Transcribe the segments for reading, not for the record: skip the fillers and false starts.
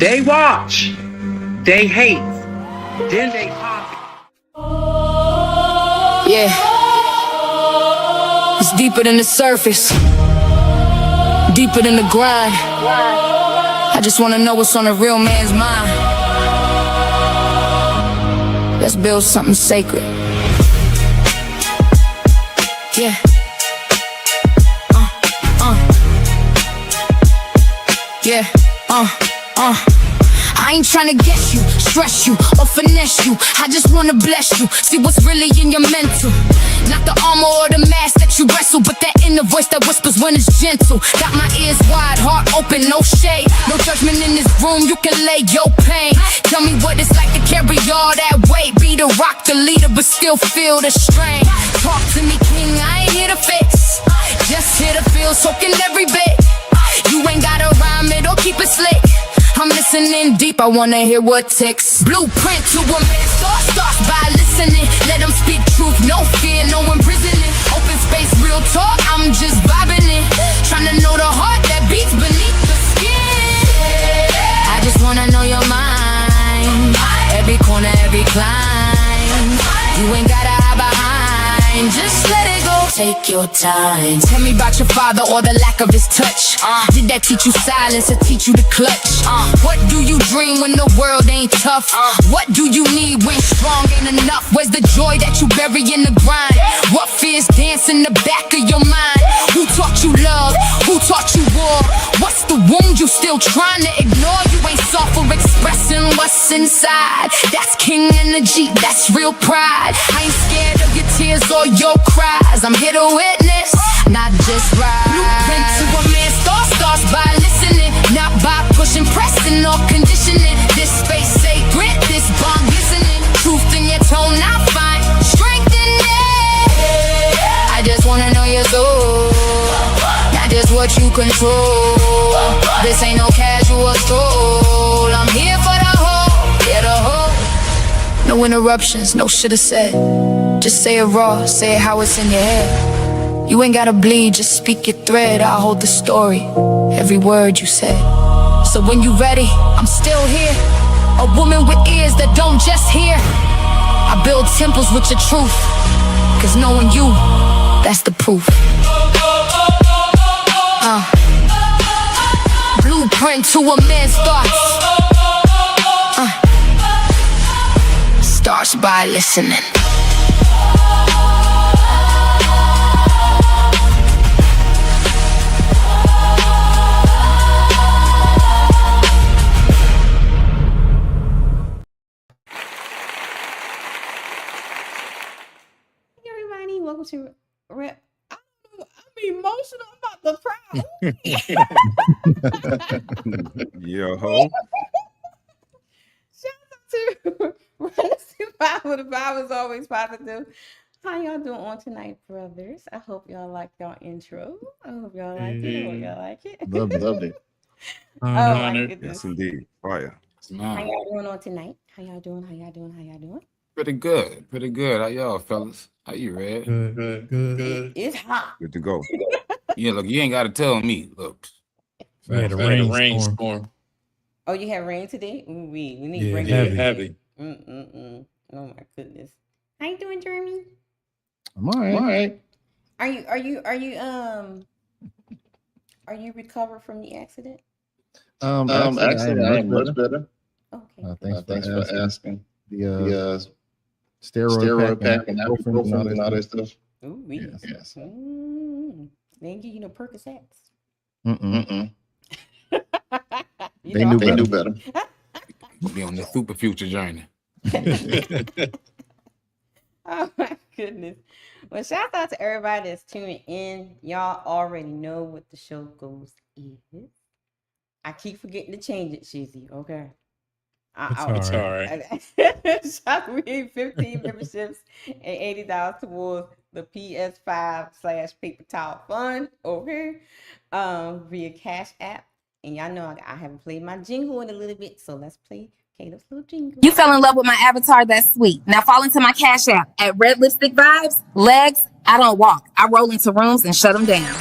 They watch, they hate, then they pop. Yeah, it's deeper than the surface, deeper than the grind. I just wanna know what's on a real man's mind. Let's build something sacred. Yeah. Yeah. I ain't tryna guess you, stress you, or finesse you. I just wanna bless you, see what's really in your mental. Not the armor or the mask that you wrestle, but that inner voice that whispers when it's gentle. Got my ears wide, heart open, no shade. No judgment in this room, you can lay your pain. Tell me what it's like to carry all that weight. Be the rock, the leader, but still feel the strain. Talk to me, king, I ain't here to fix, just here to feel, soaking every bit. You ain't gotta rhyme it or keep it slick. I'm listening deep, I wanna hear what ticks. Blueprint to a man, starts by listening. Let him speak truth, no fear, no imprisoning. Open space, real talk, I'm just vibing it. Tryna know the heart that beats beneath the skin. I just wanna know your mind. Every corner, every climb. You ain't gotta hide behind, just let it go. Take your time. Tell me about your father or the lack of his touch. Did that teach you silence or teach you to clutch? What do you dream when the world ain't tough? What do you need when strong ain't enough? Where's the joy that you bury in the grind? What fears dance in the back of your mind? Who taught you love? Who taught you war? What's the wound you still trying to ignore? You ain't soft for expressing what's inside. That's king energy, that's real pride. I ain't scared of your tears or your cries. I'm here to witness, not just ride. Blueprint to a man, starts by listening, not by pushing, pressing, or conditioning. This space sacred, this bond glistening. Truth in your tone, I find strength in it. I just wanna know your soul, not just what you control. This ain't no casual stroll. I'm here for the whole, yeah, the whole. No interruptions, no shoulda said. Just say it raw, say it how it's in your head. You ain't gotta bleed, just speak your thread. I'll hold the story, every word you said. So when you ready, I'm still here. A woman with ears that don't just hear. I build temples with your truth, cause knowing you, that's the proof. Blueprint to a man's thoughts. Starts by listening. Welcome to I'm emotional about the crowd. Yo. Shout out to Panelist Vibe. The vibe is always positive. How y'all doing on tonight, brothers? I hope y'all like y'all intro. I hope y'all like it. I hope y'all like it. Loved it. Oh my goodness. Yes, indeed. Fire. How y'all doing on tonight? How y'all doing? Pretty good. How y'all, fellas? How you, Red? Good. It's hot. Good to go. Yeah, look, you ain't got to tell me. Look. We had a rainstorm. Oh, you had rain today? We need Yeah, rain. heavy. Oh my goodness. How you doing, Jeremy? I'm all right. Are you recovered from the accident? Actually, I am much better. Okay. Thanks for asking. The steroid pack and ibuprofen and all that stuff. Ooh, Yes. They ain't give you no Percocets. They knew better. Be on the super future journey. Oh my goodness. Well, shout out to everybody that's tuning in. Y'all already know what the show goes is. I keep forgetting to change it, Shizzy. Okay. It's all right. Shout, we need 15 memberships and $80 towards the PS5/paper towel fund. Okay. Via Cash App. And y'all know I haven't played my jingle in a little bit, so let's play Caleb's little jingle. You fell in love with my avatar, that's sweet. Now fall into my Cash App at Red Lipstick Vibes. Legs, I don't walk. I roll into rooms and shut them down.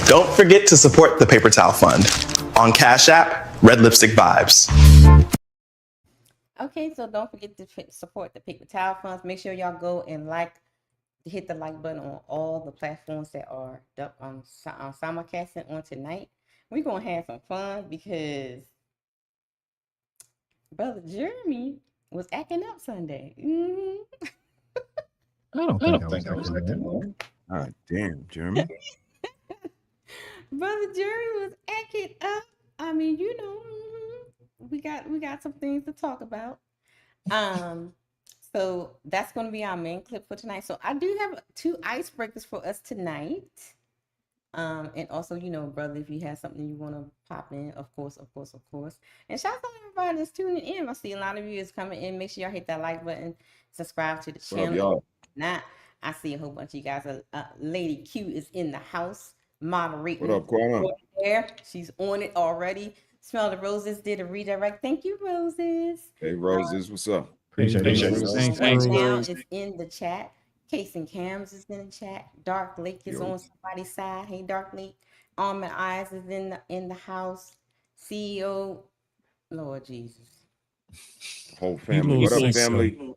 Don't forget to support the Paper Towel Fund. On Cash App, Red Lipstick Vibes. Okay, so don't forget to support the Paper Towel Funds. Make sure y'all go and hit the like button on all the platforms that are simulcasting on tonight. We're going to have some fun because Brother Jeremy was acting up Sunday. Mm-hmm. I don't think I was acting up. Ah, damn, Jeremy. Brother Jeremy was acting up. I mean, we got some things to talk about. So that's going to be our main clip for tonight. So I do have 2 icebreakers for us tonight. And also, brother, if you have something you want to pop in, of course. And shout out to everybody that's tuning in. I see a lot of you is coming in. Make sure y'all hit that like button, subscribe to the channel. Now, I see a whole bunch of you guys. Lady Q is in the house moderating. What up, Quana? There, she's on it already. Smell the Roses did a redirect. Thank you, Roses. Hey, Roses, what's up? Appreciate it. Right now is in the chat. Case and Cams is in the chat. Dark Lake is on somebody's side. Hey, Dark Lake. Almond Eyes is in the house. CEO, Lord Jesus. Whole family. What up, family?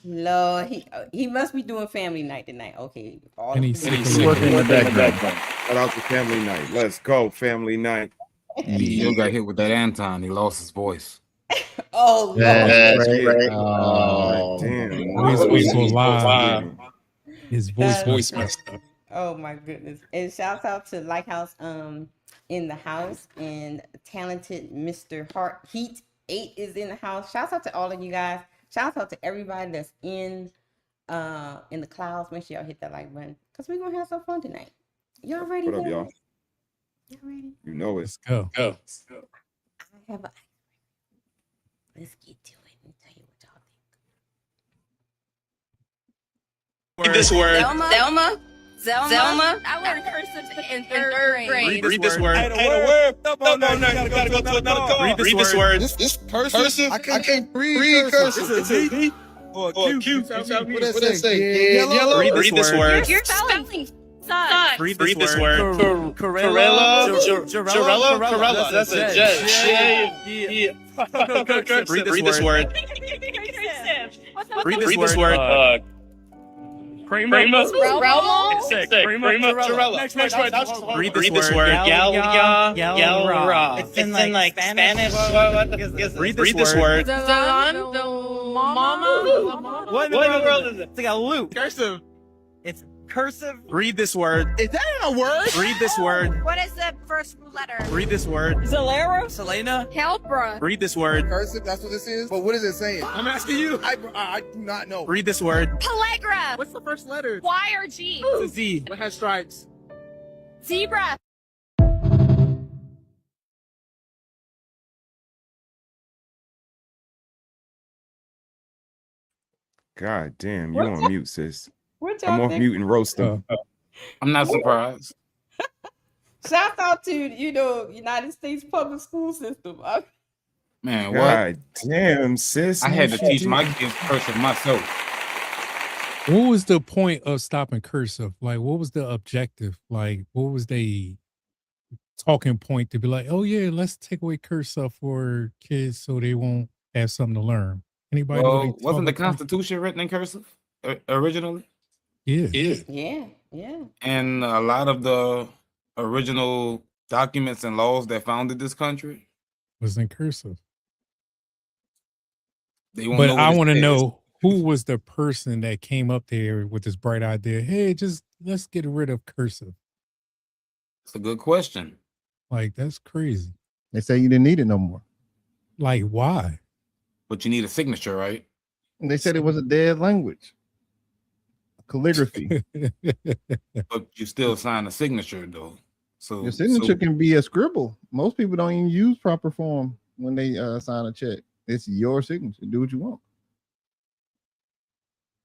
Lord, he must be doing family night tonight. Okay. And he's working in the background. Shout out to family night. Let's go, family night. He still got hit with that Anton. He lost his voice. Oh, That's Lord. right. Oh, damn. His voice messed up. Oh my goodness. And shouts out to Lighthouse in the house, and talented Mr. Heat 8 is in the house. Shouts out to all of you guys. Shouts out to everybody that's in the clouds. Make sure y'all hit that like button, because we're gonna have some fun tonight. Y'all ready? What up, y'all? Y'all ready? You know it. Let's go. I have a let's get to it and tell you what y'all think. Read this word. Zelma. I learned cursive in third grade. Read this word. Hey, the word. No, you gotta go to another call. Read this word. This cursive? I can't read cursive. Is it a Z or a Q? What does that say? Yellow? Read this word. You're spelling sucks. Read this word. Corella. That's a J. Yeah. Read this word. Read this word. Prima. Next word. Read this word. Galra. It's in like Spanish. Read this word. Mama. What in the world is it? It's like a loop. Cursive. It's cursive. Read this word. Is that a word? Read this word. What is the first letter? Read this word. Zalera? Selena? Helpra. Read this word. Cursive, that's what this is? But what is it saying? I'm asking you. I do not know. Read this word. Pellagra. What's the first letter? Y or G? It's a Z. What has stripes? Zebra. God damn, you on mute, sis. What y'all I'm off think? mute and roast them. I'm not surprised. Shout out to United States public school system. Man, what? God damn, sis. I had to teach my kids cursive myself. What was the point of stopping cursive? Like, what was the objective? Like, what was the talking point to be like, oh yeah, let's take away cursive for kids so they won't have something to learn? Anybody? Well, wasn't the Constitution written in cursive originally? Yeah. Yeah. And a lot of the original documents and laws that founded this country Was in cursive. They won't But know I what want to it know who was the person that came up there with this bright idea. Hey, just let's get rid of cursive. It's a good question. Like, that's crazy. They say you didn't need it no more. Like, why? But you need a signature, right? And they said it was a dead language. Calligraphy. But you still sign a signature though. So Your signature can be a scribble. Most people don't even use proper form when they sign a check. It's your signature. Do what you want.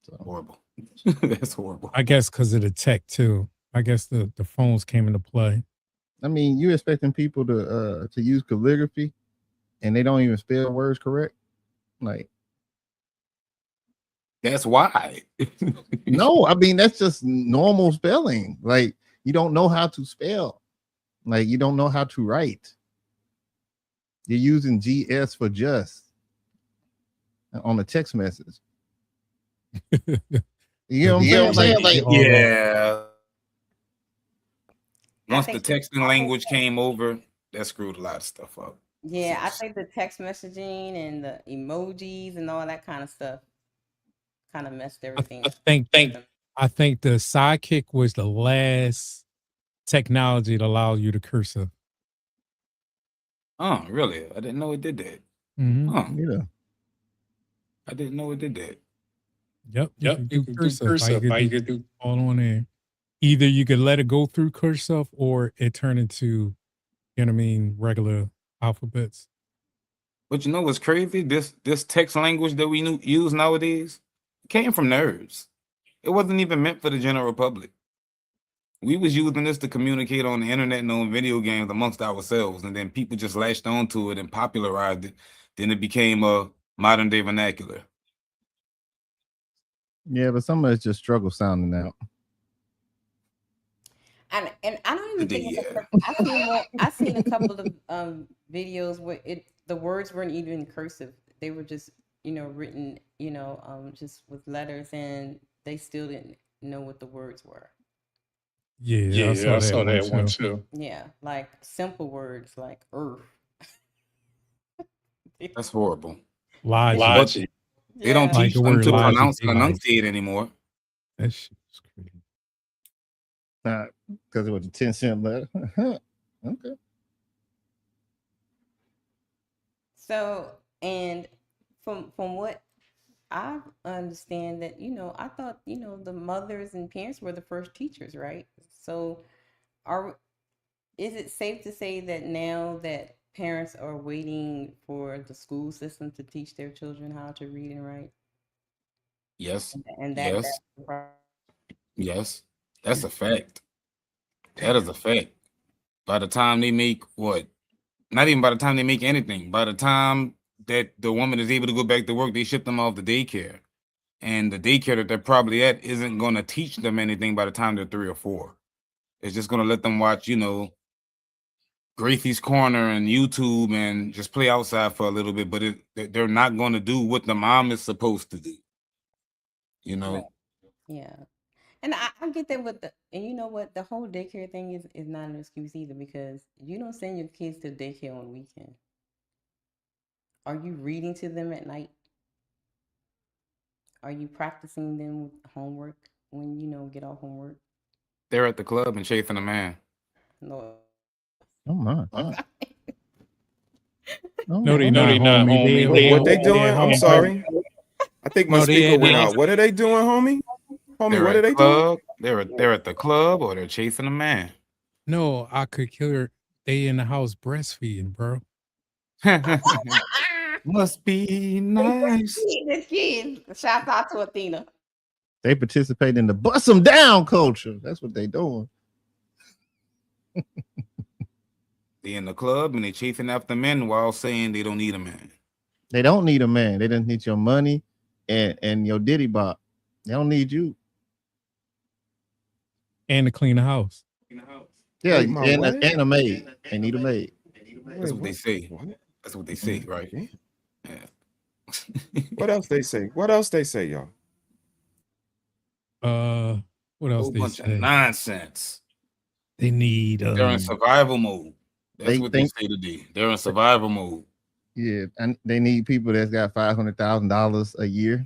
So. Horrible. That's horrible. I guess because of the tech too. I guess the phones came into play. I mean, you expecting people to use calligraphy and they don't even spell words correct? Like, that's why. no, I mean, that's just normal spelling. Like, you don't know how to spell. Like, you don't know how to write. You're using GS for just on a text message. You know what I'm saying? Like, Yeah. I Once the think texting language came over, that screwed a lot of stuff up. yeah, I think the text messaging and the emojis and all that kind of stuff kind of messed everything up. I think the sidekick was the last technology that allowed you to cursive. Oh, really? I didn't know it did that. Mm-hmm. Yeah. I didn't know it did that. Yep. You can do cursive. You could do all on there. Either you could let it go through cursive or it turn into, you know what I mean, regular alphabets. But you know what's crazy? This text language that we use nowadays came from nerds. It wasn't even meant for the general public. We was using this to communicate on the internet and on video games amongst ourselves, and then people just latched onto it and popularized it. Then it became a modern day vernacular. Yeah, but some of it's just struggle sounding out. And I don't even think I've seen a couple of videos where the words weren't even cursive. They were just, written, just with letters, and they still didn't know what the words were. Yeah, I saw that one too. Yeah, like simple words like earth. That's horrible. Logic. They don't Like teach the them word to logic, pronounce they and like- enunciate anymore. That shit's crazy. Because it was a 10-cent letter. Okay. So, and from what I understand that, I thought, the mothers and parents were the first teachers, right? So is it safe to say that now that parents are waiting for the school system to teach their children how to read and write? Yes. And Yes. That's a fact. That is a fact. By the time they make not even by the time they make anything, by the time that the woman is able to go back to work, they ship them off to daycare. And the daycare that they're probably at isn't going to teach them anything by the time they're 3 or 4. It's just going to let them watch, Gracie's Corner and YouTube and just play outside for a little bit, but they're not going to do what the mom is supposed to do. Right. Yeah. And I get that and you know what? The whole daycare thing is not an excuse either, because you don't send your kids to daycare on the weekend. Are you reading to them at night? Are you practicing them with homework when get off homework? They're at the club and chasing a man. No. Oh my. No, they not, homie. Wait, what they doing? I'm sorry. I think my speaker went out. What are they doing, homie? Homie, what are they doing? They're at the club or they're chasing a man. No, I could kill her. They in the house breastfeeding, bro. Must be nice. This kid. Shout out to Athena. They participate in the bust them down culture. That's what they doing. They in the club and they chasing after men while saying they don't need a man. They don't need a man. They don't need your money and your diddy bop. They don't need you. And to clean the house. Yeah, Wait, and a maid. They need a maid. That's what they say. That's what they say, right? Yeah. What else they say? What else they say, y'all? What else Whole they bunch say? of nonsense. They need They're in survival mode. That's what they think- say today. They're in survival mode. Yeah, and they need people that's got $500,000 a year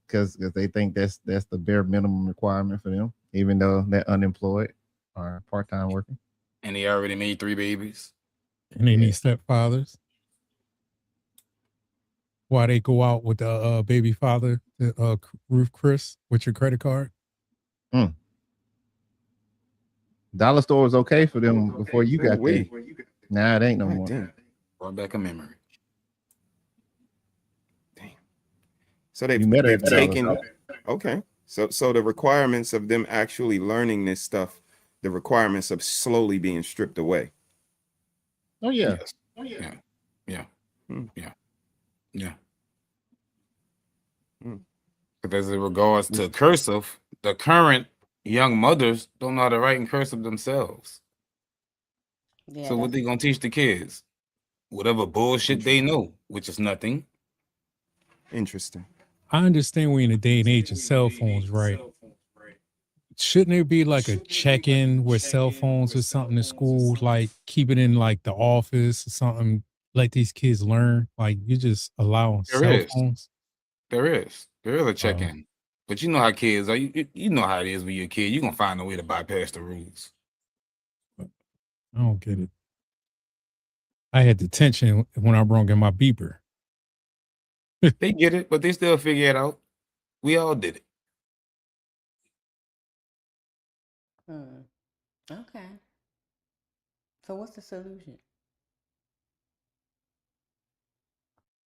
because they think that's the bare minimum requirement for them, even though they're unemployed or part-time working. And they already made 3 babies. And they need stepfathers. Why they go out with the baby father, Ruth Chris, with your credit card? Dollar store was okay for them before you got there. Nah, it ain't no more. Damn. Brought back a memory. So they've taken. Okay. So the requirements of them actually learning this stuff, the requirements of slowly being stripped away. Oh yeah. Yes. Yeah. Yeah. Yeah. Yeah. But as it regards to cursive, the current young mothers don't know how to write in cursive themselves. Yeah, So what they gonna teach the kids? whatever bullshit they know, which is nothing. Interesting. I understand we're in a day and age of cell phones, right? Shouldn't there be like a check-in with cell phones or something in school, like keep it in like the office or something, let these kids learn? Like you just allowing There cell is. phones? There is a check-in. But you know how kids are. You know how it is when you're a kid. You're gonna find a way to bypass the rules. I don't get it. I had detention when I brought in my beeper. They get it, but they still figure it out. We all did it. Okay. So what's the solution?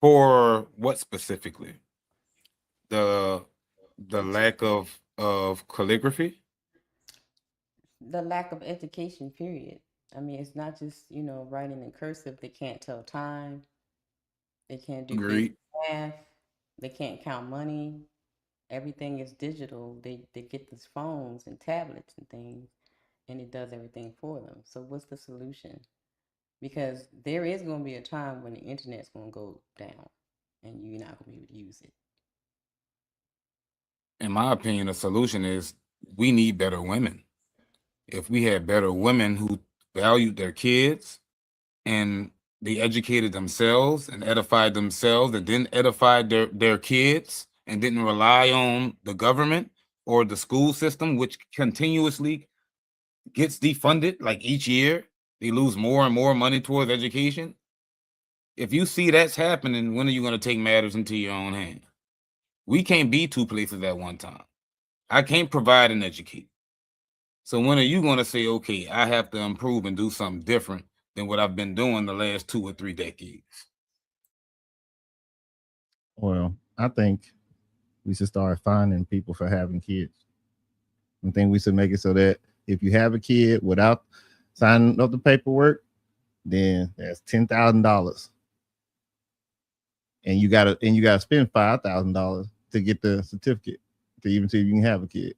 For what specifically? The lack of calligraphy? The lack of education, period. I mean, it's not just, writing in cursive. They can't tell time. They can't do basic Agreed. math. They can't count money. Everything is digital. They get these phones and tablets and things, and it does everything for them. So what's the solution? Because there is going to be a time when the internet's going to go down, and you're not going to be able to use it. In my opinion, the solution is we need better women. If we had better women who valued their kids and they educated themselves and edified themselves and then edified their kids and didn't rely on the government or the school system, which continuously gets defunded, like each year, they lose more and more money towards education. If you see that's happening, when are you going to take matters into your own hand? We can't be two places at one time. I can't provide and educate. So when are you going to say, okay, I have to improve and do something different than what I've been doing the last 2 or 3 decades? Well, I think we should start finding people for having kids. I think we should make it so that if you have a kid without signing up the paperwork, then that's $10,000, and you gotta spend $5,000 to get the certificate to even see if you can have a kid.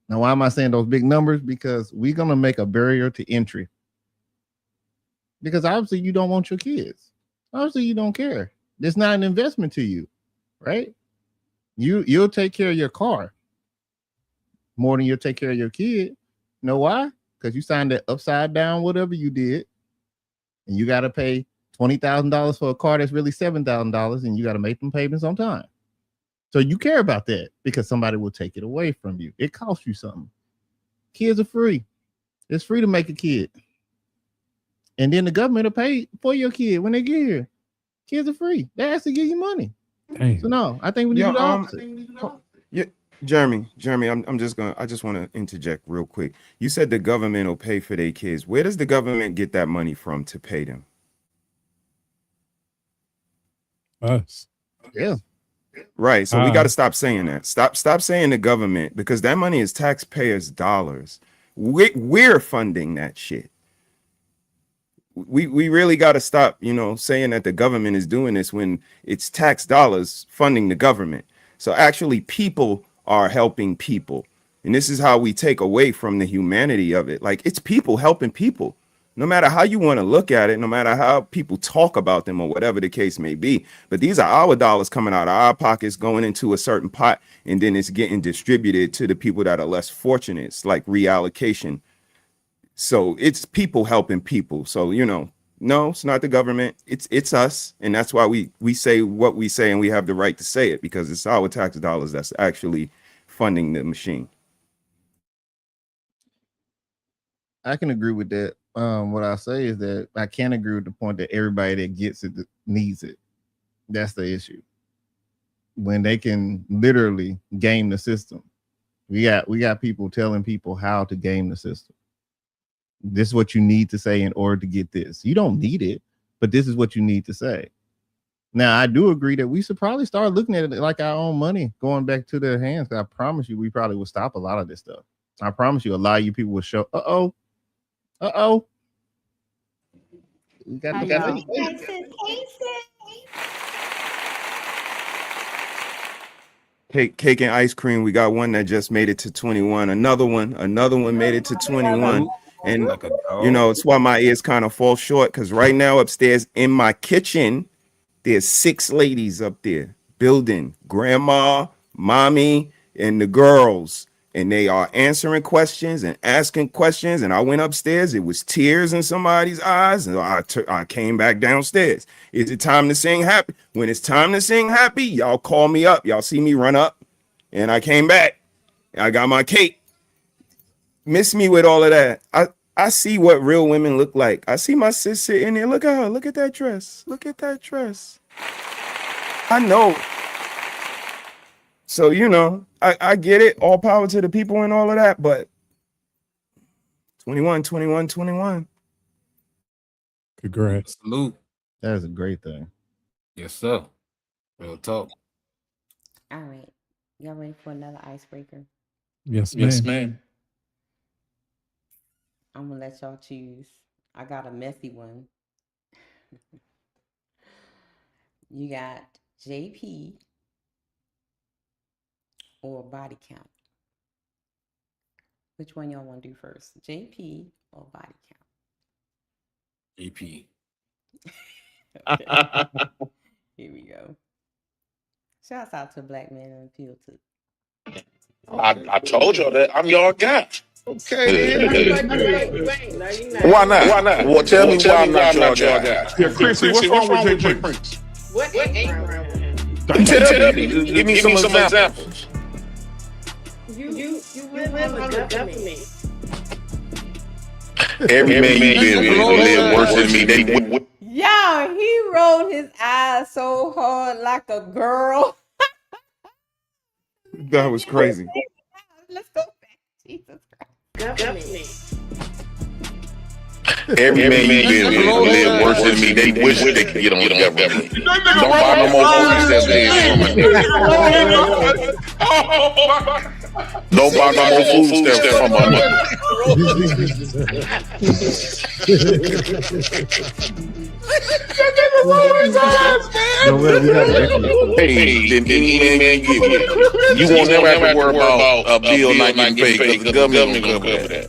Now, why am I saying those big numbers? Because we're gonna make a barrier to entry. Because obviously you don't want your kids. Obviously you don't care. It's not an investment to you, right? You'll take care of your car more than you'll take care of your kid. You know why? Because you signed that upside down, whatever you did, and you got to pay $20,000 for a car that's really $7,000, and you got to make them payments on time. So you care about that because somebody will take it away from you. It costs you something. Kids are free. It's free to make a kid. And then the government will pay for your kid when they get here. Kids are free. They actually give you money. Dang. So no, I think we need to do the opposite. Yeah, Jeremy, I just want to interject real quick. You said the government will pay for their kids. Where does the government get that money from to pay them? Us. Yeah. Right. So we got to stop saying that. Stop saying the government, because that money is taxpayers' dollars. We're funding that shit. We really got to stop, saying that the government is doing this when it's tax dollars funding the government. So actually people are helping people. And this is how we take away from the humanity of it. Like, it's people helping people. No matter how you want to look at it, no matter how people talk about them or whatever the case may be. But these are our dollars coming out of our pockets, going into a certain pot, and then it's getting distributed to the people that are less fortunate. It's like reallocation. So it's people helping people. So, no, it's not the government. It's us. And that's why we say what we say, and we have the right to say it, because it's our tax dollars that's actually funding the machine. I can agree with that. What I say is that I can't agree with the point that everybody that gets it needs it. That's the issue. When they can literally game the system. We got people telling people how to game the system. This is what you need to say in order to get this. You don't need it, but this is what you need to say. Now, I do agree that we should probably start looking at it like our own money going back to their hands. I promise you, we probably will stop a lot of this stuff. I promise you, a lot of you people will show, we got Cake and ice cream. We got one that just made it to 21. Another one made it to 21. And Like a you know, dog. it's why my ears kind of fall short, because right now upstairs in my kitchen, there's 6 ladies up there building, grandma, mommy, and the girls. And they are answering questions and asking questions. And I went upstairs. It was tears in somebody's eyes. And I came back downstairs. Is it time to sing happy? When it's time to sing happy, y'all call me up. Y'all see me run up. And I came back. I got my cake. Miss me with all of that. I see what real women look like. I see my sis sitting there. Look at her. Look at that dress. Look at that dress. I know. So, you know, I get it. All power to the people and all of that. But 21, 21, 21. Congrats. Salute. That is a great thing. Yes, sir. Real talk. All right. Y'all ready for another icebreaker? Yes, ma'am. I'm gonna let y'all choose. I got a messy one. You got JP or body count. Which one y'all want to do first? JP or body count? JP. Okay. Here we go. Shouts out to Black Man on Appeal too. I told y'all that I'm y'all guy. Okay, Why not? Why not? Well, tell me why I'm not your guy. Yeah, Chrissy, what's wrong with Jay Prince? What ain't wrong with him? Tell me. Give me some examples. You live on the government. Every man you live worse than me. They Yo, he rolled his eyes so hard like a girl. That was crazy. Let's go back. Jesus Christ. Government. Every man you live worse than me. They wish they could get on the government. Don't buy no more food stamps from my nigga. Don't buy no more food stamps from my Hey, then any man give you. You won't never have to worry about a bill not getting paid because the government gonna cover that.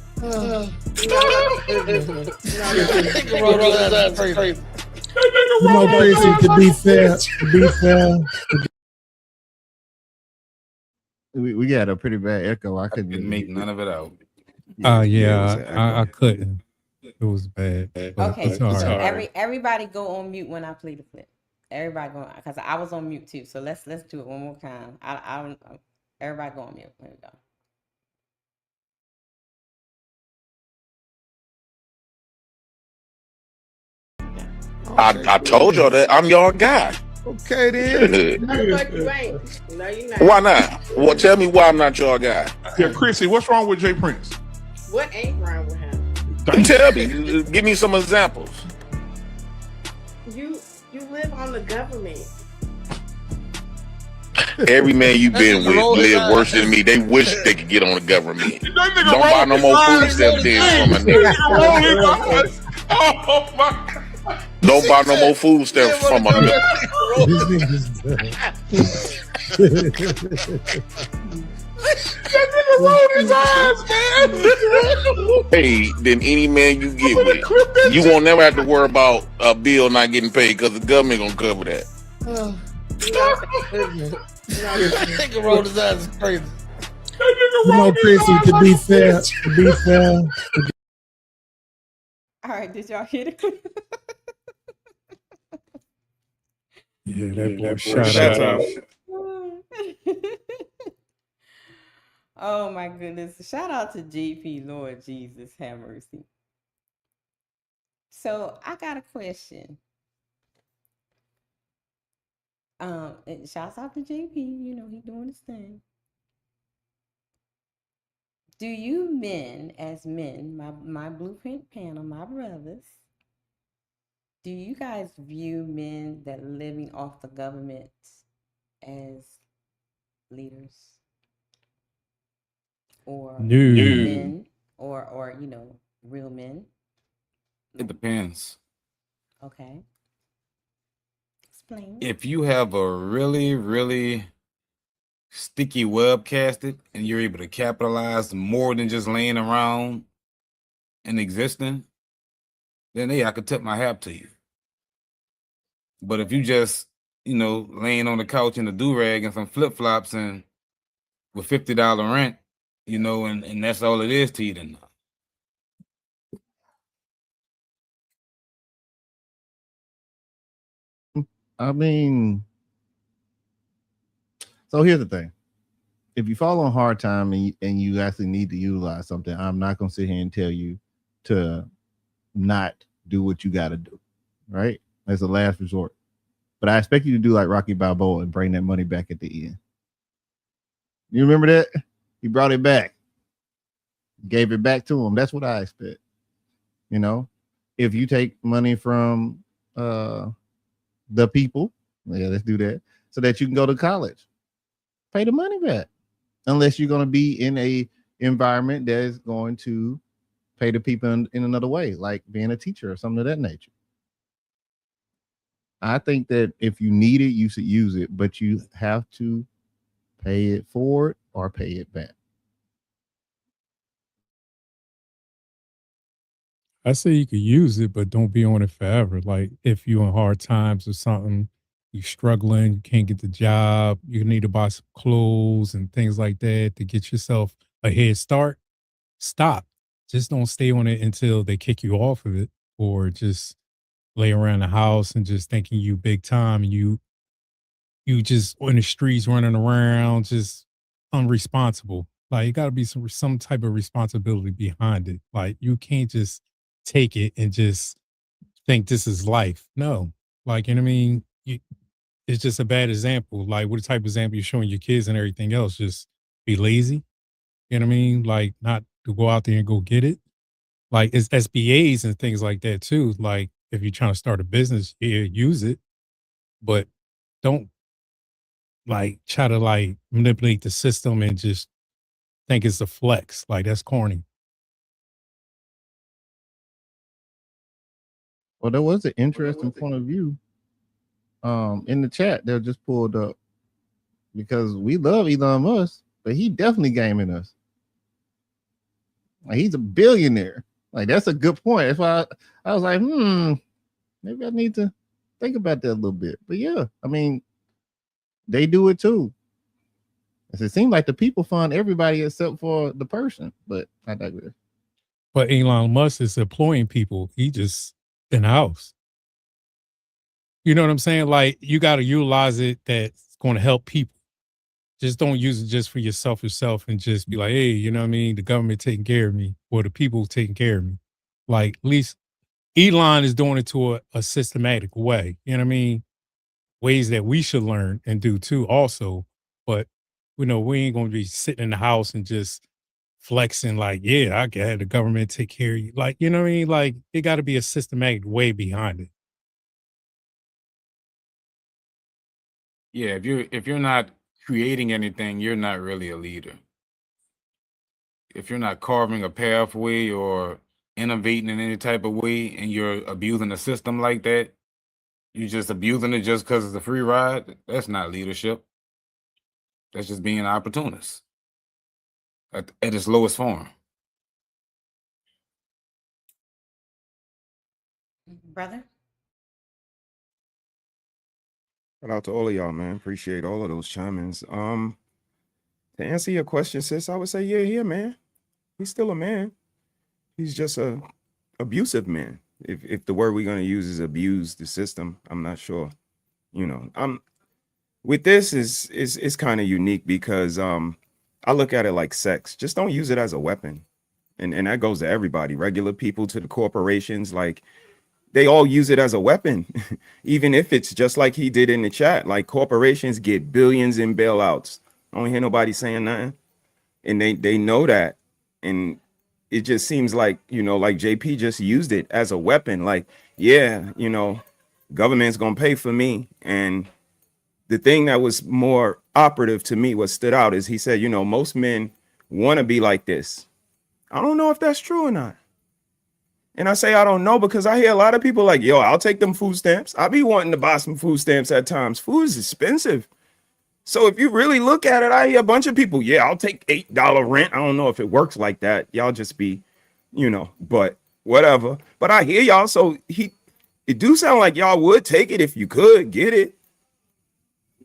You know, Chrissy, to be fair. We got a pretty bad echo. I couldn't Didn't make none of it out. I couldn't. It was bad. Okay, It's all so right. everybody go on mute when I play the clip. Everybody go, because I was on mute too. So let's do it one more time. I don't. Everybody go on mute. There we go. I told y'all that I'm your guy. Okay, then. No, you ain't. No, you're not. Why not? Well, tell me why I'm not your guy. Yeah, Chrissy, what's wrong with Jay Prince? What ain't wrong with him? Tell me. Give me some examples. You live on the government. Every man you been with live worse than me. They wish they could get on the government. Don't buy no more food stamps from my nigga. Don't buy no more food stamps from my nigga. Hey, then any man you get with, you won't never have to worry about a bill not getting paid because the government gonna cover that. Nigga rolled his eyes crazy. You know, Chrissy, to be fair. All right, did y'all hear the clip? Yeah, that boy shout out. Oh my goodness. Shout out to JP, Lord Jesus, have mercy. So I got a question. And shouts out to JP, you know, he doing his thing. Do you men, as men, my blueprint panel, my brothers, do you guys view men that are living off the government as leaders? Or men, or you know, real men? It depends. Okay. Explain. If you have a really, really sticky web casted and you're able to capitalize more than just laying around and existing, then I could tip my hat to you. But if you just, laying on the couch in a do-rag and some flip-flops and with $50 rent, and that's all it is to you, then I mean, so here's the thing. If you fall on hard time and you actually need to utilize something, I'm not going to sit here and tell you to not do what you got to do, right? As a last resort. But I expect you to do like Rocky Balboa and bring that money back at the end. You remember that? He brought it back. Gave it back to him. That's what I expect. If you take money from the people, let's do that, so that you can go to college. Pay the money back. Unless you're going to be in a environment that is going to pay the people in another way, like being a teacher or something of that nature. I think that if you need it, you should use it, but you have to pay it forward or pay it back. I say you could use it, but don't be on it forever. Like if you're in hard times or something, you're struggling, you can't get the job, you need to buy some clothes and things like that to get yourself a head start. Stop. Just don't stay on it until they kick you off of it, or just lay around the house and just thinking you big time and you just in the streets running around, just unresponsible. Like, it got to be some type of responsibility behind it. Like, you can't just take it and just think this is life. No, like, you know what I mean? It's just a bad example. Like, what type of example you're showing your kids and everything else? Just be lazy. You know what I mean? Like, not to go out there and go get it. Like, it's SBAs and things like that too. Like, if you're trying to start a business, use it, but don't like try to like manipulate the system and just think it's a flex. Like, that's corny. Well, there was an interesting point of view in the chat that just pulled up, because we love Elon Musk, but he definitely gaming us. Like, he's a billionaire. Like, that's a good point. That's why I was like, maybe I need to think about that a little bit. But yeah, I mean, they do it too. It seems like the people fund everybody except for the person, but I digress. But Elon Musk is employing people. He just in the house. You know what I'm saying? Like, you got to utilize it that's going to help people. Just don't use it just for yourself and just be like, hey, you know what I mean? The government taking care of me, or the people taking care of me. Like, at least Elon is doing it to a systematic way. You know what I mean? Ways that we should learn and do too also. But, we ain't going to be sitting in the house and just flexing like, yeah, I got the government take care of you. Like, you know what I mean? Like, it got to be a systematic way behind it. Yeah, if you're not creating anything, you're not really a leader. If you're not carving a pathway or innovating in any type of way, and you're abusing the system like that, you're just abusing it just because it's a free ride, that's not leadership. That's just being an opportunist at its lowest form. Brother? Shout out to all of y'all, man. Appreciate all of those chime-ins. To answer your question, sis, I would say, yeah, man. He's still a man. He's just a abusive man. If the word we're gonna use is abuse the system, I'm not sure. I'm with this is kind of unique because I look at it like sex. Just don't use it as a weapon. And that goes to everybody, regular people to the corporations. Like, they all use it as a weapon, even if it's just like he did in the chat. Like, corporations get billions in bailouts. I don't hear nobody saying nothing. And they know that. And it just seems like, like JP just used it as a weapon. Like, yeah, government's going to pay for me. And the thing that was more operative to me, what stood out, is he said, most men want to be like this. I don't know if that's true or not. And I say I don't know because I hear a lot of people like, yo, I'll take them food stamps. I be wanting to buy some food stamps at times. Food is expensive. So if you really look at it, I hear a bunch of people, yeah, I'll take $8 rent. I don't know if it works like that. Y'all just be, you know, but whatever. But I hear y'all. So it do sound like y'all would take it if you could get it.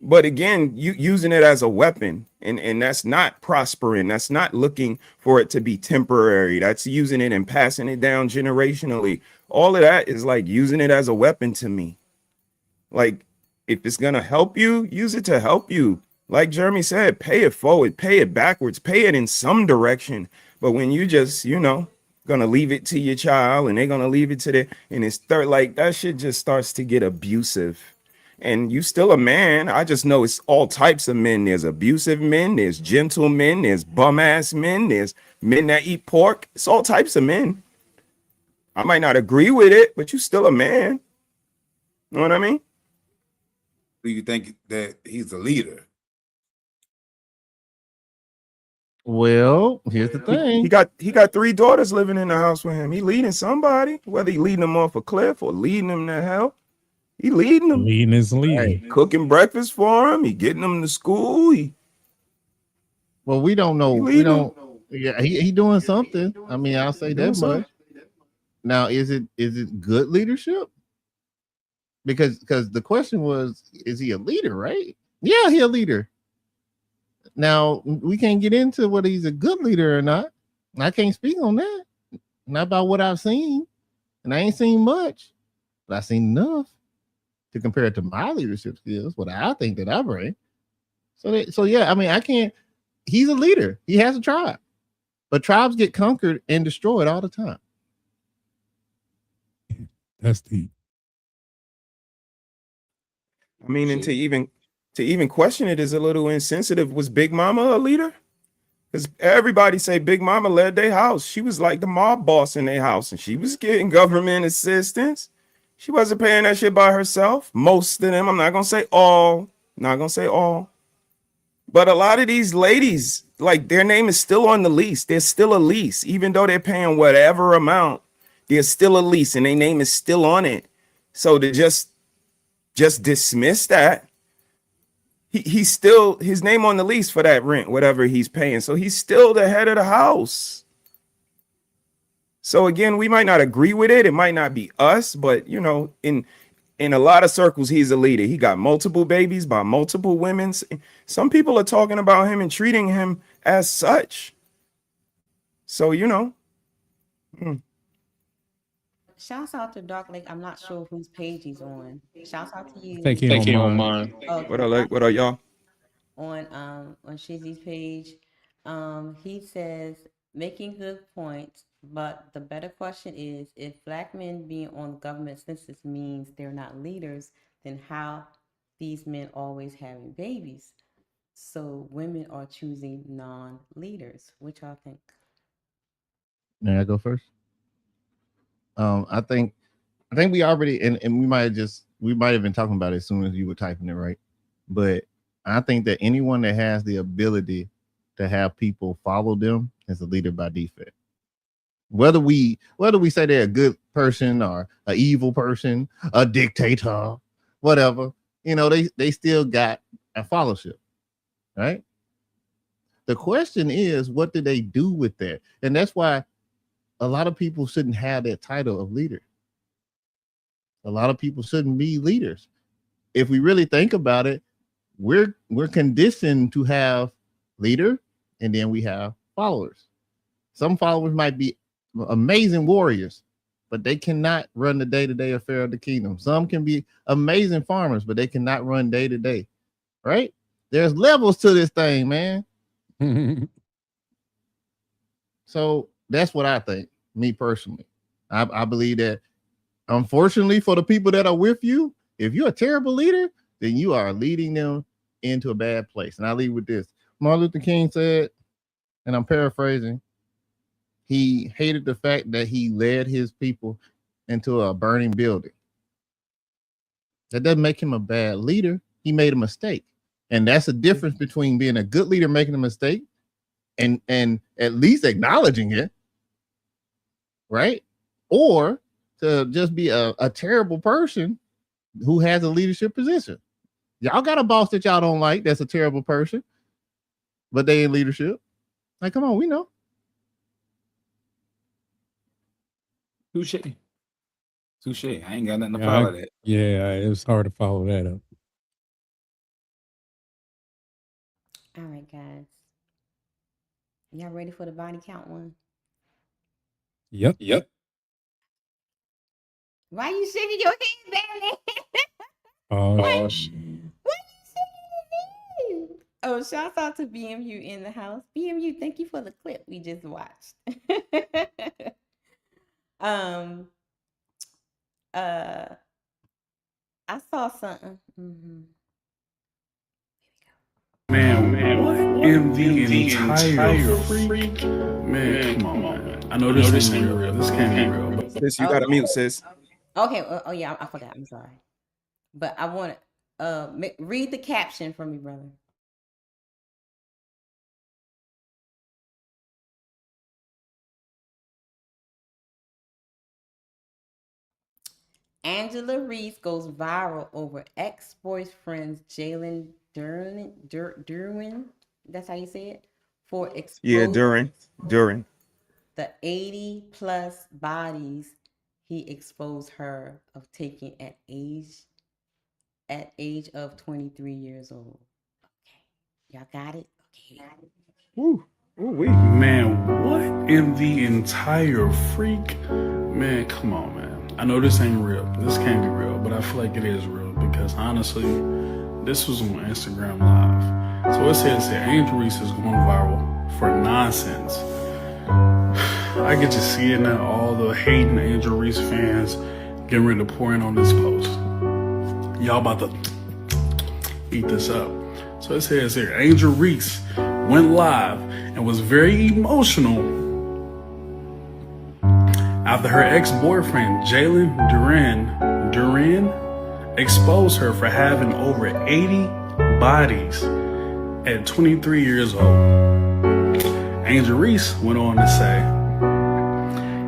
But again, you using it as a weapon, and that's not prospering. That's not looking for it to be temporary. That's using it and passing it down generationally. All of that is like using it as a weapon to me. Like, if it's gonna help you, use it to help you. Like Jeremy said, pay it forward, pay it backwards, pay it in some direction. But when you just, you know, gonna leave it to your child and they're gonna leave it to their, and it's like that shit just starts to get abusive. And you still a man. I just know it's all types of men. There's abusive men, there's gentle men, there's bum ass men, there's men that eat pork. It's all types of men. I might not agree with it, but you still a man. You know what I mean? Do you think that he's a leader? Well, here's the thing. He got 3 daughters living in the house with him. He leading somebody, whether he leading them off a cliff or leading them to hell. He leading them. Leading is leading. Right. Cooking breakfast for him. He getting them to school. Well, we don't know. We don't. Yeah, he doing something. I mean, I'll say that much. Now, is it good leadership? Because the question was, is he a leader, right? Yeah, he a leader. Now, we can't get into whether he's a good leader or not. I can't speak on that. Not about what I've seen. And I ain't seen much, but I've seen enough to compare it to my leadership skills, what I think that I bring. So yeah, I mean, I can't. He's a leader. He has a tribe. But tribes get conquered and destroyed all the time. That's deep. I mean, and to even question it is a little insensitive. Was Big Mama a leader? Because everybody say Big Mama led their house. She was like the mob boss in their house, and she was getting government assistance. She wasn't paying that shit by herself. Most of them, I'm not gonna say all, but a lot of these ladies, like, their name is still on the lease. There's still a lease, even though they're paying whatever amount. There's still a lease, and their name is still on it. So to just dismiss that, he's still his name on the lease for that rent, whatever he's paying. So he's still the head of the house. So again, we might not agree with it. It might not be us, but you know, in a lot of circles, he's a leader. He got multiple babies by multiple women. Some people are talking about him and treating him as such. So, you know. Shouts out to Dark Lake. I'm not sure whose page he's on. Shouts out to you. Thank you on mine. What are y'all? On Shizzy's page. He says, making good points, but the better question is, if Black men being on government census means they're not leaders, then how these men always having babies? So women are choosing non-leaders. What y'all think? May I go first? I think we already and we might have been talking about it as soon as you were typing it, right? But I think that anyone that has the ability to have people follow them is a leader by default. Whether we say they're a good person or an evil person, a dictator, whatever, you know, they still got a followership, right? The question is, what do they do with that? And that's why a lot of people shouldn't have that title of leader. A lot of people shouldn't be leaders. If we really think about it, we're conditioned to have leader, and then we have followers. Some followers might be amazing warriors, but they cannot run the day-to-day affair of the kingdom. Some can be amazing farmers, but they cannot run day-to-day, right? There's levels to this thing, man. So that's what I think, me personally. I believe that, unfortunately, for the people that are with you, if you're a terrible leader, then you are leading them into a bad place. And I leave with this. Martin Luther King said, and I'm paraphrasing, he hated the fact that he led his people into a burning building. That doesn't make him a bad leader. He made a mistake. And that's the difference between being a good leader, making a mistake, and at least acknowledging it, right? Or to just be a terrible person who has a leadership position. Y'all got a boss that y'all don't like that's a terrible person, but they in leadership. Like, come on, we know. Touche. Touche. I ain't got nothing to Yeah, follow that. it was hard to follow that up. All right, guys. Y'all ready for the body count one? Yep. Why you shaking your head, Danny? Oh, Why you shaking your head? Oh, shout out to BMU in the house. BMU, thank you for the clip we just watched. I saw something. Man, what in the entire freak? Man, come on, man. I know this ain't real. This can't be real. But Sis, you gotta mute, sis. Okay. Oh yeah, I forgot. I'm sorry, but I want to read the caption for me, brother. Angela Reese goes viral over ex-boyfriend's Jalen Duran. That's how you say it. For Yeah, exposing during. the 80+ bodies he exposed her of taking at age of 23 years old. Okay, y'all got it. Okay. Woo. Ooh-wee. man, what in the entire freak? Man, come on, man. I know this ain't real. This can't be real, but I feel like it is real because honestly, this was on Instagram Live. So it says that Angel Reese is going viral for nonsense. I get to see it now. All the hating Angel Reese fans getting ready to pour in on this post. Y'all about to eat this up. So it says here, Angel Reese went live and was very emotional after her ex-boyfriend Jalen Duran exposed her for having over 80 bodies at 23 years old. Angel Reese went on to say,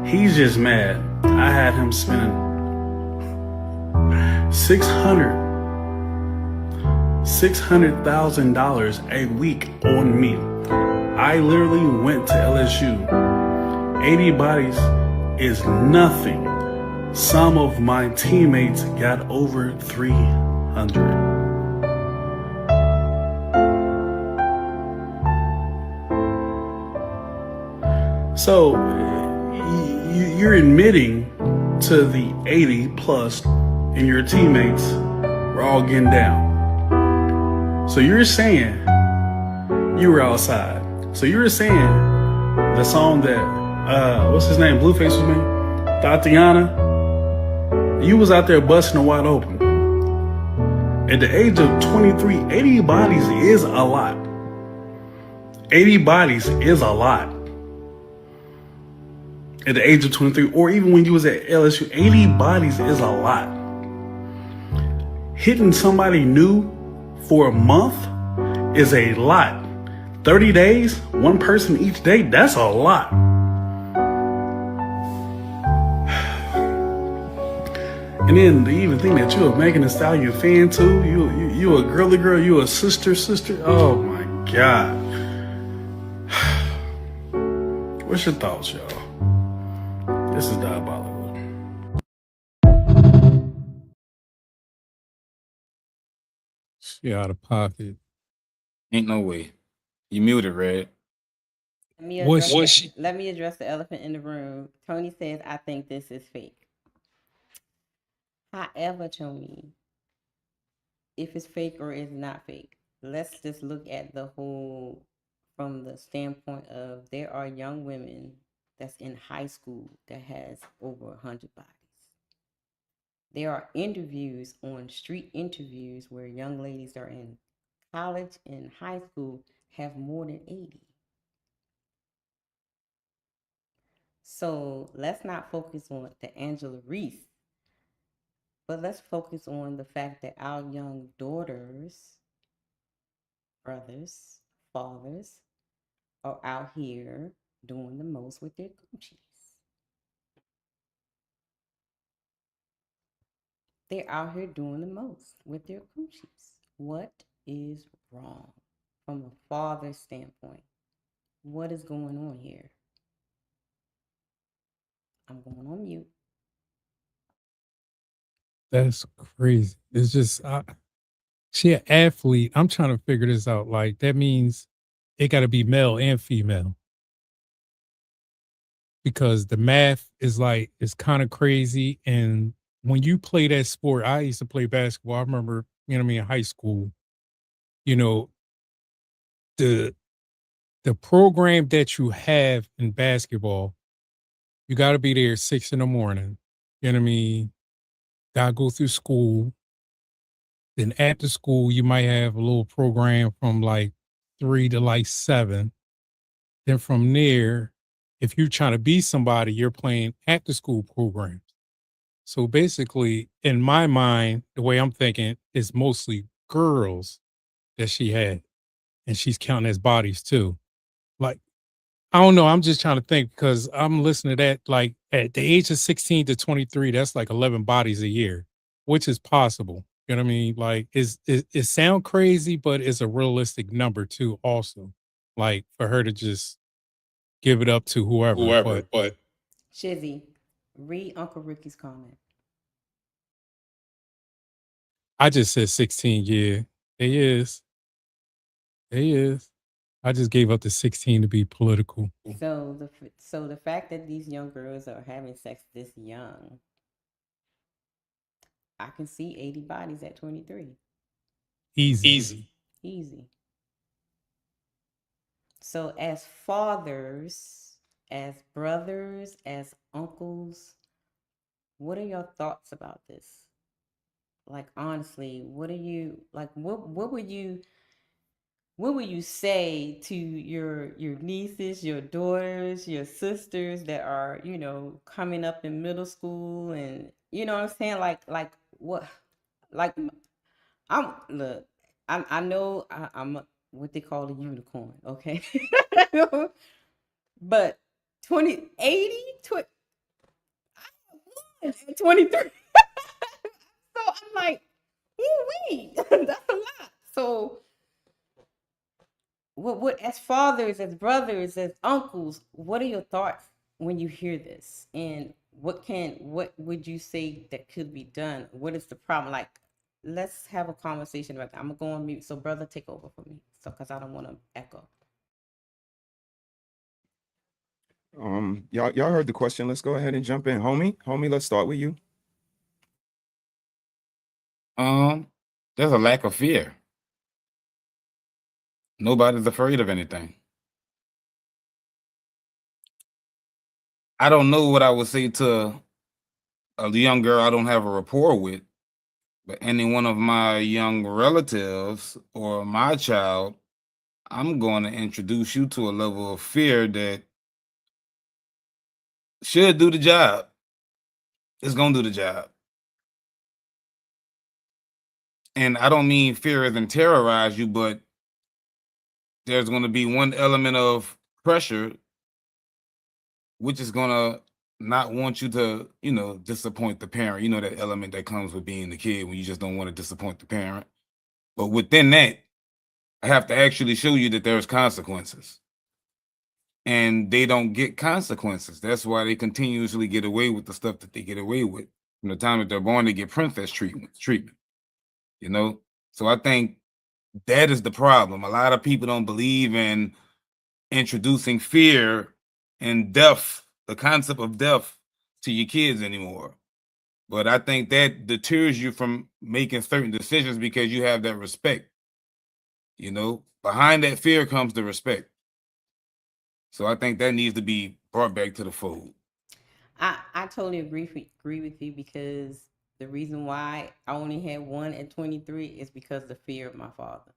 he's just mad. I had him spending $600,000 a week on me. I literally went to LSU. 80 bodies is nothing. Some of my teammates got over 300. So you're admitting to the 80 plus and your teammates were all getting down. So you're saying you were outside. So you were saying the song that, what's his name, Blueface was me? Tatiana, you was out there busting it wide open. At the age of 23, 80 bodies is a lot. 80 bodies is a lot. At the age of 23, or even when you was at LSU, 80 bodies is a lot. Hitting somebody new for a month is a lot. 30 days, one person each day, that's a lot. And then to even think that you're a Megan Thee Stallion fan too, you a girly girl, you a sister. Oh my God. What's your thoughts, y'all? This is diabolical. She out of pocket. Ain't no way. You muted, Red. Let me address the elephant in the room. Tony says, I think this is fake. However, Tony, if it's fake or it's not fake, let's just look at the whole from the standpoint of there are young women that's in high school that has over 100 bodies. There are interviews on street interviews where young ladies are in college and high school have more than 80. So let's not focus on the Angela Reese, but let's focus on the fact that our young daughters, brothers, fathers are out here doing the most with their coochies. They're out here doing the most with their coochies. What is wrong from a father's standpoint? What is going on here? I'm going on mute. That's crazy. It's just she an athlete. I'm trying to figure this out. Like that means it got to be male and female because the math is like it's kind of crazy. And when you play that sport, I used to play basketball. I remember, you know what I mean, in high school. You know, the program that you have in basketball, you got to be there 6 in the morning. You know what I mean? Got to go through school. Then after school, you might have a little program from like 3 to like 7. Then from there, if you're trying to be somebody, you're playing after school programs. So basically, in my mind, the way I'm thinking is mostly girls that she had, and she's counting as bodies too. Like, I don't know. I'm just trying to think because I'm listening to that. Like at the age of 16 to 23, that's like 11 bodies a year, which is possible. You know what I mean? Like, it sound crazy, but it's a realistic number too. Also, like for her to just give it up to whoever. But Shizzy, read Uncle Ricky's comment. I just said 16. Yeah, it is. It is. I just gave up the 16 to be political. So the fact that these young girls are having sex this young, I can see 80 bodies at 23. Easy. So as fathers, as brothers, as uncles, what are your thoughts about this? Like honestly, what are you like? What would you say to your nieces, your daughters, your sisters that are, you know, coming up in middle school, and you know what I'm saying? Like what? Like I'm look. I know I'm what they call a unicorn, okay? But 20, 80, 23. So I'm like, ooh-wee, that's a lot. So what as fathers, as brothers, as uncles, what are your thoughts when you hear this? And what would you say that could be done? What is the problem? Like, let's have a conversation about that. I'm gonna go on mute. So brother, take over for me. So because I don't want to echo. Y'all heard the question. Let's go ahead and jump in. Homie, let's start with you. There's a lack of fear. Nobody's afraid of anything. I don't know what I would say to a young girl I don't have a rapport with, but any one of my young relatives or my child, I'm going to introduce you to a level of fear that should do the job. It's going to do the job. And I don't mean fear as in terrorize you, but there's going to be one element of pressure, which is going to not want you to, you know, disappoint the parent. You know, that element that comes with being the kid when you just don't want to disappoint the parent. But within that, I have to actually show you that there's consequences. And they don't get consequences. That's why they continuously get away with the stuff that they get away with. From the time that they're born, they get princess treatment. You know? So I think that is the problem. A lot of people don't believe in introducing fear and death, the concept of death, to your kids anymore. But I think that deters you from making certain decisions because you have that respect. You know, behind that fear comes the respect. So I think that needs to be brought back to the fold. I totally agree with you, because the reason why I only had one at 23 is because the fear of my father.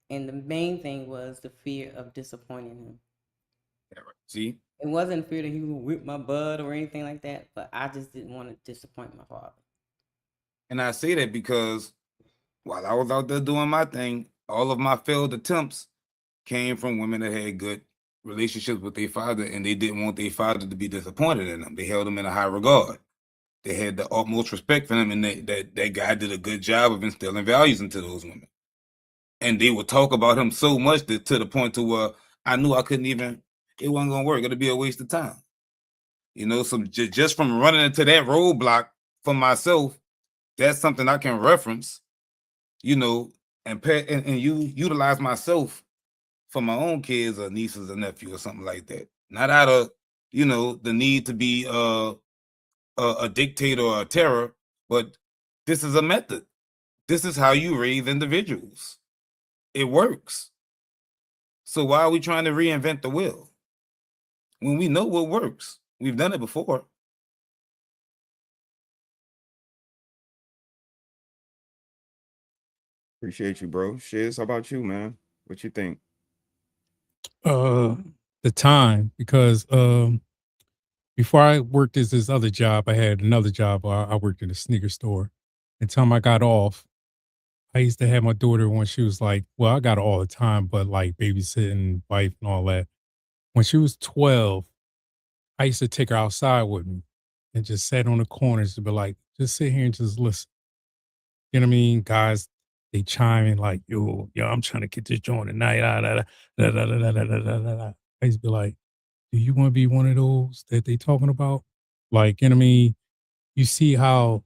And the main thing was the fear of disappointing him. Yeah, right. See? It wasn't fear that he would whip my butt or anything like that, but I just didn't want to disappoint my father. And I say that because while I was out there doing my thing, all of my failed attempts came from women that had good relationships with their father, and they didn't want their father to be disappointed in them. They held him in a high regard. They had the utmost respect for him, and that guy did a good job of instilling values into those women. And they would talk about him so much that to the point to where I knew I couldn't even, it wasn't going to work. It'd be a waste of time. You know, so just from running into that roadblock, for myself, that's something I can reference, you know, and utilize myself for my own kids or nieces or nephews or something like that. Not out of, you know, the need to be a dictator or a terror, but this is a method. This is how you raise individuals. It works. So why are we trying to reinvent the wheel when we know what works? We've done it before. Appreciate you, bro. Shiz, how about you, man? What you think? The time, because before I worked as this other job, I had another job. I worked in a sneaker store. And time I got off, I used to have my daughter when she was like, well, I got her all the time, but like babysitting, wife, and all that. When she was 12, I used to take her outside with me and just sat on the corners to be like, just sit here and just listen. You know what I mean? Guys, they chime in like, yo, I'm trying to get this joint tonight. I used to be like, do you want to be one of those that they talking about? Like, you know what I mean? You see how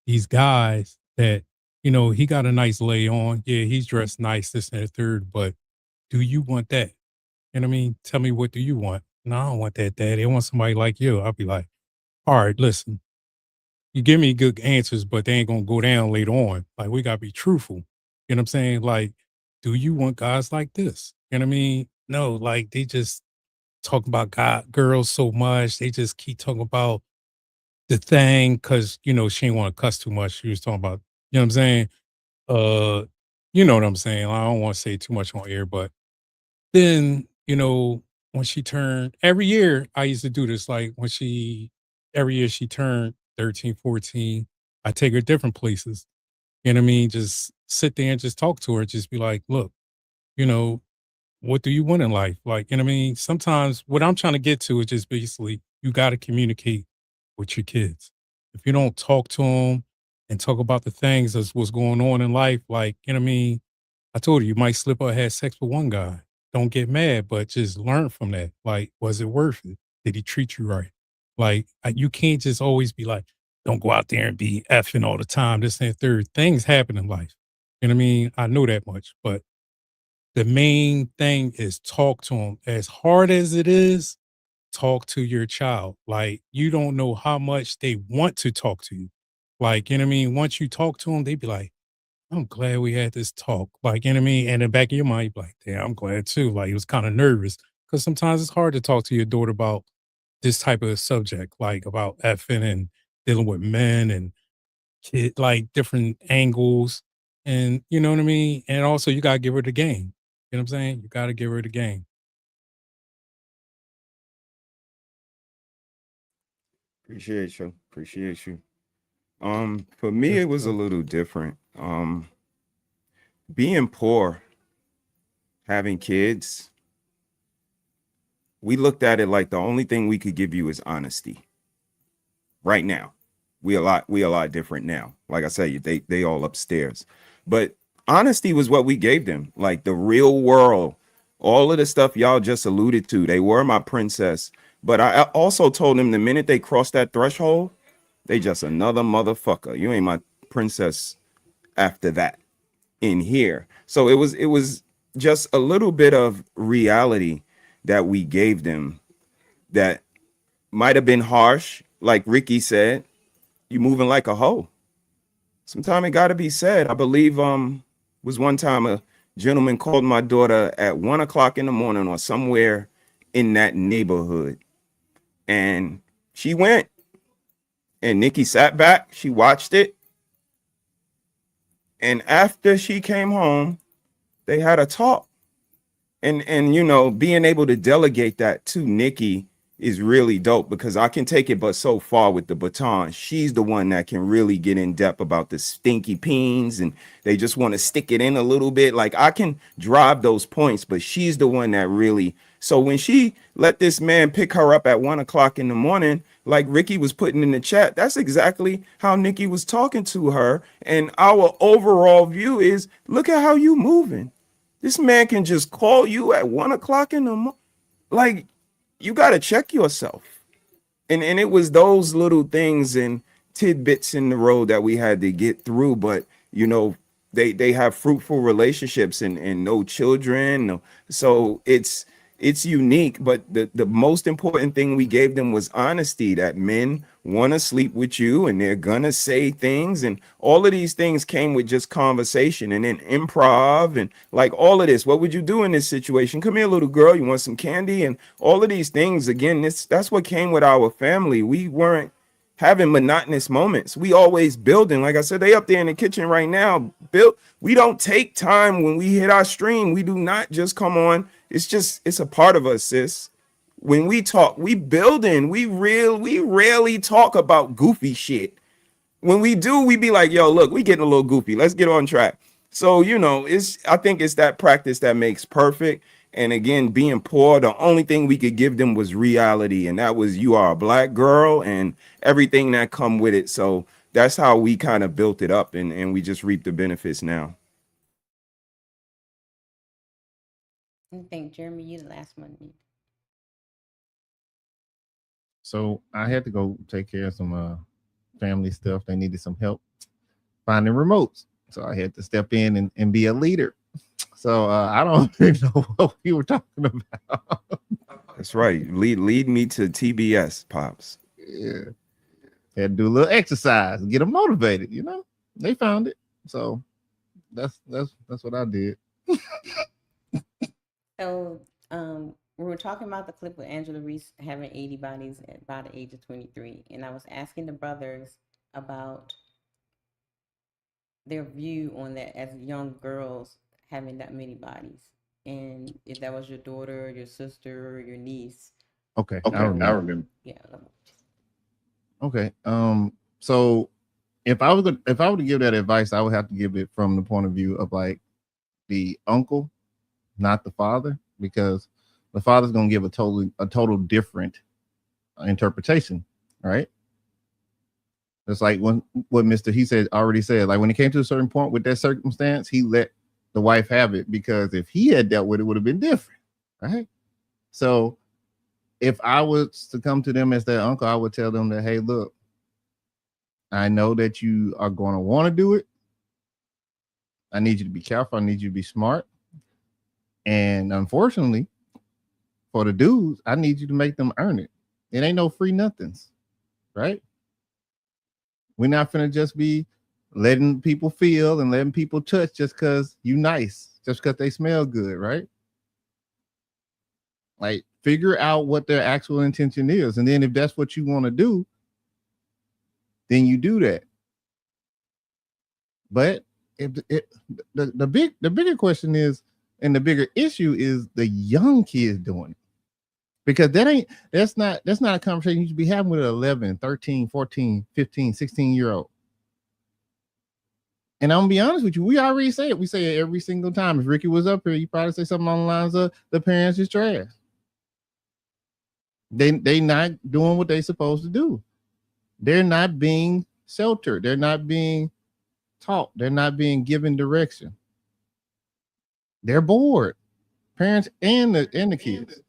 these guys that, you know, he got a nice lay on. Yeah, he's dressed nice, this and the third, but do you want that? You know what I mean? Tell me, what do you want? No, I don't want that, daddy. I want somebody like you. I'll be like, all right, listen, you give me good answers, but they ain't gonna go down later on. Like, we gotta be truthful. You know what I'm saying? Like, do you want guys like this? You know what I mean? No, like they just talk about girls so much. They just keep talking about the thing because, you know, she didn't want to cuss too much. She was talking about, you know what I'm saying? Uh, you know what I'm saying? I don't want to say too much on air, but then, you know, when she turned, every year I used to do this, like every year she turned 13, 14, I take her different places. You know what I mean? Just sit there and just talk to her. Just be like, look, you know, what do you want in life? Like, you know what I mean? Sometimes what I'm trying to get to is just basically you got to communicate with your kids. If you don't talk to them and talk about the things that's what's going on in life, like, you know what I mean? I told you, you might slip up, had sex with one guy. Don't get mad, but just learn from that. Like, was it worth it? Did he treat you right? Like, you can't just always be like, don't go out there and be effing all the time. This and that third. Things happen in life. You know what I mean? I know that much, but the main thing is talk to them. As hard as it is, talk to your child. Like, you don't know how much they want to talk to you. Like, you know what I mean? Once you talk to them, they be like, I'm glad we had this talk. Like, you know what I mean? And in the back of your mind, you be like, damn, I'm glad too. Like, it was kind of nervous because sometimes it's hard to talk to your daughter about this type of subject, like about effing and dealing with men and like different angles. And you know what I mean? And also, you got to give her the game. You know what I'm saying? You got to give her the game. Appreciate you. Appreciate you. For me, it was a little different. Being poor, having kids, we looked at it like the only thing we could give you is honesty. Right now, we a lot different now. Like I said, they all upstairs, but honesty was what we gave them. Like the real world, all of the stuff y'all just alluded to. They were my princess, but I also told them the minute they cross that threshold, they just another motherfucker. You ain't my princess after that in here. So it was just a little bit of reality that we gave them that might have been harsh. Like Ricky said, you moving like a hoe. Sometimes it got to be said. I believe was one time a gentleman called my daughter at 1 o'clock in the morning or somewhere in that neighborhood, and she went. And Nikki sat back, she watched it. And after she came home, they had a talk. And you know, being able to delegate that to Nikki is really dope because I can take it but so far with the baton. She's the one that can really get in depth about the stinky peens and they just want to stick it in a little bit. Like I can drive those points, but she's the one that really. So when she let this man pick her up at 1 o'clock in the morning, like Ricky was putting in the chat, that's exactly how Nikki was talking to her. And our overall view is, look at how you moving. This man can just call you at 1 o'clock in the morning. Like, you got to check yourself. And it was those little things. And tidbits in the road that we had to get through, but you know, they have fruitful relationships and no children. So it's unique, but the most important thing we gave them was honesty, that men want to sleep with you and they're gonna say things, and all of these things came with just conversation and then improv and like all of this. What would you do in this situation? Come here, little girl, you want some candy? And all of these things, again, that's what came with our family. We weren't having monotonous moments. We always building. Like I said, they up there in the kitchen right now. We don't take time when we hit our stream. We do not just come on. It's a part of us, sis. When we talk, we building. We rarely talk about goofy shit. When we do, we be like, yo, look, we getting a little goofy. Let's get on track. So, you know, I think it's that practice that makes perfect. And again, being poor, the only thing we could give them was reality. And that was, you are a black girl and everything that come with it. So that's how we kind of built it up, and we just reap the benefits now. I think, Jeremy, you the last one. So I had to go take care of some family stuff. They needed some help finding remotes. So I had to step in and be a leader. So I don't even know what we were talking about. That's right. Lead me to TBS, Pops. Yeah. Had to do a little exercise, get them motivated, you know. They found it. So that's what I did. So we were talking about the clip with Angela Reese having 80 bodies by the age of 23. And I was asking the brothers about their view on that as young girls having that many bodies. And if that was your daughter, your sister, your niece. Okay. I remember. Yeah. Okay. So if I were to give that advice, I would have to give it from the point of view of like the uncle, not the father, because the father's gonna give a total different interpretation, right? It's like what Mr. already said, like when it came to a certain point with that circumstance, he let the wife have it, because if he had dealt with it, would have been different, right? So if I was to come to them as their uncle, I would tell them that, hey, look, I know that you are going to want to do it. I need you to be careful. I need you to be smart. And unfortunately, for the dudes, I need you to make them earn it. It ain't no free nothings, right? We're not finna just be letting people feel and letting people touch just because you nice, just because they smell good, right? Like, figure out what their actual intention is. And then if that's what you want to do, then you do that. But the bigger question is, and the bigger issue is the young kids doing it. Because that's not a conversation you should be having with an 11, 13, 14, 15, 16-year-old. And I'm gonna be honest with you, we already say it. We say it every single time. If Ricky was up here, you probably say something along the lines of the parents is trash. They not doing what they supposed to do. They're not being sheltered. They're not being taught. They're not being given direction. They're bored. Parents and the kids.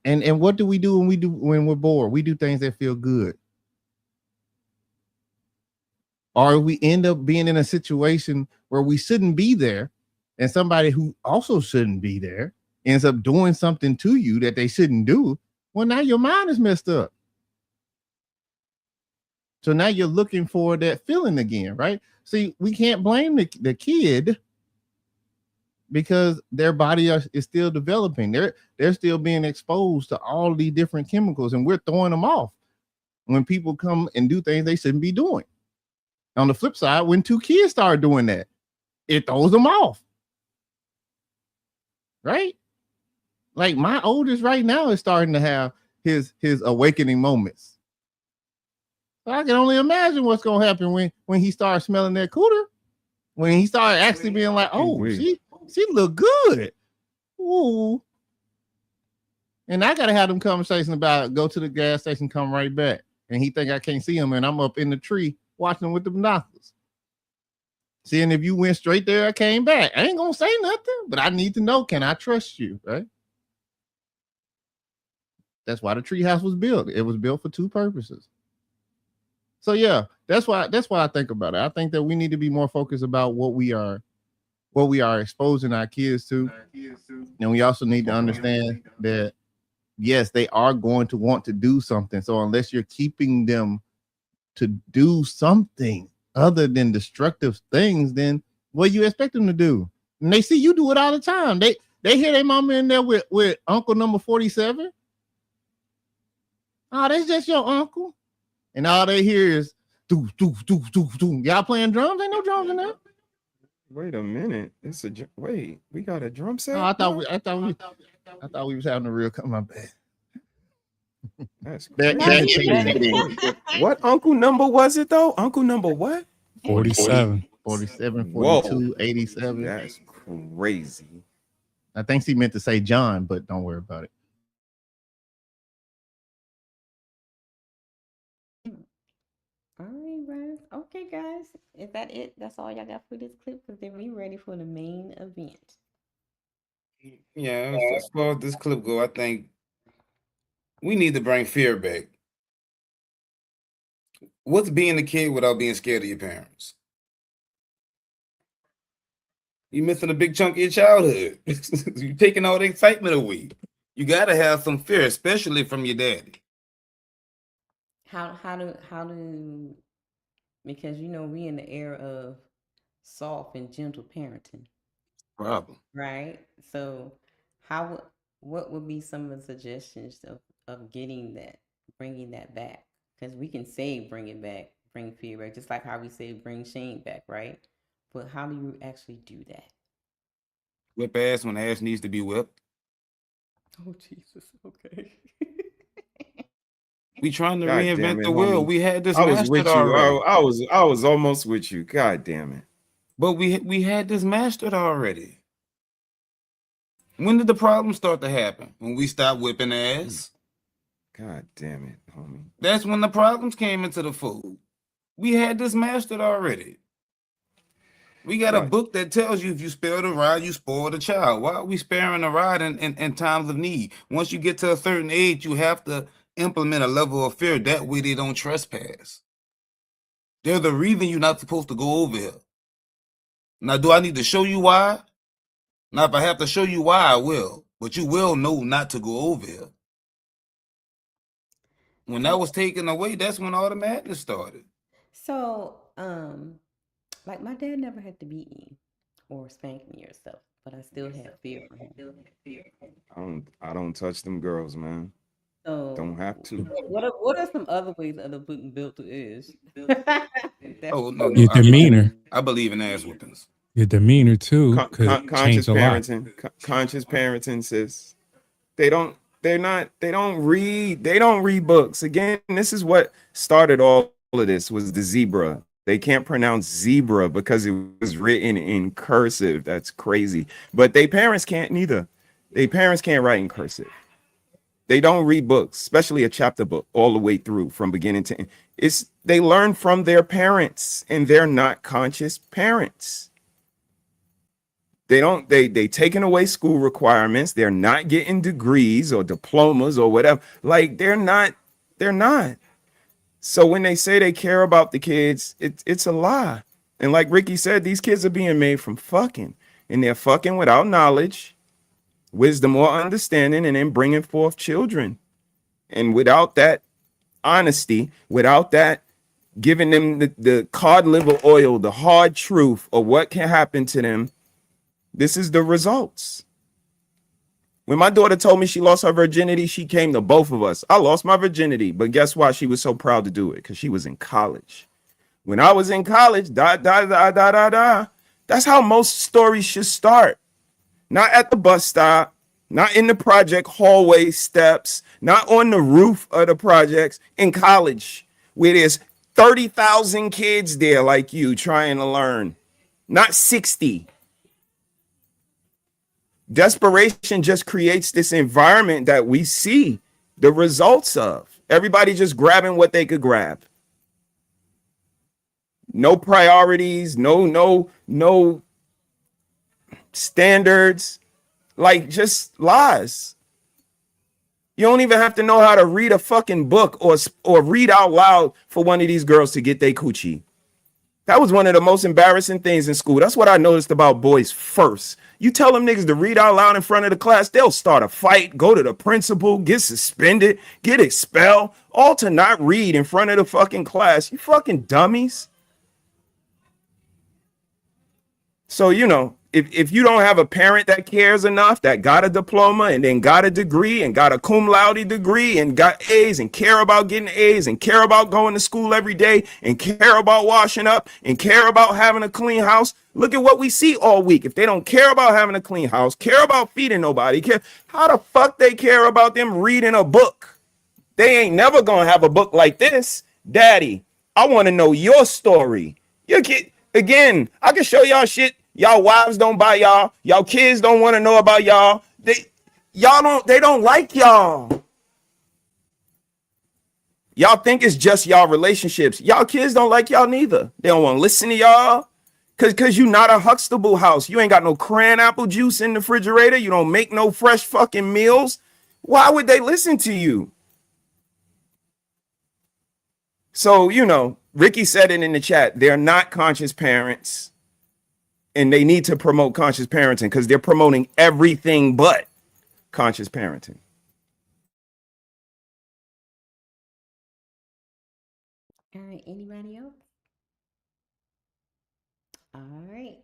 And what do we do when we're bored? We do things that feel good. Or we end up being in a situation where we shouldn't be there, and somebody who also shouldn't be there ends up doing something to you that they shouldn't do. Well, now your mind is messed up. So now you're looking for that feeling again, right? See, we can't blame the kid, because their body is still developing. They're still being exposed to all these different chemicals, and we're throwing them off when people come and do things they shouldn't be doing. On the flip side, when two kids start doing that, it throws them off. Right? Like my oldest right now is starting to have his awakening moments. So I can only imagine what's going to happen when he starts smelling that cooter. When he started actually being like, oh, she look good. Ooh. And I got to have them conversations about go to the gas station, come right back. And he think I can't see him, and I'm up in the tree watching him with the binoculars. Seeing if you went straight there or came back. I ain't going to say nothing, but I need to know, can I trust you, right? That's why the tree house was built. It was built for two purposes. So yeah, that's why I think about it. I think that we need to be more focused about what we are exposing our kids to. And we also need to understand that yes, they are going to want to do something. So unless you're keeping them to do something other than destructive things, then what do you expect them to do? And they see you do it all the time. They hear their mama in there with Uncle number 47. Oh, that's just your uncle. And all they hear is do. Y'all playing drums? Ain't no drums in there. Wait a minute. Wait, we got a drum set? Oh, I thought we was having a real come on bad. That's crazy. What uncle number was it though? Uncle number what? 47. 47, 42, Whoa. 87. That's crazy. I think she meant to say John, but don't worry about it. All right, guys. Okay, guys. Is that it? That's all y'all got for this clip? Because then we ready for the main event. Yeah, as far as this clip go, I think we need to bring fear back. What's being a kid without being scared of your parents? You're missing a big chunk of your childhood. You're taking all the excitement away. You gotta have some fear, especially from your daddy. How do because we in the era of soft and gentle parenting, Problem. right? So what would be some of the suggestions of bringing that back? Because we can say bring it back, bring fear back, just like how we say bring shame back, right? But how do you actually do that? Whip ass when ass needs to be whipped. Oh Jesus, okay. We trying to God reinvent damn it, the wheel. homie. We had this I was mastered with you. already. I was almost with you. God damn it. But we had this mastered already. When did the problem start to happen? When we stopped whipping ass? God damn it, homie. That's when the problems came into the fold. We had this mastered already. We got a book that tells you if you spare the rod, you spoil the child. Why are we sparing the rod in times of need? Once you get to a certain age, you have to implement a level of fear. That way they don't trespass. They're the reason you're not supposed to go over here. Now, do I need to show you why? Now, if I have to show you why, I will. But you will know not to go over here. When that was taken away, that's when all the madness started. So, like my dad never had to beat me or spank me or stuff, but I still had fear for him. I don't touch them girls, man. So Don't have to. what are some other ways other putting built to is? Oh no, Your demeanor. I believe in ass whoopings. Your demeanor too could Conscious change a lot. parenting. Conscious parenting says they don't read books. Again, this is what started all of this was the zebra. They can't pronounce zebra because it was written in cursive. That's crazy. But they parents can't neither. They parents can't write in cursive. They don't read books, especially a chapter book all the way through from beginning to end. They learn from their parents and they're not conscious parents. They taking away school requirements. They're not getting degrees or diplomas or whatever. Like they're not. So when they say they care about the kids, it's a lie. And like Ricky said, these kids are being made from fucking, and they're fucking without knowledge, wisdom, or understanding, and then bringing forth children. And without that honesty, without that giving them the cod liver oil, the hard truth of what can happen to them, this is the results. When my daughter told me she lost her virginity, she came to both of us. I lost my virginity, but guess why she was so proud to do it? Because she was in college. When I was in college, That's how most stories should start. Not at the bus stop, not in the project hallway steps, not on the roof of the projects, in college, where there's 30,000 kids there like you trying to learn, not 60. Desperation just creates this environment that we see the results of. Everybody just grabbing what they could grab. No priorities, no standards, like just lies. You don't even have to know how to read a fucking book or read out loud for one of these girls to get their coochie. That was one of the most embarrassing things in school. That's what I noticed about boys first. You tell them niggas to read out loud in front of the class, they'll start a fight, go to the principal, get suspended, get expelled, all to not read in front of the fucking class. You fucking dummies. So, you know, if you don't have a parent that cares enough, that got a diploma and then got a degree and got a cum laude degree and got A's and care about getting A's and care about going to school every day and care about washing up and care about having a clean house, look at what we see all week. If they don't care about having a clean house, care about feeding nobody, how the fuck they care about them reading a book? They ain't never gonna have a book like this. Daddy, I want to know your story. Your kid, again, I can show y'all shit y'all wives don't buy y'all. Y'all kids don't want to know about y'all. They don't like y'all. Y'all think it's just y'all relationships. Y'all kids don't like y'all neither. They don't want to listen to y'all. Cause you not a Huxtable house. You ain't got no cran apple juice in the refrigerator. You don't make no fresh fucking meals. Why would they listen to you? So, you know, Ricky said it in the chat. They're not conscious parents. And they need to promote conscious parenting because they're promoting everything but conscious parenting. All right, anybody else? All right.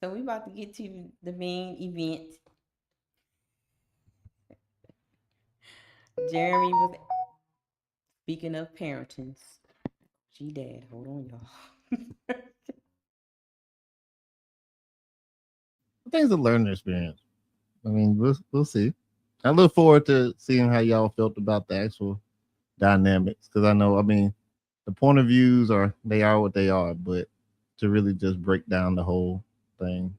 So we're about to get to the main event. Jeremy was speaking of parenting. Gee, Dad, hold on, y'all. I think it's a learning experience. I mean, we'll see. I look forward to seeing how y'all felt about the actual dynamics because I know, I mean, the point of views they are what they are, but to really just break down the whole thing,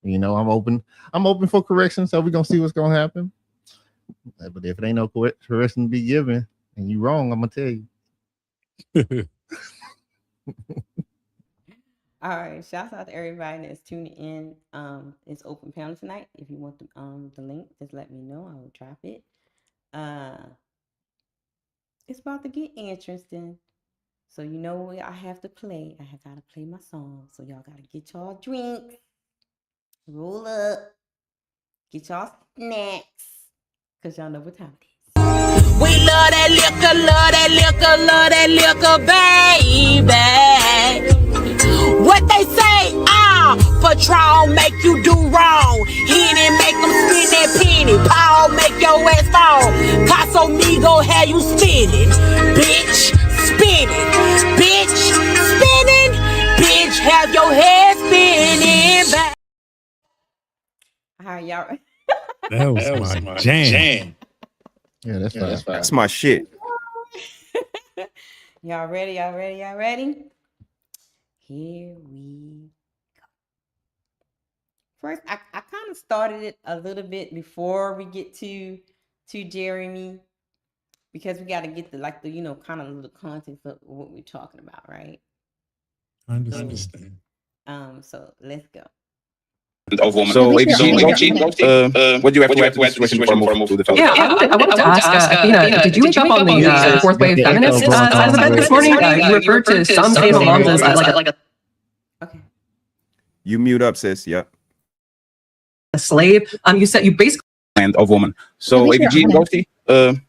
you know, I'm open for correction, so we're gonna see what's gonna happen. But if it ain't no correction to be given and you wrong, I'm gonna tell you. All right, shouts out to everybody that's tuning in. It's open panel tonight. If you want the link, just let me know. I will drop it. It's about to get interesting. So you know what I have to play. I have got to play my song. So y'all got to get y'all drinks, roll up, get y'all snacks, because y'all know what time it is. We love that liquor, love that liquor, love that liquor, baby. What they say, Patron make you do wrong. Henny make them spin that penny. Paul make your ass fall. Casamigos have you spinning. Bitch, spinning. Bitch, spinning. Bitch, have your head spinning back. All right, y'all. That was my jam. Yeah, that's fine. That's my shit. Y'all ready? Y'all ready? Y'all ready? Here we go. First, I kind of started it a little bit before we get to Jeremy, because we got to get the kind of little context of what we're talking about, right? I understand. So let's go. So, what do you have to add to this situation before I move to the fellow? Yeah, I wanted to ask Athena, did you wake up on the fourth wave feminist side of the bed this morning? You referred to some stable moms as like a You mute up, sis. Yep. a slave. You said you basically And of woman. So, ABG and Ghosty,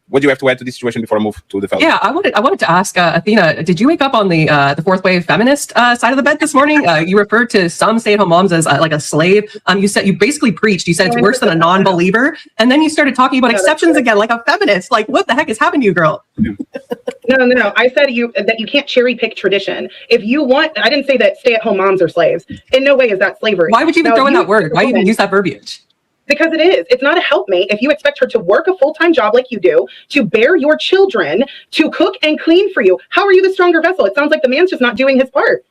what do you have to add to this situation before I move to the fellow? Yeah, I wanted to ask Athena, did you wake up on the fourth wave feminist side of the bed this morning? You referred to some stay-at-home moms as like a slave. You said you basically preached. You said it's worse than a non-believer, and then you started talking about exceptions again, like a feminist. Like, what the heck is happening to you, girl? No. I said that you can't cherry pick tradition. If you want, I didn't say that stay-at-home moms are slaves. In no way is that slavery. Why would you even throw in that word? Why even use that verbiage? Because it is. It's not a helpmate. If you expect her to work a full-time job like you do, to bear your children, to cook and clean for you, how are you the stronger vessel? It sounds like the man's just not doing his part.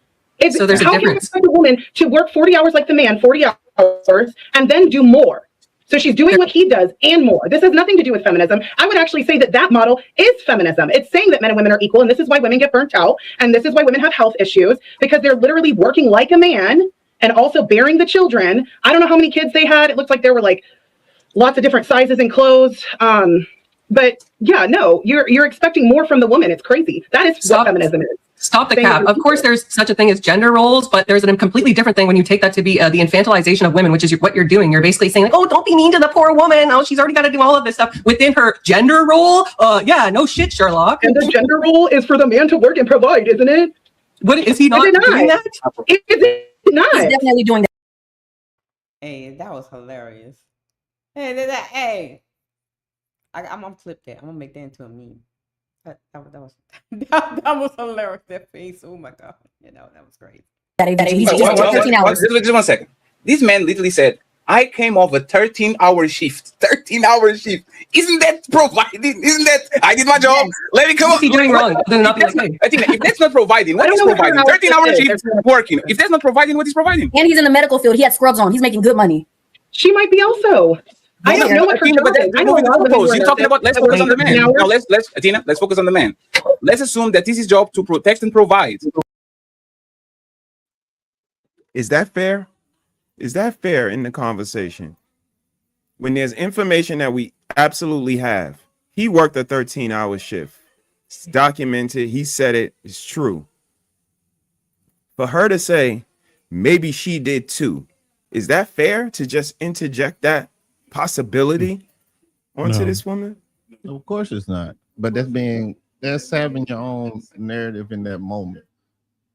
So there's a difference. How can you expect a woman to work 40 hours like the man, 40 hours, and then do more? So she's doing what he does and more. This has nothing to do with feminism. I would actually say that model is feminism. It's saying that men and women are equal, and this is why women get burnt out, and this is why women have health issues, because they're literally working like a man and also bearing the children. I don't know how many kids they had. It looks like there were like lots of different sizes and clothes. But yeah, no, you're expecting more from the woman. It's crazy. That is what feminism is. Stop the cap. Of course, there's such a thing as gender roles, but there's a completely different thing when you take that to be the infantilization of women, which is what you're doing. You're basically saying like, oh, don't be mean to the poor woman. Oh, she's already got to do all of this stuff within her gender role. Yeah, no shit, Sherlock. And the gender role is for the man to work and provide, isn't it? What is he not doing that? Is it not? He's definitely doing that. Hey, that was hilarious. Hey, I'm gonna flip that. I'm gonna make that into a meme. That was hilarious. That face. Oh my god. You know, that was great. Just 1 second. This man literally said, I came off a 13-hour shift. 13-hour shift. Isn't that providing? Isn't that I did my job? Let me come What's he doing wrong? I think if that's not providing, what is providing? 13-hour shift working. If that's not providing, what is providing? And he's in the medical field. He had scrubs on. He's making good money. She might be also. I don't know what her job is. I know you're talking about. Let's focus on the man. Now let's focus on the man. Let's assume that this is his job to protect and provide. Is that fair? Is that fair in the conversation? When there's information that we absolutely have. He worked a 13-hour shift. It's documented. He said it. It's true. For her to say, maybe she did too. Is that fair to just interject that possibility onto this woman? Of course it's not. But that's having your own narrative in that moment.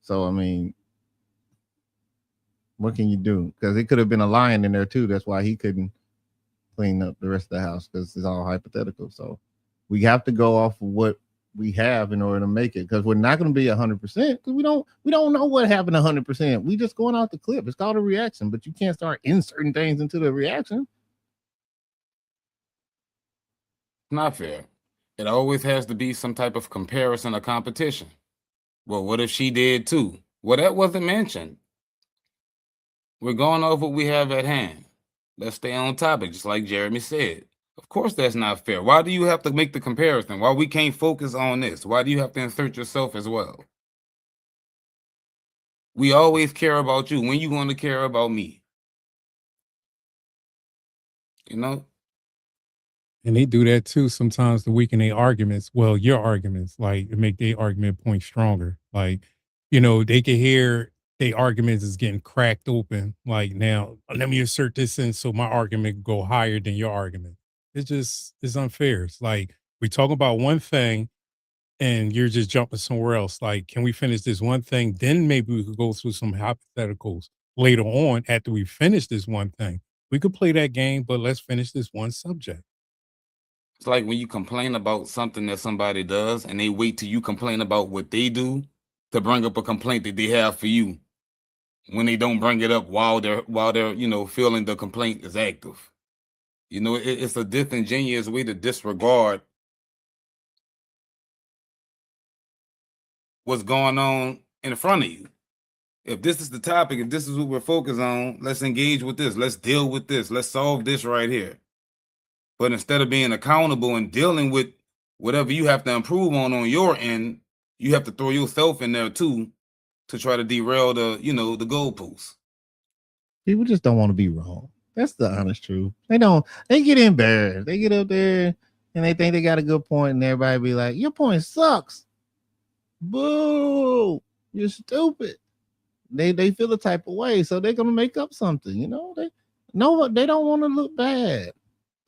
So I mean, what can you do? Because it could have been a lion in there too. That's why he couldn't clean up the rest of the house, because it's all hypothetical. So we have to go off of what we have in order to make it, because we're not going to be 100% because we don't know what happened 100%. We just going out the clip. It's called a reaction, but you can't start inserting things into the reaction. Not fair. It always has to be some type of comparison or competition. Well, what if she did too? Well, that wasn't mentioned. We're going off what we have at hand. Let's stay on topic, just like Jeremy said. Of course, that's not fair. Why do you have to make the comparison? Why we can't focus on this? Why do you have to insert yourself as well? We always care about you. When you going to care about me? You know? And they do that too sometimes to weaken their arguments. Well, your arguments, like, to make their argument point stronger. Like, you know, they can hear their arguments is getting cracked open. Like, now, let me insert this in so my argument can go higher than your argument. It's unfair. It's like, we talk about one thing and you're just jumping somewhere else. Like, can we finish this one thing? Then maybe we could go through some hypotheticals later on after we finish this one thing. We could play that game, but let's finish this one subject. It's like when you complain about something that somebody does and they wait till you complain about what they do to bring up a complaint that they have for you, when they don't bring it up while they're you know, feeling the complaint is active. You know, it's a disingenuous way to disregard what's going on in front of you. If this is the topic, if this is what we're focused on, let's engage with this. Let's deal with this. Let's solve this right here. But instead of being accountable and dealing with whatever you have to improve on your end, you have to throw yourself in there too to try to derail the, you know, the goalposts. People just don't want to be wrong. That's the honest truth. They get embarrassed. They get up there and they think they got a good point, and everybody be like, your point sucks. Boo, you're stupid. They feel a type of way, so they're gonna make up something, you know. They don't want to look bad.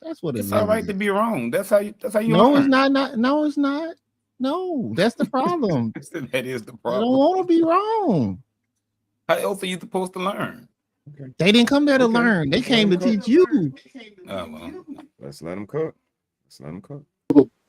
That's what it's all right to be wrong. That's how you No, learn. it's not. No, it's not. No, that's the problem. That is the I problem. don't want to be wrong. How else are you supposed to learn? They didn't come there to learn. They came to teach you. Well, let's let them cook.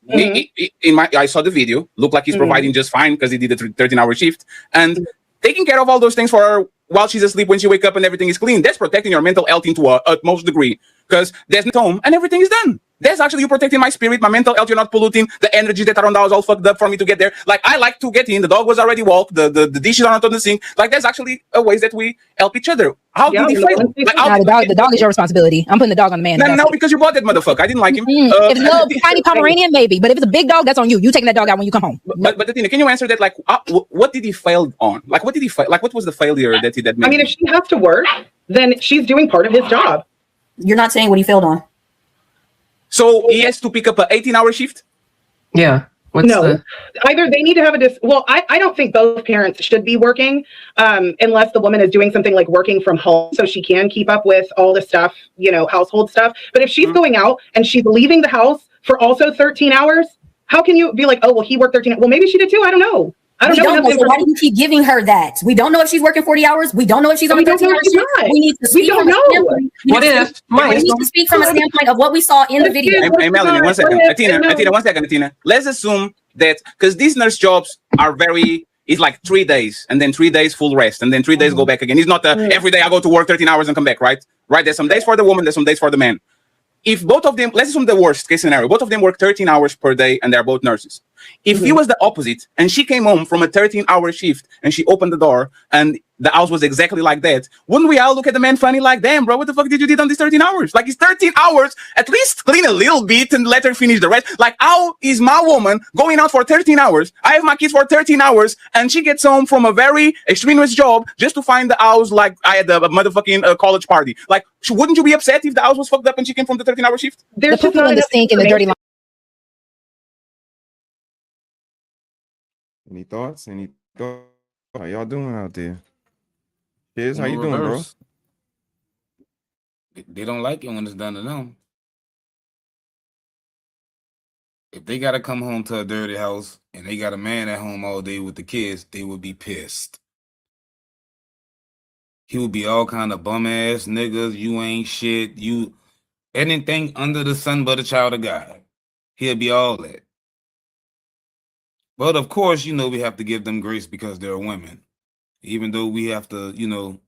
I saw the video. Looked like he's providing just fine because he did a 13-hour shift and taking care of all those things for her while she's asleep, when she wake up and everything is clean. That's protecting your mental health into a utmost degree, because there's no home and everything is done. That's actually you protecting my spirit, my mental health. You're not polluting the energy that around the house all fucked up for me to get there. Like, I like to get in. The dog was already walked. The dishes are not on the sink. Like, there's actually a ways that we help each other. How do they fail? Like, the dog is your responsibility. I'm putting the dog on the man. No, because you bought that motherfucker. I didn't like him. If it's a little tiny Pomeranian, maybe. But if it's a big dog, that's on you. You taking that dog out when you come home. But Athena, can you answer that? Like, what did he fail on? Like, what did he fail? Like, what was the failure that he made? I mean, if she has to work, then she's doing part of his job. You're not saying what he failed on. So he has to pick up an 18-hour shift? Yeah. No, either they need to have I don't think both parents should be working unless the woman is doing something like working from home so she can keep up with all the stuff, household stuff. But if she's going out and she's leaving the house for also 13 hours, how can you be like, oh, well, he worked 13? Well, maybe she did too. I don't know. We don't know. So why do you keep giving her that? We don't know if she's working 40 hours. We don't know if she's on a 13-hour shift. We need to speak from a standpoint. We need to speak from a standpoint of what we saw in the video. Hey, Melanie, 1 second. Athena, 1 second, Athena. Let's assume that, because these nurse jobs are it's like 3 days, and then 3 days full rest, and then 3 days go back again. It's not every day I go to work 13 hours and come back, right? Right? There's some days for the woman, there's some days for the man. If both of them, let's assume the worst case scenario, both of them work 13 hours per day and they're both nurses. If it was the opposite and she came home from a 13-hour shift and she opened the door and the house was exactly like that, wouldn't we all look at the man funny like, damn, bro, what the fuck did you do on these 13 hours? Like, it's 13 hours, at least clean a little bit and let her finish the rest. Like, how is my woman going out for 13 hours? I have my kids for 13 hours and she gets home from a very extraneous job just to find the house like I had a motherfucking college party. Like, wouldn't you be upset if the house was fucked up and she came from the 13-hour shift? The pooping in the sink and the dirty. Any thoughts? How y'all doing out there? Chiz, how you doing, bro? They don't like it when it's done to them. If they got to come home to a dirty house and they got a man at home all day with the kids, they would be pissed. He would be all kind of bum ass niggas. You ain't shit. You anything under the sun but a child of God. He'll be all that. But of course, we have to give them grace because they're women. Even though we have to,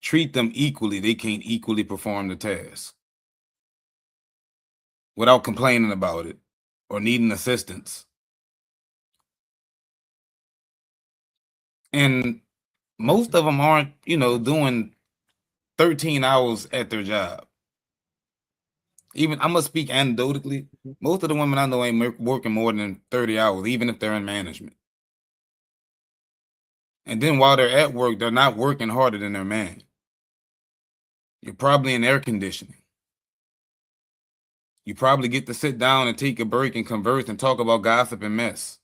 treat them equally, they can't equally perform the task without complaining about it or needing assistance. And most of them aren't, doing 13 hours at their job. Even I'm gonna speak anecdotally. Most of the women I know ain't working more than 30 hours, even if they're in management. And then while they're at work, they're not working harder than their man. You're probably in air conditioning. You probably get to sit down and take a break and converse and talk about gossip and mess.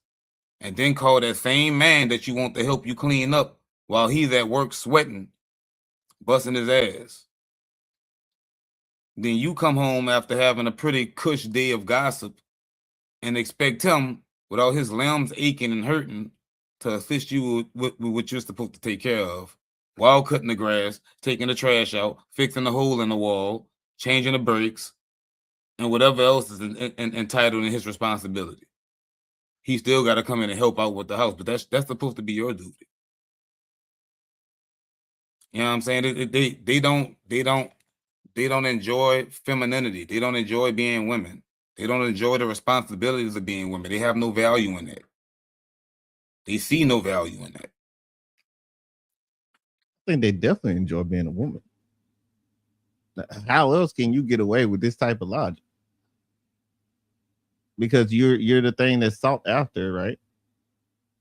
And then call that same man that you want to help you clean up while he's at work sweating, busting his ass. Then you come home after having a pretty cush day of gossip and expect him, with all his limbs aching and hurting, to assist you with what you're supposed to take care of, while cutting the grass, taking the trash out, fixing the hole in the wall, changing the brakes, and whatever else is entitled in his responsibility. He still got to come in and help out with the house, but that's supposed to be your duty. You know what I'm saying? They don't enjoy femininity. They don't enjoy being women. They don't enjoy the responsibilities of being women. They have no value in that. They see no value in that. I think they definitely enjoy being a woman. How else can you get away with this type of logic? Because you're the thing that's sought after, right?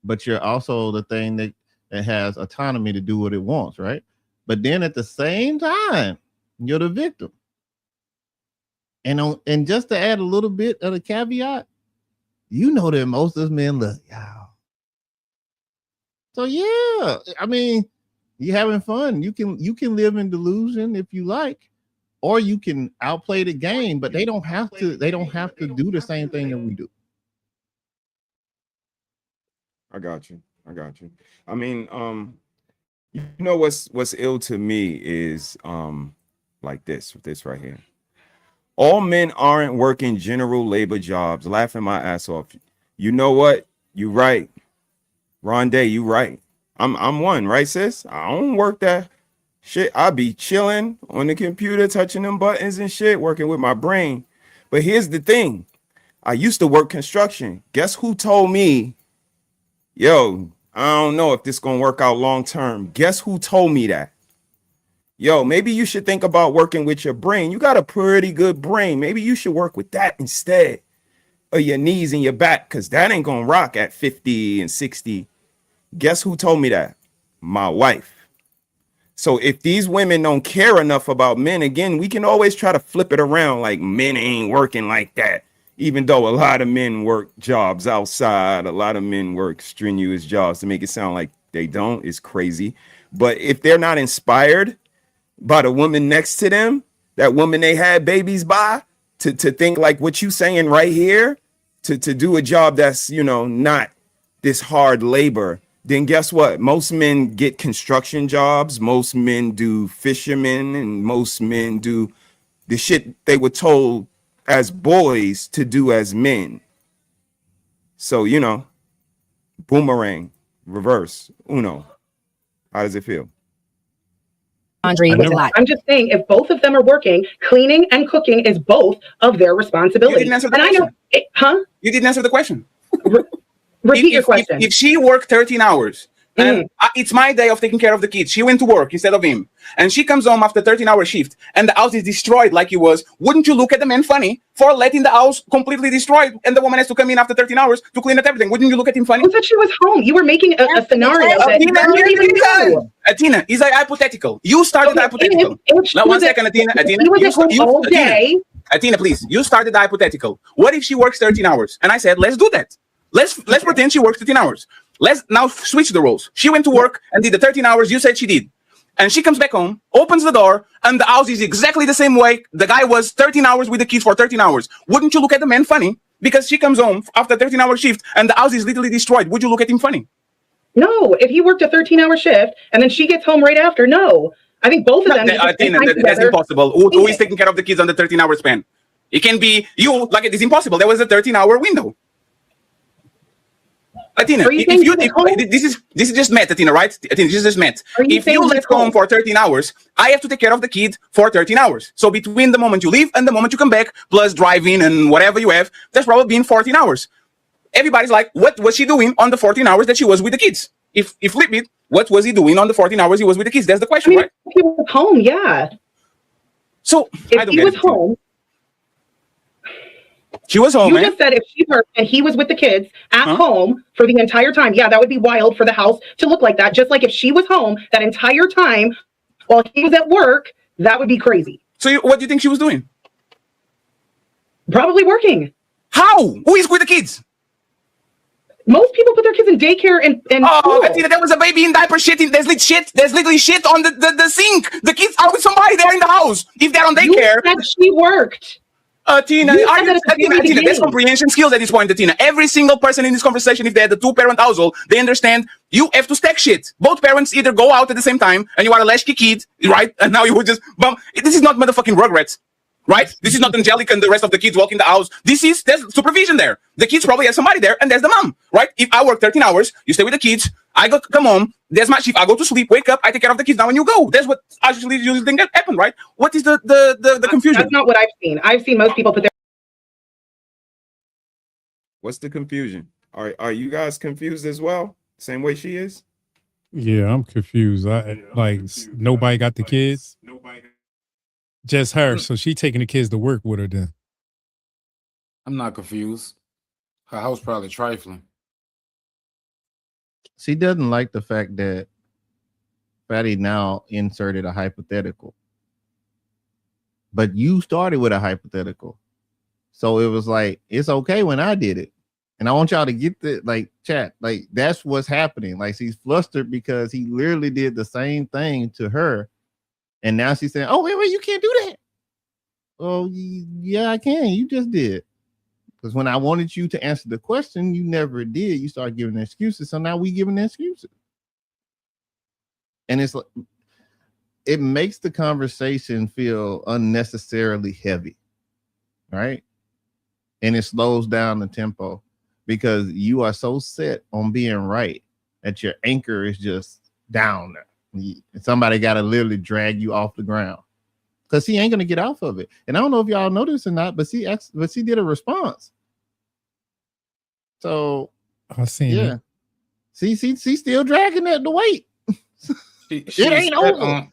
But you're also the thing that has autonomy to do what it wants, right? But then at the same time, you're the victim. And just to add a little bit of the caveat, that most of us men love y'all. So yeah, I mean, you're having fun. You can live in delusion if you like, or you can outplay the game, but they don't have to do the same thing that we do. I got you. I mean, what's ill to me is like this right here. All men aren't working general labor jobs, laughing my ass off. You know what? You right. Rondé, you right. I'm one, right, sis? I don't work that shit. I be chilling on the computer, touching them buttons and shit, working with my brain. But here's the thing. I used to work construction. Guess who told me, yo, I don't know if this gonna work out long term. Guess who told me that? Yo, maybe you should think about working with your brain. You got a pretty good brain. Maybe you should work with that instead of your knees and your back, because that ain't gonna rock at 50 and 60. Guess who told me that? My wife. So if these women don't care enough about men, again, we can always try to flip it around like men ain't working like that. Even though a lot of men work jobs outside, a lot of men work strenuous jobs to make it sound like they don't is crazy. But if they're not inspired by the woman next to them, that woman they had babies by, to think like what you saying right here, to do a job that's, you know, not this hard labor, then guess what? Most men get construction jobs, most men do fishermen, and most men do the shit they were told as boys to do as men. So, you know, boomerang, reverse, uno. How does it feel? Laundry was a lot. I'm just saying, if both of them are working, cleaning and cooking is both of their responsibility. You didn't answer the And I question. know, huh? You didn't answer the question. Repeat your question. If she worked 13 hours, and it's my day of taking care of the kids, she went to work instead of him, and she comes home after 13-hour shift, and the house is destroyed like it was, wouldn't you look at the man funny for letting the house completely destroyed, and the woman has to come in after 13 hours to clean up everything? Wouldn't you look at him funny? Who said she was home? You were making a scenario that you didn't even know. Athena, is a hypothetical. You started the hypothetical. Now, 1 second, Athena. He was at home all day. Athena, please. You started the hypothetical. What if she works 13 hours? And I said, let's do that. Let's pretend she works 13 hours. Let's now switch the roles. She went to work and did the 13 hours you said she did. And she comes back home, opens the door, and the house is exactly the same way the guy was 13 hours with the kids for 13 hours. Wouldn't you look at the man funny? Because she comes home after 13-hour shift and the house is literally destroyed. Would you look at him funny? No, if he worked a 13-hour shift and then she gets home right after, no. I think both of them. That's impossible. Who is taking care of the kids on the 13-hour span? It can be you. Like, it is impossible. There was a 13-hour window. Athena, this is just math, Athena, right? Athena, this is just math. If you left home for 13 hours, I have to take care of the kid for 13 hours. So between the moment you leave and the moment you come back, plus driving and whatever you have, that's probably been 14 hours. Everybody's like, what was she doing on the 14 hours that she was with the kids? If flip it, what was he doing on the 14 hours he was with the kids? That's the question, right? He was home, yeah. So if he was home, she was home. You just said if she worked and he was with the kids at home for the entire time, yeah, that would be wild for the house to look like that. Just like if she was home that entire time while he was at work, that would be crazy. So what do you think she was doing? Probably working. How? Who is with the kids? Most people put their kids in daycare and oh, Athena, there was a baby in diaper shitting. There's literally shit on the sink. The kids are with somebody there in the house. If they're on daycare. You said she worked. Athena, there's comprehension skills at this point, Athena. Every single person in this conversation, if they had a 2-parent household, they understand you have to stack shit. Both parents either go out at the same time and you are a latchkey kid, right? And now you would just bump. This is not motherfucking Rugrats, right? This is not Angelica and the rest of the kids walking the house. There's supervision there. The kids probably have somebody there and there's the mom, right? If I work 13 hours, you stay with the kids, come home, there's my shift, I go to sleep, wake up, I take care of the kids, now when you go. That's what actually usually things happen, right? What is the confusion? That's not what I've seen. I've seen most people put their. What's the confusion? Are you guys confused as well? Same way she is? Yeah, I'm confused. Nobody got the kids. Just her. So she taking the kids to work with her then. I'm not confused. Her house probably trifling. She doesn't like the fact that Fatty now inserted a hypothetical. But you started with a hypothetical. So it was like, it's okay when I did it. And I want y'all to get the chat. Like, that's what's happening. Like, she's flustered because he literally did the same thing to her. And now she's saying, oh, wait, you can't do that. Oh, yeah, I can. You just did. Because when I wanted you to answer the question, you never did. You started giving excuses. So now we giving excuses. And it's like, it makes the conversation feel unnecessarily heavy. Right? And it slows down the tempo because you are so set on being right that your anchor is just down there. Somebody got to literally drag you off the ground because he ain't going to get off of it. And I don't know if y'all noticed or not, but she did a response. So I seen it. She's still dragging the weight. It ain't over.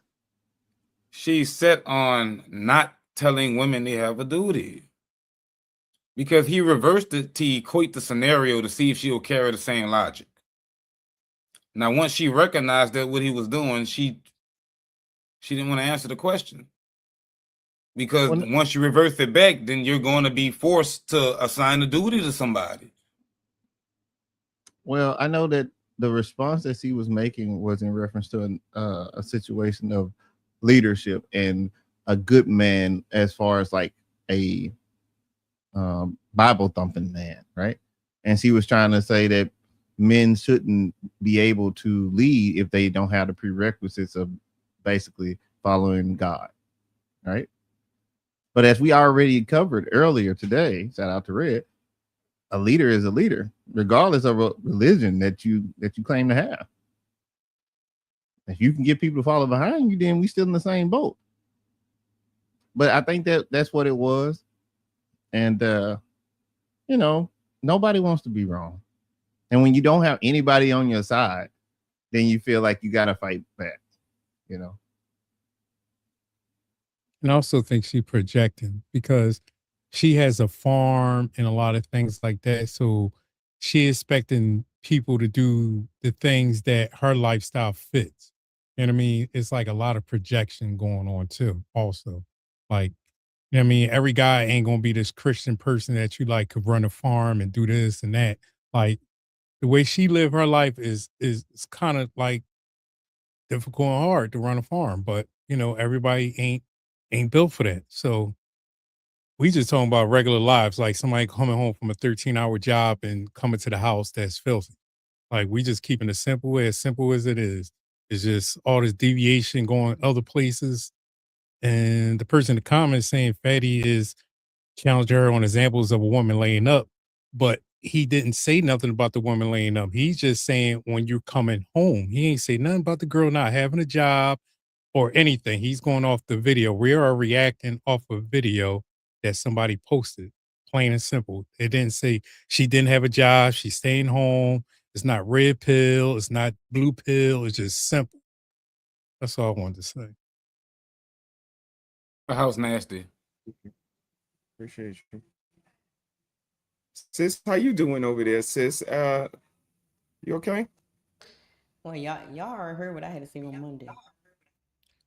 She's set on not telling women they have a duty. Because he reversed it to equate the scenario to see if she'll carry the same logic. Now, once she recognized that what he was doing, she She didn't want to answer the question. Because Well, once you reverse it back, then you're going to be forced to assign a duty to somebody. Well, I know that the response that she was making was in reference to a situation of leadership and a good man, as far as like a Bible thumping man, right? And she was trying to say that men shouldn't be able to lead if they don't have the prerequisites of basically following God, right? But as we already covered earlier today, shout out to Red, a leader is a leader, regardless of a religion that you claim to have. If you can get people to follow behind you, then we still in the same boat. But I think that's what it was. And you know, nobody wants to be wrong. And when you don't have anybody on your side, then you feel like you gotta fight back, you know. And I also think she's projecting because she has a farm and a lot of things like that. So she expecting people to do the things that her lifestyle fits. You know what I mean? It's like a lot of projection going on too, also. Like, you know what I mean? Every guy ain't gonna be this Christian person that you like could run a farm and do this and that. Like the way she lived her life is kind of like difficult and hard to run a farm, but you know, everybody ain't built for that. So we just talking about regular lives, like somebody coming home from a 13-hour job and coming to the house that's filthy. Like we just keeping it simple as it is. It's just all this deviation going other places. And the person in the comments saying Fatty is challenging her on examples of a woman laying up, but he didn't say nothing about the woman laying up. He's just saying when you're coming home. He ain't say nothing about the girl not having a job or anything. He's going off the video. We are reacting off a video that somebody posted, plain and simple. It didn't say she didn't have a job, she's staying home. It's not red pill, it's not blue pill, it's just simple. That's all I wanted to say. The house nasty. Appreciate you. Sis, how you doing over there, sis? You okay? Well, y'all already heard what I had to say on Monday.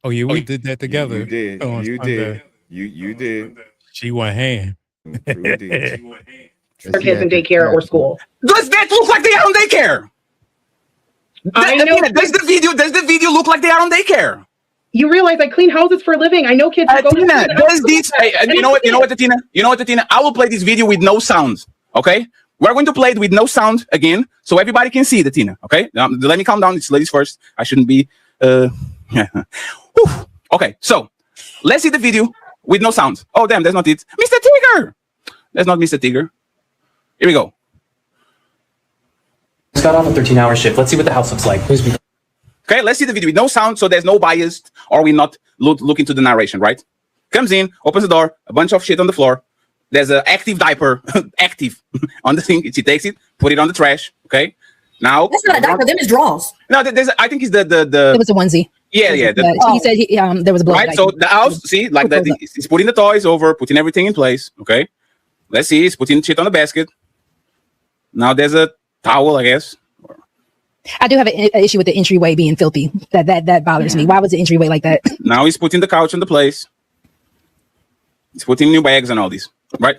Oh yeah, we did that together. You did. on You Sunday. did. You did. She went ham. True did. Her kids in daycare or school. Does that look like they are on daycare? I know. Does the video look like they are on daycare? You realize I clean houses for a living. I know kids. Athena, does this? You know what, Athena? You know what, Athena? I will play this video with no sound. Okay, we're going to play it with no sound again, so everybody can see it, Athena. Okay, let me calm down. It's ladies first. I shouldn't be. Okay, so let's see the video with no sound. Oh damn, that's not it, Mr. Tigger. That's not Mr. Tigger. Here we go. Just got off a 13-hour shift. Let's see what the house looks like. Okay, let's see the video with no sound, so there's no bias, or we not looking to the narration, right? Comes in, opens the door, a bunch of shit on the floor. There's an active diaper, active on the thing. She takes it, put it on the trash. Okay, now That's not a diaper. Them is draws. No, there's. I think it's the. It was a onesie. Yeah. He said there was blood. Right. So the house, see, like that. He's putting the toys over, putting everything in place. Okay. Let's see. He's putting shit on the basket. Now there's a towel, I guess. I do have an issue with the entryway being filthy. That bothers me. Why was the entryway like that? Now he's putting the couch in the place. He's putting new bags and all these, right?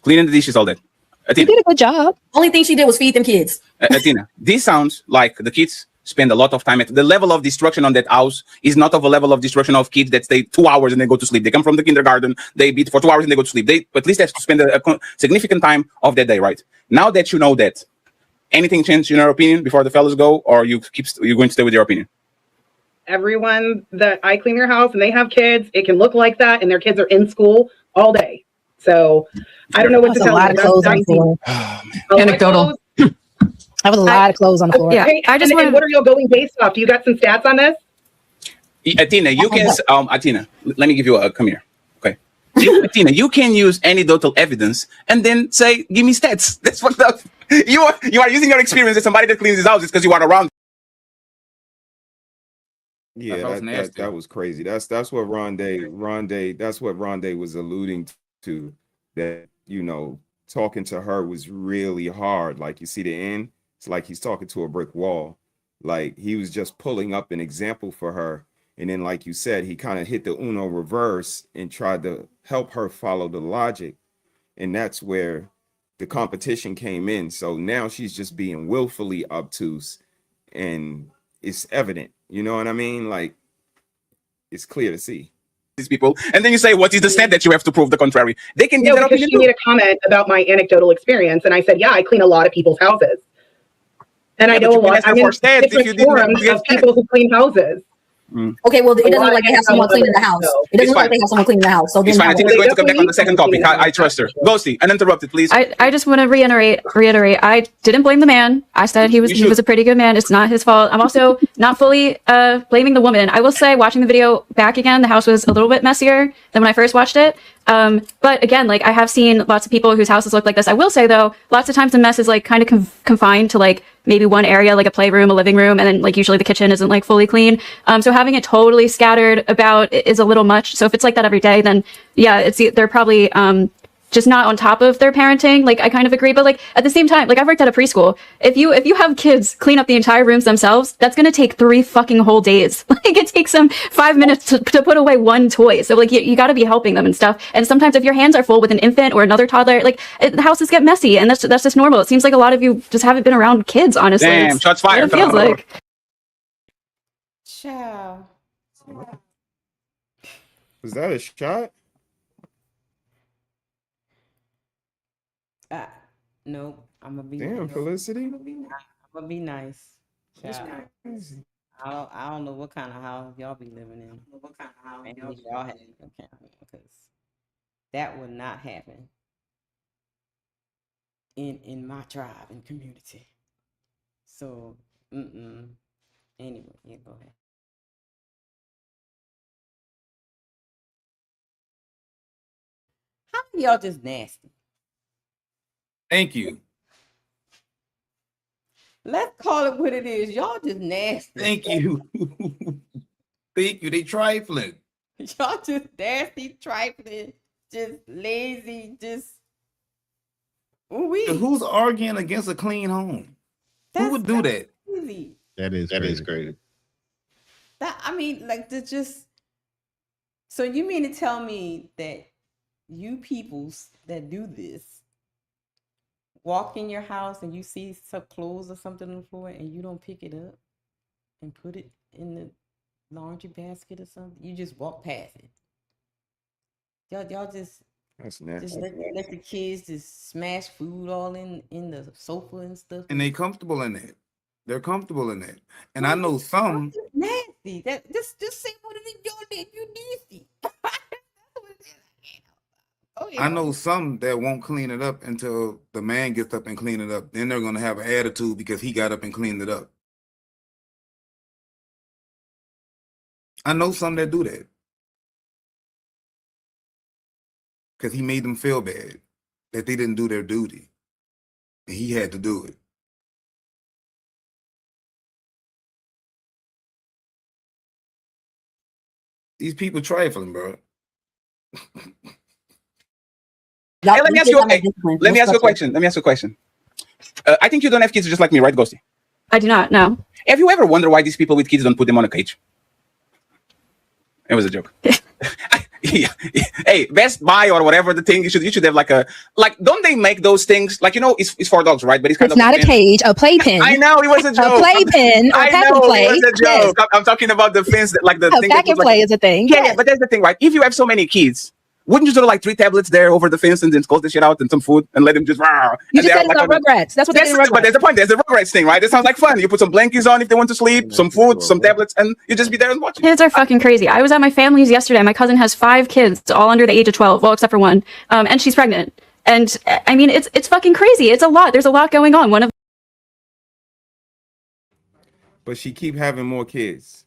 Cleaning the dishes, all that. Athena. She did a good job. Only thing she did was feed them kids. Athena, this sounds like the kids spend a lot of time at the level of destruction on that house is not of a level of destruction of kids that stay 2 hours and they go to sleep. They come from the kindergarten, they beat for 2 hours and they go to sleep. They at least have to spend a significant time of that day, right? Now that you know that, anything changed in your opinion before the fellas go, or you're going to stay with your opinion? Everyone that I clean their house and they have kids, it can look like that, and their kids are in school all day. So I don't know what to tell you. Anecdotal. I have a lot of clothes on the floor. Yeah, I just what are y'all going based off? Do you got some stats on this? Athena, you can. Athena, let me give you a come here. Okay, Athena, you can use anecdotal evidence and then say, "Give me stats." That's fucked up. You are using your experience as somebody that cleans his houses because you are around. Yeah, that was crazy. That's what Rondé was alluding to. That, you know, talking to her was really hard. Like, you see the end. It's like he's talking to a brick wall. Like, he was just pulling up an example for her, And then, like you said, he kind of hit the Uno reverse and tried to help her follow the logic. And that's where the competition came in. So now she's just being willfully obtuse, and it's evident. You know what I mean? Like, it's clear to see. These people, and then you say, what is the step that you have to prove the contrary? They can give that because opinion she made a comment about my anecdotal experience, and I said, yeah, I clean a lot of people's houses. And I know a lot. I'm in different forums of people who clean houses. Okay, well, it doesn't look like they have someone cleaning the house. It doesn't look like they have someone cleaning the house. So it's fine. I think they're going to come back on the second topic. I trust her. Ghosty, uninterrupted, please. I just want to reiterate. I didn't blame the man. I said he was a pretty good man. It's not his fault. I'm also not fully blaming the woman. I will say, watching the video back again, the house was a little bit messier than when I first watched it. But again, like, I have seen lots of people whose houses look like this. I will say though, lots of times the mess is like kind of confined to like maybe one area, like a playroom, a living room, and then like usually the kitchen isn't like fully clean. So having it totally scattered about is a little much. So if it's like that every day, then yeah, they're probably just not on top of their parenting. Like, I kind of agree, but like at the same time, like, I've worked at a preschool. If you have kids clean up the entire rooms themselves, that's gonna take 3 fucking whole days. Like, it takes them 5 minutes to put away one toy. So like, you got to be helping them and stuff. And sometimes if your hands are full with an infant or another toddler, like, the houses get messy, and that's just normal. It seems like a lot of you just haven't been around kids, honestly. Damn, shots fired. It feels like. Ciao. Was that a shot? Nope. I'm gonna be damn nice. Felicity. I'm gonna be nice. Child. I don't know what kind of house y'all be living in. What kind of house y'all have? Okay, because that would not happen in my tribe and community. So, anyway, yeah, go ahead. How are y'all just nasty? Thank you. Let's call it what it is. Y'all just nasty. Thank you. Thank you. They trifling. Y'all just nasty, trifling, just lazy, just. Who's arguing against a clean home? Who would do that? Crazy. That is crazy. That, I mean, like, just. So you mean to tell me that you peoples that do this walk in your house and you see some clothes or something on the floor and you don't pick it up and put it in the laundry basket or something? You just walk past it. Y'all just. That's nasty. Just let the kids just smash food all in the sofa and stuff. And they comfortable in that. They're comfortable in that. And I know some. Nasty. That just say what it is y'all did. You nasty. I know some that won't clean it up until the man gets up and clean it up. Then they're gonna have an attitude because he got up and cleaned it up. I know some that do that. Because he made them feel bad that they didn't do their duty. And he had to do it. These people trifling, bro. Hey, let me ask you a question. I think you don't have kids just like me, right, Ghosty? I do not, no. Have you ever wondered why these people with kids don't put them on a cage? It was a joke. Yeah. Hey, Best Buy or whatever the thing, you should have don't they make those things like, it's for dogs, right? But it's kind it's of not a cage, a playpen. I know it was a joke. A playpen or pack and play. It was a joke. Yes. I'm talking about the fence that the thing. Pack and play is a thing. Yeah, but that's the thing, right? If you have so many kids, wouldn't you sort of 3 tablets there over the fence and then close the shit out and some food and let them just You just said it's not Rugrats. That's what they did in Rugrats. But there's the point. There's the Rugrats thing, right? It sounds like fun. You put some blankets on if they want to sleep, some food, some tablets, and you just be there and watch it. Kids are fucking crazy. I was at my family's yesterday. My cousin has 5 kids, all under the age of 12, well, except for one. And she's pregnant. And I mean, it's fucking crazy. It's a lot. There's a lot going on. But she keep having more kids.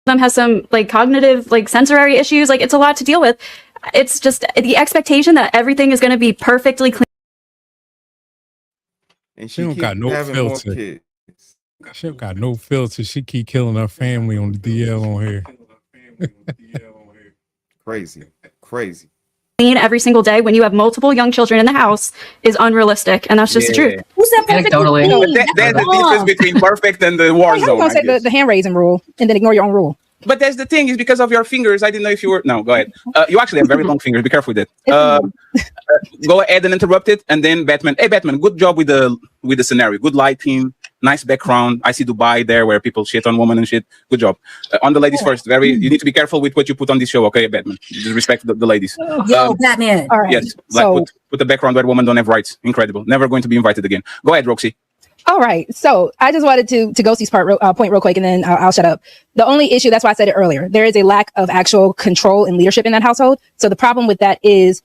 Them has some cognitive sensory issues. It's a lot to deal with. It's just the expectation that everything is going to be perfectly clean. And she don't got no filter. She don't got no filter. She keep killing her family on the DL on here. Crazy. clean every single day when you have multiple young children in the house is unrealistic, and that's just the truth. Who said perfect? Anecdotally. No, there's the difference between perfect and the war How you zone. gonna I say guess. the hand raising rule and then ignore your own rule? But that's the thing, is because of your fingers. I didn't know if you were. No, go ahead. You actually have very long fingers. Be careful with that. Go ahead and interrupt it, and then Batman. Hey, Batman, good job with the scenario. Good lighting, nice background. I see Dubai there, where people shit on women and shit. Good job. On the ladies first. You need to be careful with what you put on this show, okay, Batman? Just respect the ladies. Yo, Batman. All right. Yes, like put the background where women don't have rights. Incredible. Never going to be invited again. Go ahead, Roxy. All right. So I just wanted to Ghostie's point real quick, and then I'll shut up. The only issue, that's why I said it earlier, there is a lack of actual control and leadership in that household. So the problem with that is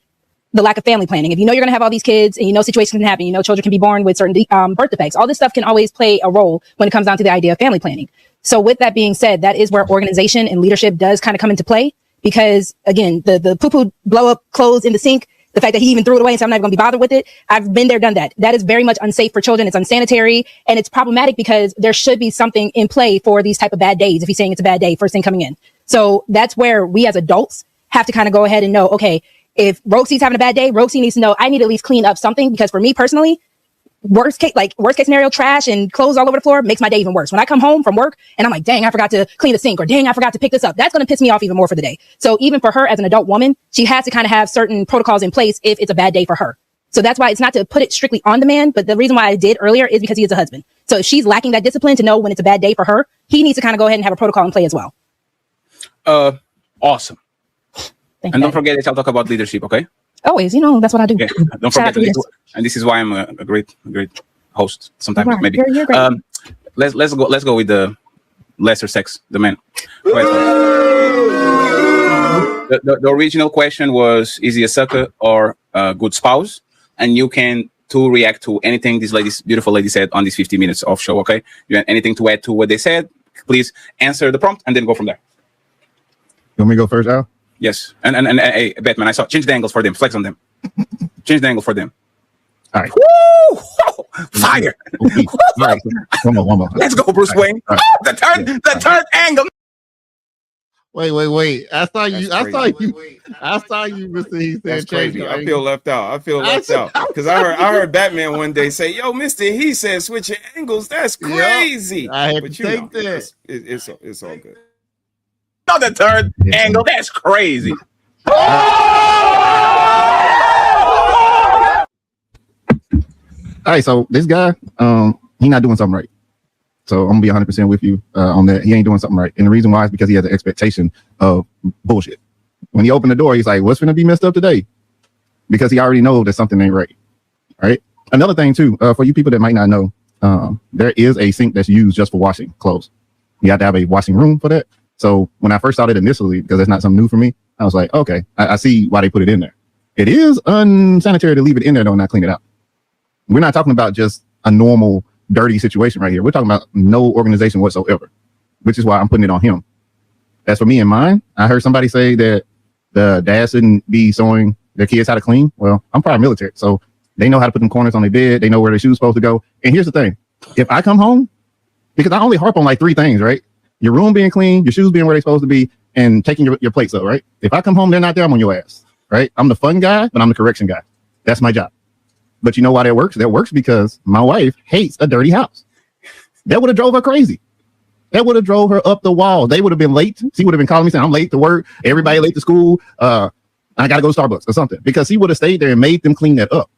the lack of family planning. If you know you're going to have all these kids and you know situations can happen, you know children can be born with certain birth defects, all this stuff can always play a role when it comes down to the idea of family planning. So with that being said, that is where organization and leadership does kind of come into play, because again, the poo-poo blow up clothes in the sink, the fact that he even threw it away and said, I'm not going to be bothered with it. I've been there, done that. That is very much unsafe for children. It's unsanitary, and it's problematic because there should be something in play for these type of bad days. If he's saying it's a bad day, first thing coming in. So that's where we as adults have to kind of go ahead and know, okay, if Roxy's having a bad day, Roxy needs to know I need to at least clean up something, because for me personally, worst case scenario, trash and clothes all over the floor makes my day even worse. When I come home from work and I'm like, dang, I forgot to clean the sink, or dang, I forgot to pick this up, that's going to piss me off even more for the day. So even for her as an adult woman, she has to kind of have certain protocols in place if it's a bad day for her. So that's why it's not to put it strictly on the man, but the reason why I did earlier is because he is a husband. So if she's lacking that discipline to know when it's a bad day for her, he needs to kind of go ahead and have a protocol in play as well. Awesome. And don't forget that I'll talk about leadership, okay? Always, that's what I do. Okay. Don't forget that. And this is why I'm a great host. Sometimes maybe. You're great. Let's go with the lesser sex, the man. The original question was, is he a sucker or a good spouse? And you can react to anything this beautiful lady said on these 50 minutes of show, okay? You have anything to add to what they said, please answer the prompt and then go from there. You want me to go first, Al? Yes. And hey, Batman, I saw change the angles for them, flex on them. Change the angle for them. All right. Woo! Fire! Okay. All right. One more. Let's go, Bruce Wayne. All right. The third angle. Wait. I saw you, Mr. He said. That's crazy. I feel left out. Because I heard Batman one day say, yo, Mr. He said switch your angles. That's crazy. I had but to take that. It's all good. No, the third angle. That's crazy. All right, so this guy, he not doing something right. So I'm gonna be 100% with you on that. He ain't doing something right, and the reason why is because he has an expectation of bullshit. When he opened the door, he's like, "What's gonna be messed up today?" Because he already knows that something ain't right. All right. Another thing too, for you people that might not know, there is a sink that's used just for washing clothes. You have to have a washing room for that. So when I first saw it initially, because it's not something new for me, I was like, okay, I see why they put it in there. It is unsanitary to leave it in there though, and not clean it out. We're not talking about just a normal dirty situation right here. We're talking about no organization whatsoever, which is why I'm putting it on him. As for me and mine, I heard somebody say that the dad shouldn't be showing their kids how to clean. Well, I'm prior military, so they know how to put them corners on their bed. They know where their shoes supposed to go. And here's the thing. If I come home, because I only harp on like 3 things, right? Your room being clean, your shoes being where they're supposed to be, and taking your plates up, right? If I come home, they're not there, I'm on your ass, right? I'm the fun guy, but I'm the correction guy. That's my job. But you know why that works? That works because my wife hates a dirty house. That would have drove her crazy. That would have drove her up the wall. They would have been late. She would have been calling me saying, I'm late to work. Everybody late to school. I got to go to Starbucks or something, because he would have stayed there and made them clean that up.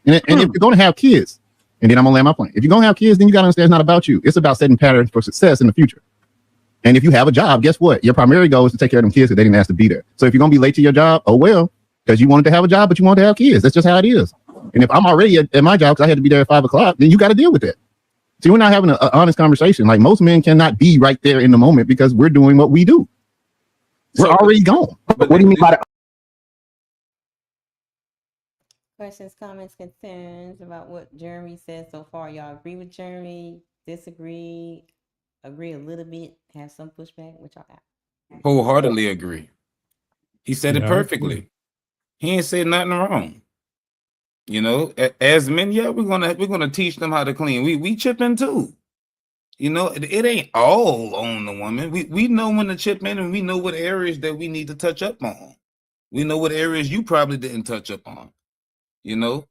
And if you're going to have kids, and then I'm going to land my plane. If you're going to have kids, then you got to understand it's not about you. It's about setting patterns for success in the future. And if you have a job, guess what? Your primary goal is to take care of them kids because they didn't ask to be there. So if you're going to be late to your job, oh, well, because you wanted to have a job, but you wanted to have kids. That's just how it is. And if I'm already at my job because I had to be there at 5 o'clock, then you got to deal with that. See, we're not having an honest conversation. Like, most men cannot be right there in the moment because we're doing what we do. We're already gone. What do you mean by that? Questions, comments, concerns about what Jeremy said so far. Y'all agree with Jeremy? Disagree? Agree a little bit? Have some pushback? What y'all got? Wholeheartedly agree. He said it perfectly. He ain't said nothing wrong. You know, as men, yeah, we're gonna teach them how to clean. We chip in too. You know, it ain't all on the woman. We know when to chip in, and we know what areas that we need to touch up on. We know what areas you probably didn't touch up on, you know?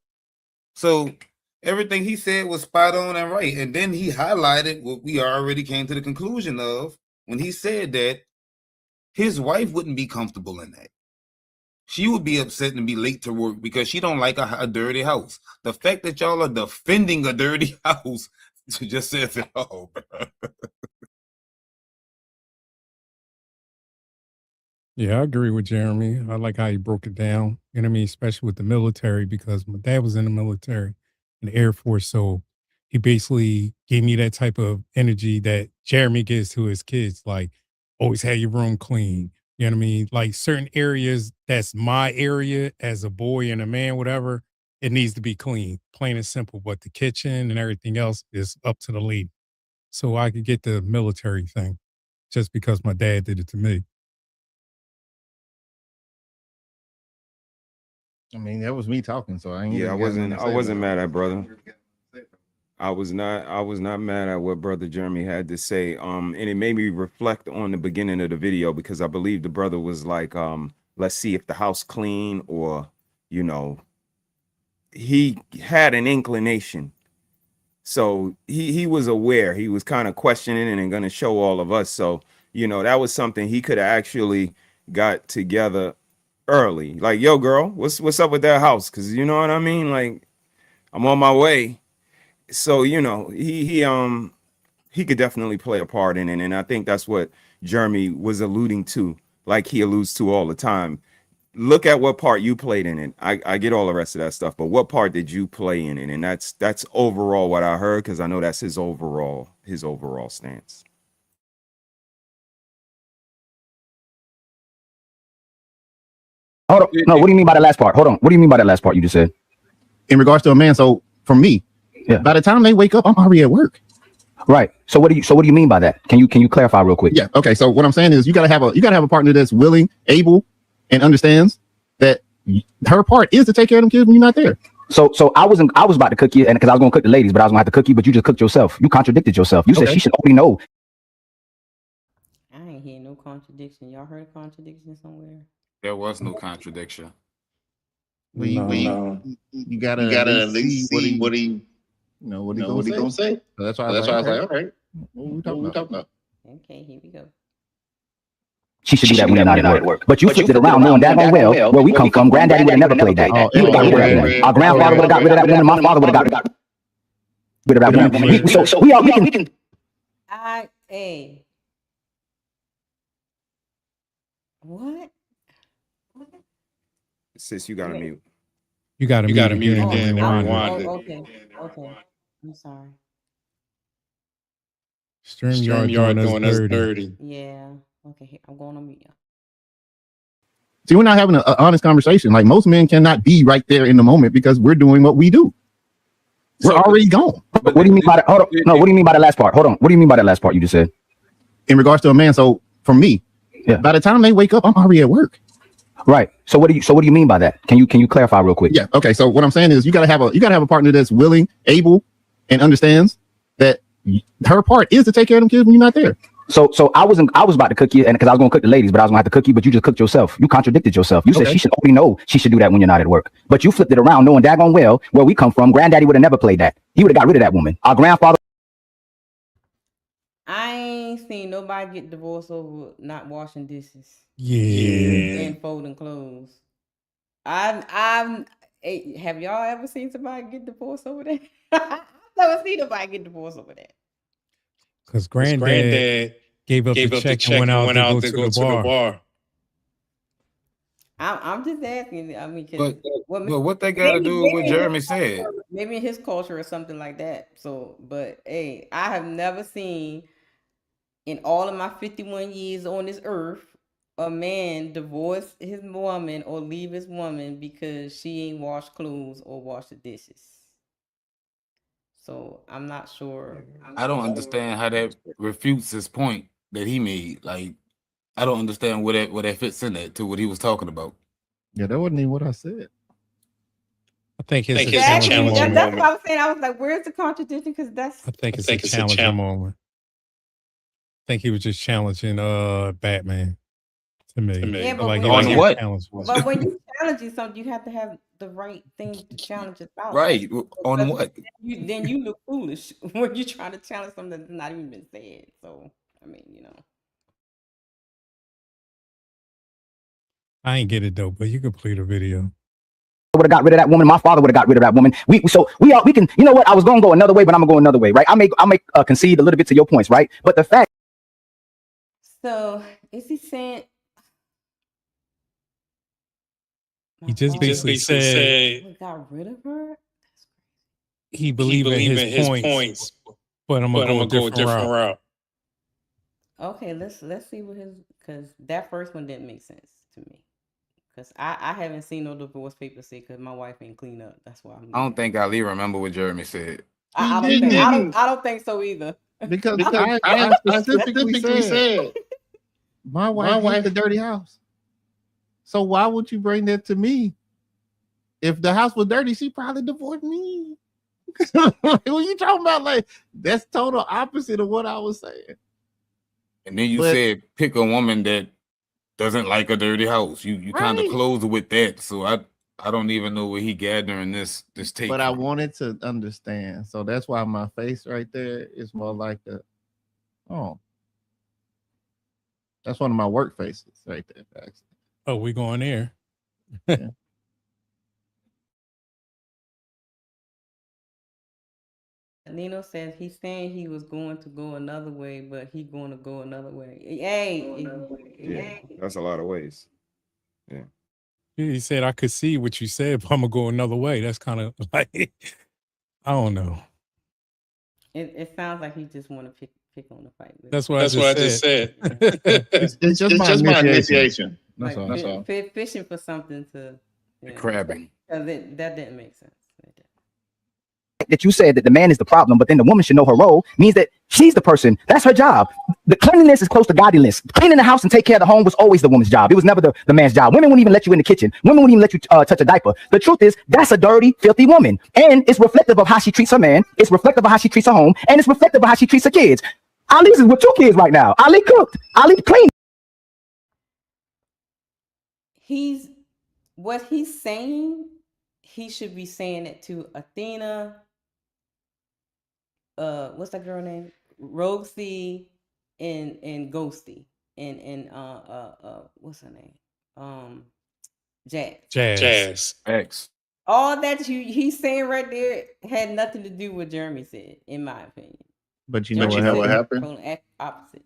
So everything he said was spot on and right. And then he highlighted what we already came to the conclusion of when he said that his wife wouldn't be comfortable in that. She would be upset and be late to work because she don't like a dirty house. The fact that y'all are defending a dirty house just says it all, bro. Yeah, I agree with Jeremy. I like how he broke it down. You know what I mean? Especially with the military, because my dad was in the military, in the Air Force. So he basically gave me that type of energy that Jeremy gives to his kids. Like, always have your room clean. You know what I mean? Like certain areas, that's my area as a boy and a man, whatever, it needs to be clean, plain and simple. But the kitchen and everything else is up to the lady. So I could get the military thing just because my dad did it to me. I mean, that was me talking, so I ain't. Yeah, I wasn't mad at brother. I was not mad at what brother Jeremy had to say. And it made me reflect on the beginning of the video because I believe the brother was like, let's see if the house clean, or, you know, he had an inclination. So he was aware. He was kind of questioning and going to show all of us. So, you know, that was something he could have actually got together early. Like, yo, girl, what's up with that house? Because you know what I mean? Like, I'm on my way. So, you know, he could definitely play a part in it. And I think that's what Jeremy was alluding to, like he alludes to all the time. Look at what part you played in it. I get all the rest of that stuff, but what part did you play in it? And that's overall what I heard, because I know that's his overall stance. Hold on. No, what do you mean by the last part? Hold on. What do you mean by that last part you just said? In regards to a man, so for me, by the time they wake up, I'm already at work. Right. So what do you mean by that? Can you clarify real quick? Yeah. Okay. So what I'm saying is you gotta have a partner that's willing, able, and understands that her part is to take care of them kids when you're not there. So I was about to cook you, and because I was gonna cook the ladies, but I was gonna have to cook you, but you just cooked yourself. You contradicted yourself. You said she should already know. I ain't hear no contradiction. Y'all heard a contradiction somewhere? There was no contradiction. You gotta at least see what he gonna say. So that's why I was like, all right, what we talking about? Okay, here we go. She should do that when you're not at work. But you flipped it around knowing daggone well where we come from. Granddaddy would have never played that. He would have got rid of that woman. Our grandfather would have got rid of that woman. My father would have got rid of that woman. So we can. Hey. What? Sis, you gotta mute. You got to mute again. Okay. I'm sorry. StreamYard doing us dirty. Yeah. Okay. I'm going on mute. See, we're not having an honest conversation. Like, most men cannot be right there in the moment because we're doing what we do. We're already gone. What do you mean by that? Hold on. No, what do you mean by the last part? Hold on. What do you mean by that last part you just said? In regards to a man, so for me, by the time they wake up, I'm already at work. Right. So what do you mean by that? Can you clarify real quick? Yeah. Okay. So what I'm saying is you gotta have a partner that's willing, able, and understands that her part is to take care of them kids when you're not there. So I was about to cook you, and because I was gonna cook the ladies, but I was gonna have to cook you, but you just cooked yourself. You contradicted yourself. You said she should already know she should do that when you're not at work. But you flipped it around knowing daggone well where we come from. Granddaddy would have never played that. He would have got rid of that woman. Our grandfather. I ain't seen nobody get divorced over not washing dishes. Yeah. And folding clothes. Have y'all ever seen somebody get divorced over that? I've never seen nobody get divorced over that. Because granddad gave up the check and went out to go to the bar. I'm just asking. I mean, but what they got to do with what Jeremy said? Maybe in his culture or something like that. So, but hey, I have never seen in all of my 51 years on this earth a man divorce his woman or leave his woman because she ain't washed clothes or washed the dishes. So I'm not sure. I don't understand how that refutes his point that he made. Like, I don't understand where that fits in that to what he was talking about. Yeah, that wasn't even what I said. I think it's a challenging moment. That's what I was saying. I was like, where's the contradiction? Because I think it's a challenging moment. I think he was just challenging Batman. To me. Yeah, but Like, when, On what? but when you challenge something, you have to have the right thing to challenge about. Right. On Because what? then you look foolish when you're trying to challenge something that's not even been said. So I mean, I ain't get it though, but you can play the video. Would have got rid of that woman. My father would have got rid of that woman. We can. You know what? I was gonna go another way, but I'm gonna go another way, right? I may concede a little bit to your points, right? But the fact. So is he saying? He just basically said We got rid of her. he believed in his points, but I'm gonna go a different route. Okay, let's see what because that first one didn't make sense to me. Because I haven't seen no divorce papers say because my wife ain't clean up. That's why I don't think Ali remember what Jeremy said. I don't think so either. Because I specifically said my wife hates the dirty house. So why would you bring that to me? If the house was dirty, she probably divorced me. What you talking about? Like, that's total opposite of what I was saying. And then you said pick a woman that doesn't like a dirty house. You kind of close with that. So I don't even know where he gathering this take. But I wanted to understand. So that's why my face right there is more like that's one of my work faces right there. Actually. Oh, we going there. Yeah. Nino says he's saying he was going to go another way, but he's going to go another way. Hey, that's a lot of ways. Yeah. He said, I could see what you said, but I'm gonna go another way. That's kind of like, I don't know. It sounds like he just want to pick on the fight. That's what I just said. It's just my initiation. That's all. That's all. Fishing for something to crabbing. That didn't make sense. That you said that the man is the problem, but then the woman should know her role means that she's the person. That's her job. The cleanliness is close to godliness. Cleaning the house and take care of the home was always the woman's job. It was never the man's job. Women wouldn't even let you in the kitchen. Women wouldn't even let you touch a diaper. The truth is, that's a dirty, filthy woman. And it's reflective of how she treats her man. It's reflective of how she treats her home. And it's reflective of how she treats her kids. Ali's is with 2 kids right now. Ali cooked. Ali cleaned. What he's saying, he should be saying it to Athena. What's that girl name? Roxy and Ghosty and what's her name? Jazz. X. All that he's saying right there had nothing to do with what Jeremy said, in my opinion. But you know what happened? Opposite.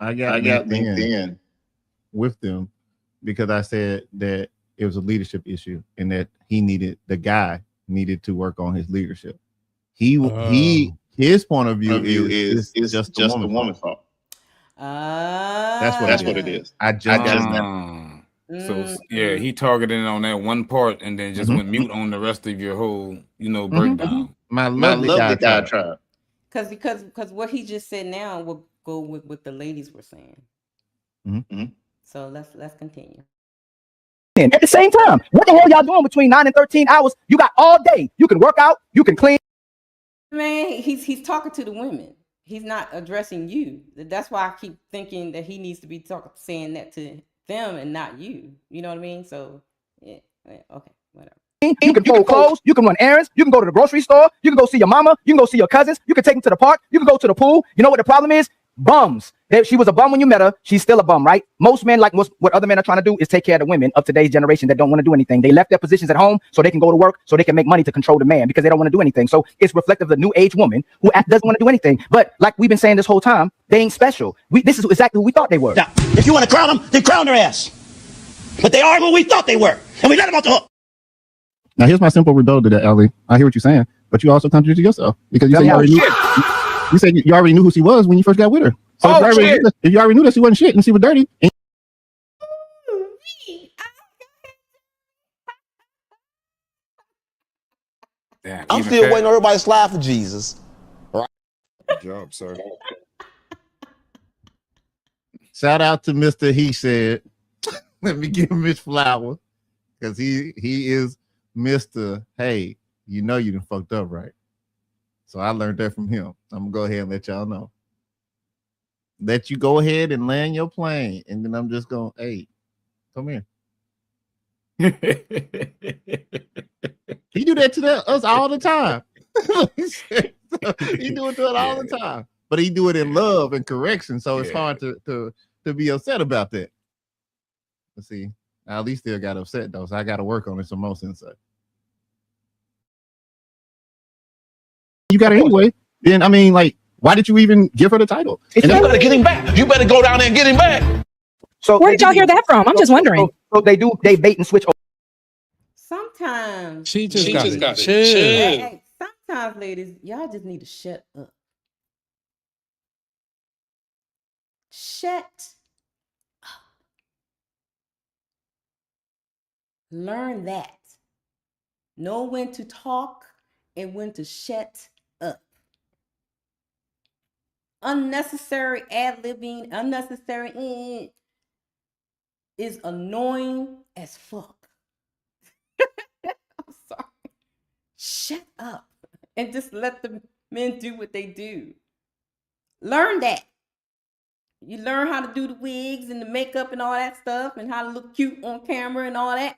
I got linked in with them because I said that it was a leadership issue and that the guy needed to work on his leadership. His point of view is just the woman's fault. That's what it is. I just that. So yeah, he targeted on that one part and then just went mute on the rest of your whole, breakdown. My lovely guy tribe. Because what he just said now will go with what the ladies were saying. Mm-hmm. So let's continue. At the same time, what the hell y'all doing between 9 and 13 hours? You got all day. You can work out. You can clean. Man, he's talking to the women. He's not addressing you. That's why I keep thinking that he needs to be saying that to them and not you. You know what I mean? So yeah, okay, whatever. You can fold clothes. You can run errands. You can go to the grocery store. You can go see your mama. You can go see your cousins. You can take them to the park. You can go to the pool. You know what the problem is? Bums. She was a bum when you met her. She's still a bum, right? Most men, like what other men are trying to do, is take care of the women of today's generation that don't want to do anything. They left their positions at home so they can go to work, so they can make money to control the man because they don't want to do anything. So it's reflective of the new age woman who doesn't want to do anything. But like we've been saying this whole time, they ain't special. This is exactly who we thought they were. Now, if you want to crown them, then crown their ass. But they are who we thought they were, and we let them off the hook. Now here's my simple rebuttal to that, Ali. I hear what you're saying, but you also contradicted yourself because you said you already knew who she was when you first got with her. So if you already knew that she wasn't shit and she was dirty. I'm still waiting on everybody to slide for Jesus. Good job, sir. Shout out to Mr. He Said. Let me give him his flower because he is Mr. Hey, you know you done fucked up, right? So I learned that from him. I'm gonna go ahead and let y'all know. let you go ahead and land your plane, and then I'm just going, hey, come here. He do that to us all the time. He do it to it all the time, but he do it in love and correction, so it's hard to be upset about that. Let's see, I at least still got upset though, so I got to work on it some more since you got it anyway. Then I mean, like, why did you even give her the title? You better get him back. You better go down there and get him back. So where did y'all hear that from? I'm just wondering. So they bait and switch. Sometimes She just got chill. chill. Hey, sometimes, ladies, y'all just need to shut up. Shut up. Learn that. Know when to talk and when to shut up. Unnecessary ad-libbing, unnecessary is annoying as fuck. I'm sorry. Shut up and just let the men do what they do. Learn that. You learn how to do the wigs and the makeup and all that stuff and how to look cute on camera and all that.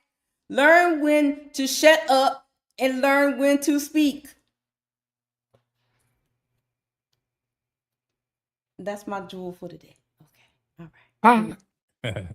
Learn when to shut up and learn when to speak. That's my jewel for today. Okay. All right.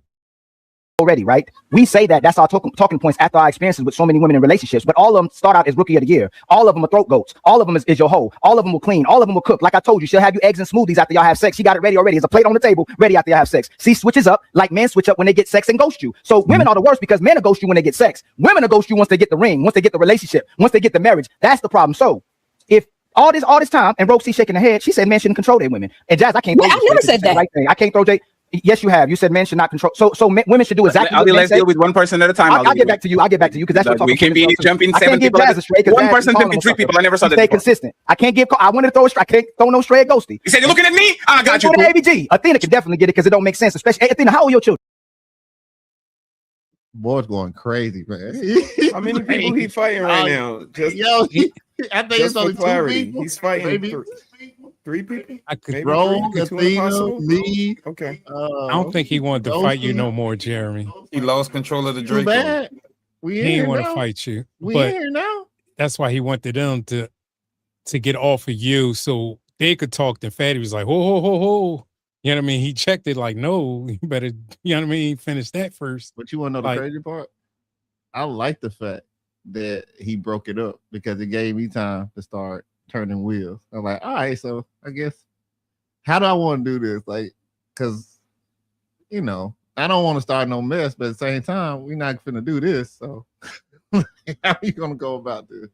Already, right? We say that's our talking points after our experiences with so many women in relationships, but all of them start out as rookie of the year. All of them are throat goats. All of them is your hoe. All of them will clean. All of them will cook. Like I told you, she'll have you eggs and smoothies after y'all have sex. She got it ready already. There's a plate on the table ready after y'all have sex. She switches up like men switch up when they get sex and ghost you. So women are the worst because men are ghost you when they get sex. Women are ghost you once they get the ring, once they get the relationship, once they get the marriage. That's the problem. So if all this time, and Roxy shaking her head, she said men shouldn't control their women. And Jazz, I can't. I never said that. Right thing. I can't throw Jay. Yes, you have. You said men should not control. So women should do exactly what men let's say. deal with one person at a time. I'll get back to you. I'll get back to you because that's what we can be jumping 7 people. One person can be 3 people. I never saw that. Stay consistent. I can't give. I wanted to throw a. I can't throw no stray at Ghosty. You said you're looking at me. I got you. Go to ABG. Athena can definitely get it because it don't make sense. Especially Athena. How old are your children? Boy's going crazy, man. How many people he fighting right now? Just, I think it's only 2 people. He's fighting three people. I could Maybe roll Athena, me. Okay. I don't think he wanted to fight you no more, Jeremy. He lost control of the Too Draco. bad. He didn't want to fight you. We but here now. that's why he wanted them to get off of you so they could talk. And Fatty was like, ho. You know what I mean? He checked it like, no, you better, you know what I mean? Finish that first. But you want to know the crazy part? I like the fact that he broke it up because it gave me time to start turning wheels. I'm like, all right, so I guess, how do I want to do this? Like, because, I don't want to start no mess, but at the same time, we're not going to do this. So how are you going to go about this?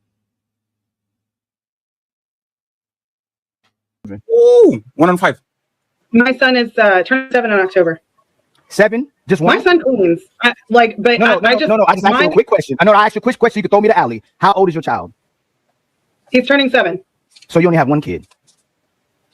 Ooh, 1 on 5. My son is turning 7 in October. 7? Just one? My son cleans. I just asked you a quick question. I know I asked you a quick question. You can throw me the alley. How old is your child? He's turning 7. So you only have one kid?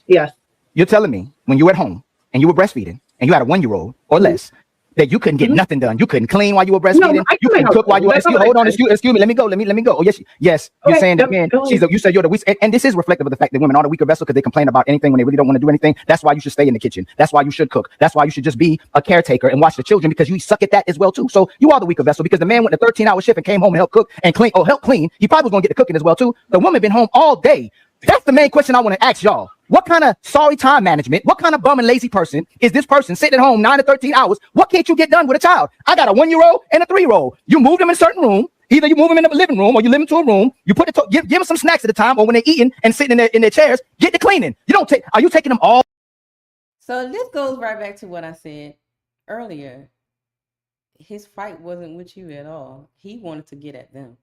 Yes. You're telling me when you were at home and you were breastfeeding and you had a 1-year-old or less that you couldn't get nothing done. You couldn't clean while you were breastfeeding. You couldn't cook while you were. Hold on, excuse me. Let me go. Let me go. Oh yes. You're saying that man. You said you're the weak, and this is reflective of the fact that women are the weaker vessel because they complain about anything when they really don't want to do anything. That's why you should stay in the kitchen. That's why you should cook. That's why you should just be a caretaker and watch the children because you suck at that as well too. So you are the weaker vessel because the man went a 13-hour shift and came home and helped cook and clean. Help clean. He probably was gonna get the cooking as well too. The woman been home all day. That's the main question I want to ask y'all. What kind of sorry time management, what kind of bum and lazy person is this person sitting at home 9 to 13 hours? What can't you get done with a child? I got a 1-year-old and a 3-year-old. You move them in a certain room. Either you move them in the living room or you live into a room. You put it, give them some snacks at a time or when they're eating and sitting in their chairs, get the cleaning. Are you taking them all? So this goes right back to what I said earlier. His fight wasn't with you at all. He wanted to get at them.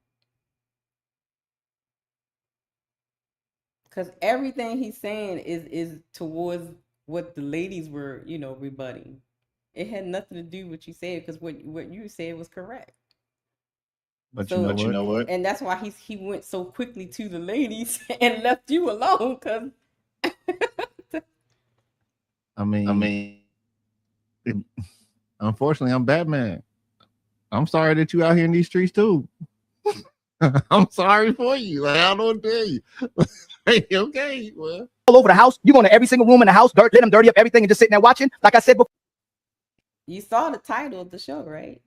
Because everything he's saying is towards what the ladies were, rebutting. It had nothing to do with what you said because what you said was correct. But you know what? And that's why he went so quickly to the ladies and left you alone. Because unfortunately, I'm Batman. I'm sorry that you out here in these streets too. I'm sorry for you. I don't know what to tell you. Okay, well, all over the house. You going to every single room in the house, let them dirty up everything and just sitting there watching. Like I said before. You saw the title of the show, right?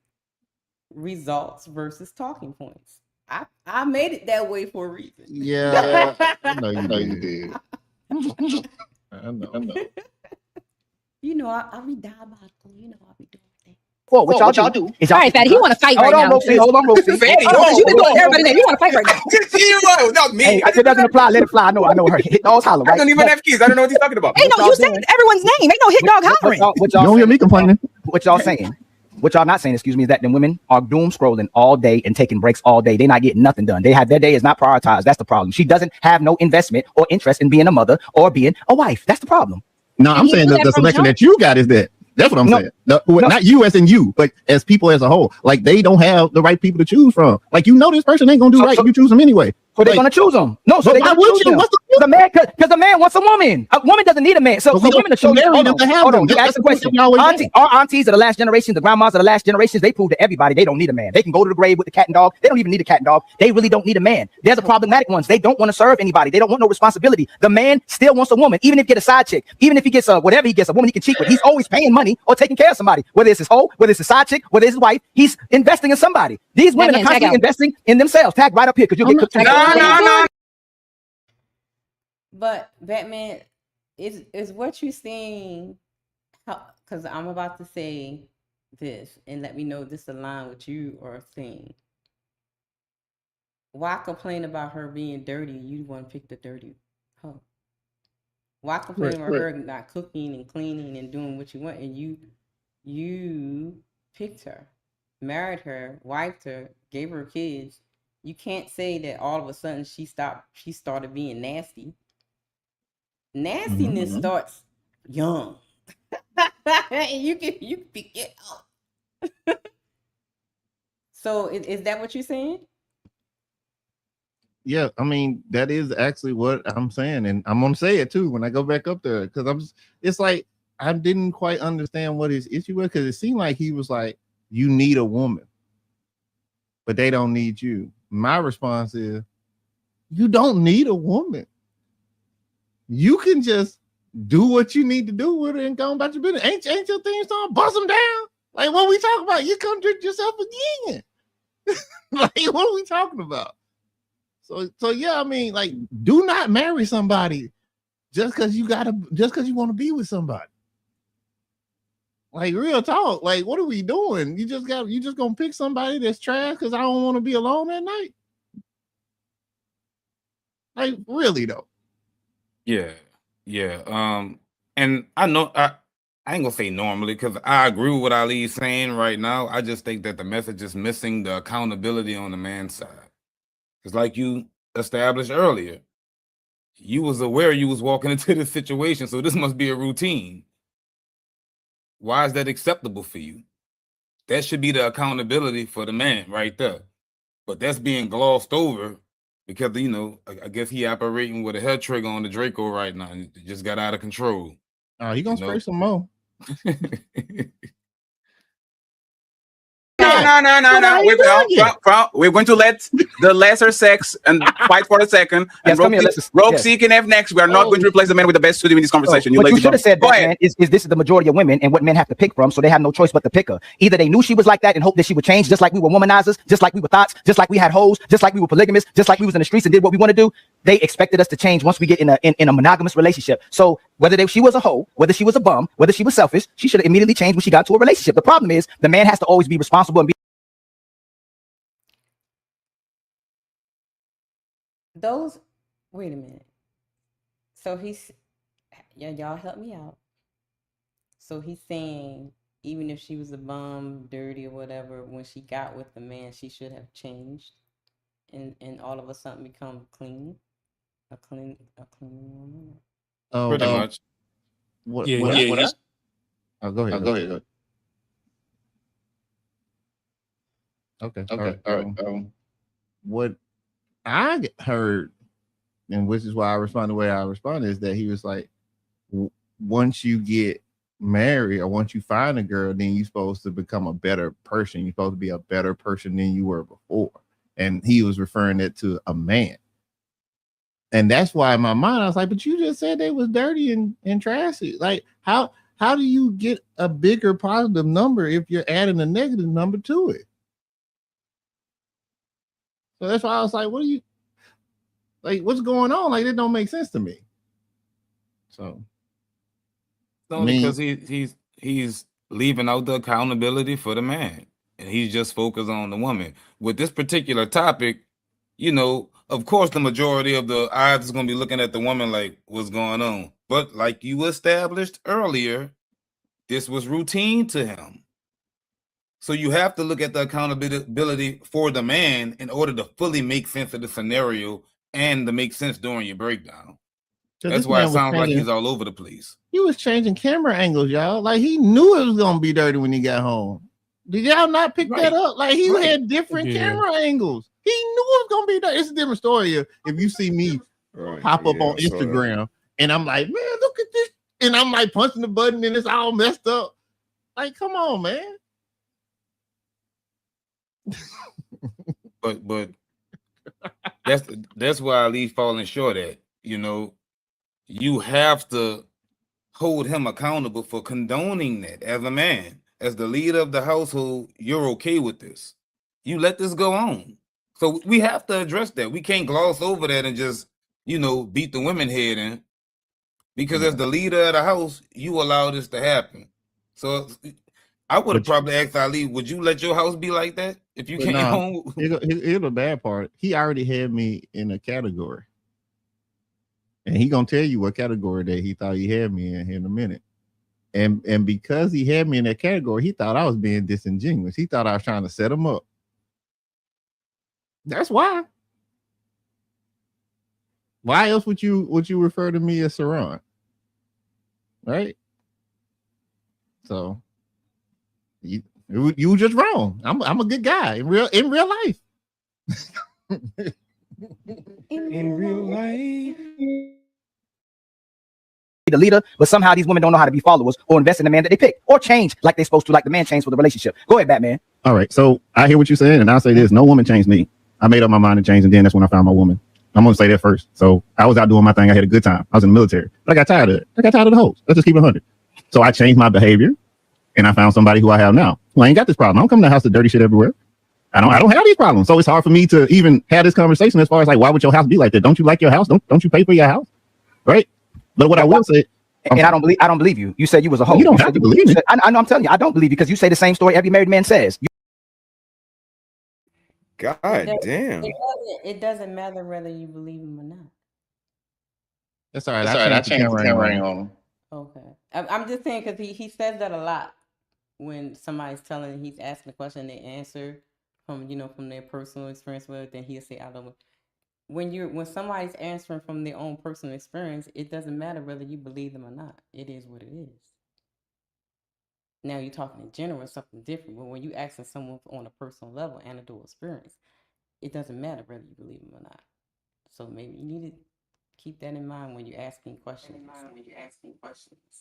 Results versus talking points. I made it that way for a reason. Yeah, I know you did. I know. You know, I'll be diabolical. You know, I'll be doing things. What y'all do? Is All right, Fatty, he want to fight hold right on, now. Rosie, hold on, Rosie. Fatty, Because you've been doing everybody that. You want to fight right now. Not me. Hey, it doesn't apply. Let it fly. I know her. Hit dogs holler, right? I don't even have kids. I don't know what he's talking about. Ain't no, you saying everyone's name. Ain't no hit dog hollering. What You don't hear me complaining. What y'all saying? What y'all not saying, excuse me, is that the women are doom scrolling all day and taking breaks all day. They're not getting nothing done. Their day is not prioritized. That's the problem. She doesn't have no investment or interest in being a mother or being a wife. That's the problem. No, I'm saying the selection that you got is that. That's what I'm saying. Not you as in you, but as people as a whole. Like, they don't have the right people to choose from. Like, this person ain't gonna do right. You choose them anyway. So they're gonna choose them. No, so they gonna choose them. The man, because the man wants a woman. A woman doesn't need a man. So women to show you. Hold on. You ask the question. Our aunties of the last generation, the grandmas of the last generations, they prove to everybody they don't need a man. They can go to the grave with the cat and dog. They don't even need a cat and dog. They really don't need a man. There's the problematic ones. They don't want to serve anybody. They don't want no responsibility. The man still wants a woman, even if he get a side chick, even if he gets whatever he gets, a woman he can cheat with. He's always paying money or taking care of somebody. Whether it's his hoe, whether it's his side chick, whether it's his wife, he's investing in somebody. These women are constantly investing in themselves. Tag right up here because you'll get No. But Batman, is what you're saying? Because I'm about to say this, and let me know if this align with you or saying. Why complain about her being dirty? You want to pick the dirty hoe. Why complain about her not cooking and cleaning and doing what you want, and you picked her, married her, wifed her, gave her kids. You can't say that all of a sudden she started being nasty. Nastiness starts young. you can pick it up. So is that what you're saying? Yeah, I mean, that is actually what I'm saying, and I'm gonna say it too when I go back up there, because it's like I didn't quite understand what his issue was, because it seemed like he was like, you need a woman, but they don't need you. My response is, you don't need a woman. You can just do what you need to do with it and go about your business. Ain't your thing song? Bust them down. Like, what we talking about? You contradict yourself again. Like, what are we talking about? So yeah, I mean, like, do not marry somebody just because you want to be with somebody. Like, real talk. Like, what are we doing? You just gonna pick somebody that's trash because I don't want to be alone at night. Like, really though. Yeah. And I know I ain't gonna say normally, because I agree with what Ali's saying right now. I just think that the message is missing the accountability on the man's side. Because like you established earlier, you was aware you was walking into this situation, so this must be a routine. Why is that acceptable for you? That should be the accountability for the man right there. But that's being glossed over because, I guess he operating with a head trigger on the Draco right now. It just got out of control. Oh, he gonna spray some more. No. We're going to let the lesser sex and fight for a second. And Roxy can have next. We are not going to replace the man with the best studio in this conversation. What you should have said, man, is this is the majority of women and what men have to pick from, so they have no choice but to pick her. Either they knew she was like that and hoped that she would change, just like we were womanizers, just like we were thoughts, just like we had hoes, just like we were polygamists, just like we was in the streets and did what we want to do. They expected us to change once we get in a monogamous relationship. So whether she was a hoe, whether she was a bum, whether she was selfish, she should have immediately changed when she got to a relationship. The problem is the man has to always be responsible and be wait a minute. So y'all help me out. So he's saying even if she was a bum, dirty or whatever, when she got with the man, she should have changed and all of a sudden become clean. A clean woman. Oh, pretty much. What? Yeah. Oh, go ahead. Go ahead. Okay. All right. What I heard, and which is why I responded the way I responded, is that he was like, once you get married or once you find a girl, then you're supposed to become a better person. You're supposed to be a better person than you were before. And he was referring it to a man. And that's why in my mind I was like, but you just said they was dirty and trashy. Like how do you get a bigger positive number if you're adding a negative number to it? So that's why I was like, what are you like? What's going on? Like, it don't make sense to me. So only because he's leaving out the accountability for the man, and he's just focused on the woman. With this particular topic, you know, of course, the majority of the eyes is going to be looking at the woman like, what's going on? But like you established earlier, this was routine to him. So you have to look at the accountability for the man in order to fully make sense of the scenario and to make sense during your breakdown. That's why it sounds like he's all over the place. He was changing camera angles, y'all. Like he knew it was gonna be dirty when he got home. Did y'all not pick that up? Like he had different camera angles. He knew it was gonna be dirty. It's a different story if you see me pop up on Instagram and I'm like, man, look at this, and I'm like punching the button and it's all messed up. Like, come on, man. but that's why I leave falling short at. You know, you have to hold him accountable for condoning that as a man, as the leader of the household. You're okay with this. You let this go on. So we have to address that. We can't gloss over that and just, you know, beat the women head in, because as the leader of the house, you allow this to happen. So I would have probably asked Ali, would you let your house be like that if you came home? Here's the bad part. He already had me in a category. And he gonna tell you what category that he thought he had me in here in a minute. And because he had me in that category, he thought I was being disingenuous. He thought I was trying to set him up. That's why. Why else would you refer to me as Saran? Right? So you were just wrong. I'm a good guy in real life. In real life. The leader, but somehow these women don't know how to be followers or invest in the man that they pick or change like they're supposed to, like the man changed for the relationship. Go ahead, Batman. All right. So I hear what you're saying, and I'll say this: no woman changed me. I made up my mind to change, and then that's when I found my woman. I'm gonna say that first. So I was out doing my thing. I had a good time. I was in the military, but I got tired of it. I got tired of the hoes. Let's just keep it 100. So I changed my behavior, and I found somebody who I have now. Who I ain't got this problem. I don't come to the house with dirty shit everywhere. I don't have these problems. So it's hard for me to even have this conversation as far as like, why would your house be like that? Don't you like your house? Don't you pay for your house? Right? But what I will say, and I don't believe you. You said you was a hoe. You don't have to believe me. I know. I'm telling you, I don't believe you because you say the same story every married man says. God damn. It doesn't matter whether you believe him or not. That's all right. I changed the camera on. Okay. I'm just saying because he says that a lot when somebody's he's asking a question, they answer from their personal experience with it, then he'll say, I don't know. When somebody's answering from their own personal experience, it doesn't matter whether you believe them or not. It is what it is. Now you're talking in general, something different. But when you asking someone on a personal level, anecdotal experience, it doesn't matter whether you believe them or not. So maybe you need to keep that in mind when you're asking questions.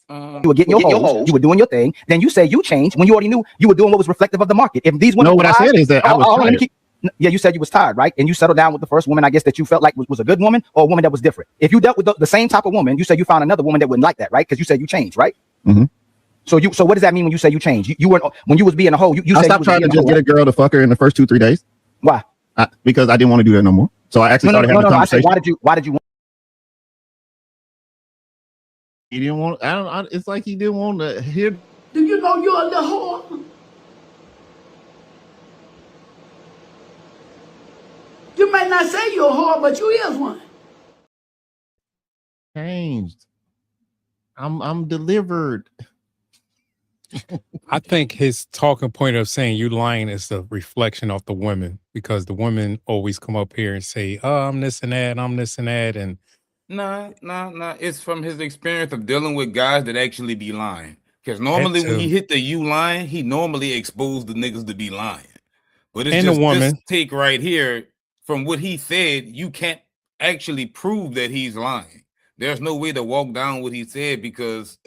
You were getting your hoes, you were doing your thing. Then you say you changed when you already knew you were doing what was reflective of the market. If these women, no, what I said is that I was tired. Yeah, you said you was tired, right? And you settled down with the first woman, I guess, that you felt like was a good woman or a woman that was different. If you dealt with the same type of woman, you said you found another woman that wouldn't like that, right? Because you said you changed, right? Mm-hmm. So what does that mean when you say you changed? You weren't, when you was being a hoe. You I stopped trying to just get a girl to fuck her in the first 2-3 days. Why? Because I didn't want to do that no more. So I actually started having a conversation. I said, why did you? He didn't want. It's like he didn't want to hear. Do you know you're a little whore? You might not say you're a whore, but you is one. Changed. I'm delivered. I think his talking point of saying you lying is a reflection of the women, because the women always come up here and say, "Oh, I'm this and that, I'm this and that," and Nah. It's from his experience of dealing with guys that actually be lying. Because normally when he hit the you lying, he normally exposed the niggas to be lying. But it's just this take right here. From what he said, you can't actually prove that he's lying. There's no way to walk down what he said because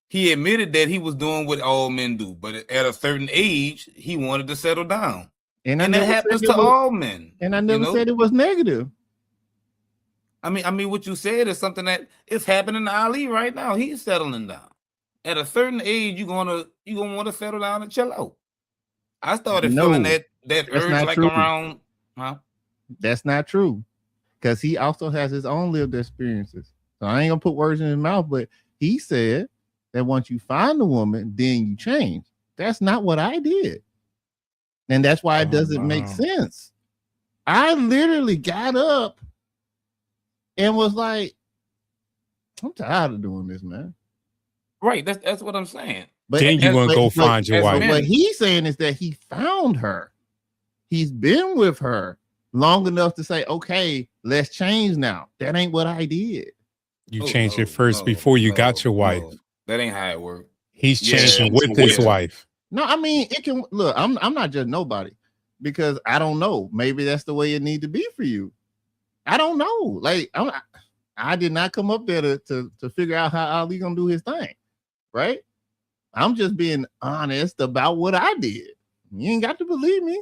he admitted that he was doing what all men do, but at a certain age, he wanted to settle down. And that happens to all men. And I never said it was negative. I mean, what you said is something that is happening to Ali right now. He's settling down. At a certain age, you're gonna want to settle down and chill out. I started feeling that that's urge not like true. around, huh? That's not true, because he also has his own lived experiences. So I ain't gonna put words in his mouth, but he said that once you find a woman, then you change. That's not what I did, and that's why it doesn't make sense. I literally got up and was like, I'm tired of doing this, man. Right, that's what I'm saying. But then you want to go find your wife. What he's saying is that he found her. He's been with her long enough to say, okay, let's change now. That ain't what I did. You changed it first before you got your wife. That ain't how it works. He's changing with his wife. No, I mean, it can look, I'm not judging nobody, because I don't know. Maybe that's the way it need to be for you. I don't know. Like, I did not come up there to figure out how Ali gonna do his thing, right? I'm just being honest about what I did. You ain't got to believe me.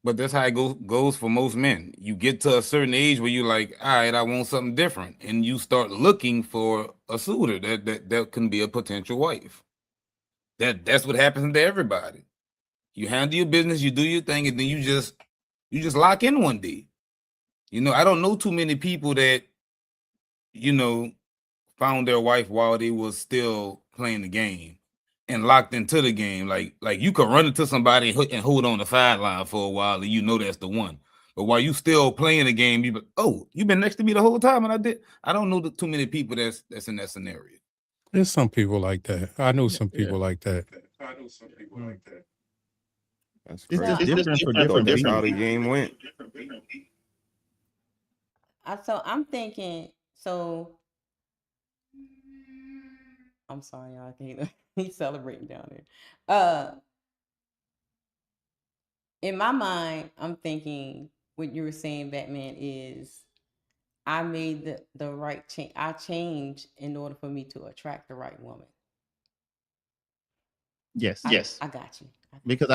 But that's how it goes for most men. You get to a certain age where you're like, all right, I want something different, and you start looking for a suitor that can be a potential wife. That's what happens to everybody. You handle your business, you do your thing, and then you just lock in one day. You know, I don't know too many people that, you know, found their wife while they was still playing the game and locked into the game. Like you could run into somebody and hold on the sideline for a while, and you know that's the one. But while you still playing the game, you be, oh, you've been next to me the whole time, and I don't know too many people that's in that scenario. There's some people like that. I know some people like that. That's It's crazy. just different for different That's people. how the game went. So I'm thinking, so I'm sorry, y'all. He's celebrating down there. In my mind, I'm thinking what you were saying, Batman, is I made the right change. I changed in order for me to attract the right woman. Yes. I got you. Because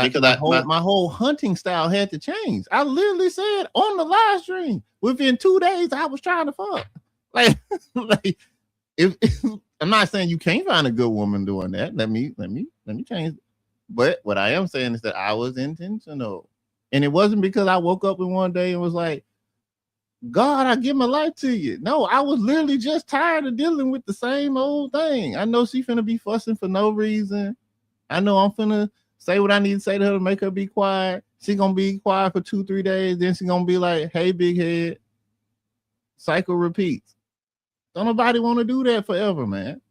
my whole hunting style had to change. I literally said on the live stream, within 2 days, I was trying to fuck. Like if I'm not saying you can't find a good woman doing that. Let me change. But what I am saying is that I was intentional. And it wasn't because I woke up in one day and was like, God, I give my life to you. No, I was literally just tired of dealing with the same old thing. I know she finna be fussing for no reason. I know I'm finna say what I need to say to her to make her be quiet. She gonna be quiet for 2-3 days. Then she gonna be like, hey, big head. Cycle repeats. Don't nobody want to do that forever, man.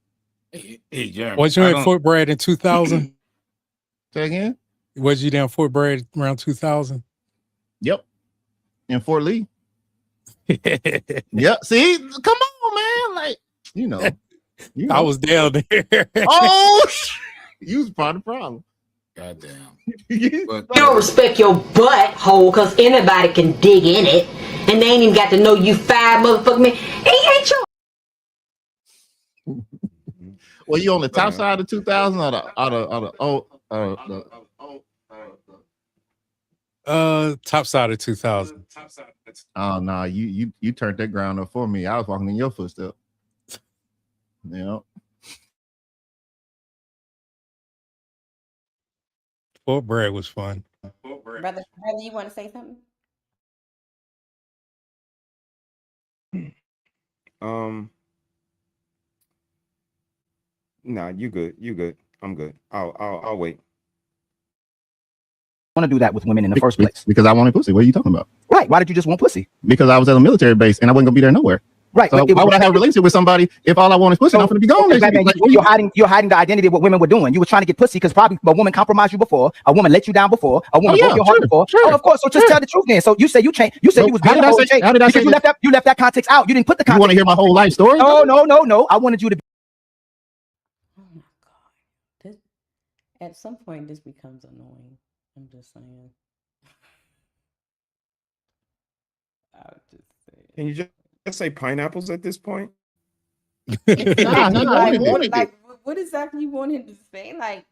Hey, Jeremy. Was you at Fort Bragg in 2000? Say again? Was you down Fort Bragg around 2000? Yep. In Fort Lee. Yep. See, come on, man. Like, you know. I was down there. Oh, you was part of the problem. Goddamn. You don't respect your butthole because anybody can dig in it, and they ain't even got to know you 5 motherfucking men. He ain't your. Well, you on the top side of 2000 or top side of 2000. Oh no, you turned that ground up for me. I was walking in your footsteps. Yeah. Fort Bragg was fun. Brother, you want to say something? Nah, you good. I'm good. I'll wait. Want to do that with women in the first place? Because I wanted pussy. What are you talking about? Right. Why did you just want pussy? Because I was at a military base and I wasn't gonna be there nowhere. Right. So why would I have a relationship with somebody if all I want is pussy? I'm gonna be gone. You're hiding the identity of what women were doing. You were trying to get pussy because probably a woman compromised you before, a woman let you down before, a woman broke your heart before. Sure, oh, of course. So just tell the truth then. So you say you changed. You said you was being a whole change. How did I say you left that context out. You didn't put the context. You want to hear my whole life story? No. I wanted you to. Oh my God. At some point, this becomes annoying. I'm just saying. I'll just say. Can you just say pineapples at this point? What exactly you want him to say? Like,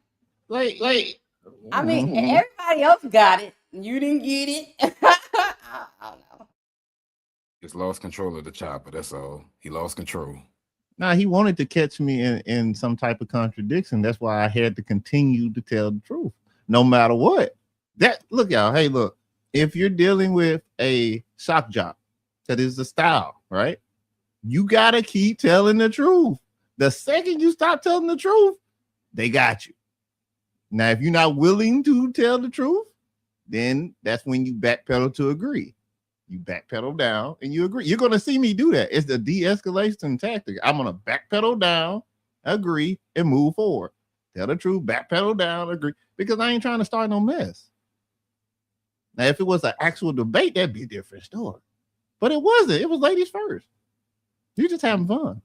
I mean, everybody else got it. You didn't get it. I don't know. Just lost control of the chopper. That's all. He lost control. Now he wanted to catch me in some type of contradiction. That's why I had to continue to tell the truth, no matter what. That look, y'all. Hey, look. If you're dealing with a shock jock, that is the style, right? You gotta keep telling the truth. The second you stop telling the truth, they got you. Now, if you're not willing to tell the truth, then that's when you backpedal to agree. You backpedal down and you agree. You're going to see me do that. It's the de-escalation tactic. I'm going to backpedal down, agree, and move forward. Tell the truth, backpedal down, agree, because I ain't trying to start no mess. Now, if it was an actual debate, that'd be a different story. But it wasn't. It was ladies first. You're just having fun.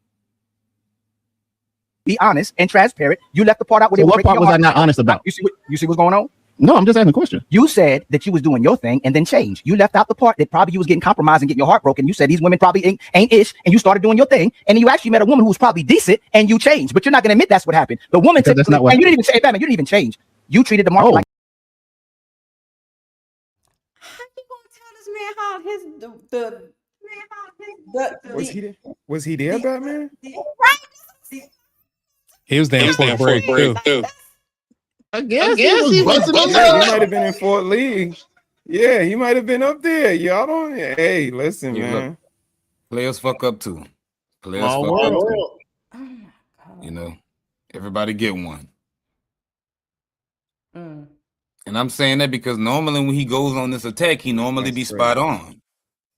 Be honest and transparent. You left the part out. So what part was I not honest about? You see what's going on? No, I'm just asking a question. You said that you was doing your thing and then changed. You left out the part that probably you was getting compromised and getting your heart broken. You said these women probably ain't ish, and you started doing your thing, and then you actually met a woman who was probably decent, and you changed. But you're not going to admit that's what happened. The woman, that's not what and you didn't even say, Batman, you didn't even change. You treated the market like. How you gonna tell this man how Was he there, Batman? He was there for a break too. I guess he might have been in Fort Lee. Yeah, he might have been up there. Y'all don't. Hey, listen, man. Look, players fuck up too. Players Small fuck up world. too. Oh my God. You know, everybody get one. Mm. And I'm saying that because normally when he goes on this attack, he normally be spot on.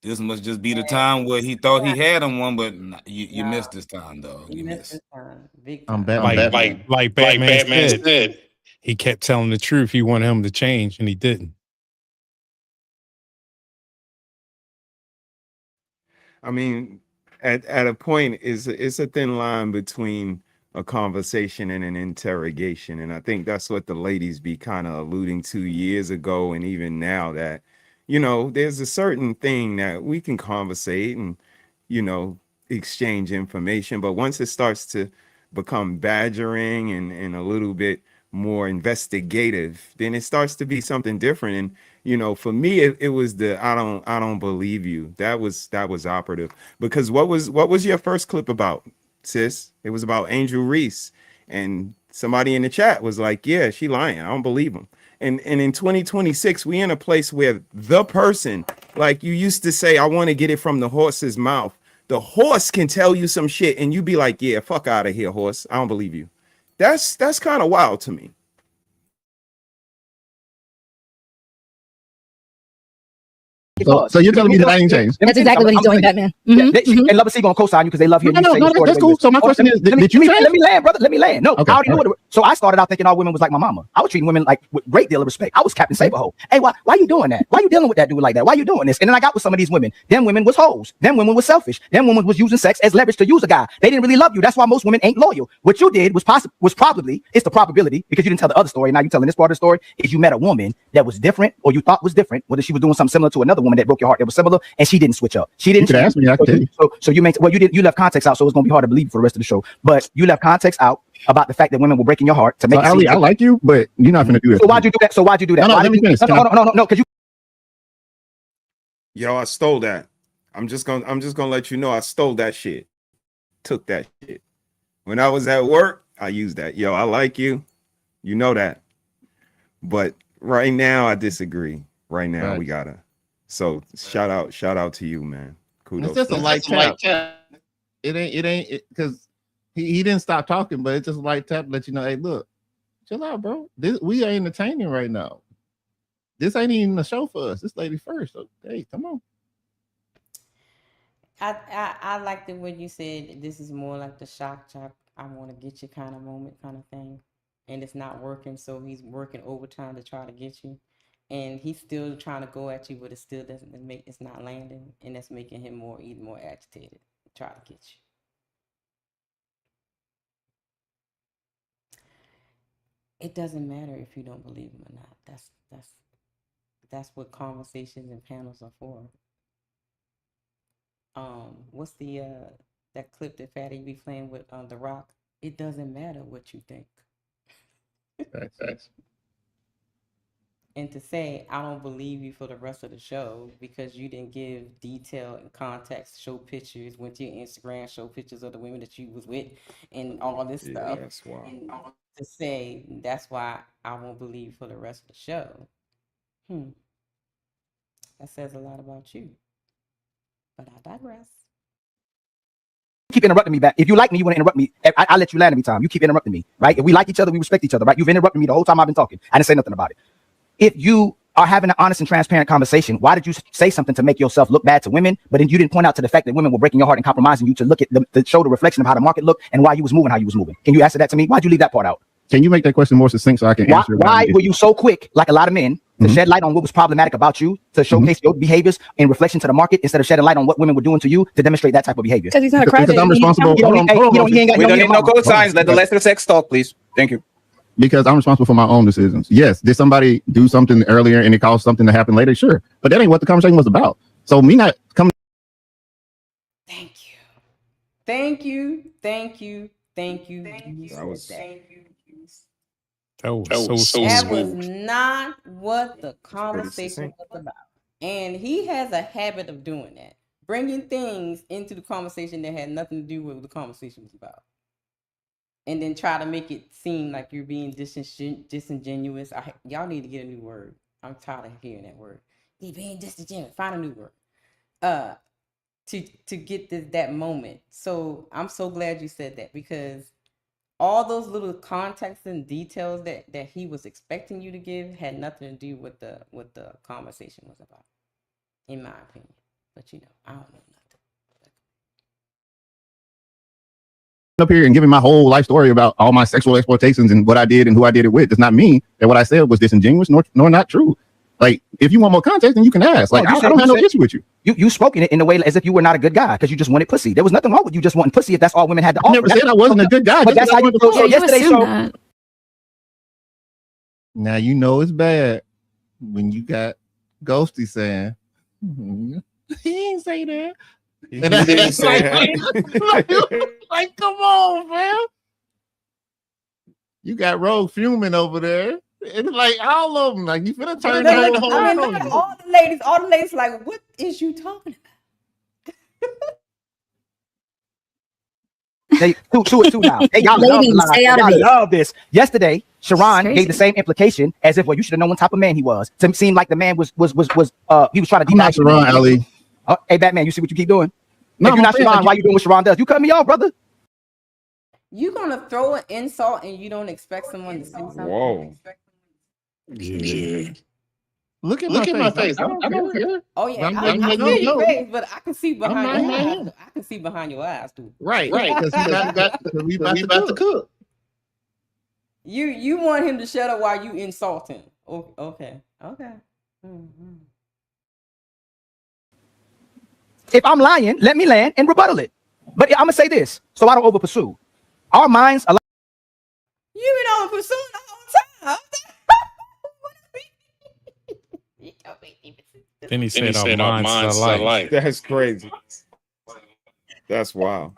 This must just be the time where he thought he had him one, but you missed this time, dog. You missed. This time. Big I'm time. Batman. Like Batman said, he kept telling the truth. He wanted him to change, and he didn't. I mean, at a point, it's a thin line between a conversation and an interrogation, and I think that's what the ladies be kind of alluding to years ago, and even now, that there's a certain thing that we can conversate and exchange information, but once it starts to become badgering and a little bit more investigative, then it starts to be something different. And for me, it was the I don't believe you. That was operative, because what was your first clip about, sis? It was about Angel Reese, and somebody in the chat was like, yeah, she lying, I don't believe him. And in 2026, we in a place where the person, like you used to say, I want to get it from the horse's mouth. The horse can tell you some shit and you be like, yeah, fuck out of here, horse, I don't believe you. That's kind of wild to me. So you're telling me that I ain't changed? That's exactly what he's doing, Batman. And Love C gonna co-sign you because they love hearing you say your story. That's cool. So my question is, did you change? Let me land, brother. Let me land. No, Okay. I already know what. So I started out thinking all women was like my mama. I was treating women like with great deal of respect. I was Captain Saberho. Hey, why you doing that? Why you dealing with that dude like that? Why you doing this? And then I got with some of these women. Them women was hoes. Them women was selfish. Them women was using sex as leverage to use a guy. They didn't really love you. That's why most women ain't loyal. What you did was probably, it's the probability, because you didn't tell the other story. Now you're telling this part of the story, is you met a woman that was different, or you thought was different, whether she was doing something similar to another woman that broke your heart that was similar, and she didn't switch up. She didn't. You could ask me, I could tell you. So you you left context out, so it's gonna be hard to believe for the rest of the show. But you left context out about the fact that women were breaking your heart to make. So Ali, I like you, but you're not gonna do that. So why'd you do that? No, let me finish. No, because you. Yo, I stole that. I'm just gonna let you know I stole that shit. Took that shit. When I was at work, I used that. Yo, I like you. You know that. But right now I disagree. Right now we gotta. So shout out to you, man. Kudos. It's just a light tap. It ain't because he didn't stop talking, but it's just a light tap to let you know, hey, look, chill out, bro. We are entertaining right now. This ain't even a show for us. This lady first. So, hey, come on. I liked it when you said this is more like the shock jock, I want to get you kind of moment kind of thing, and it's not working, so he's working overtime to try to get you, and he's still trying to go at you, but it still it's not landing, and that's making him even more agitated, try to get you. It doesn't matter if you don't believe him or not. That's what conversations and panels are for. What's the that clip that Fatty be playing with The Rock? It doesn't matter what you think. Thanks. and to say I don't believe you for the rest of the show because you didn't give detail and context, show pictures, went to your Instagram, show pictures of the women that you was with, and all this stuff. That's wild. And to say that's why I won't believe you for the rest of the show. That says a lot about you. But I digress. Keep interrupting me back. If you like me, you want to interrupt me. I let you land every time. You keep interrupting me, right? If we like each other, we respect each other, right? You've interrupted me the whole time I've been talking. I didn't say nothing about it. If you are having an honest and transparent conversation, why did you say something to make yourself look bad to women, but then you didn't point out to the fact that women were breaking your heart and compromising you to look at to show the reflection of how the market looked and why you was moving how you was moving? Can you answer that to me? Why'd you leave that part out? Can you make that question more succinct so I can answer it? Why were you so quick, like a lot of men, to shed light on what was problematic about you, to showcase your behaviors in reflection to the market instead of shedding light on what women were doing to you to demonstrate that type of behavior? Because he's not a crybaby. Because I'm responsible. We don't need no code signs. Let the lesser sex talk, please. Thank you. Because I'm responsible for my own decisions. Yes, did somebody do something earlier and it caused something to happen later? Sure, but that ain't what the conversation was about. So me not coming. Thank you. That was so That smooth. was not what the conversation was about. And he has a habit of doing that, bringing things into the conversation that had nothing to do with what the conversation was about. And then try to make it seem like you're being disingenuous. Y'all need to get a new word. I'm tired of hearing that word. You're being disingenuous. Find a new word. To get that moment. So I'm so glad you said that, because all those little context and details that he was expecting you to give had nothing to do with what the conversation was about, in my opinion. But I don't know nothing. Up here and giving my whole life story about all my sexual exploitations and what I did and who I did it with does not mean that what I said was disingenuous nor not true. Like, if you want more context, then you can ask. Like, I don't have no issue with you. You spoke in it in a way as if you were not a good guy because you just wanted pussy. There was nothing wrong with you just wanting pussy if that's all women had to offer. I never said I wasn't a good guy. But that's how you feel yesterday. So now you know it's bad when you got Ghosty saying he ain't say that. He didn't say that. Like, come on, man. You got Rogue fuming over there. It's like all of them. Like, you finna turn the whole all the ladies like, what is you talking about? They two now. Hey, y'all love this. Yesterday, Sharon gave the same implication as if, well, you should have known what type of man he was. To seem like the man was he was trying to not Sharon, Ali. Hey, Batman, you see what you keep doing? No, if you're not Sharon, why you doing what Sharon does? You cut me off, brother. You gonna throw an insult and you don't expect someone to say something? Whoa. Yeah. Look at my face. I don't care. Oh yeah, I see your face, but I can see behind your eyes. I can see behind your eyes too. Right. Because we about to cook. You want him to shut up while you insult him. Okay. Mm-hmm. If I'm lying, let me land and rebuttal it. But I'm gonna say this, so I don't over pursue. Our minds allow. You've been over pursuing the whole time. Then he said our minds alike. That's crazy. That's wild.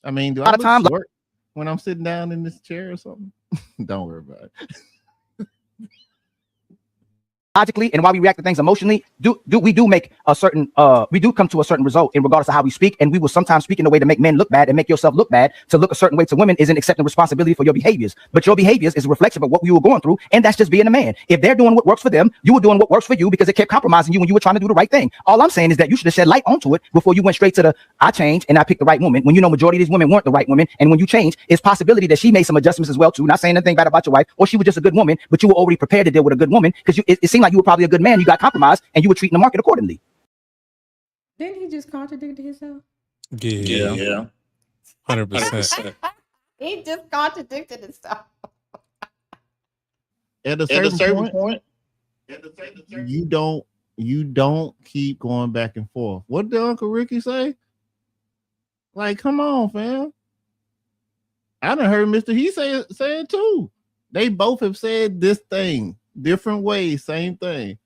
I mean, do I look short when I'm sitting down in this chair or something? Don't worry about it. Logically, and why we react to things emotionally, we do make a certain we do come to a certain result in regards to how we speak, and we will sometimes speak in a way to make men look bad and make yourself look bad. To look a certain way to women isn't accepting responsibility for your behaviors, but your behaviors is a reflection of what we were going through, and that's just being a man. If they're doing what works for them, you were doing what works for you because it kept compromising you when you were trying to do the right thing. All I'm saying is that you should have shed light onto it before you went straight to the I changed and I picked the right woman, when you know majority of these women weren't the right women, and when you change, it's possibility that she made some adjustments as well too. Not saying anything bad about your wife, or she was just a good woman, but you were already prepared to deal with a good woman because it seemed like you were probably a good man. You got compromised and you were treating the market accordingly. Didn't he just contradict himself? Yeah. 100%. He just contradicted himself. At a certain point, you don't keep going back and forth. What did Uncle Ricky say? Like, come on, fam. I done heard Mr. He say it too. They both have said this thing different ways, same thing.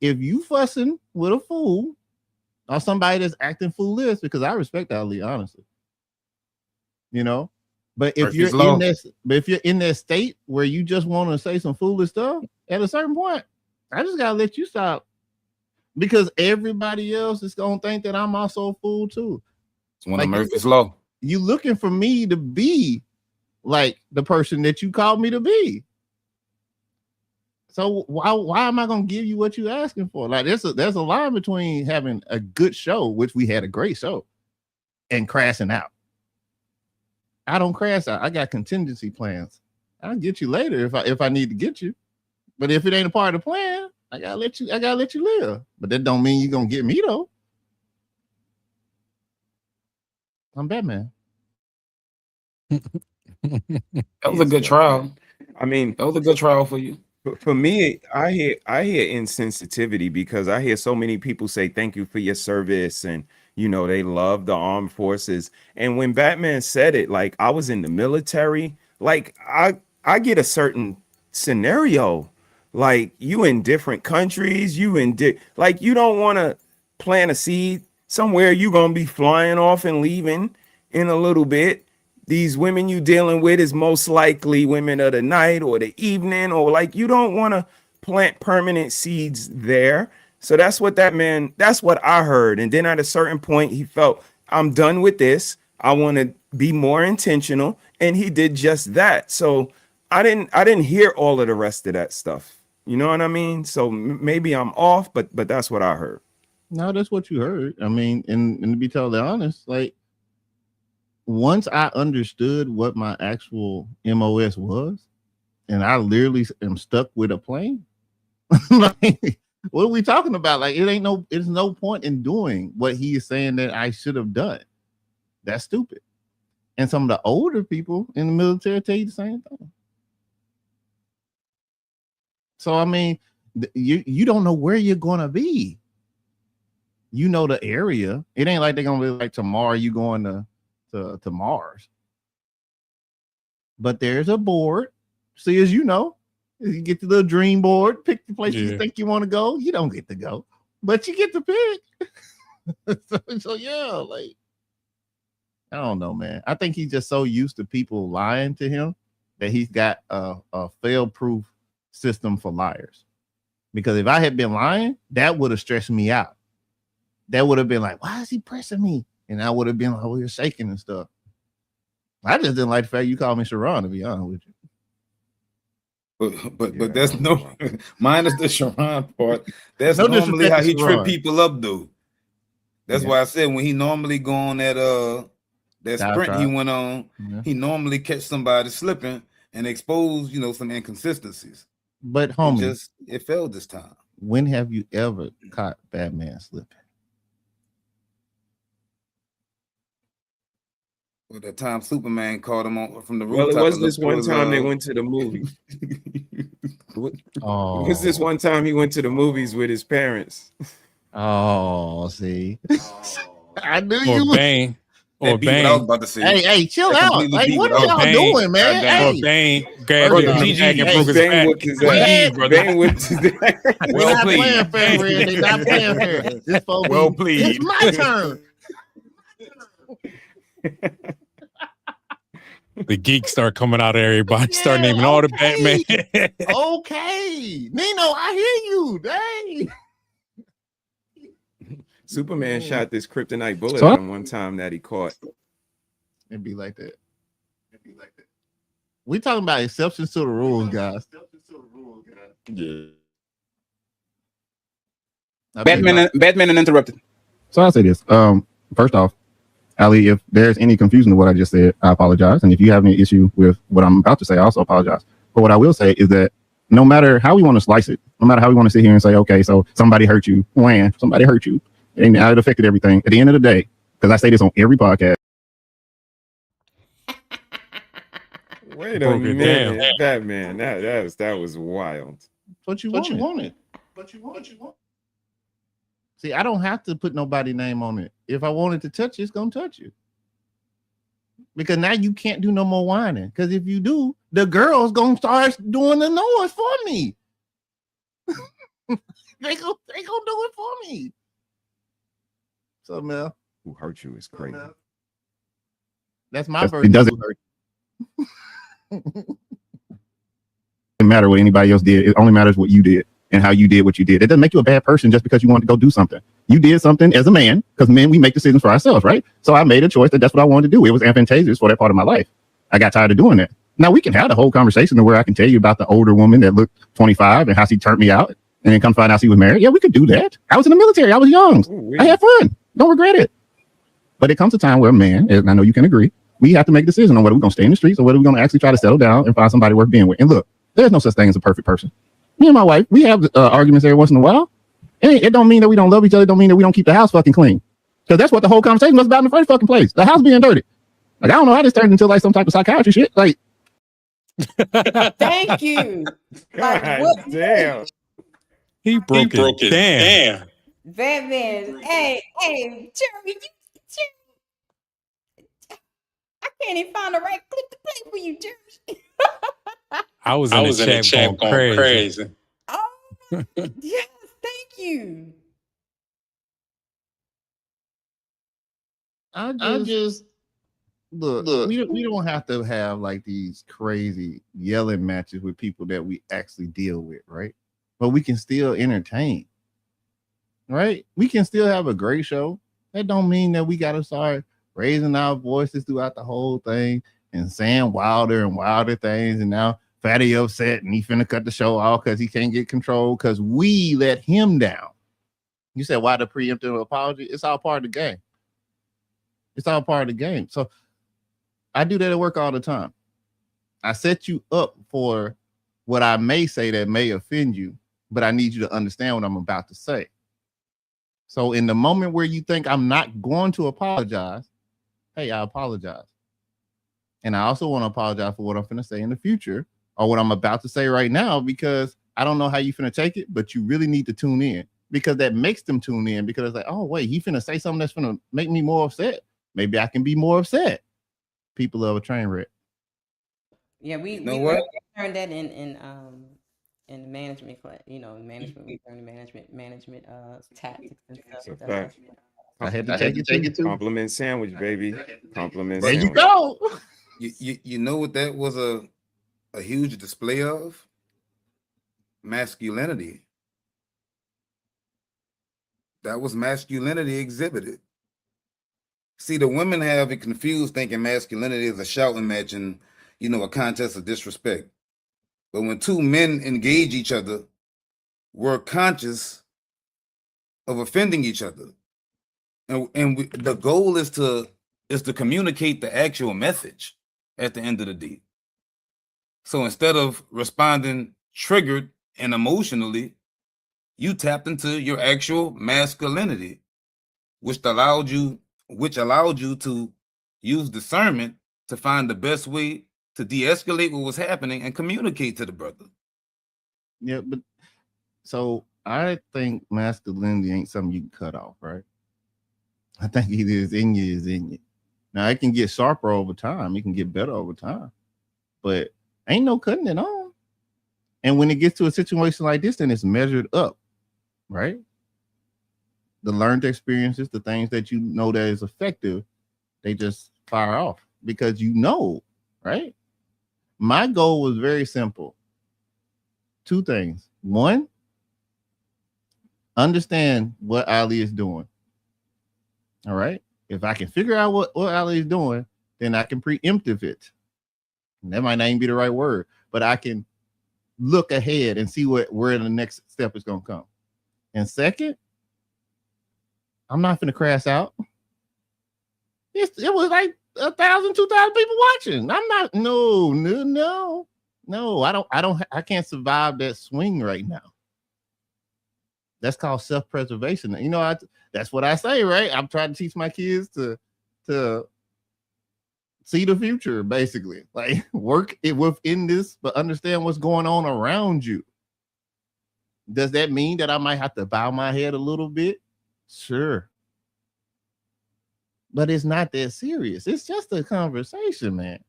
If you fussing with a fool or somebody that's acting foolish, because I respect Ali, honestly, But if you're in this, but if you're in that state where you just want to say some foolish stuff, at a certain point, I just gotta let you stop, because everybody else is gonna think that I'm also a fool too. It's one of Murphy's law. You looking for me to be like the person that you called me to be. So why am I gonna give you what you're asking for? Like there's a line between having a good show, which we had a great show, and crashing out. I don't crash out. I got contingency plans. I'll get you later if I need to get you. But if it ain't a part of the plan, I gotta let you live. But that don't mean you're gonna get me though. I'm Batman. That was a good trial. I mean, that was a good trial for you. For me, I hear insensitivity because I hear so many people say thank you for your service, and they love the armed forces. And when Batman said it, like I was in the military, like I get a certain scenario, like you in different countries, you don't want to plant a seed somewhere you're gonna be flying off and leaving in a little bit. These women you dealing with is most likely women of the night or the evening, or like you don't want to plant permanent seeds there. So that's what I heard. And then at a certain point, he felt, I'm done with this. I want to be more intentional. And he did just that. So I didn't hear all of the rest of that stuff. You know what I mean? So maybe I'm off, but that's what I heard. No, that's what you heard. I mean, and to be totally honest, like once I understood what my actual MOS was, and I literally am stuck with a plane, like, what are we talking about? Like, it's no point in doing what he is saying that I should have done. That's stupid. And some of the older people in the military tell you the same thing. So, I mean, you don't know where you're going to be. You know the area. It ain't like they're going to be like tomorrow you going to Mars. But there's a board. See, as you know, you get the little dream board, pick the place you think you want to go. You don't get to go, but you get to pick. so yeah, like I don't know, man. I think he's just so used to people lying to him that he's got a fail-proof system for liars. Because if I had been lying, that would have stressed me out. That would have been like, why is he pressing me? And I would have been like, oh, you're shaking and stuff. I just didn't like the fact you called me Sharon, to be honest with you. But that's no minus the Sharon part. That's no normally how he trip people up, though. That's why I said when he normally go on that sprint he went on, he normally catch somebody slipping and expose some inconsistencies. But homie, it failed this time. When have you ever caught Batman slipping? Well, that time Superman called him on from the rooftop. Well, it was this one time they went to the movie. It was this one time he went to the movies with his parents. Oh, see. I knew you would. Bane. Or Bane. I was about to say. Hey, chill out. Like, what are y'all doing, man? Hey. Bane grabbed his bag and broke his back. Bane whipped his back. Well played. They're not playing fair. Well played. It's my turn. The geeks start coming out of everybody, start naming all the Batman. Okay. Nino, I hear you. Dang. Superman shot this kryptonite bullet on one time that he caught. It'd be like that. We talking about exceptions to the rules, guys. Yeah. Batman uninterrupted. So I'll say this. First off, Ali, if there's any confusion to what I just said, I apologize. And if you have any issue with what I'm about to say, I also apologize. But what I will say is that no matter how we want to slice it, no matter how we want to sit here and say, okay, so somebody hurt you, when somebody hurt you, and how it affected everything. At the end of the day, because I say this on every podcast. Wait a minute, Batman. That was wild. What you wanted. See, I don't have to put nobody's name on it. If I wanted to touch you, it's gonna touch you. Because now you can't do no more whining. Because if you do, the girl's gonna start doing the noise for me. they gonna do it for me. So Mel, who hurt you is crazy. That's my version. It doesn't matter what anybody else did. It only matters what you did and how you did what you did. It doesn't make you a bad person just because you wanted to go do something. You did something as a man, because men, we make decisions for ourselves, right? So I made a choice that's what I wanted to do. It was advantageous for that part of my life. I got tired of doing that. Now we can have the whole conversation where I can tell you about the older woman that looked 25 and how she turned me out and then come find out she was married. Yeah, we could do that. I was in the military. I was young. I had fun. Don't regret it. But it comes a time where a man, and I know you can agree, we have to make a decision on whether we're going to stay in the streets or whether we're going to actually try to settle down and find somebody worth being with. And look, there's no such thing as a perfect person. Me and my wife, we have arguments every once in a while. It don't mean that we don't love each other. It don't mean that we don't keep the house fucking clean. Because that's what the whole conversation was about in the first fucking place. The house being dirty. Like, I don't know how this turned into like some type of psychiatry shit. Like, thank you. God damn. He broke it. Damn. Batman. Hey, Jeremy, I can't even find the right clip to play for you, Jeremy. I was in the chat going crazy. Oh, yes, thank you. I just look. We don't have to have like these crazy yelling matches with people that we actually deal with, right? But we can still entertain, right? We can still have a great show. That don't mean that we got to start raising our voices throughout the whole thing and saying wilder and wilder things. And now Fatty upset and he finna cut the show off because he can't get control because we let him down. You said, why the preemptive apology? It's all part of the game. It's all part of the game. So I do that at work all the time. I set you up for what I may say that may offend you, but I need you to understand what I'm about to say. So in the moment where you think I'm not going to apologize, hey, I apologize. And I also want to apologize for what I'm going to say in the future or what I'm about to say right now, because I don't know how you finna take it, but you really need to tune in, because that makes them tune in, because it's like, oh, wait, he finna say something that's finna make me more upset. Maybe I can be more upset. People love a train wreck. Yeah, we know what? learned that in the management class. You know, management we learned management tactics and stuff. That's a fact. I had to take it too. Compliment sandwich, baby. Compliment There sandwich. you go. You know what that was a huge display of? Masculinity. That was masculinity exhibited. See, the women have it confused, thinking masculinity is a shouting match and, you know, a contest of disrespect. But when two men engage each other, we're conscious of offending each other. And the goal is to communicate the actual message at the end of the day. So instead of responding triggered and emotionally, you tapped into your actual masculinity, which allowed you to use discernment to find the best way to de-escalate what was happening and communicate to the brother. Yeah, but so I think masculinity ain't something you can cut off, right? I think it is in you, is in you. Now it can get sharper over time, it can get better over time, but ain't no cutting it on. And when it gets to a situation like this, then it's measured up, right? The learned experiences, the things that you know that is effective, they just fire off because you know, right? My goal was very simple. Two things. One, understand what Ali is doing. All right. If I can figure out what Ali is doing, then I can preemptive it. And that might not even be the right word, but I can look ahead and see where the next step is going to come. And second, I'm not finna crash out. It was like 1,000, 2,000 people watching. I'm not. No. I can't survive that swing right now. That's called self-preservation. You know, that's what I say, right? I'm trying to teach my kids to see the future, basically. Like, work it within this, but understand what's going on around you. Does that mean that I might have to bow my head a little bit? Sure. But it's not that serious. It's just a conversation, man.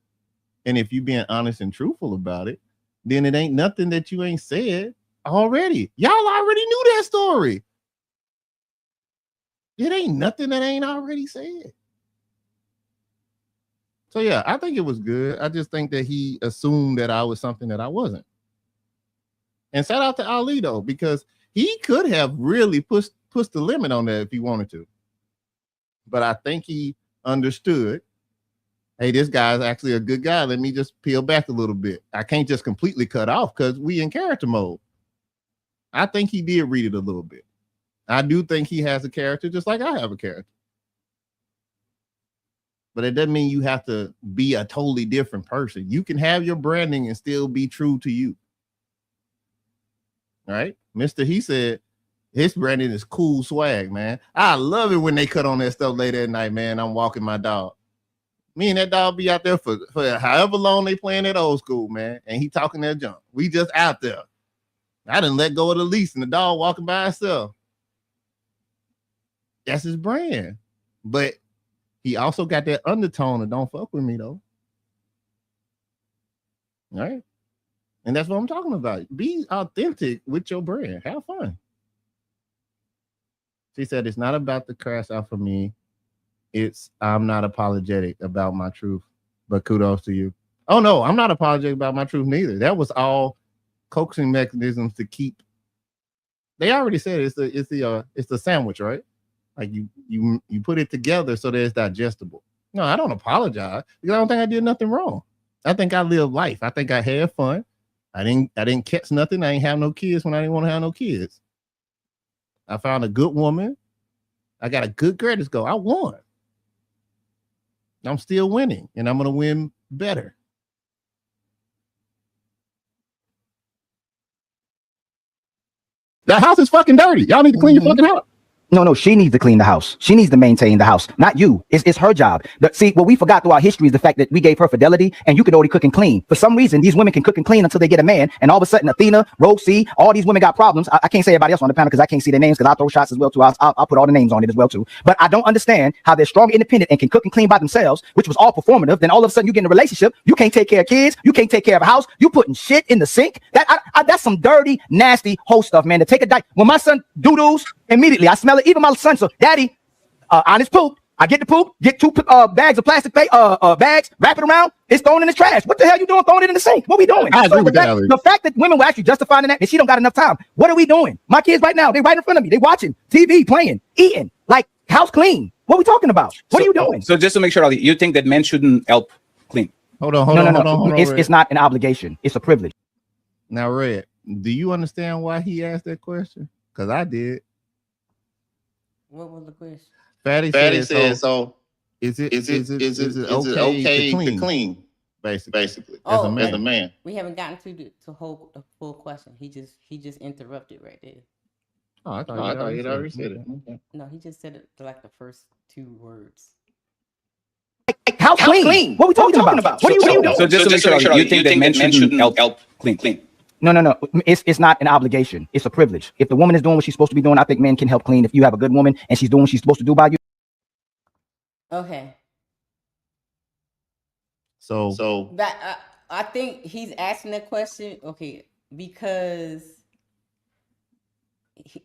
And if you're being honest and truthful about it, then it ain't nothing that you ain't said already. Y'all already knew that story. It ain't nothing that ain't already said. So yeah, I think it was good. I just think that he assumed that I was something that I wasn't. And shout out to Ali though, because he could have really pushed the limit on that if he wanted to. But I think he understood, hey, this guy's actually a good guy. Let me just peel back a little bit. I can't just completely cut off because we in character mode. I think he did read it a little bit. I do think he has a character just like I have a character. But it doesn't mean you have to be a totally different person. You can have your branding and still be true to you. All right? Mr. He said his branding is cool swag, man. I love it when they cut on that stuff late at night, man. I'm walking my dog. Me and that dog be out there for however long they playing that old school, man. And he talking that junk. We just out there. I didn't let go of the leash and the dog walking by itself. That's his brand. But he also got that undertone of don't fuck with me, though. All right? And that's what I'm talking about. Be authentic with your brand. Have fun. She said, it's not about the crash out for me. I'm not apologetic about my truth. But kudos to you. Oh, no, I'm not apologetic about my truth neither. That was all coaxing mechanisms to keep. They already said it's the sandwich, right? Like you put it together so that it's digestible. No, I don't apologize because I don't think I did nothing wrong. I think I lived life. I think I had fun. I didn't catch nothing. I ain't have no kids when I didn't want to have no kids. I found a good woman. I got a good credit score. I won. I'm still winning, and I'm gonna win better. The house is fucking dirty. Y'all need to clean your fucking house. No, she needs to clean the house. She needs to maintain the house, not you. It's her job. See, what we forgot through our history is the fact that we gave her fidelity and you could already cook and clean. For some reason, these women can cook and clean until they get a man. And all of a sudden, Athena, Rogue C, all these women got problems. I can't say everybody else on the panel because I can't see their names because I throw shots as well too. I'll put all the names on it as well too. But I don't understand how they're strong, independent, and can cook and clean by themselves, which was all performative. Then all of a sudden you get in a relationship. You can't take care of kids. You can't take care of a house. You putting shit in the sink. That's some dirty, nasty hoe stuff, man. To take a dive. When my son doo-doos, immediately I smell it. Even my son, so Daddy, on his poop, I get the poop, get 2 bags of plastic bags, wrap it around, it's thrown in the trash. What the hell you doing throwing it in the sink? What we doing? I agree with that. The fact that women were actually justifying that and she don't got enough time. What are we doing? My kids right now, they right in front of me. They watching TV, playing, eating, like house clean. What are we talking about? What are you doing? So just to make sure, Ali, you think that men shouldn't help clean? Hold on. It's not an obligation. It's a privilege. Now, Red, do you understand why he asked that question? Because I did. What was the question? Fatty said, so is it okay to clean? Basically, as a man. We haven't gotten to hold the full question. He just interrupted right there. Oh, I thought he'd already said it. Okay. No, he just said it like the first 2 words. How clean? What are we talking about? What are you doing? So just to make sure, you think that men shouldn't help clean? No. It's not an obligation. It's a privilege. If the woman is doing what she's supposed to be doing, I think men can help clean. If you have a good woman and she's doing what she's supposed to do by you. Okay. So that I think he's asking that question, okay, because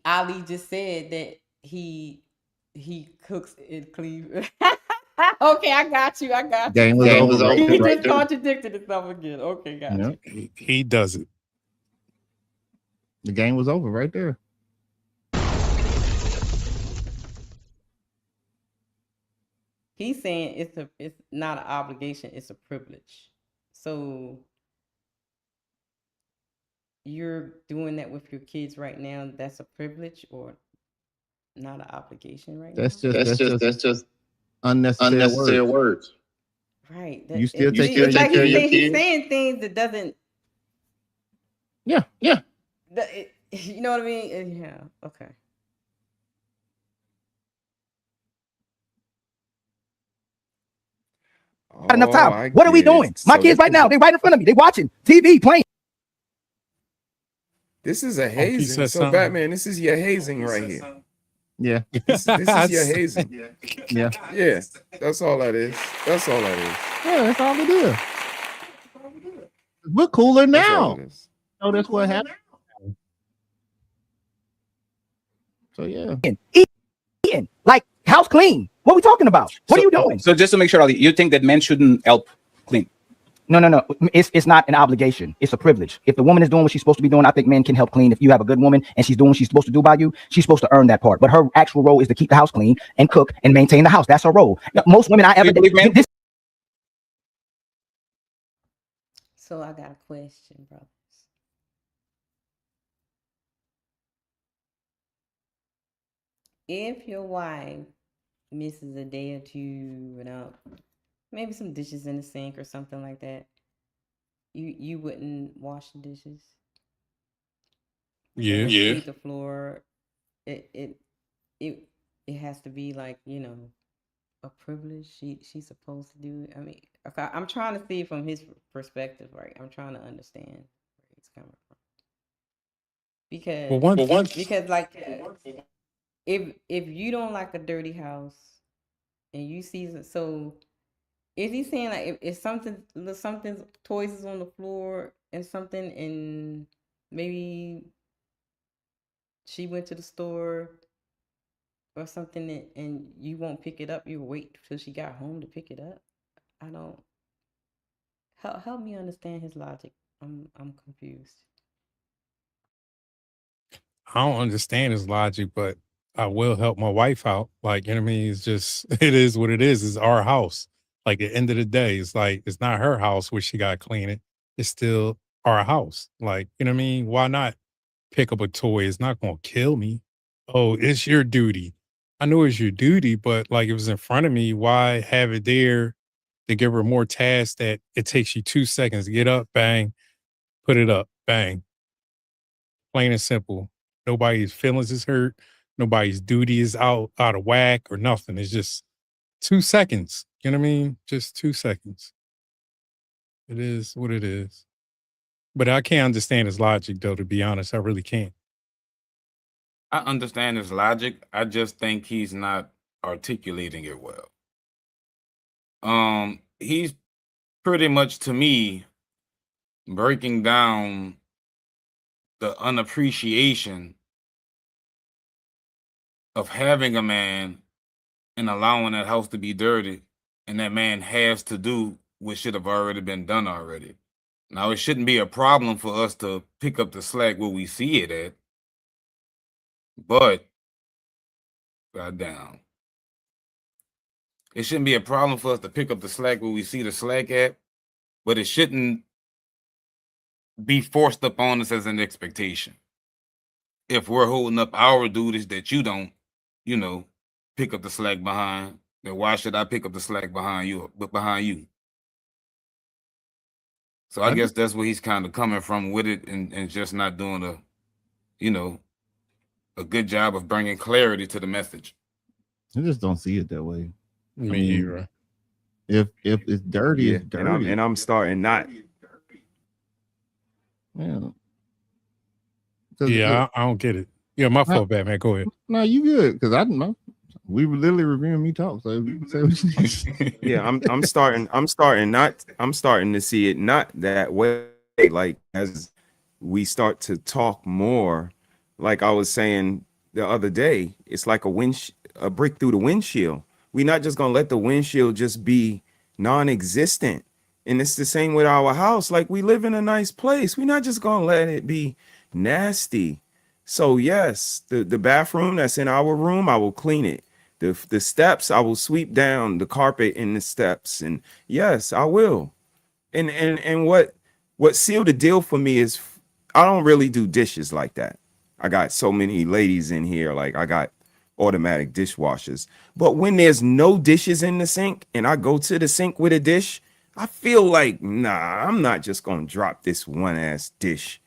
Ali just said that he cooks and cleans. Okay, I got you. Game was over. He just contradicted himself again. Okay, got you. He does it. The game was over right there. He's saying it's not an obligation, it's a privilege. So you're doing that with your kids right now, that's a privilege or not an obligation right now? That's just unnecessary words. Right. You still take care of your kids. He's saying things that doesn't. Yeah. You know what I mean? Yeah. Okay. Not enough time. What are we doing? My kids right now, they right in front of me. They watching TV, playing. This is a hazing. So Batman, this is your hazing right here. Yeah. This is your hazing. Yeah. Yeah. That's all that is. Yeah, that's all it is. We're cooler now. Oh, that's what happened. So yeah. Eating, Like, house clean. What are we talking about? What are you doing? So just to make sure, Ali, you think that men shouldn't help clean? No. It's not an obligation. It's a privilege. If the woman is doing what she's supposed to be doing, I think men can help clean. If you have a good woman and she's doing what she's supposed to do by you, she's supposed to earn that part. But her actual role is to keep the house clean and cook and maintain the house. That's her role. Most women I ever did. So I got a question, brothers. If your wife misses a day or two without maybe some dishes in the sink or something like that, you wouldn't wash the dishes? Yeah. Sweep the floor. It has to be like, a privilege. She's supposed to do it. I mean, okay, I'm trying to see it from his perspective, right? I'm trying to understand where he's coming from. Because like if you don't like a dirty house and you see, so is he saying like if something toys is on the floor and something, and maybe she went to the store or something and you won't pick it up, you wait till she got home to pick it up? I don't help me understand his logic. I'm confused. I don't understand his logic, but I will help my wife out. Like, you know what I mean? It's just, it is what it is. It's our house. Like, at the end of the day, it's like, it's not her house where she got to clean it. It's still our house. Like, you know what I mean? Why not pick up a toy? It's not going to kill me. Oh, it's your duty. I know it's your duty, but like, it was in front of me. Why have it there to give her more tasks that it takes you 2 seconds to get up, bang, put it up, bang. Plain and simple. Nobody's feelings is hurt. Nobody's duty is out of whack or nothing. It's just 2 seconds. You know what I mean? Just 2 seconds. It is what it is. But I can't understand his logic, though, to be honest. I really can't. I understand his logic. I just think he's not articulating it well. He's pretty much, to me, breaking down the unappreciation of having a man and allowing that house to be dirty, and that man has to do what should have already been done already. Now, it shouldn't be a problem for us to pick up the slack where we see it at, but goddamn, it shouldn't be a problem for us to pick up the slack where we see the slack at, but it shouldn't be forced upon us as an expectation. If we're holding up our duties that you don't, pick up the slack behind, then why should I pick up the slack behind you? So I guess that's where he's kind of coming from with it, and just not doing a good job of bringing clarity to the message. I just don't see it that way. Me either. If it's dirty, it's dirty. And I'm starting not. Yeah, I don't get it. Yeah, my fault, Batman. Go ahead. No, you good, because I don't know. We were literally reviewing me talk, so you can say what you need. Yeah, I'm starting to see it not that way. Like, as we start to talk more, like I was saying the other day, it's like a brick through the windshield. We're not just gonna let the windshield just be non-existent. And it's the same with our house. Like, we live in a nice place. We're not just gonna let it be nasty. So yes, the bathroom that's in our room, I will clean it. The steps, I will sweep down the carpet in the steps. And yes, I will. And what sealed the deal for me is I don't really do dishes like that. I got so many ladies in here, like I got automatic dishwashers. But when there's no dishes in the sink and I go to the sink with a dish, I feel like, nah, I'm not just gonna drop this one ass dish.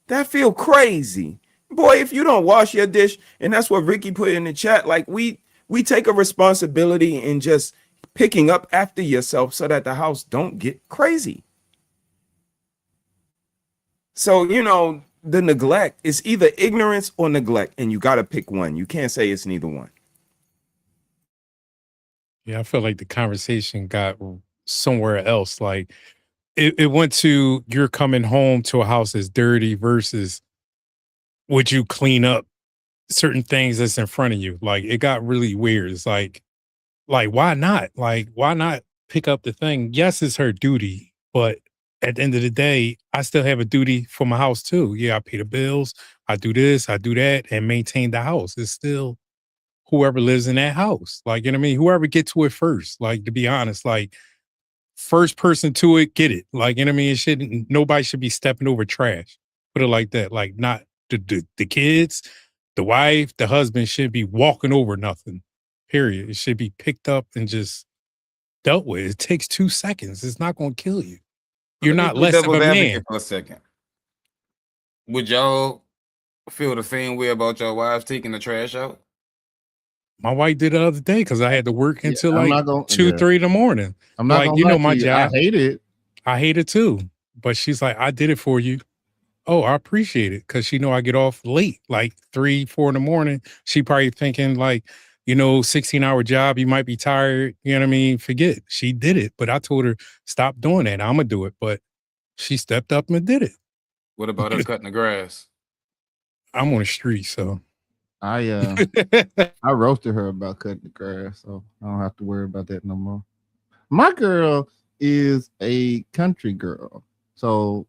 That feel crazy. Boy, if you don't wash your dish, and that's what Ricky put in the chat, like we take a responsibility in just picking up after yourself so that the house don't get crazy. So, the neglect is either ignorance or neglect, and you got to pick one. You can't say it's neither one. Yeah, I feel like the conversation got somewhere else. Like it went to, you're coming home to a house that's dirty versus would you clean up certain things that's in front of you. Like it got really weird. It's like why not? Like why not pick up the thing? Yes, it's her duty, but at the end of the day, I still have a duty for my house too. Yeah, I pay the bills, I do this, I do that, and maintain the house. It's still whoever lives in that house. Like, you know what I mean? Whoever gets to it first. Like, to be honest, like first person to it, get it. Like, you know what I mean? It shouldn't, nobody should be stepping over trash. Put it like that. Like, not the kids, the wife, the husband should be walking over nothing. Period. It should be picked up and just dealt with. It takes 2 seconds. It's not going to kill you. You're not less of a man. For a second. Would y'all feel the same way about your wives taking the trash out? My wife did the other day because I had to work until I'm like not gonna- 2, yeah. 3 in the morning. I'm not like, gonna you know, lie my to you. job. I hate it. I hate it too. But she's like, I did it for you. Oh, I appreciate it. Cause she know I get off late, like 3, 4 in the morning. She probably thinking like, you know, 16-hour job, you might be tired. You know what I mean? Forget. She did it. But I told her, stop doing that. I'm gonna do it. But she stepped up and did it. What about her cutting the grass? I'm on the street, so I roasted her about cutting the grass, so I don't have to worry about that no more. My girl is a country girl, so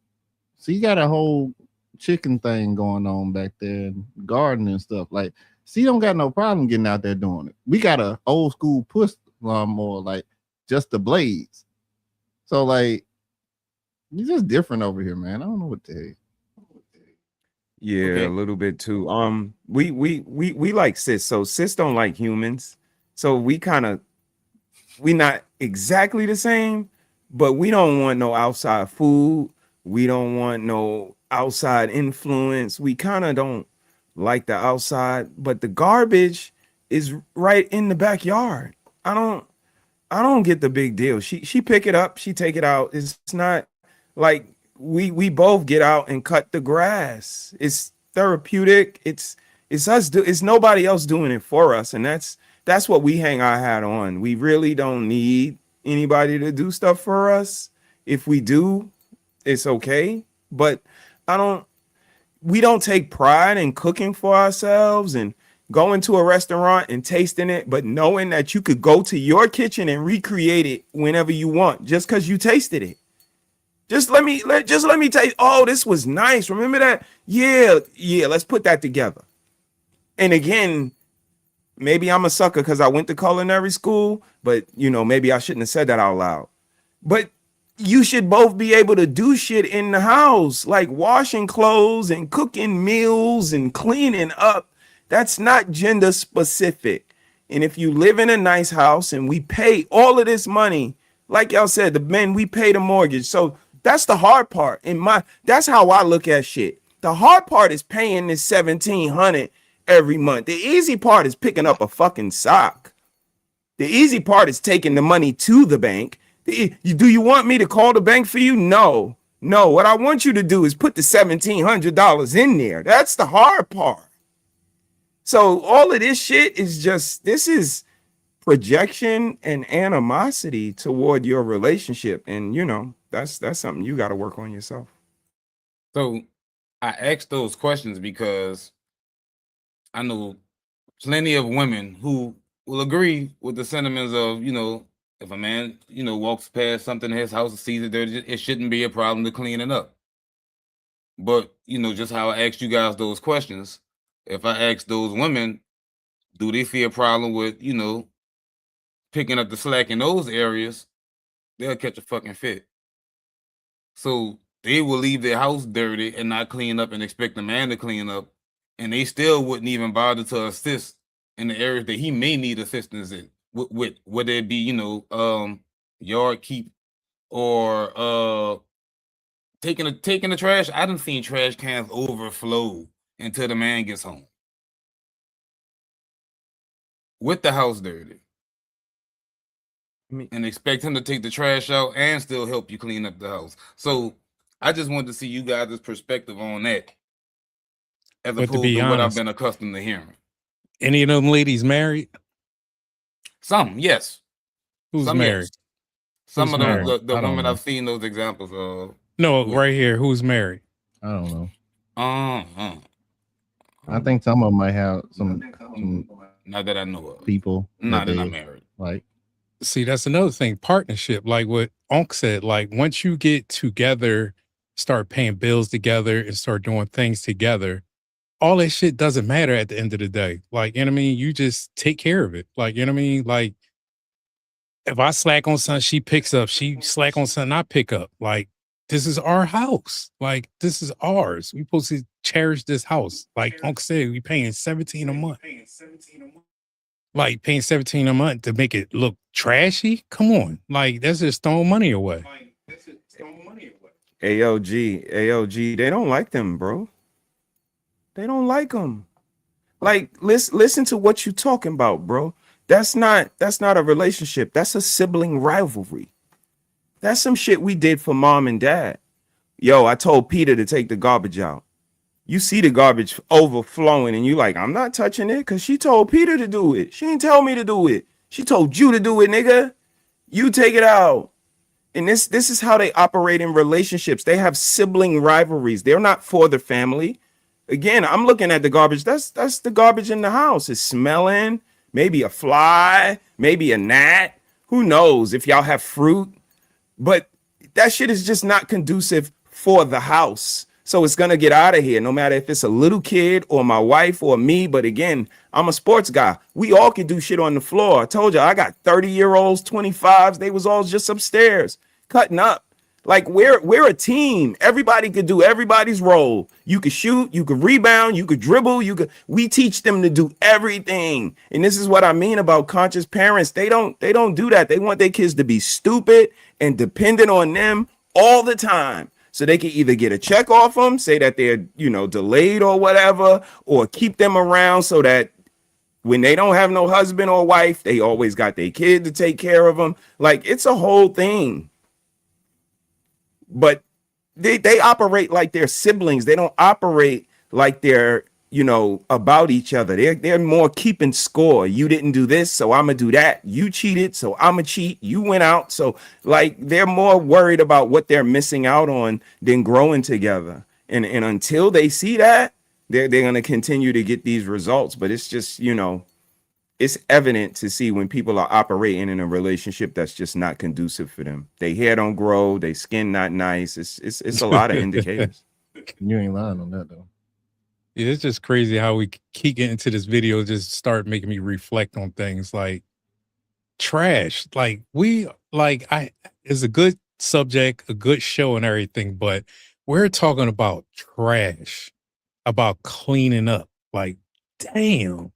she got a whole chicken thing going on back there, and garden and stuff. Like, she don't got no problem getting out there doing it. We got a old school push lawnmower, like just the blades. So like, it's just different over here, man. I don't know what to tell you. Yeah, Okay. a little bit too. We like sis. So sis don't like humans. So we not exactly the same, but we don't want no outside food. We don't want no outside influence. We kind of don't like the outside, but the garbage is right in the backyard. I don't get the big deal. She pick it up, she take it out. It's not like we both get out and cut the grass. It's therapeutic. It's us it's nobody else doing it for us, and that's what we hang our hat on. We really don't need anybody to do stuff for us. If we do, it's okay, but we don't take pride in cooking for ourselves and going to a restaurant and tasting it, but knowing that you could go to your kitchen and recreate it whenever you want just because you tasted it. Just let me taste. Oh, this was nice. Remember that? Yeah, let's put that together. And again, maybe I'm a sucker because I went to culinary school, but maybe I shouldn't have said that out loud. But you should both be able to do shit in the house, like washing clothes and cooking meals and cleaning up. That's not gender specific. And if you live in a nice house and we pay all of this money, like y'all said, the men, we pay the mortgage. So that's the hard part. That's how I look at shit. The hard part is paying this $1,700 every month. The easy part is picking up a fucking sock. The easy part is taking the money to the bank. Do you want me to call the bank for you? No. What I want you to do is put the $1,700 in there. That's the hard part. So all of this shit is this is projection and animosity toward your relationship. And that's something you got to work on yourself. So I asked those questions because I know plenty of women who will agree with the sentiments of, if a man, walks past something in his house and sees it there, it shouldn't be a problem to clean it up. But, just how I asked you guys those questions, if I ask those women, do they see a problem with, picking up the slack in those areas, they'll catch a fucking fit. So they will leave their house dirty and not clean up and expect the man to clean up, and they still wouldn't even bother to assist in the areas that he may need assistance in, with whether it be yard keep or taking the trash. I done seen trash cans overflow until the man gets home with the house dirty, and expect him to take the trash out and still help you clean up the house. So I just wanted to see you guys' perspective on that, as But opposed to be to what I've honest, been accustomed to hearing. any of them ladies married? Some, yes. Who's Some, married? yes. Some Who's of married? the I don't women know. I've seen those examples of. No, right here. Who's married? I don't know. I think some of them might have some Not that I know of. people. Not that I'm married. Like, See, that's another thing. Partnership, like what Unc said, like once you get together, start paying bills together and start doing things together, all that shit doesn't matter at the end of the day. Like, you know what I mean? You just take care of it. Like, you know what I mean? Like, if I slack on something, she picks up. She slack on something, I pick up. Like, this is our house. Like, this is ours. We supposed to cherish this house. Like Uncle said, we paying $17 a month. Like paying $17 a month to make it look trashy. Come on. Like, that's just throwing money away. AOG, they don't like them, bro. They don't like them. Like, listen to what you talking about, bro. That's not a relationship. That's a sibling rivalry. That's some shit we did for mom and dad. Yo, I told Peter to take the garbage out. You see the garbage overflowing and you like, I'm not touching it because she told Peter to do it. She didn't tell me to do it. She told you to do it, nigga. You take it out. And this is how they operate in relationships. They have sibling rivalries. They're not for the family. Again, I'm looking at the garbage. That's the garbage in the house. It's smelling. Maybe a fly, maybe a gnat. Who knows if y'all have fruit? But that shit is just not conducive for the house. So it's going to get out of here, no matter if it's a little kid or my wife or me. But again, I'm a sports guy. We all can do shit on the floor. I told you, I got 30-year-olds, 25s. They was all just upstairs cutting up. Like, we're a team. Everybody could do everybody's role. You could shoot, you could rebound, you could dribble, we teach them to do everything. And this is what I mean about conscious parents. They don't do that. They want their kids to be stupid and dependent on them all the time. So they can either get a check off them, say that they're, delayed or whatever, or keep them around so that when they don't have no husband or wife, they always got their kid to take care of them. Like, it's a whole thing. But they operate like they're siblings. They don't operate like they're, about each other. They're more keeping score. You didn't do this, so I'm gonna do that. You cheated, so I'm gonna cheat. You went out. So like they're more worried about what they're missing out on than growing together. And until they see that, they're gonna continue to get these results. But it's just, it's evident to see when people are operating in a relationship that's just not conducive for them. They hair don't grow, they skin not nice. It's a lot of indicators. You ain't lying on that though. Yeah, it's just crazy how we keep getting into this video, just start making me reflect on things like trash. Like it's a good subject, a good show and everything, but we're talking about trash, about cleaning up. Like, damn.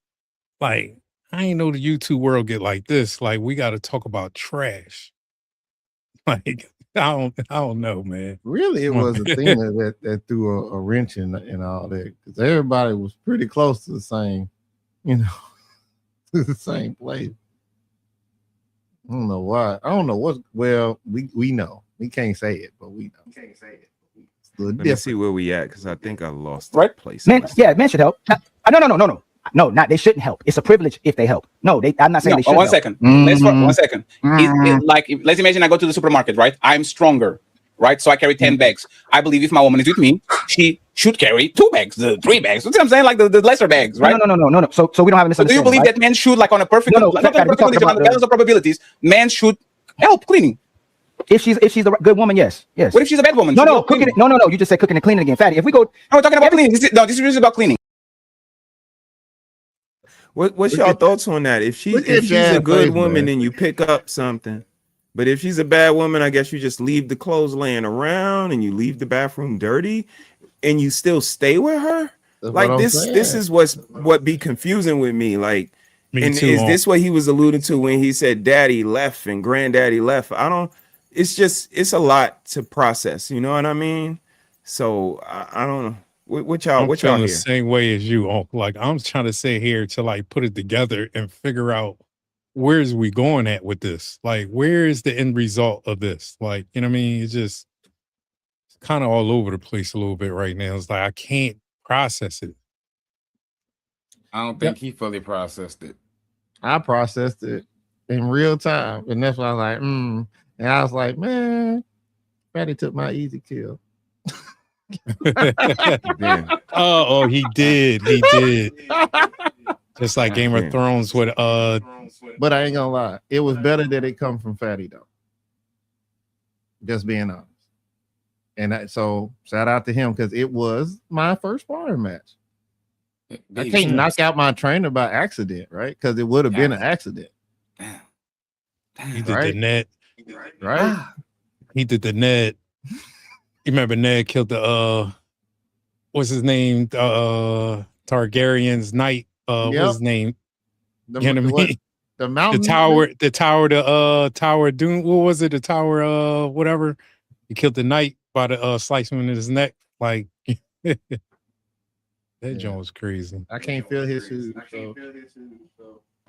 Like, I ain't know the YouTube world get like this. Like, we got to talk about trash. Like, I don't know, man. Really, it was a thing that threw a wrench in all that, because everybody was pretty close to the same, to the same place. I don't know why. I don't know what. Well, we know. We can't say it, but we know. Let me see where we at, because I think I lost right place. Men should help. No, not they shouldn't help. It's a privilege if they help. No, I'm not saying they should. One second. One second. Let's imagine I go to the supermarket, right? I'm stronger, right? So I carry 10 bags. I believe if my woman is with me, she should carry 2 bags, 3 bags. What's what I'm saying? Like the lesser bags, right? No. So we don't have this. So do you believe that men should, like on a perfect, on the balance of probabilities, men should help cleaning? If she's a good woman, yes. What if she's a bad woman? No, cooking. No. You just said cooking and cleaning again, fatty. If we go, no, we're talking about cleaning. This is about cleaning. What's y'all thoughts on that? If she's a good woman, then you pick up something. But if she's a bad woman, I guess you just leave the clothes laying around and you leave the bathroom dirty and you still stay with her. That's like this is what be confusing with me. Like, is this what he was alluding to when he said daddy left and granddaddy left? It's a lot to process. You know what I mean? So I don't know. What y'all feeling hear? the same way as you, Uncle. Like, I'm trying to sit here to like put it together and figure out where's we going at with this. Like, where is the end result of this? Like, you know what I mean? It's just kind of all over the place a little bit right now. It's like I can't process it. I don't think he fully processed it. I processed it in real time, and that's why I was like, and I was like, man, Fatty took my easy kill. Oh, he did. He did. Just like Game of Thrones with But I ain't gonna lie, it was better that it come from Fatty though. Just being honest. And so shout out to him because it was my first sparring match. I can't knock out my trainer by accident, right? Because it would have been an accident. He did the net. Right? He did the net. You remember Ned killed the what's his name? Targaryen's knight. What's his name? The, you know what I mean? The mountain. The tower Doom. What was it? The tower whatever. He killed the knight by the slicing him in his neck. Like that joint was crazy. I can't feel his shoes.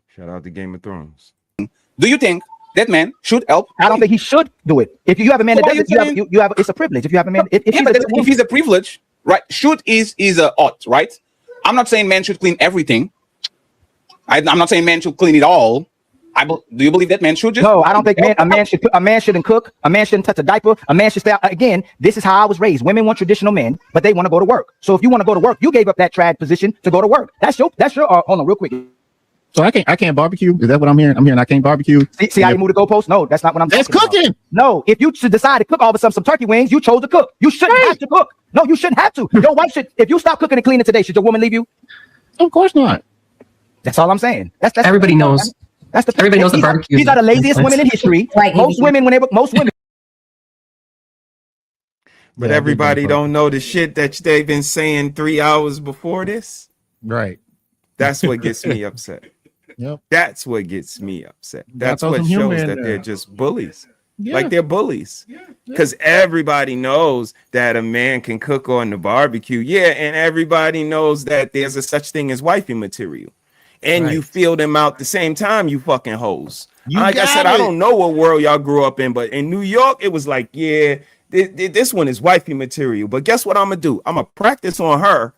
Shout out to Game of Thrones. Do you think that man should help? I don't think he should do it. If you have a man that does it, you have it's a privilege. If you have a man, if he's a privilege, right? Should is a ought, right? I'm not saying men should clean everything. I'm not saying men should clean it all. Do you believe that men should just? No, I don't think a man shouldn't cook. A man shouldn't touch a diaper. A man should stay out. Again, this is how I was raised. Women want traditional men, but they want to go to work. So if you want to go to work, you gave up that trad position to go to work. That's your hold on real quick. So I can't barbecue. Is that what I'm hearing? I'm hearing I can't barbecue. See how you move the goalpost? No, that's not what I'm That's talking cooking. about. No, if you should decide to cook all of a sudden some turkey wings, you chose to cook. You shouldn't have to cook. No, you shouldn't have to. Your wife should. If you stop cooking and cleaning today, should your woman leave you? Of course not. That's all I'm saying. That's everybody knows. That's the everybody knows the barbecue. These are the laziest women in history. Right. Most women. But everybody don't know the shit that they've been saying 3 hours before this. Right. That's what gets me upset. Yep. That's what gets me upset. That's throw what some shows humor in that there. they're just bullies. Yeah. Like they're bullies. Because everybody knows that a man can cook on the barbecue. Yeah, and everybody knows that there's a such thing as wifey material. And you feel them out the same time, you fucking hoes. Like I said, I don't know what world y'all grew up in, but in New York, it was like, yeah, this one is wifey material. But guess what I'm gonna do? I'm gonna practice on her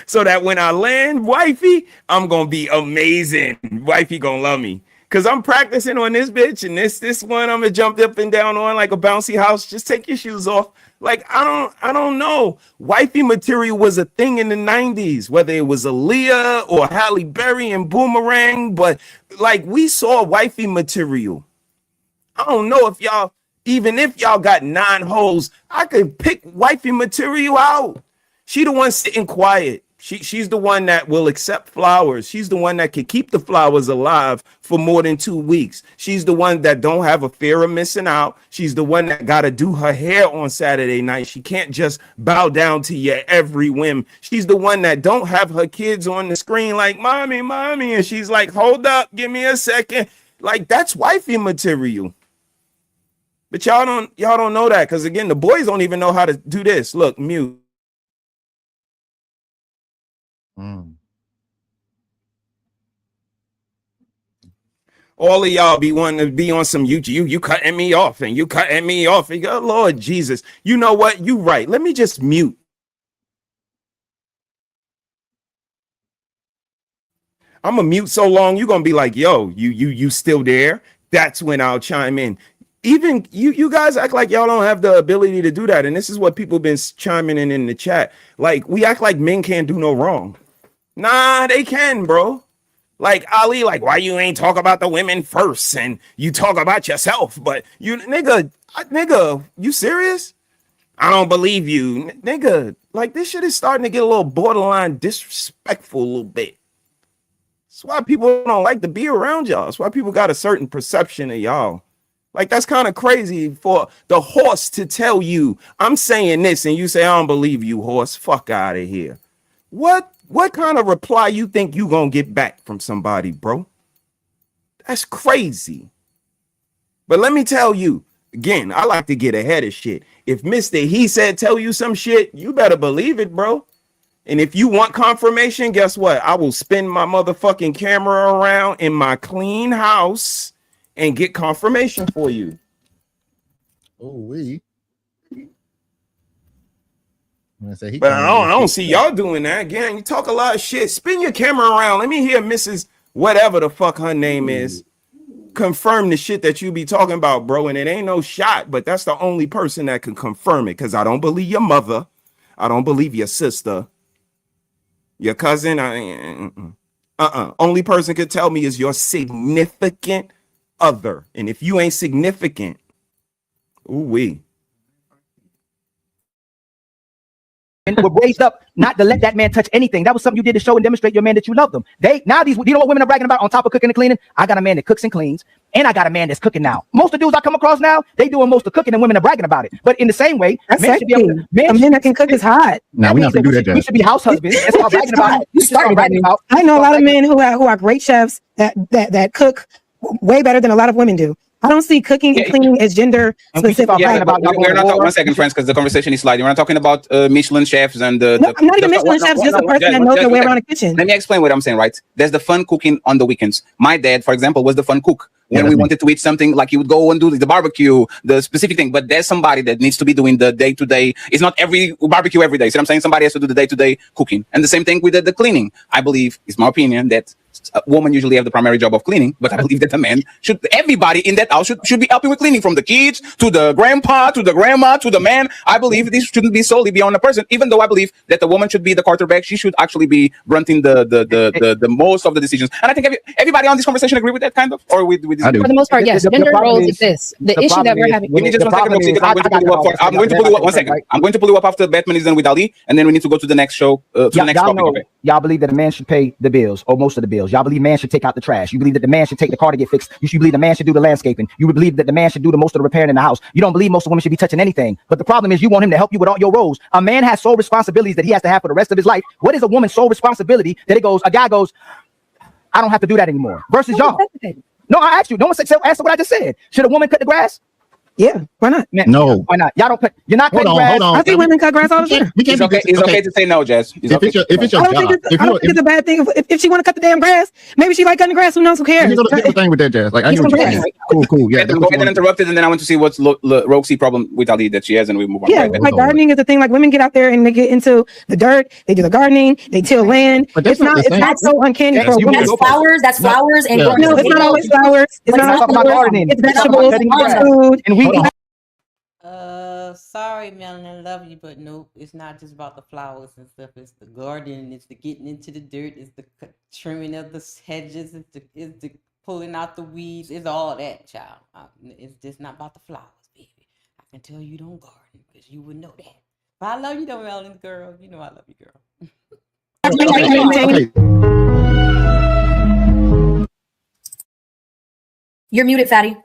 so that when I land wifey, I'm gonna be amazing. Wifey gonna love me. Cause I'm practicing on this bitch, and this one I'm gonna jump up and down on like a bouncy house. Just take your shoes off. Like I don't know. Wifey material was a thing in the 90s, whether it was Aaliyah or Halle Berry and Boomerang, but like we saw wifey material. I don't know if y'all, even if y'all got 9 hoes, I could pick wifey material out. She the one sitting quiet. She's the one that will accept flowers. She's the one that can keep the flowers alive for more than 2 weeks. She's the one that don't have a fear of missing out. She's the one that got to do her hair on Saturday night. She can't just bow down to your every whim. She's the one that don't have her kids on the screen like, mommy, mommy. And she's like, hold up, give me a second. Like, that's wifey material. But y'all don't know that, because again, the boys don't even know how to do this. Look, mute. All of y'all be wanting to be on some YouTube. You cutting me off and you cutting me off. And go, Lord Jesus, you know what? You right. Let me just mute. I'm gonna mute so long. You're gonna be like, yo, you still there? That's when I'll chime in. Even you guys act like y'all don't have the ability to do that. And this is what people been chiming in the chat. Like, we act like men can't do no wrong. Nah, they can, bro. Like Ali, like, why you ain't talk about the women first and you talk about yourself? But you nigga, you serious? I don't believe you, nigga. Like, this shit is starting to get a little borderline disrespectful a little bit. That's why people don't like to be around y'all. That's why people got a certain perception of y'all. Like, that's kind of crazy for the horse to tell you, I'm saying this, and you say, I don't believe you, horse. Fuck out of here. What kind of reply you think you gonna get back from somebody, bro? That's crazy. But let me tell you, again, I like to get ahead of shit. If Mr. He Said tell you some shit, you better believe it, bro. And if you want confirmation, guess what? I will spin my motherfucking camera around in my clean house and get confirmation for you. But I don't see y'all doing that. Again, you talk a lot of shit. Spin your camera around. Let me hear Mrs. whatever the fuck her name is confirm the shit that you be talking about, bro. And it ain't no shot, but that's the only person that can confirm it, because I don't believe your mother. I don't believe your sister, your cousin. Only person could tell me is your significant other. And if you ain't significant, ooh-wee. And were raised up not to let that man touch anything. That was something you did to show and demonstrate your man that you love them. Now these, you know what women are bragging about on top of cooking and cleaning? I got a man that cooks and cleans, and I got a man that's cooking now. Most of the dudes I come across now, they doing most of the cooking and women are bragging about it. But in the same way, men should be able to, a man that can cook is hot. Now we're not gonna do that, we should be house husbands and start bragging about it. You started bragging about. I know a lot of men who are great chefs that cook way better than a lot of women do. I don't see cooking and cleaning as gender specific. We're not talking, 1 second, friends, because the conversation is sliding. We're not talking about Michelin chefs and I'm not even Michelin chefs, just a person that knows their way around a kitchen. Let me explain what I'm saying, right? There's the fun cooking on the weekends. My dad, for example, was the fun cook. When we wanted to eat something, like he would go and do the barbecue, the specific thing. But there's somebody that needs to be doing the day-to-day. It's not every barbecue every day. See what I'm saying? Somebody has to do the day-to-day cooking. And the same thing with the cleaning. I believe, it's my opinion, that a woman usually have the primary job of cleaning, but I believe that the man should, everybody in that house should be helping with cleaning, from the kids to the grandpa to the grandma to the man. I believe this shouldn't be solely be on the person, even though I believe that the woman should be the quarterback. She should actually be grunting the most of the decisions. And I think everybody on this conversation agree with that, kind of, or with this. For the most part, yes. Gender roles exist. The issue that we're having. We need just 1 second, Roxy, because I'm going to pull you up 1 second. I'm going to pull you up after Batman is done with Ali, and then we need to go to the next show, to the next topic. Okay. Y'all believe that a man should pay the bills, or most of the bills. Y'all believe man should take out the trash. You believe that the man should take the car to get fixed. You should believe the man should do the landscaping. You believe that the man should do the most of the repairing in the house. You don't believe most of women should be touching anything. But the problem is you want him to help you with all your roles. A man has sole responsibilities that he has to have for the rest of his life. What is a woman's sole responsibility that a guy goes, I don't have to do that anymore? Versus y'all. No, I asked you. No one said, answer what I just said. Should a woman cut the grass? Yeah, why not? Man, no, why not? Y'all don't cut. You're not cutting grass. Hold on. I think women cut grass all the time. It's okay to say no, Jazz. If it's your I don't job, think it's a bad thing. If she want to cut the damn grass, maybe she like cutting the grass. Who knows? Who cares? Here's the thing with that, Jazz. Like, I hear what you're saying. Cool. Yeah. Go ahead and interrupt it, and then I want to see what's Roxy's problem with Ali that she has, and we move on. Yeah, like gardening is the thing. Like women get out there and they get into the dirt. They do the gardening. They till land. It's not so uncanny for a woman. That's flowers. That's flowers. And no, it's not always flowers. It's not about gardening. It's vegetables. It's food. And we. Sorry, Melanie, I love you, but nope, it's not just about the flowers and stuff. It's the gardening, it's the getting into the dirt, it's the trimming of the hedges, it's the pulling out the weeds, it's all that, child. It's just not about the flowers, baby. I can tell you don't garden because you would know that. But I love you though, Melanie, girl. You know I love you, girl. You're muted, fatty.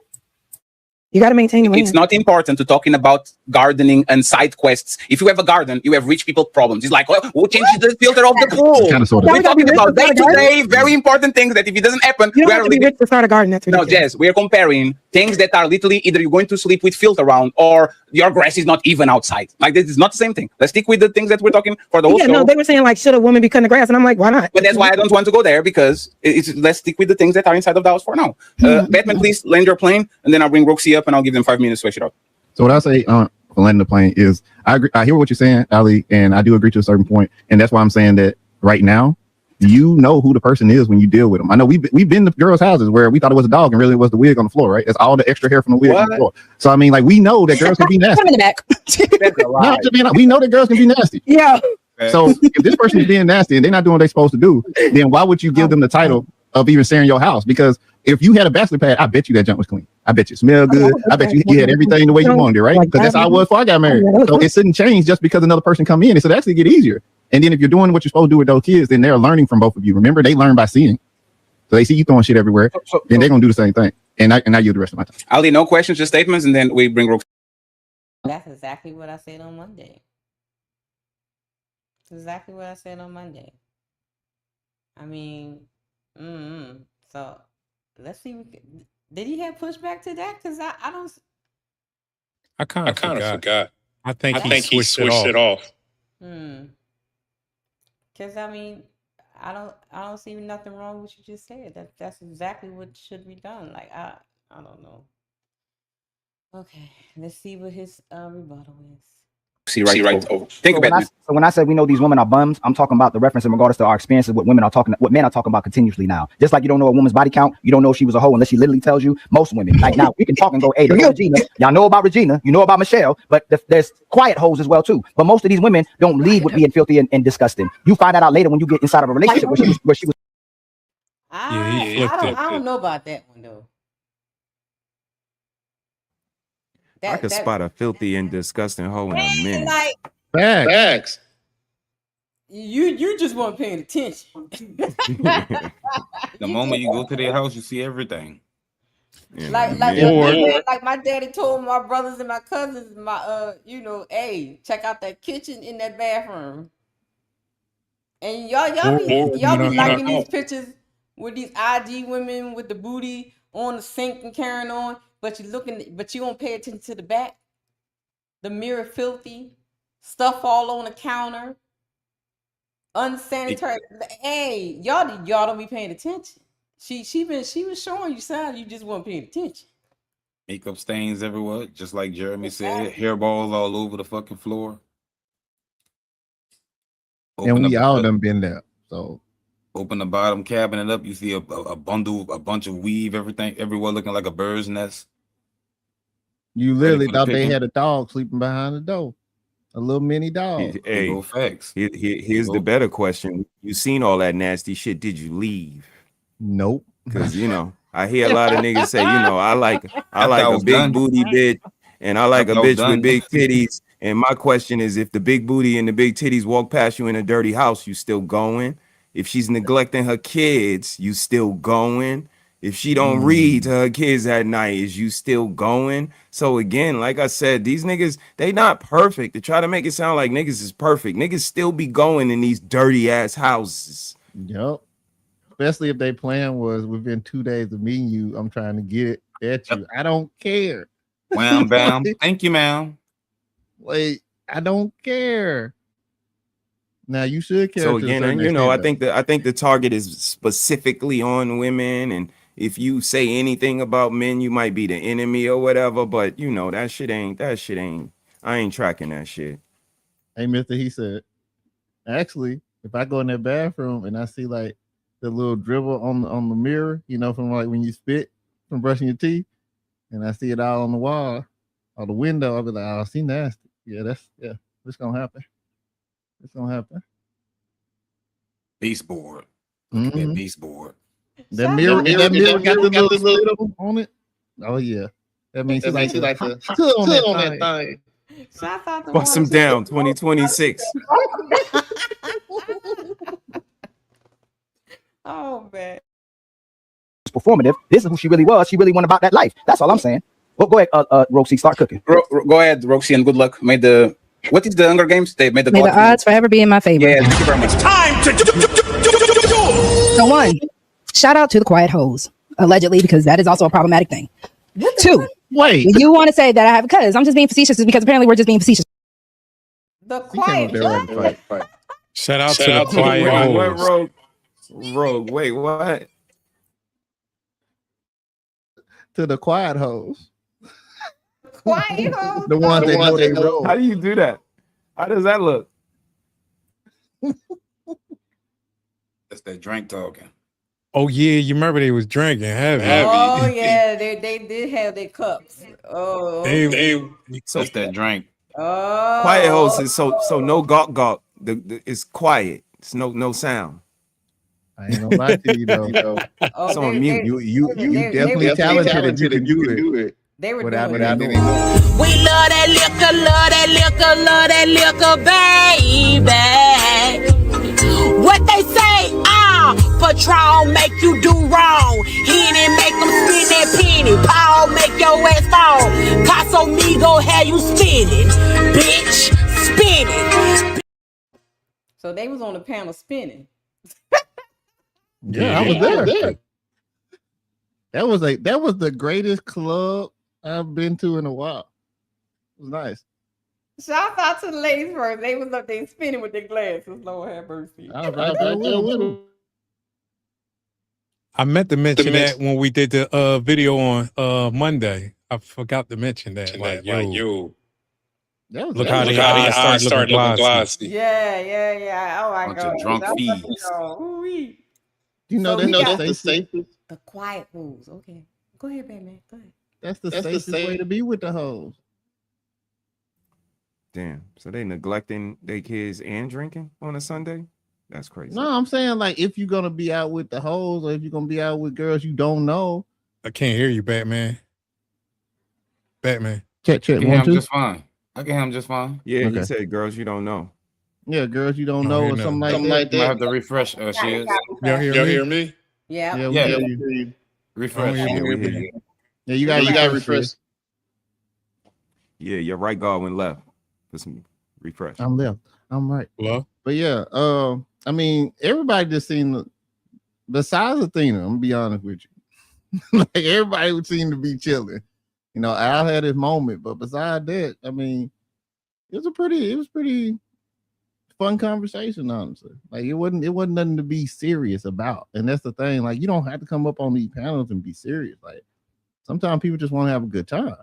You got to maintain your land. It's not important to talking about gardening and side quests. If you have a garden, you have rich people problems. It's like, who changes the filter of the pool? We're talking about day-to-day, very important things that if it doesn't happen, you don't have to be rich to start a garden. That's ridiculous. No, Jess, we're comparing things that are literally either you're going to sleep with filter around or your grass is not even outside. Like, this is not the same thing. Let's stick with the things that we're talking for the whole show. No, they were saying like, should a woman be cutting the grass? And I'm like, why not? But that's why I don't want to go there, because let's stick with the things that are inside of the house for now. Batman, please land your plane, and then I'll bring Roxy up and I'll give them 5 minutes to switch it out. So what I say for landing the plane is I agree. I hear what you're saying, Ali, and I do agree to a certain point. And that's why I'm saying that right now, you know who the person is when you deal with them. I know we've been to girls' houses where we thought it was a dog and really it was the wig on the floor, right? It's all the extra hair from the wig on the floor. So I mean, like, we know that girls can be nasty. Put him in the back. We know that girls can be nasty. Yeah. So if this person is being nasty and they're not doing what they're supposed to do, then why would you give them the title of even sharing your house? Because if you had a bachelor pad, I bet you that junk was clean. I bet you it smelled good. I bet you had everything the way you wanted it, right? Because that's how it was before I got married. So it shouldn't change just because another person come in. It should actually get easier. And then if you're doing what you're supposed to do with those kids, then they're learning from both of you. Remember, they learn by seeing. So they see you throwing shit everywhere, then they're gonna do the same thing. And I yield the rest of my time. Ali, no questions, just statements, and then we bring Roxy. That's exactly what I said on Monday. Exactly what I said on Monday. I mean, so let's see. Did he have pushback to that? Because I don't. I kind of forgot. I think he switched it off. Because I mean, I don't see nothing wrong with what you just said. That's exactly what should be done. Like I don't know. Okay, let's see what his rebuttal is. See right over. Think So about it. so when I say we know these women are bums, I'm talking about the reference in regards to our experiences what men are talking about continuously now. Just like you don't know a woman's body count, you don't know if she was a hoe unless she literally tells you. Most women, like now, we can talk and go, hey, Regina, y'all know about Regina, you know about Michelle, but there's quiet hoes as well too. But most of these women don't lead with being filthy and disgusting. You find that out later when you get inside of a relationship where she was. I don't know about that one though. I could spot a filthy and disgusting hoe in a minute. Like Facts. you just weren't paying attention. The moment you go to their house, you see everything. Like my daddy told my brothers and my cousins, hey, check out that kitchen in that bathroom. And y'all be liking these pictures with these IG women with the booty on the sink and carrying on, but you don't pay attention to the back. The mirror filthy, stuff all on the counter, unsanitary. Hey, y'all don't be paying attention. She was showing you signs, you just weren't paying attention. Makeup stains everywhere, just like Jeremy said. Hairballs all over the fucking floor. And we all done been there. So open the bottom cabinet up, you see a bunch of weave, everything everywhere looking like a bird's nest. You literally thought they had a dog sleeping behind the door. A little mini dog. Hey, facts. Here's the better question. You seen all that nasty shit. Did you leave? Nope. Because I hear a lot of niggas say, I like a big booty bitch, and I like a bitch with big titties. And my question is, if the big booty and the big titties walk past you in a dirty house, you still going? If she's neglecting her kids, you still going? If she don't read to her kids at night, is you still going? So again, like I said, these niggas, they not perfect. They try to make it sound like niggas is perfect. Niggas still be going in these dirty ass houses. Yep. Especially if they plan was within 2 days of meeting you, I'm trying to get it at you. I don't care. Wham bam. Thank you, ma'am. Wait, I don't care. Now you should care. So again, and I think the target is specifically on women, and if you say anything about men, you might be the enemy or whatever. But that shit ain't. I ain't tracking that shit. Hey, Mister, he said, actually, if I go in that bathroom and I see like the little dribble on the mirror, from like when you spit from brushing your teeth, and I see it all on the wall or the window, I'll be like, oh, she nasty. Yeah, it's gonna happen. It's gonna happen. Baseboard. Look at that baseboard. That mirror got the little spit on it. Oh yeah. That means she like to sit on that thing. Bust them down, 2026. Oh man. It's performative. This is who she really was. She really went about that life. That's all I'm saying. Well, go ahead, Roxy, start cooking. Go ahead, Roxy, and good luck. What is the Hunger Games? They made the odds forever be in my favor. Yeah, thank you very much. Time to So 1, shout out to the quiet hoes, allegedly, because that is also a problematic thing. 2, wait, you want to say that I have because I'm just being facetious because apparently we're just being facetious. The quiet hoes. Shout out to the quiet hoes. Rogue, wait, what? To the quiet hoes. Quiet hoes. The ones that know they roll. How do you do that? How does that look? That's that drink talking. Oh yeah, you remember they was drinking heavy. Oh yeah, they did have their cups. Oh, That's that drink. Oh, Quiet host is so no gawk. It's quiet. It's no sound. I ain't gonna lie to you though. Oh, So on mute. You definitely talented if you can do it. They were without doing it. doing it. We love that liquor, love that liquor, baby. What they say, Patron make you do wrong. Henny make them spin that penny. Paul make your ass fall. Casamigo have you spinning, bitch, spinning. So they was on the panel spinning. Yeah, I was there. That was the greatest club I've been to in a while. It was nice. Shout out to the ladies first. They was up there spinning with their glasses. Lord have mercy. I meant to mention that when we did the video on Monday. I forgot to mention that. Look how the eyes start looking glossy. Yeah. Oh my Bunch god. of drunk That's feeds. Ooh-wee. You know, So we got that's the safest. the quiet rules. Okay. Go ahead, Batman. Go ahead. That's the safest way to be with the hoes. Damn. So they neglecting their kids and drinking on a Sunday? That's crazy. No, I'm saying like if you're gonna be out with the hoes or if you're gonna be out with girls you don't know. I can't hear you, Batman. Batman. Check. I can hear 1, him 2. just fine. I can hear him just fine. Yeah, Okay. he said girls you don't know. Yeah, girls you don't know or something like Something that. like that. Might have to refresh. Shiz. Y'all hear me? Yeah. Yeah, we hear you. Refresh. Yeah, we hear you. Yeah, you got refresh. Yeah, your right guard went left. Listen, refresh. I'm left. I'm right. Hello? But yeah, I mean, everybody just seen besides Athena, I'm gonna be honest with you. Like everybody would seem to be chilling. You know, Al had his moment, but besides that, I mean, it was pretty fun conversation, honestly. Like it wasn't nothing to be serious about. And that's the thing. Like, you don't have to come up on these panels and be serious. Like sometimes people just want to have a good time.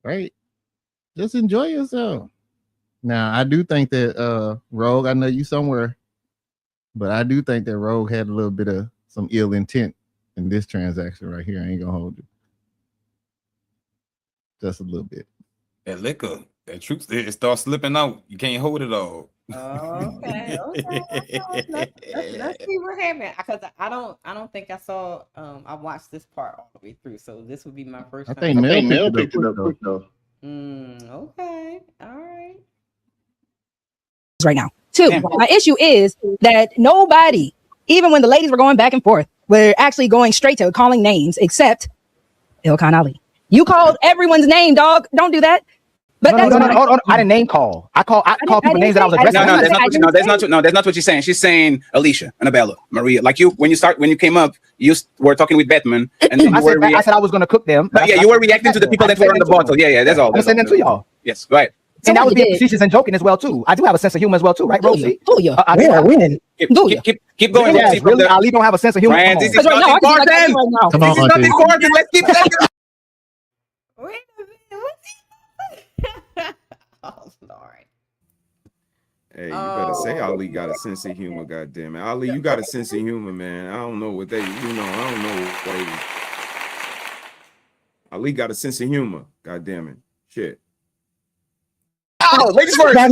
Right? Just enjoy yourself. Now, I do think that Rogue, I know you somewhere, but I do think that Rogue had a little bit of some ill intent in this transaction right here. I ain't gonna hold you. Just a little bit. That liquor, that truth, it starts slipping out. You can't hold it all. Okay. Let's see what happened. Because I don't think I saw. I watched this part all the way through, so this would be my first. I think Mel picked it up quick though. Okay. All right. Right now. 2, my issue is that nobody, even when the ladies were going back and forth, were actually going straight to calling names except Ilkhan Ali. You called everyone's name, dog. Don't do that. But No, I didn't name call. I called people names that I was addressing. No, that's not what she's saying. She's saying Alicia, Annabella, Maria. Like you, when you came up, you were talking with Batman, and then I said I was going to cook them. Yeah, you were reacting to the people that were on the bottle. Yeah, that's all. I'm sending to y'all. Yes, go ahead. And that was being facetious and joking as well too. I do have a sense of humor as well too, right, Rosie? Do you? When? Keep going. Yes, really, Ali don't have a sense of humor. Friends, this is not important. Come on, this is not important. Let's keep that. Wait a minute. Oh Lord. Hey, you better say Ali got a sense of humor, goddamn it. Ali, you got a sense of humor, man. I don't know what they, I don't know what they. Ali got a sense of humor, goddamn it. Shit. Oh, ladies first. That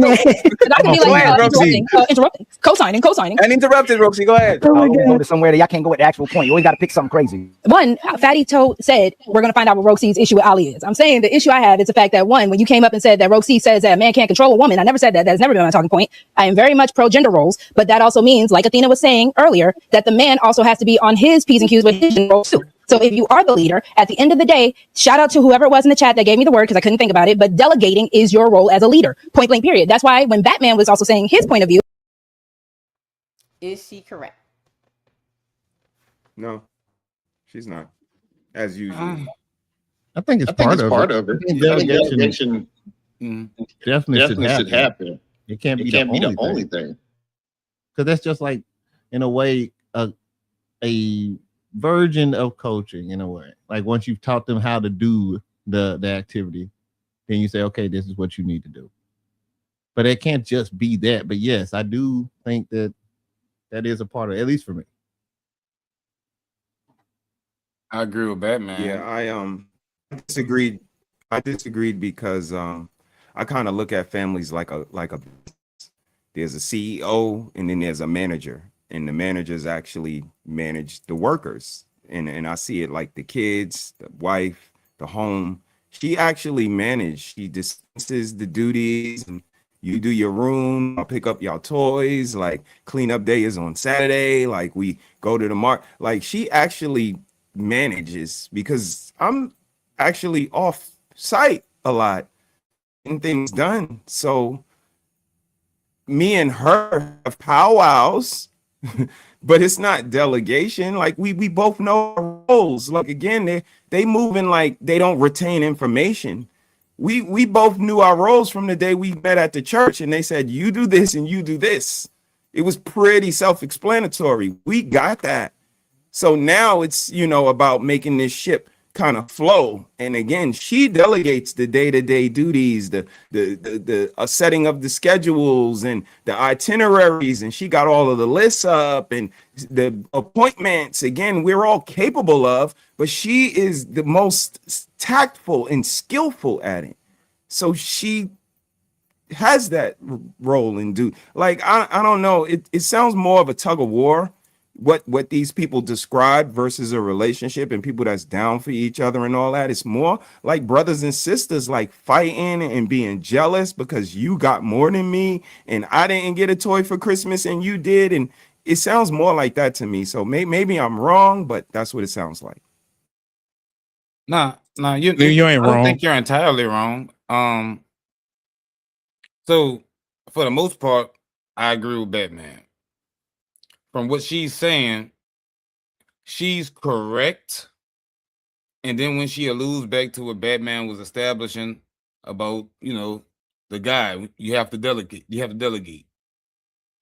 can be like interrupting, co-signing. And interrupted, Roxy. Go ahead. I'll go to somewhere that y'all can't go at the actual point. You always got to pick something crazy. One, Fatty said, we're going to find out what Roxy's issue with Ali is. I'm saying the issue I have is the fact that one, when you came up and said that Roxy says that a man can't control a woman, I never said that. That's never been my talking point. I am very much pro gender roles, but that also means, like Athena was saying earlier, that the man also has to be on his P's and Q's with his gender roles too. So if you are the leader, at the end of the day, shout out to whoever it was in the chat that gave me the word because I couldn't think about it, but delegating is your role as a leader, point blank period. That's why when Batman was also saying his point of view. Is she correct? No, she's not. As usual. I think it's part of it. Delegation definitely should happen. It can't be the only thing. Because that's just like, in a way, a version of coaching in a way. Like once you've taught them how to do the activity, then you say, okay, this is what you need to do. But it can't just be that. But yes, I do think that is a part of it, at least for me. I agree with Batman. Yeah, I disagreed. I disagreed because I kind of look at families like a there's a CEO and then there's a manager. And the managers actually manage the workers. And I see it like the kids, the wife, the home. She actually managed. She dispenses the duties. And you do your room. I'll pick up y'all toys. Like cleanup day is on Saturday. Like we go to the market. Like she actually manages because I'm actually off site a lot and things done. So me and her have powwows. But it's not delegation. Like we both know our roles. Like again, they moving like they don't retain information. We both knew our roles from the day we met at the church, and they said you do this and you do this. It was pretty self-explanatory. We got that. So now it's about making this ship kind of flow. And again, she delegates the day-to-day duties, the setting of the schedules and the itineraries, and she got all of the lists up and the appointments. Again, we're all capable of, but she is the most tactful and skillful at it. So she has that role and do like I don't know. It sounds more of a tug of war. What these people describe versus a relationship and people that's down for each other and all that. It's more like brothers and sisters, like fighting and being jealous because you got more than me and I didn't get a toy for Christmas and you did. And it sounds more like that to me. So maybe I'm wrong, but that's what it sounds like. Nah, you ain't I don't wrong. think you're entirely wrong. So for the most part, I agree with Batman. From what she's saying, she's correct. And then when she alludes back to what Batman was establishing about, the guy, you have to delegate.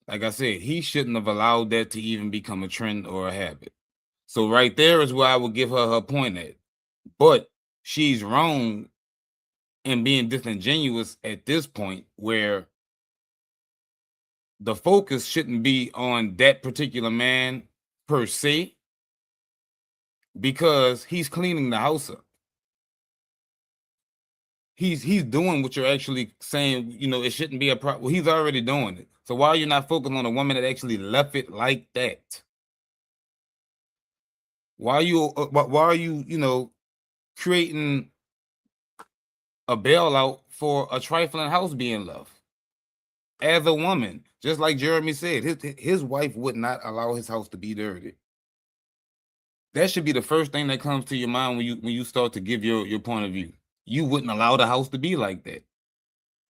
Like I said, he shouldn't have allowed that to even become a trend or a habit. So right there is where I would give her point at. But she's wrong in being disingenuous at this point, where the focus shouldn't be on that particular man per se, because he's cleaning the house up. He's doing what you're actually saying, it shouldn't be a problem. Well, he's already doing it. So why are you not focusing on a woman that actually left it like that? Why are you creating a bailout for a trifling house being left? As a woman, just like Jeremy said, his wife would not allow his house to be dirty. That should be the first thing that comes to your mind when you start to give your point of view. You wouldn't allow the house to be like that.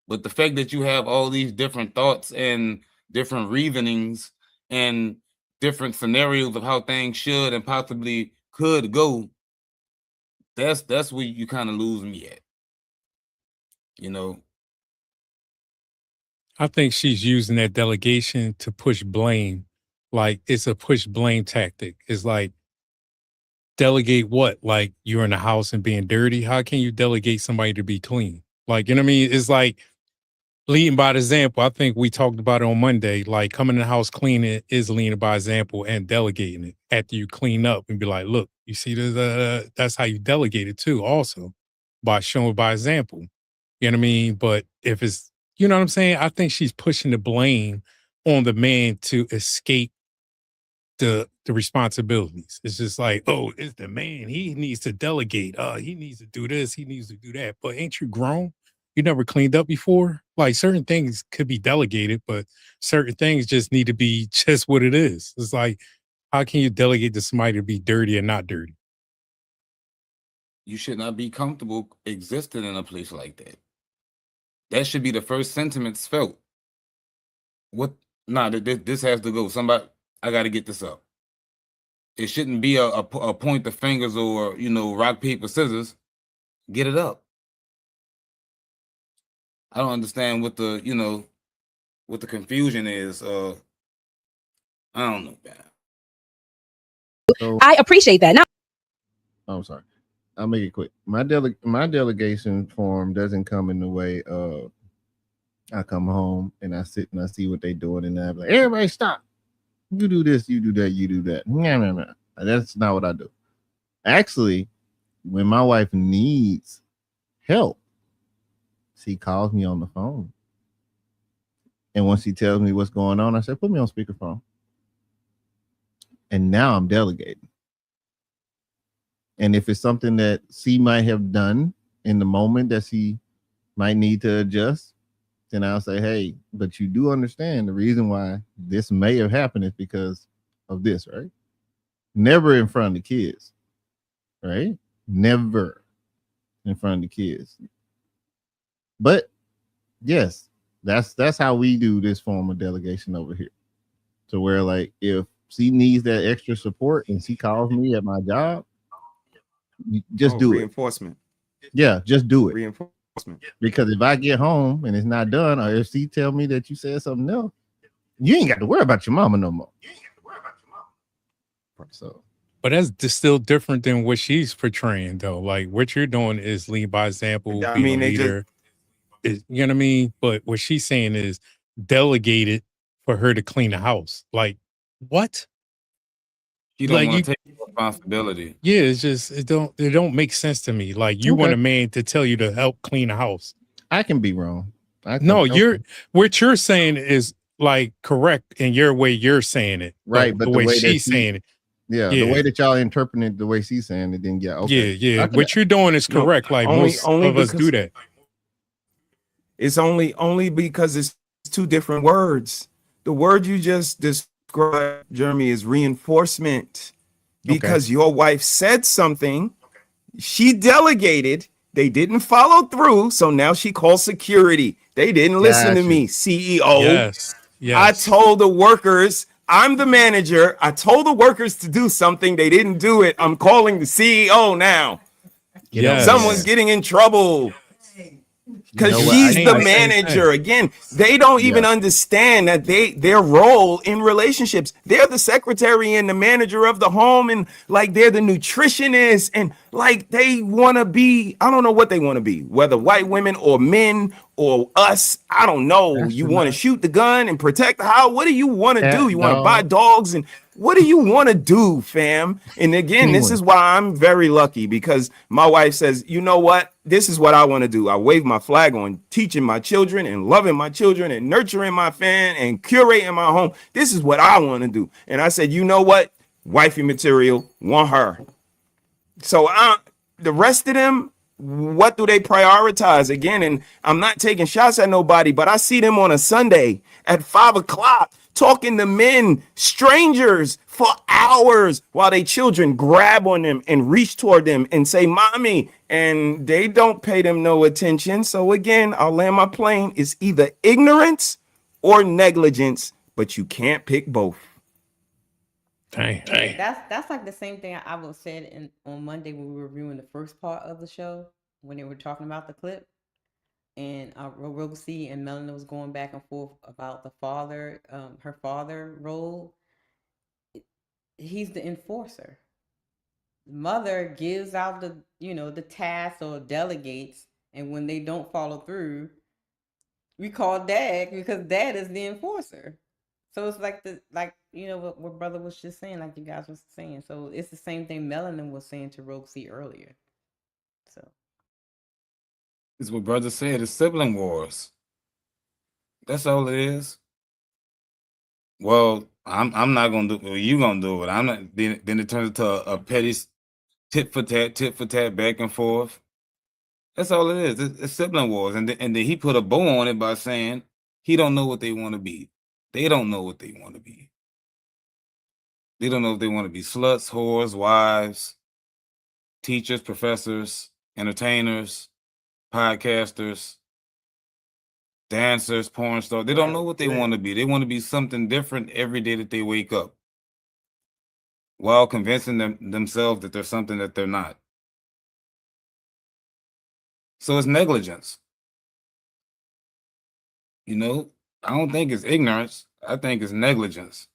But the fact that you have all these different thoughts and different reasonings and different scenarios of how things should and possibly could go, that's where you kind of lose me at. I think she's using that delegation to push blame. Like it's a push blame tactic. It's like, delegate what? Like you're in the house and being dirty. How can you delegate somebody to be clean? Like, you know what I mean? It's like leading by example. I think we talked about it on Monday. Like coming in the house cleaning is leading by example and delegating it after you clean up and be like, look, you see this, that's how you delegate it too, also by showing by example. You know what I mean? But if it's, you know what I'm saying? I think she's pushing the blame on the man to escape the responsibilities. It's just like, oh, it's the man. He needs to delegate. He needs to do this. He needs to do that. But ain't you grown? You never cleaned up before? Like certain things could be delegated, but certain things just need to be just what it is. It's like, how can you delegate to somebody to be dirty and not dirty? You should not be comfortable existing in a place like that. That should be the first sentiments felt. What? Nah, this has to go. Somebody, I got to get this up. It shouldn't be a point the fingers or, rock, paper, scissors. Get it up. I don't understand what the, what the confusion is. I don't know, man. So, I appreciate that. Now, I'm sorry. I'll make it quick. My delegation form doesn't come in the way of I come home and I sit and I see what they're doing and I'm like, everybody stop. You do this, you do that, you do that. No. That's not what I do. Actually, when my wife needs help, she calls me on the phone. And once she tells me what's going on, I said, put me on speakerphone. And now I'm delegating. And if it's something that she might have done in the moment that she might need to adjust, then I'll say, hey, but you do understand the reason why this may have happened is because of this, right? Never in front of the kids, right? Never in front of the kids. But yes, that's how we do this form of delegation over here. So where like if she needs that extra support and she calls me at my job, just do reinforcement. Yeah, just do it. Reinforcement. Because if I get home and it's not done, or if she tell me that you said something else, you ain't got to worry about your mama no more. So But that's still different than what she's portraying, though. Like what you're doing is lead by example, I being mean, a they just leader. You know what I mean? But what she's saying is delegated for her to clean the house. Like what? You don't Like want you, to take responsibility. yeah, it's just it don't make sense to me. Like you want a man to tell you to help clean the house. I can be wrong. No, what you're saying is like correct in your way you're saying it. Right, but the way she's saying it. Yeah, the way that y'all interpret it, the way she's saying it, then okay. Yeah. What you're doing is correct. Like most of us do that. It's only because it's two different words. The word you just described, Jeremy, is reinforcement. Because your wife said something, she delegated, they didn't follow through, so now she calls security. They didn't listen to me, CEO. Yes. I told the workers, I'm the manager. I told the workers to do something. They didn't do it. I'm calling the CEO now. Someone's getting in trouble. Because she's the manager. Again, they don't even understand that their role in relationships. They're the secretary and the manager of the home, and like they're the nutritionist, and like they want to be, I don't know what they want to be, whether white women or men or us. I don't know. You want to shoot the gun and protect the house. What do you want to do? You want to buy dogs, and what do you want to do, fam? And again, this is why I'm very lucky, because my wife says, you know what? This is what I want to do. I wave my flag on teaching my children and loving my children and nurturing my fan and curating my home. This is what I want to do. And I said, you know what? Wifey material, want her. So the rest of them, what do they prioritize? Again, and I'm not taking shots at nobody, but I see them on a Sunday at 5 o'clock talking to men, strangers, for hours while their children grab on them and reach toward them and say, mommy, and they don't pay them no attention. So again, I'll land my plane. It's either ignorance or negligence, but you can't pick both. Dang. That's like the same thing I was said on Monday when we were reviewing the first part of the show, when they were talking about the clip, and Rosie and Melanie was going back and forth about the father, her father role. He's the enforcer. Mother gives out the tasks or delegates, and when they don't follow through, we call dad, because dad is the enforcer. So it's like what brother was just saying, like you guys was saying. So it's the same thing Melanin was saying to Roxy earlier. So it's what brother said. It's sibling wars. That's all it is. Well, I'm not gonna do it. Well, you gonna do it. I'm not. Then it turns into a petty tit for tat, back and forth. That's all it is. It's sibling wars, and then he put a bow on it by saying he don't know what they want to be. They don't know what they want to be. They don't know if they want to be sluts, whores, wives, teachers, professors, entertainers, podcasters, dancers, porn stars. They don't know what they want to be. They want to be something different every day that they wake up, while convincing themselves that they're something that they're not. So it's negligence. I don't think it's ignorance. I think it's negligence.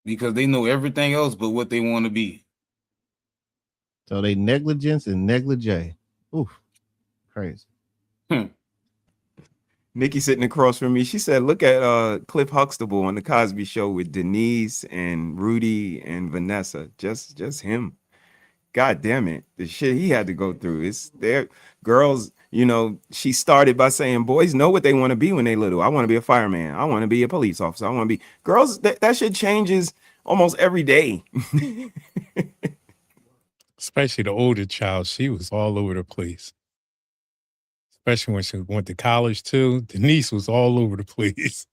Because they know everything else but what they want to be. So they negligence and negligee. Oof. Crazy. Nikki sitting across from me, she said, look at Cliff Huxtable on the Cosby Show with Denise and Rudy and Vanessa. Just him. God damn it. The shit he had to go through. It's there. Girls, she started by saying boys know what they want to be when they little. I want to be a fireman. I want to be a police officer. I want to be girls. That shit changes almost every day. Especially the older child. She was all over the place. Especially when she went to college too. Denise was all over the place.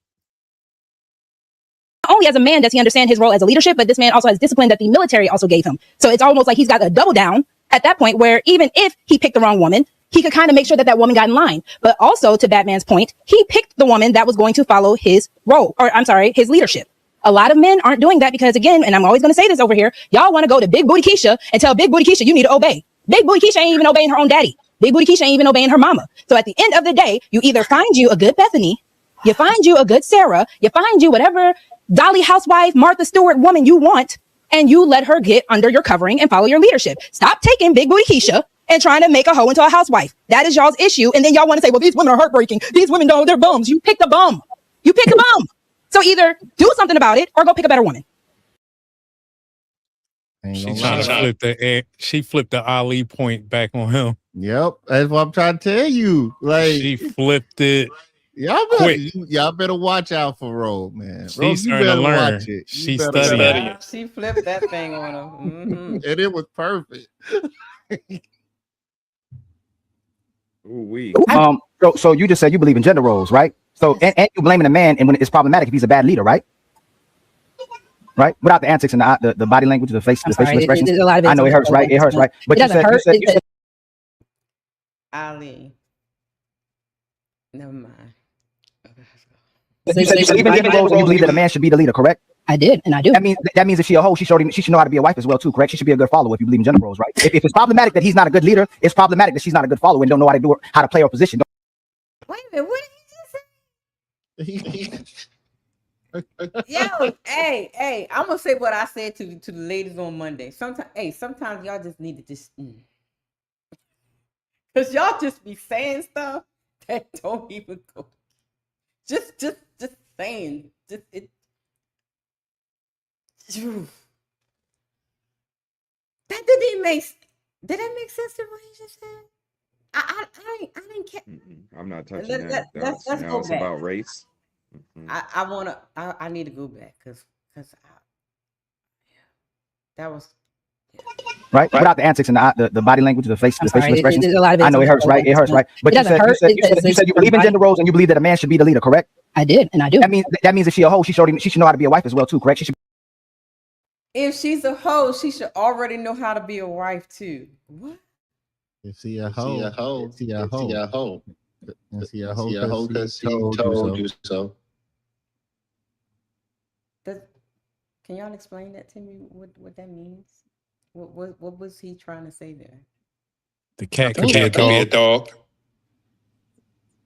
Not only as a man does he understand his role as a leadership, but this man also has discipline that the military also gave him. So it's almost like he's got a double down at that point, where even if he picked the wrong woman, he could kind of make sure that woman got in line. But also, to Batman's point, he picked the woman that was going to follow his role, his leadership. A lot of men aren't doing that because, again, and I'm always going to say this over here, y'all want to go to Big Booty Keisha and tell Big Booty Keisha you need to obey. Big Booty Keisha ain't even obeying her own daddy. Big Booty Keisha ain't even obeying her mama. So at the end of the day, you either find you a good Bethany, you find you a good Sarah, you find you whatever Dolly housewife, Martha Stewart woman you want, and you let her get under your covering and follow your leadership. Stop taking Big Booty Keisha and trying to make a hoe into a housewife. That is y'all's issue. And then y'all want to say, well, these women are heartbreaking. These women don't, they're bums. You picked a bum. You picked a bum. So either do something about it or go pick a better woman. She flipped the Ali point back on him. Yep, that's what I'm trying to tell you. Like she flipped it. Y'all better watch out for Rose, man. She's Rose, you starting to better learn. watch it. She's studying. Yeah, she flipped that thing on him. And it was perfect. Ooh-wee. So you just said you believe in gender roles, right? So and you blaming a man, and when it's problematic if he's a bad leader, right? Right, without the antics and the body language, the facial expressions. I know it hurts, right? It hurts, right? But you said Ali. Never mind. You said you believe in gender roles and you believe that a man should be the leader, correct? I did, and I do. That means if she a hoe, she should know how to be a wife as well too, correct? She should be a good follower if you believe in gender roles, right? If it's problematic that he's not a good leader, it's problematic that she's not a good follower and don't know how to play her position. Wait a minute, what did you just say? Yo, hey, I'm gonna say what I said to the ladies on Monday. Sometimes y'all just need to just because y'all just be saying stuff that don't even go. Just saying. Did that make sense to what he just said? I didn't care. I'm not touching that. Let's Now go it's back. about race. I need to go back because that was right? Without the antics and the body language, the facial expressions. I know it hurts, right? It hurts, right? But you said you believe in gender roles and you believe that a man should be the leader, correct? I did, and I do. That means if she a hoe, she should know how to be a wife as well too, correct? If she's a hoe, she should already know how to be a wife too. What? If she a hoe, she a hoe. If she a hoe, because she told you so. Can y'all explain that to me? What that means? What was he trying to say there? The cat could be a dog.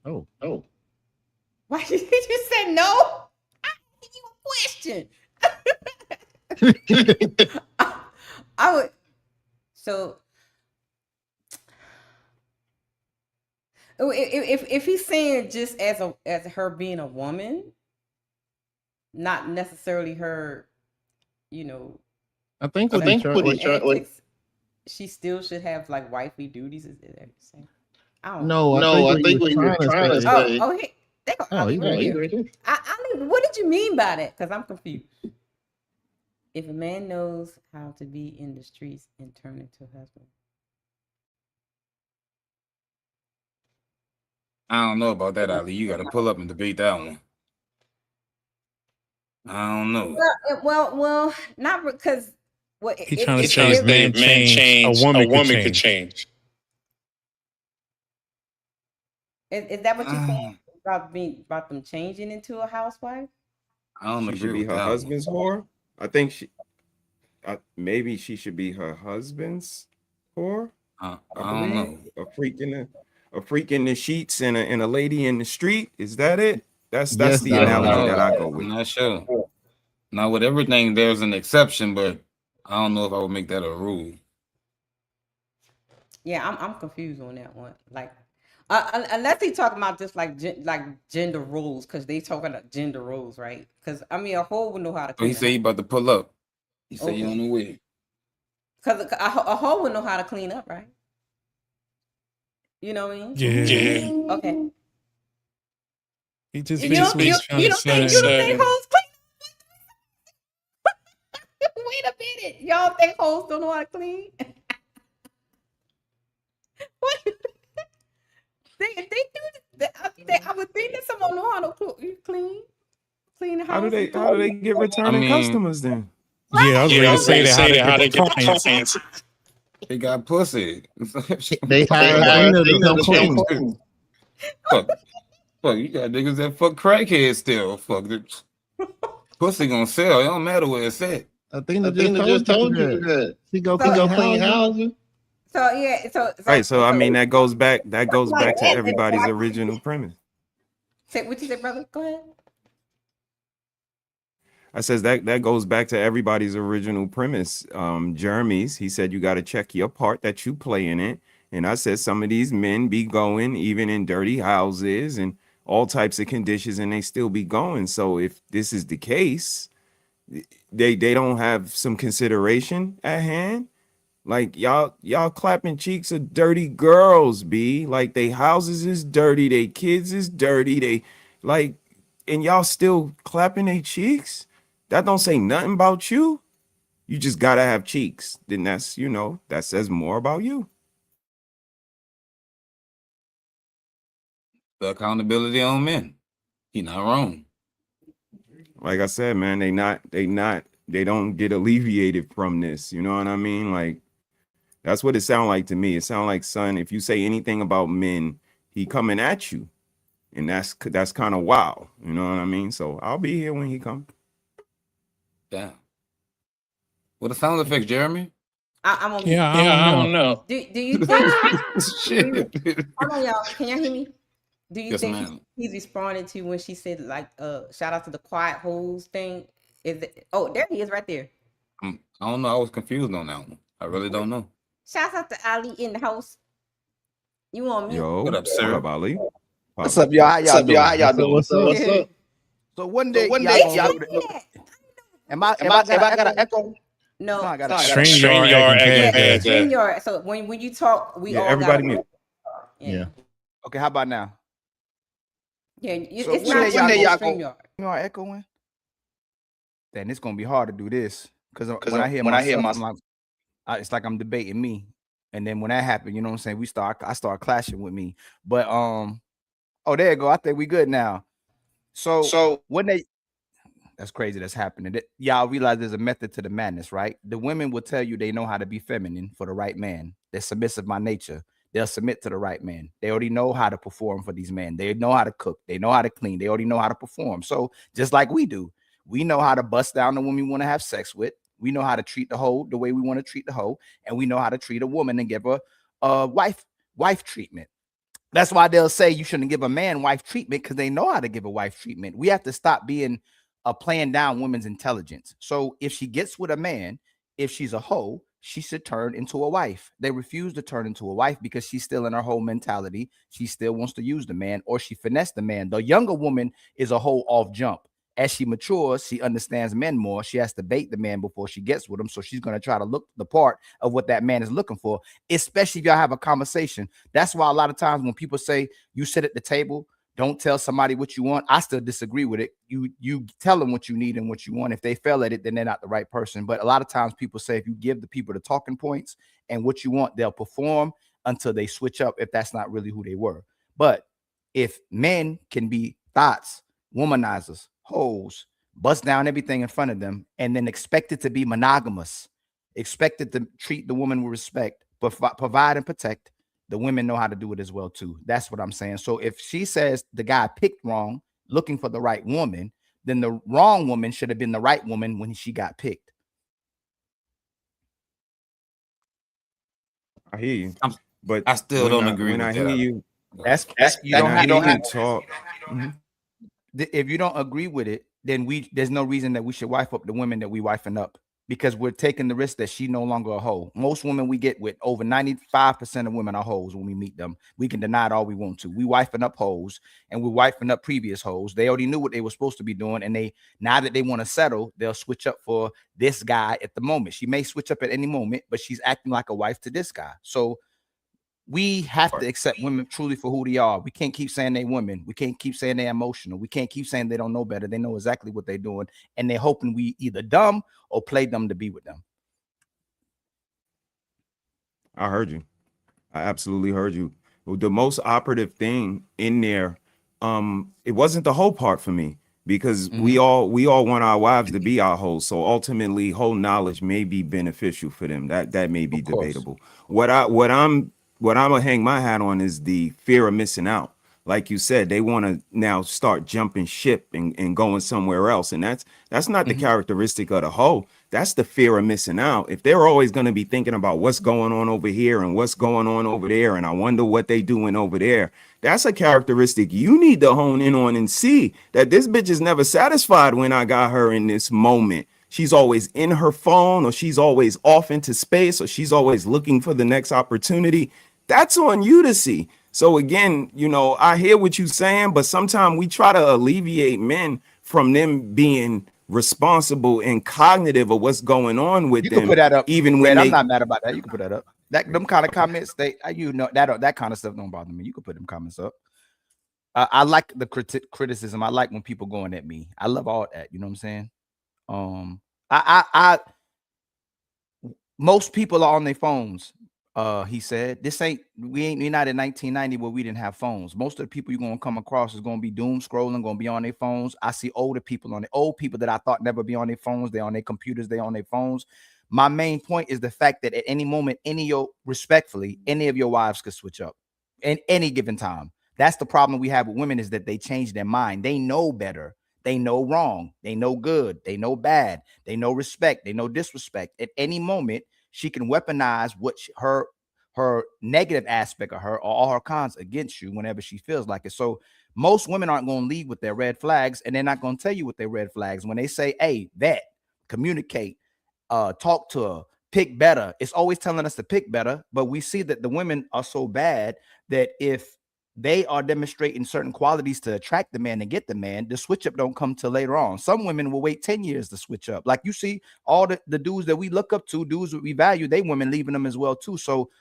Oh. Why did you say no? I asked you a question. I would. So if he's saying just as her being a woman, not necessarily her, I think what she still should have like wifely duties. Is that saying? No, I think what you're trying to say. What did you mean by that? Because I'm confused. If a man knows how to be in the streets and turn into a husband. I don't know about that, Ali. You got to pull up and debate that one. I don't know. Well, not because what he's trying to say if man change, a woman could change. Is that what you're saying about them changing into a housewife? I don't agree. She should be her husband's whore. I think maybe she should be her husband's whore. I don't know. A freak in the sheets and a lady in the street. Is that it? That's the analogy that I go with. I'm not sure. Now with everything, there's an exception, but I don't know if I would make that a rule. Yeah, I'm confused on that one. Like, unless they talking about just like gender roles, because they talking about gender roles, right? Because I mean, a hoe would know how to. He said he about to pull up. He said you on the way. Because a hoe would know how to clean up, right? You know what I mean? Yeah. Okay. He just you don't think hoes clean? Wait a minute, y'all think hoes don't know how to clean? What? They do. I would think that someone know how to clean the house. How do they get returning customers then? Yeah, I was going to say that how they get clients. They got pussy. They hired to clean. Fuck, you got niggas that fuck crackheads still. Fuck, pussy gonna sell. It don't matter where it's at. I think they just told you that. She go clean houses. So yeah, right. So I mean, that goes back to everybody's original premise. Say what you said, brother. Go ahead. I says that goes back to everybody's original premise. Jeremy's, he said you got to check your part that you play in it. And I said some of these men be going even in dirty houses and all types of conditions, and they still be going. So if this is the case, they don't have some consideration at hand. Like y'all clapping cheeks of dirty girls, B. Like they houses is dirty, they kids is dirty, they like, and y'all still clapping their cheeks. That don't say nothing about you. You just gotta have cheeks. Then that's, you know, that says more about you. The accountability on men. He not wrong. Like I said, man, they don't get alleviated from this. You know what I mean? Like, that's what it sounds like to me. It sounds like, son, if you say anything about men, he coming at you. And that's kind of wild. You know what I mean? So I'll be here when he comes. Damn. What the sound effects, Jeremy? I'm on. Yeah, I don't know. Do you think? Shit. Hold on, y'all. Can y'all hear me? Do you Yes, think ma'am. he's responding to when she said like shout out to the quiet hoes thing? Is it? Oh, there he is right there. I don't know. I was confused on that one. I really don't know. Shout out to Ali in the house. You on mute? Yo, What up, sir? What up, Ali? What's up, y'all? How y'all doing? What's up? So one day, y'all am I got an echo? No, I got StreamYard. StreamYard. So when you talk, we all everybody got mute. Yeah. Okay, how about now? Yeah, So it's one not day y'all y'all go- StreamYard. You are echoing? Then it's gonna be hard to do this because when I hear myself, I'm like, it's like I'm debating me. And then when that happened, you know what I'm saying? I start clashing with me. But oh, there you go. I think we good now. So when that's crazy that's happening. Y'all realize there's a method to the madness, right? The women will tell you they know how to be feminine for the right man. They're submissive by nature. They'll submit to the right man. They already know how to perform for these men. They know how to cook. They know how to clean. They already know how to perform. So just like we do, we know how to bust down the woman we want to have sex with. We know how to treat the hoe the way we want to treat the hoe. And we know how to treat a woman and give her a wife treatment. That's why they'll say you shouldn't give a man wife treatment, because they know how to give a wife treatment. We have to stop being playing down women's intelligence. So if she gets with a man, if she's a hoe, she should turn into a wife. They refuse to turn into a wife because she's still in her whole mentality. She still wants to use the man, or she finessed the man. The younger woman is a hoe off jump. As she matures, she understands men more. She has to bait the man before she gets with him. So she's going to try to look the part of what that man is looking for, especially if y'all have a conversation. That's why a lot of times when people say you sit at the table, don't tell somebody what you want, I still disagree with it. You tell them what you need and what you want. If they fail at it, then they're not the right person. But a lot of times people say if you give the people the talking points and what you want, they'll perform until they switch up if that's not really who they were. But if men can be thoughts, womanizers, hoes, bust down everything in front of them, and then expected to be monogamous, expected to treat the woman with respect, provide and protect, the women know how to do it as well too. That's what I'm saying. So if she says the guy picked wrong, looking for the right woman, then the wrong woman should have been the right woman when she got picked. I hear you, but I still don't agree when with I that. hear you. That's you don't have to talk. If you don't agree with it, then there's no reason that we should wife up the women that we wifing up, because we're taking the risk that she no longer a hoe. Most women we get with, over 95% of women are hoes when we meet them. We can deny it all we want to. We wifing up hoes, and we're wifing up previous hoes. They already knew what they were supposed to be doing, and now that they want to settle, they'll switch up for this guy at the moment. She may switch up at any moment, but she's acting like a wife to this guy. So we have to accept women truly for who they are. We can't keep saying they women. We can't keep saying they're emotional. We can't keep saying they don't know better. They know exactly what they're doing, and they're hoping we either dumb or play dumb to be with them. I heard you. I absolutely heard you. The most operative thing in there, it wasn't the whole part for me, because we all want our wives to be our hoes. So ultimately, whole knowledge may be beneficial for them. That may be debatable. What I'm gonna hang my hat on is the fear of missing out. like you said, they want to now start jumping ship and going somewhere else. And that's not the characteristic of the hoe. That's the fear of missing out. If they're always going to be thinking about what's going on over here and what's going on over there, and I wonder what they doing over there, that's a characteristic you need to hone in on and see that this bitch is never satisfied when I got her in this moment. She's always in her phone, or she's always off into space, or she's always looking for the next opportunity. That's on you to see. So again, you know, I hear what you're saying, but sometimes we try to alleviate men from them being responsible and cognitive of what's going on with them. You can put that up, even when I'm not mad about that. You can put that up. Them kind of comments, that kind of stuff don't bother me. You can put them comments up. I like the criticism. I like when people going at me. I love all that. You know what I'm saying? Most people are on their phones. He said, we're not in 1990 where we didn't have phones. Most of the people you're going to come across is going to be doom scrolling, going to be on their phones. I see older people old people that I thought never be on their phones. They're on their computers. They're on their phones. My main point is the fact that at any moment, any of your wives could switch up in any given time. That's the problem we have with women, is that they change their mind. They know better. They know wrong. They know good. They know bad. They know respect. They know disrespect. At any moment, she can weaponize what her negative aspect of her, or all her cons against you whenever she feels like it. So most women aren't going to lead with their red flags, and they're not going to tell you what their red flags. When they say, hey, communicate, talk to her, pick better, it's always telling us to pick better. But we see that the women are so bad that if they are demonstrating certain qualities to attract the man and get the man, the switch up don't come till later on. Some women will wait 10 years to switch up. Like you see all the dudes that we look up to, dudes that we value, they women leaving them as well too. So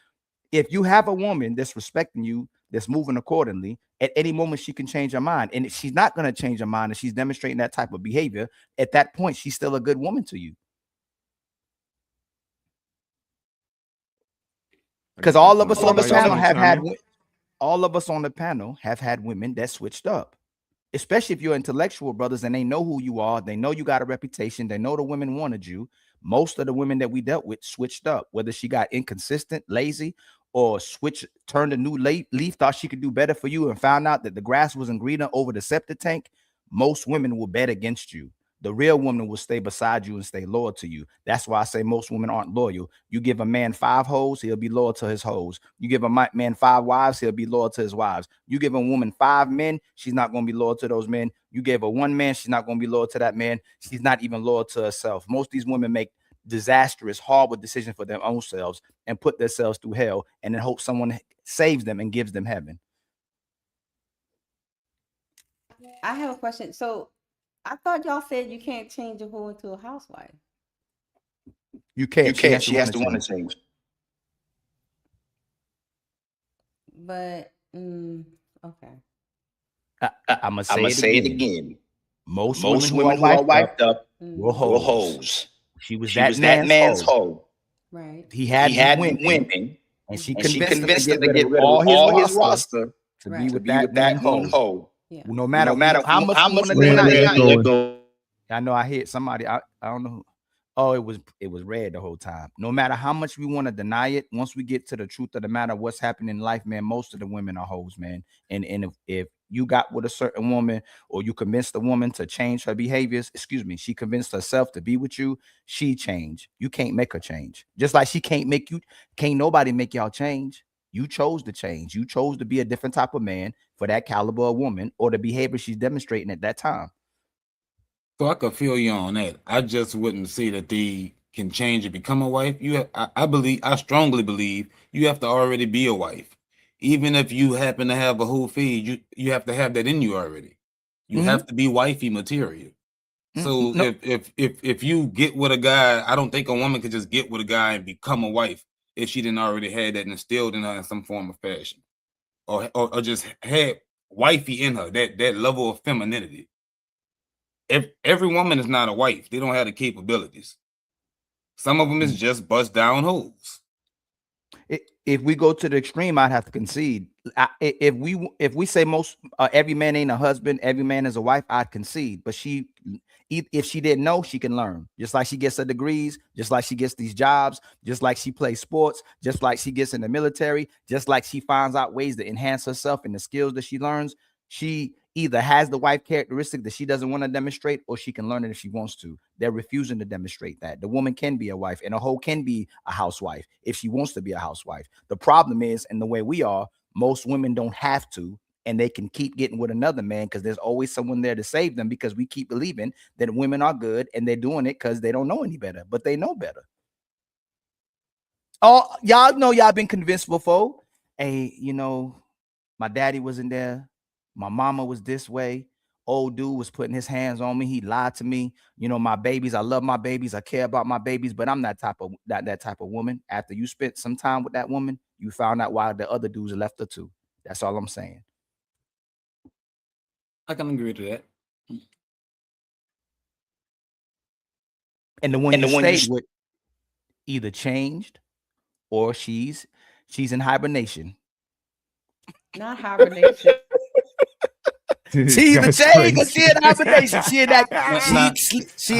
if you have a woman that's respecting you, that's moving accordingly, at any moment she can change her mind. And if she's not going to change her mind, and she's demonstrating that type of behavior, at that point, she's still a good woman to you. Because all of us on the panel have had women that switched up, especially if you're intellectual brothers and they know who you are. They know you got a reputation. They know the women wanted you. Most of the women that we dealt with switched up, whether she got inconsistent, lazy, or turned a new leaf, thought she could do better for you, and found out that the grass wasn't greener over the septic tank. Most women will bet against you. The real woman will stay beside you and stay loyal to you. That's why I say most women aren't loyal. You give a man 5 hoes, he'll be loyal to his hoes. You give a man 5 wives, he'll be loyal to his wives. You give a woman 5 men, she's not going to be loyal to those men. You gave her 1 man, she's not going to be loyal to that man. She's not even loyal to herself. Most of these women make disastrous, horrible decisions for their own selves and put themselves through hell, and then hope someone saves them and gives them heaven. I have a question. So I thought y'all said you can't change a hoe into a housewife. You can't. She has to want to change. But okay. I'm gonna say it again. Most women who are wiped up were hoes. She was that man's hoe. Right. He had women, and she convinced him to get rid of all his roster to be with that hoe. Yeah. No matter how much I know I heard somebody. I don't know who. Oh, it was red the whole time. No matter how much we want to deny it, once we get to the truth of the matter, what's happening in life, man, most of the women are hoes, man. And if you got with a certain woman, or you convinced the woman to change her behaviors, she convinced herself to be with you, she changed. You can't make her change. Just like she can't nobody make y'all change. You chose to change. You chose to be a different type of man for that caliber of woman, or the behavior she's demonstrating at that time. So I could feel you on that. I just wouldn't say that they can change and become a wife. I strongly believe you have to already be a wife. Even if you happen to have a whole feed, you have to have that in you already. You have to be wifey material. So if you get with a guy, I don't think a woman could just get with a guy and become a wife if she didn't already had that instilled in her in some form of fashion, or just had wifey in her, that level of femininity. Every woman is not a wife. They don't have the capabilities. Some of them is just bust down hoes. If we go to the extreme, I'd have to concede. If we say every man ain't a husband, every man is a wife, I'd concede. But If she didn't know, she can learn. Just like she gets her degrees, just like she gets these jobs, just like she plays sports, just like she gets in the military, just like she finds out ways to enhance herself and the skills that she learns. She either has the wife characteristic that she doesn't want to demonstrate, or she can learn it if she wants to. They're refusing to demonstrate that. The woman can be a wife, and a hoe can be a housewife if she wants to be a housewife. The problem is, and the way we are, most women don't have to, and they can keep getting with another man because there's always someone there to save them, because we keep believing that women are good and they're doing it because they don't know any better, but they know better. Oh, y'all know y'all been convinced before. Hey, you know, my daddy wasn't there. My mama was this way. Old dude was putting his hands on me. He lied to me. You know, my babies, I love my babies. I care about my babies, but I'm not that type of woman. After you spent some time with that woman, you found out why the other dudes left her too. That's all I'm saying. I can agree to that. And the one you stayed with either changed or she's in hibernation. Not hibernation. She either changed or she in hibernation. She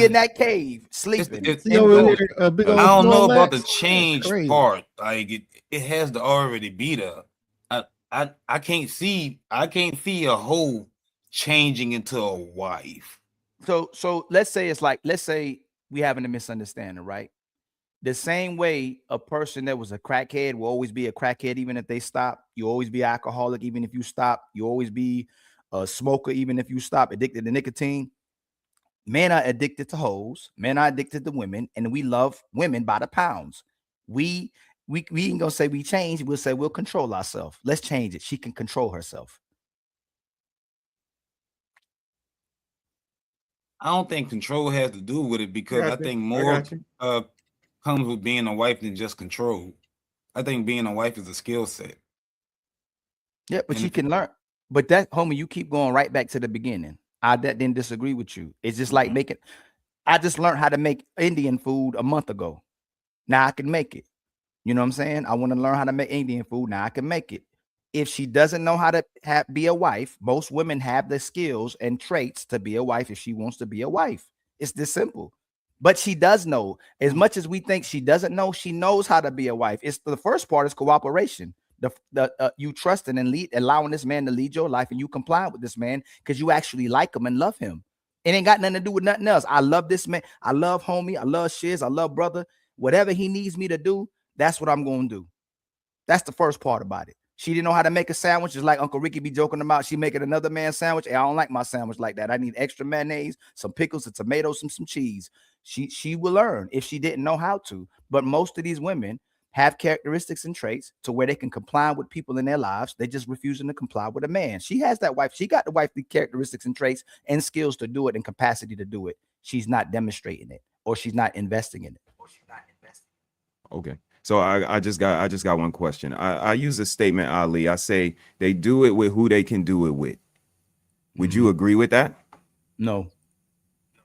in that cave sleeping. I don't know about the change part. Like it has to already be there. I can't see a hoe changing into a wife. So let's say we having a misunderstanding, right? The same way a person that was a crackhead will always be a crackhead even if they stop. You always be alcoholic even if you stop. You always be a smoker even if you stop. Addicted to nicotine. Men are addicted to hoes. Men are addicted to women, and we love women by the pounds. We ain't gonna say we change. We'll say we'll control ourselves. Let's change it. She can control herself. I don't think control has to do with it, because I think more comes with being a wife than just control. I think being a wife is a skill set. Yeah, but she can learn. But that, homie, you keep going right back to the beginning. I didn't disagree with you. It's just like making. I just learned how to make Indian food a month ago. Now I can make it. You know what I'm saying? I want to learn how to make Indian food. Now I can make it. If she doesn't know how to be a wife, most women have the skills and traits to be a wife if she wants to be a wife. It's this simple. But she does know. As much as we think she doesn't know, she knows how to be a wife. It's the first part is cooperation. You trusting and allowing this man to lead your life, and you comply with this man because you actually like him and love him. It ain't got nothing to do with nothing else. I love this man. I love homie. I love shiz. I love brother. Whatever he needs me to do, that's what I'm going to do. That's the first part about it. She didn't know how to make a sandwich. It's like Uncle Ricky be joking about she making another man's sandwich. Hey, I don't like my sandwich like that. I need extra mayonnaise, some pickles, some tomatoes, some cheese. She will learn if she didn't know how to. But most of these women have characteristics and traits to where they can comply with people in their lives. They just refusing to comply with a man. She has that wife. She got the wifely characteristics and traits and skills to do it and capacity to do it. She's not demonstrating it, or she's not investing in it. Okay. So I just got one question. I use a statement, Ali. I say they do it with who they can do it with. Would you agree with that? No.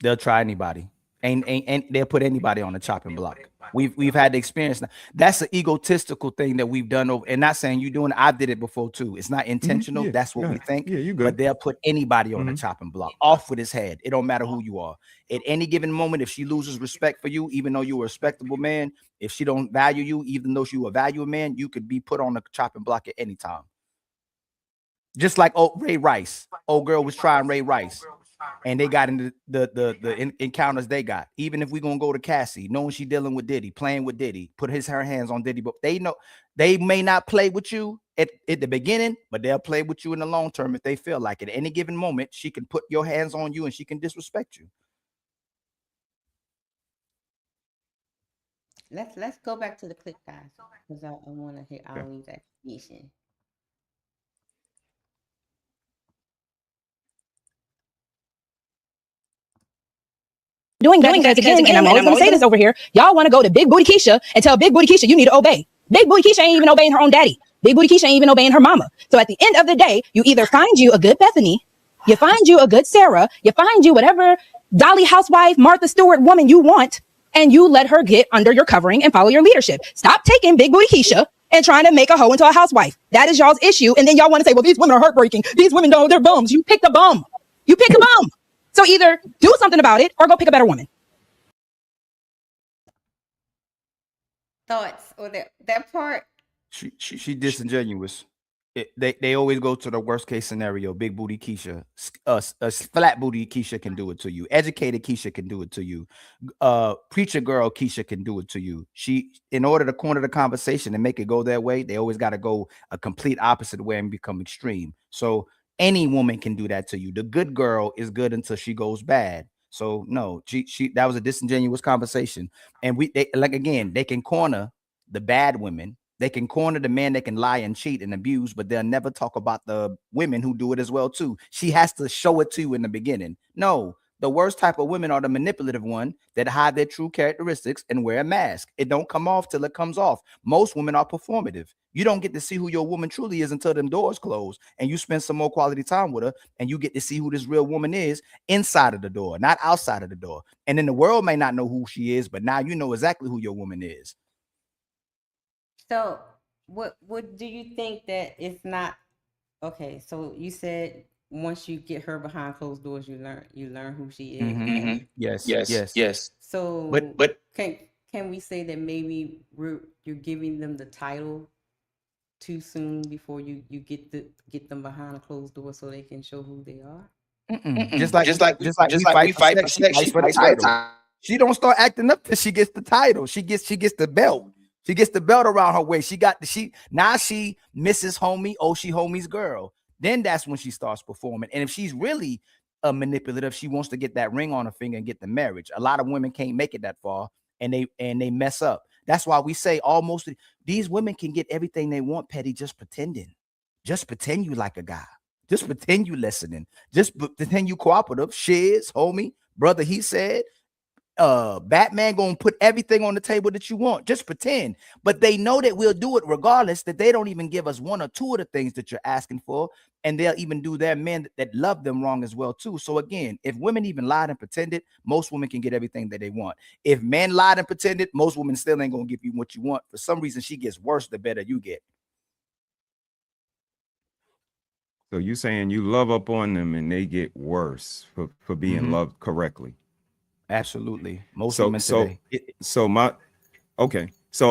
They'll try anybody. And they'll put anybody on the chopping block. We've had the experience. Now. That's an egotistical thing that we've done over, and not saying you doing it. I did it before too. It's not intentional. Yeah, that's what we think. Yeah, you good. But they'll put anybody on the chopping block, off with his head. It don't matter who you are. At any given moment, if she loses respect for you, even though you're a respectable man, if she don't value you, even though you a value man, you could be put on the chopping block at any time. Just like Ray Rice. Old girl was trying Ray Rice. And they got into the encounters they got. Even if we're gonna go to Cassie, knowing she dealing with Diddy, playing with Diddy, put her hands on Diddy, but they know they may not play with you at the beginning, but they'll play with you in the long term if they feel like it. At any given moment, she can put your hands on you and she can disrespect you. Let's go back to the clip, guys, because I want to hear Ali's explanation. Doing that because again, and I'm always going to say this over here, y'all want to go to Big Booty Keisha and tell Big Booty Keisha you need to obey. Big Booty Keisha ain't even obeying her own daddy. Big Booty Keisha ain't even obeying her mama. So at the end of the day, you either find you a good Bethany, you find you a good Sarah, you find you whatever Dolly housewife, Martha Stewart woman you want, and you let her get under your covering and follow your leadership. Stop taking Big Booty Keisha and trying to make a hoe into a housewife. That is y'all's issue. And then y'all want to say, well, these women are heartbreaking. These women don't, they're bums. You picked a bum. You picked a bum. So either do something about it or go pick a better woman. Thoughts or that part? She disingenuous. They always go to the worst case scenario. Big booty Keisha, a flat booty Keisha can do it to you. Educated Keisha can do it to you. Preacher girl Keisha can do it to you. She, in order to corner the conversation and make it go their way, they always got to go a complete opposite way and become extreme. So any woman can do that to you. The good girl is good until she goes bad. So no, she that was a disingenuous conversation. And they can corner the bad women. They can corner the man that can lie and cheat and abuse, but they'll never talk about the women who do it as well too. She has to show it to you in the beginning. No, the worst type of women are the manipulative one that hide their true characteristics and wear a mask. It don't come off till it comes off. Most women are performative. You don't get to see who your woman truly is until them doors close and you spend some more quality time with her and you get to see who this real woman is inside of the door, not outside of the door. And then the world may not know who she is, but now you know exactly who your woman is. So what do you think that it's not okay? So you said once you get her behind closed doors, you learn who she is. Mm-hmm. Yes. So but can we say that maybe you're giving them the title too soon before you get them behind a closed door so they can show who they are? Just like we fight for sex, she fights for the title. She don't start acting up till she gets the title. She gets the belt. She gets the belt around her waist. Now she Mrs. Homie. Oh, she homie's girl. Then that's when she starts performing. And if she's really a manipulative, she wants to get that ring on her finger and get the marriage. A lot of women can't make it that far, and they mess up. That's why we say almost these women can get everything they want, Petty, just pretending. Just pretend you like a guy. Just pretend you listening. Just pretend you cooperative. Shiz, homie, brother, he said. Batman gonna put everything on the table that you want. Just pretend. But they know that we'll do it regardless, that they don't even give us one or two of the things that you're asking for, and they'll even do their men that love them wrong as well too. So again, if women even lied and pretended, most women can get everything that they want. If men lied and pretended, most women still ain't gonna give you what you want. For some reason, she gets worse the better you get. So you saying you love up on them and they get worse for being loved correctly? Absolutely. Most women today. So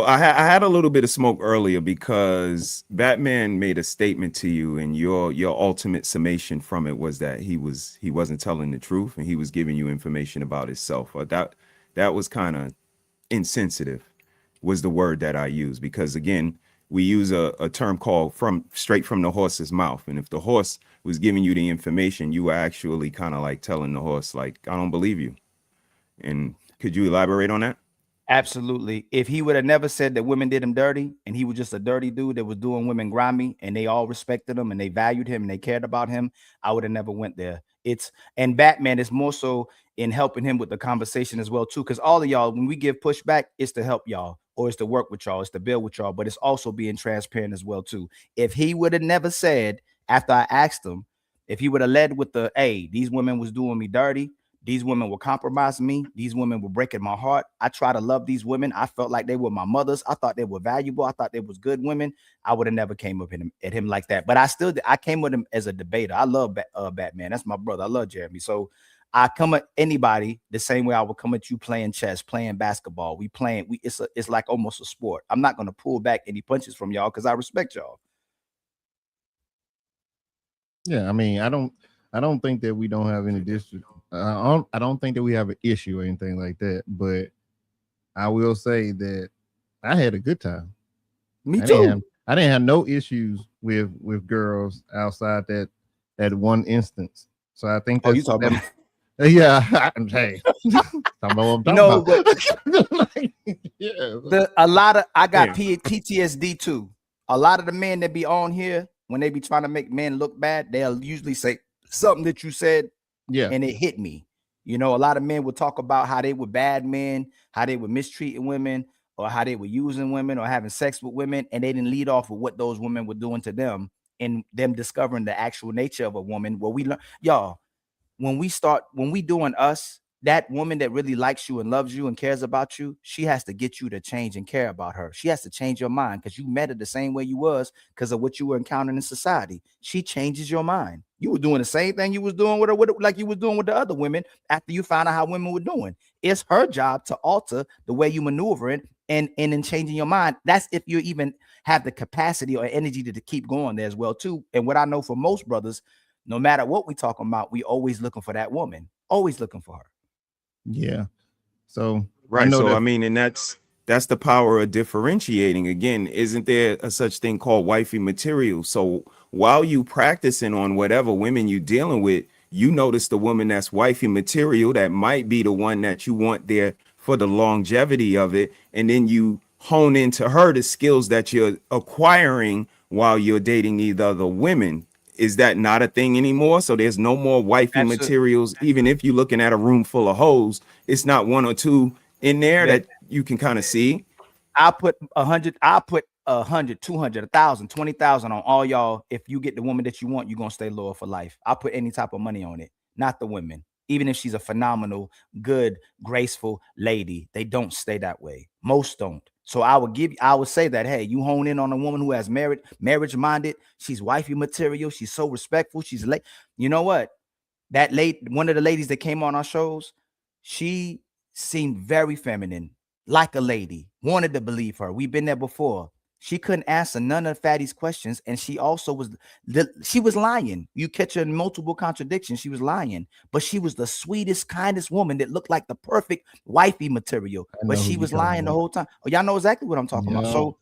I had a little bit of smoke earlier because Batman made a statement to you, and your ultimate summation from it was that he wasn't telling the truth and he was giving you information about himself. That was kind of insensitive, was the word that I used, because again, we use a term called straight from the horse's mouth. And if the horse was giving you the information, you were actually kind of like telling the horse, like, I don't believe you. And could you elaborate on that? Absolutely. If he would have never said that women did him dirty and he was just a dirty dude that was doing women grimy and they all respected him and they valued him and they cared about him, I would have never went there. And Batman is more so in helping him with the conversation as well too, because all of y'all, when we give pushback, it's to help y'all or it's to work with y'all, it's to build with y'all, but it's also being transparent as well too. If he would have never said, after I asked him, if he would have led with the, hey, these women was doing me dirty, these women were compromising me. These women were breaking my heart. I try to love these women. I felt like they were my mothers. I thought they were valuable. I thought they was good women. I would have never came up at him like that. But I came with him as a debater. I love Batman. That's my brother. I love Jeremy. So I come at anybody the same way I would come at you playing chess, playing basketball. It's like almost a sport. I'm not going to pull back any punches from y'all because I respect y'all. Yeah, I mean, I don't think that we don't have any district. I don't think that we have an issue or anything like that. But I will say that I had a good time. Me too. I didn't have no issues with girls outside that one instance. So I think. Oh, you talking about? Yeah. Hey. I got PTSD too. A lot of the men that be on here, when they be trying to make men look bad, they'll usually say something that you said, and it hit me. You know, a lot of men would talk about how they were bad men, how they were mistreating women, or how they were using women or having sex with women, and they didn't lead off with what those women were doing to them and them discovering the actual nature of a woman. Where we learn, y'all, when we doing us, that woman that really likes you and loves you and cares about you, she has to get you to change and care about her. She has to change your mind because you met her the same way you was because of what you were encountering in society. She changes your mind. You were doing the same thing you was doing with her, like you was doing with the other women after you found out how women were doing. It's her job to alter the way you maneuvering and in changing your mind. That's if you even have the capacity or energy to keep going there as well too. And what I know for most brothers, no matter what we talking about, we always looking for that woman, always looking for her. Yeah. So right. I mean, and that's the power of differentiating. Again, isn't there a such thing called wifey material? So while you practicing on whatever women you dealing with, you notice the woman that's wifey material that might be the one that you want there for the longevity of it, and then you hone into her the skills that you're acquiring while you're dating these other women. Is that not a thing anymore? So there's no more wifey materials. Even if you're looking at a room full of hoes, it's not one or two in there that you can kind of see. I put 100, 200, 1,000, 20,000 on all y'all. If you get the woman that you want, you're gonna stay loyal for life. I'll put any type of money on it, not the women. Even if she's a phenomenal, good, graceful lady, they don't stay that way. Most don't. So I would say that, hey, you hone in on a woman who has marriage minded. She's wifey material. She's so respectful. She's late. You know what? One of the ladies that came on our shows, she seemed very feminine, like a lady. Wanted to believe her. We've been there before. She couldn't answer none of Fatty's questions, and she also she was lying. You catch her in multiple contradictions. She was lying, but she was the sweetest, kindest woman that looked like the perfect wifey material. But she was lying the whole time. Oh, y'all know exactly what I'm talking about. So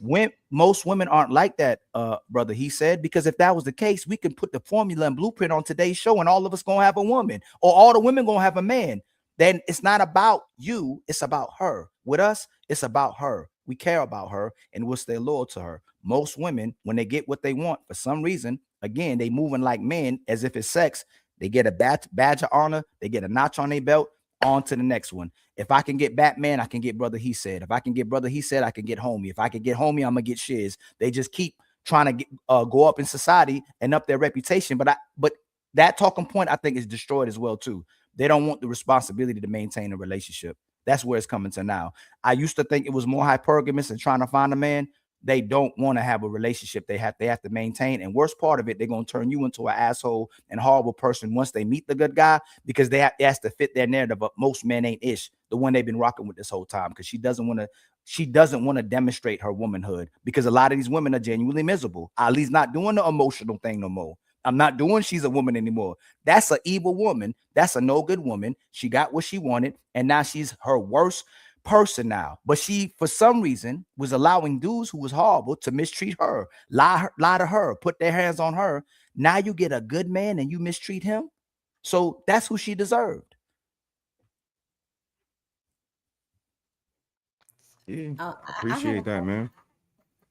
when most women aren't like that, brother, he said, because if that was the case, we can put the formula and blueprint on today's show, and all of us gonna have a woman, or all the women gonna have a man. Then it's not about you, it's about her. With us, it's about her. We care about her and we'll stay loyal to her. Most women, when they get what they want, for some reason, again, they moving like men as if it's sex. They get a badge of honor. They get a notch on their belt. On to the next one. If I can get Batman, I can get Brother He Said. If I can get Brother He Said, I can get Homie. If I can get Homie, I'm gonna get Shiz. They just keep trying to go up in society and up their reputation. But that talking point, I think, is destroyed as well too. They don't want the responsibility to maintain a relationship. That's where it's coming to now. I used to think it was more hypergamous and trying to find a man. They don't want to have a relationship. They have to maintain. And worst part of it, they're going to turn you into an asshole and horrible person once they meet the good guy, because it has to fit their narrative of most men ain't ish, the one they've been rocking with this whole time, because she doesn't want to demonstrate her womanhood, because a lot of these women are genuinely miserable. Ali's not doing the emotional thing no more. I'm not doing she's a woman anymore. That's an evil woman. That's a no good woman. She got what she wanted, and now she's her worst person now. But she, for some reason, was allowing dudes who was horrible to mistreat her, lie to her, put their hands on her. Now you get a good man and you mistreat him. So that's who she deserved. Yeah, appreciate that, man.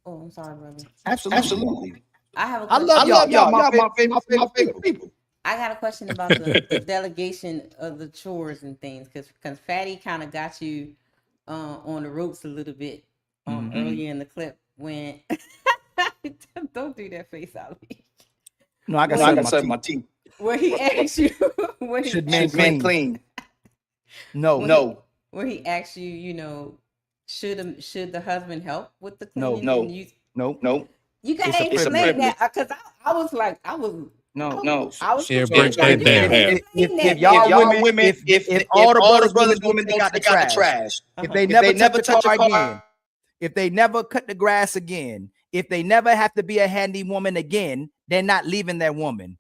Oh, I'm sorry, brother. Absolutely. I love y'all, my favorite people. I got a question about the delegation of the chores and things, because Fatty kind of got you on the ropes a little bit earlier in the clip when don't do that face, Ali. No, I got my teeth. Where he asked you, should men clean? No. Where he asked you, should the husband help with the cleaning? No. You gotta explain that, because I was like, No. I was break that down. If y'all women, if all the brothers women they got the trash, if they never touch a car again, if they never cut the grass again, if they never have to be a handy woman again, they're not leaving their woman.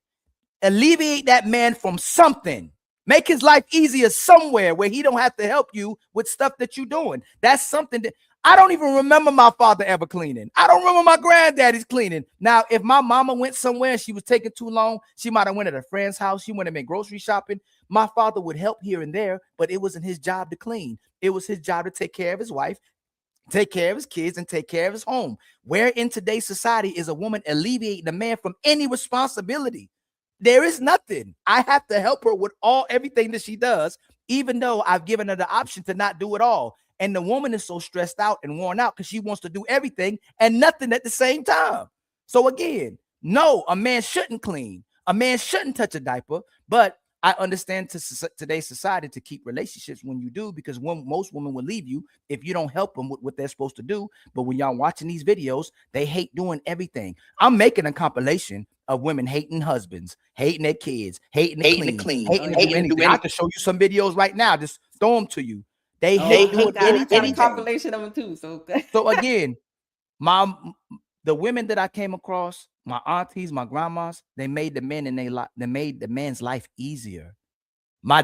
Alleviate that man from something. Make his life easier somewhere where he don't have to help you with stuff that you're doing. That's something that I don't even remember my father ever cleaning. I don't remember my granddaddy's cleaning. Now, if my mama went somewhere and she was taking too long, she might have went at a friend's house. She went and made grocery shopping. My father would help here and there, but it wasn't his job to clean. It was his job to take care of his wife, take care of his kids, and take care of his home. Where in today's society is a woman alleviating a man from any responsibility? There is nothing. I have to help her with everything that she does, even though I've given her the option to not do it all. And the woman is so stressed out and worn out because she wants to do everything and nothing at the same time. So again, no, a man shouldn't clean. A man shouldn't touch a diaper. But I understand today's society to keep relationships when you do, because most women will leave you if you don't help them with what they're supposed to do. But when y'all watching these videos, they hate doing everything. I'm making a compilation of women hating husbands, hating their kids, hating to clean, hating to do anything. I can show you some videos right now. Just throw them to you. They hate doing anything. I got a compilation of them too. So again, the women that I came across, my aunties, my grandmas, they made the men they made the man's life easier. My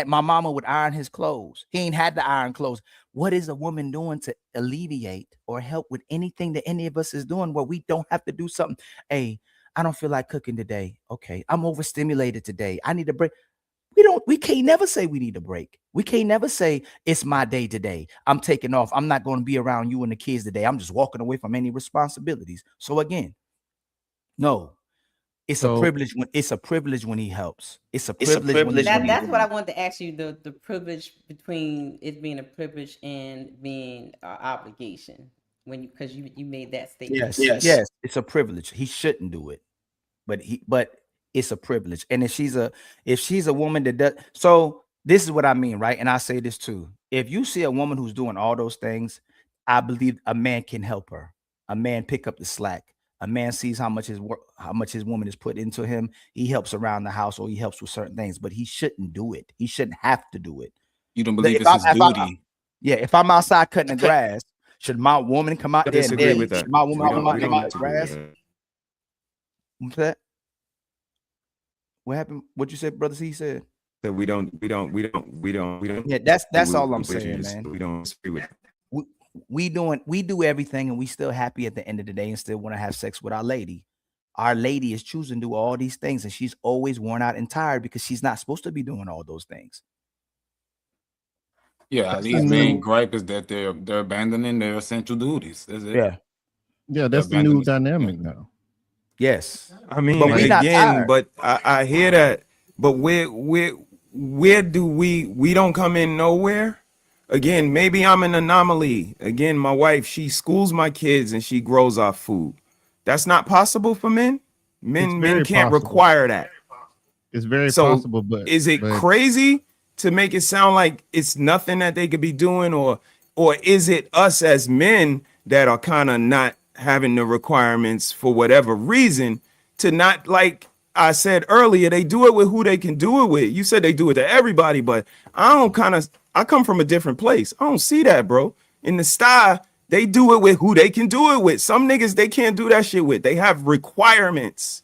mama would iron his clothes. He ain't had to iron clothes. What is a woman doing to alleviate or help with anything that any of us is doing where we don't have to do something? Hey, I don't feel like cooking today. Okay, I'm overstimulated today. I need a break. We can't never say we need a break. We can't never say it's my day today. I'm taking off. I'm not going to be around you and the kids today. I'm just walking away from any responsibilities. So again, no, it's a privilege when he helps. It's a privilege. That's what I wanted to ask you. The privilege between it being a privilege and being an obligation because you made that statement. Yes, it's a privilege. He shouldn't do it, but it's a privilege. And if she's a woman that does, so this is what I mean, right? And I say this too. If you see a woman who's doing all those things, I believe a man can help her. A man pick up the slack. A man sees how much his woman is put into him. He helps around the house or he helps with certain things, but he shouldn't do it. He shouldn't have to do it. You don't believe it's his duty? If I'm outside cutting the grass, should my woman come out there and disagree with that? My woman come out there and cut the grass? What's that? What happened? What you said, brother? He said that we don't. Yeah, that's all I'm saying, man. We don't disagree with that. We do everything, and we still happy at the end of the day, and still want to have sex with our lady. Our lady is choosing to do all these things, and she's always worn out and tired because she's not supposed to be doing all those things. Yeah, Ali's main gripe is that they're abandoning their essential duties. That's it. Yeah, that's the new dynamic now. Yes, I mean, but we not tired. But I hear that. But where do we don't come in nowhere? Again, maybe I'm an anomaly. Again, my wife, she schools my kids and she grows our food. That's not possible for men. Men can't require that. It's very possible, but is it crazy to make it sound like it's nothing that they could be doing, or is it us as men that are kind of not having the requirements for whatever reason to not, like I said earlier, they do it with who they can do it with. You said they do it to everybody, but I come from a different place. I don't see that, bro. In the style, they do it with who they can do it with. Some niggas they can't do that shit with. They have requirements,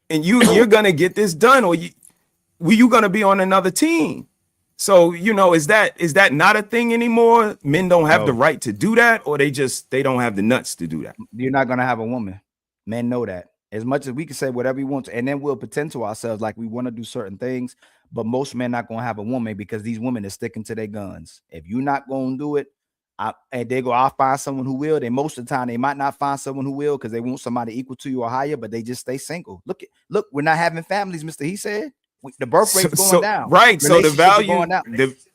and you're gonna get this done, or you gonna be on another team. So is that not a thing anymore? Men don't have the right to do that, or they don't have the nuts to do that. You're not gonna have a woman. Men know that. As much as we can say whatever we want to, and then we'll pretend to ourselves like we want to do certain things, but most men not gonna have a woman because these women are sticking to their guns. If you're not gonna do it, and they go, I'll find someone who will. Then most of the time they might not find someone who will because they want somebody equal to you or higher, but they just stay single. Look, we're not having families, Mr. He said. The birth rate's going down. Right. So the value going down.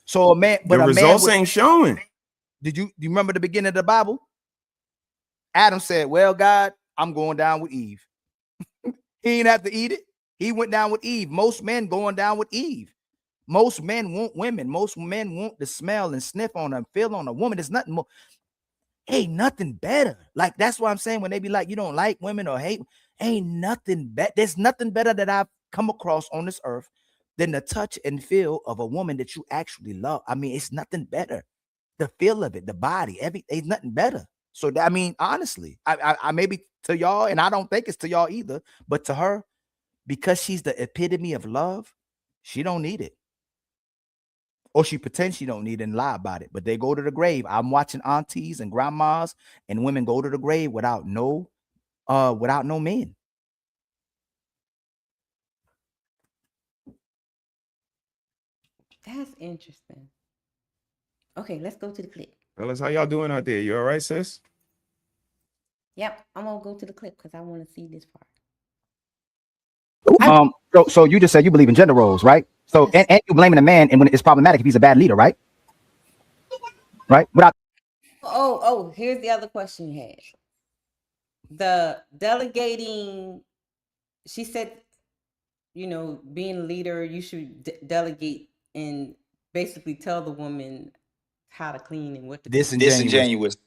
So the results ain't showing. Do you remember the beginning of the Bible? Adam said, well, God, I'm going down with Eve. He didn't have to eat it. He went down with Eve. Most men going down with Eve. Most men want women. Most men want to smell and sniff on them, feel on a woman. There's nothing more. Ain't nothing better. Like, that's what I'm saying when they be like, you don't like women or hate. Ain't nothing better. There's nothing better that I've come across on this earth than the touch and feel of a woman that you actually love. I mean, it's nothing better. The feel of it, the body, ain't nothing better. So I mean, honestly, I maybe to y'all, and I don't think it's to y'all either, but to her, because she's the epitome of love, she don't need it. Or she pretends she don't need it and lie about it. But they go to the grave. I'm watching aunties and grandmas and women go to the grave without no men. That's interesting. Okay, let's go to the clip. Fellas, how y'all doing out there? You all right, sis? Yep, I'm gonna go to the clip because I want to see this part. So you just said you believe in gender roles, right? So and you blaming the man, and when it's problematic if he's a bad leader, right? Right? Without. Oh, here's the other question you had. The delegating, she said, being a leader, you should delegate and basically tell the woman how to clean and what to Disingenuous.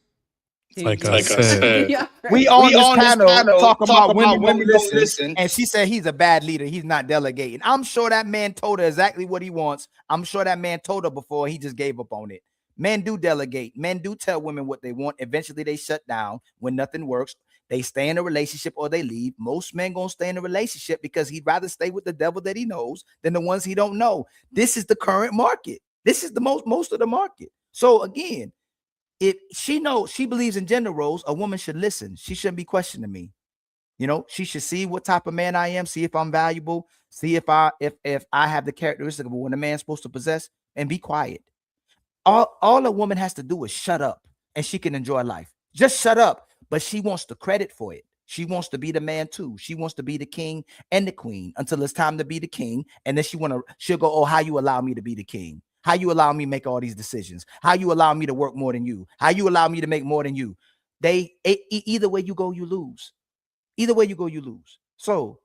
Like I said, We on this panel talking about women don't listen, and she said he's a bad leader. He's not delegating. I'm sure that man told her exactly what he wants. I'm sure that man told her before. He just gave up on it. Men do delegate. Men do tell women what they want. Eventually, they shut down when nothing works. They stay in a relationship or they leave. Most men gonna stay in a relationship because he'd rather stay with the devil that he knows than the ones he don't know. This is the current market. This is the most of the market. So again, if she believes in gender roles, a woman should listen. She shouldn't be questioning me. She should see what type of man I am, see if I'm valuable, see if I have the characteristic of what a man's supposed to possess, and be quiet. All a woman has to do is shut up, and she can enjoy life. Just shut up. But she wants the credit for it. She wants to be the man too. She wants to be the king and the queen until it's time to be the king. And then she'll go, oh, how you allow me to be the king? How you allow me to make all these decisions? How you allow me to work more than you? How you allow me to make more than you? Either way you go, you lose. Either way you go, you lose. So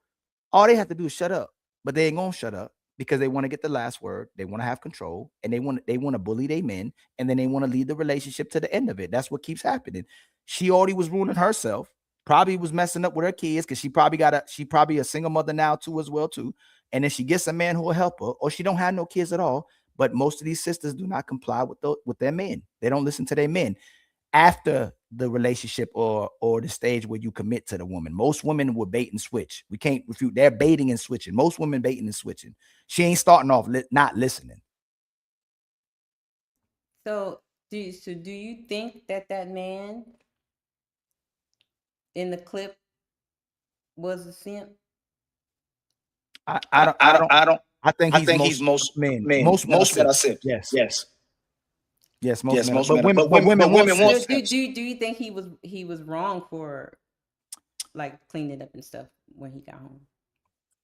all they have to do is shut up, but they ain't gonna shut up because they want to get the last word. They want to have control, and they want to bully their men, and then they want to lead the relationship to the end of it. That's what keeps happening. She already was ruining herself. Probably was messing up with her kids because she probably a single mother now too as well too. And then she gets a man who will help her, or she don't have no kids at all. But most of these sisters do not comply with their men. They don't listen to their men after the relationship or the stage where you commit to the woman. Most women will bait and switch. We can't refute. They're baiting and switching. Most women baiting and switching. She ain't starting off not listening. So do you think that man in the clip was a simp? I think he's most men. Most men are simp. Yes. Most men. But women want. Do you think he was wrong for like cleaning up and stuff when he got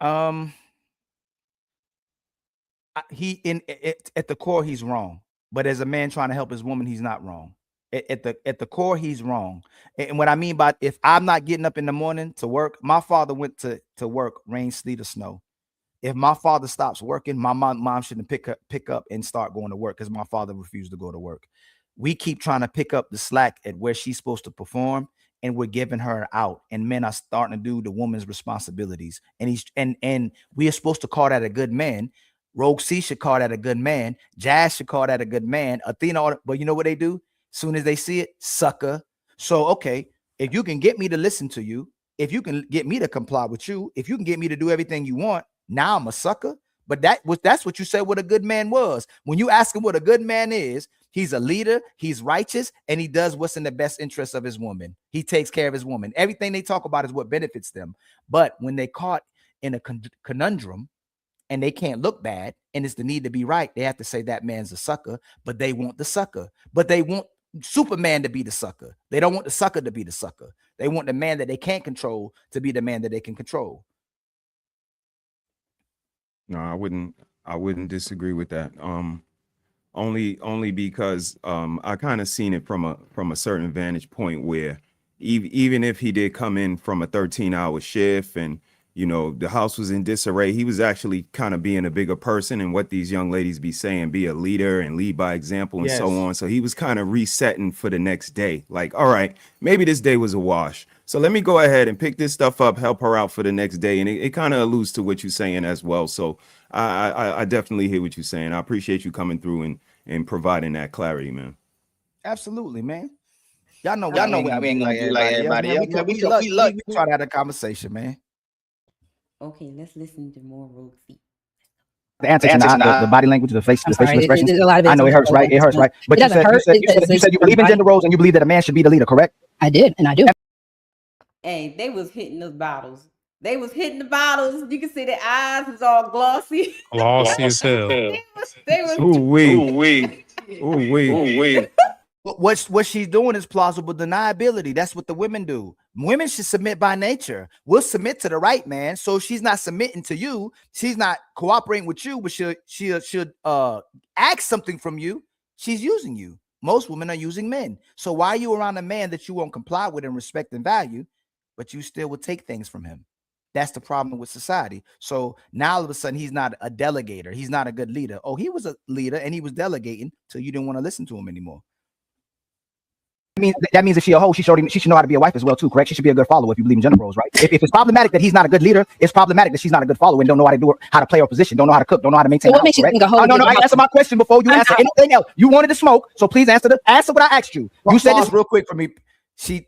home? At the core he's wrong, but as a man trying to help his woman, he's not wrong. At the core he's wrong. And what I mean by, if I'm not getting up in the morning to work, my father went to work, rain, sleet, or snow. If my father stops working, my mom shouldn't pick up and start going to work because my father refused to go to work. We keep trying to pick up the slack at where she's supposed to perform, and we're giving her out. And men are starting to do the woman's responsibilities. And we are supposed to call that a good man. Rogue C should call that a good man. Jazz should call that a good man. Athena, but you know what they do? As soon as they see it, sucker. So, okay, if you can get me to listen to you, if you can get me to comply with you, if you can get me to do everything you want, now I'm a sucker. But that's what you said what a good man was. When you ask him what a good man is, he's a leader, he's righteous, and he does what's in the best interest of his woman. He takes care of his woman. Everything they talk about is what benefits them. But when they caught in a conundrum and they can't look bad and it's the need to be right, they have to say that man's a sucker, but they want the sucker. But they want Superman to be the sucker. They don't want the sucker to be the sucker. They want the man that they can't control to be the man that they can control. No, I wouldn't disagree with that. Only because I kind of seen it from a certain vantage point where even if he did come in from a 13-hour shift and the house was in disarray, he was actually kind of being a bigger person and what these young ladies be saying, be a leader and lead by example and so on. So he was kind of resetting for the next day. Like, all right, maybe this day was a wash. So let me go ahead and pick this stuff up, help her out for the next day. And it kind of alludes to what you're saying as well. So I definitely hear what you're saying. I appreciate you coming through and providing that clarity, man. Absolutely, man. Y'all know we ain't gonna do like everybody else. We love try to have a conversation, man. Okay, let's listen to more Rogue C. The antics and the body language, the facial expressions. I know it hurts, right? It hurts, right? But you said you believe in gender roles and you believe that a man should be the leader, correct? I did, and I do. Hey, they was hitting those bottles. They was hitting the bottles. You can see their eyes was all glossy. Glossy as hell. They was. Ooh wee. What she's doing is plausible deniability. That's what the women do. Women should submit by nature. We'll submit to the right man. So if she's not submitting to you, she's not cooperating with you, but should ask something from you. She's using you. Most women are using men. So why are you around a man that you won't comply with and respect and value, but you still would take things from him? That's the problem with society. So now all of a sudden he's not a delegator. He's not a good leader. Oh, he was a leader and he was delegating till you didn't want to listen to him anymore. That means if she a hoe, she should know how to be a wife as well too, correct? She should be a good follower if you believe in gender roles, right? If it's problematic that he's not a good leader, it's problematic that she's not a good follower and don't know how to play her position, don't know how to cook, don't know how to maintain. So what makes you think a hoe? No, I answer my question before you answer anything else. You wanted to smoke, so please answer what I asked you. You said this real quick for me. She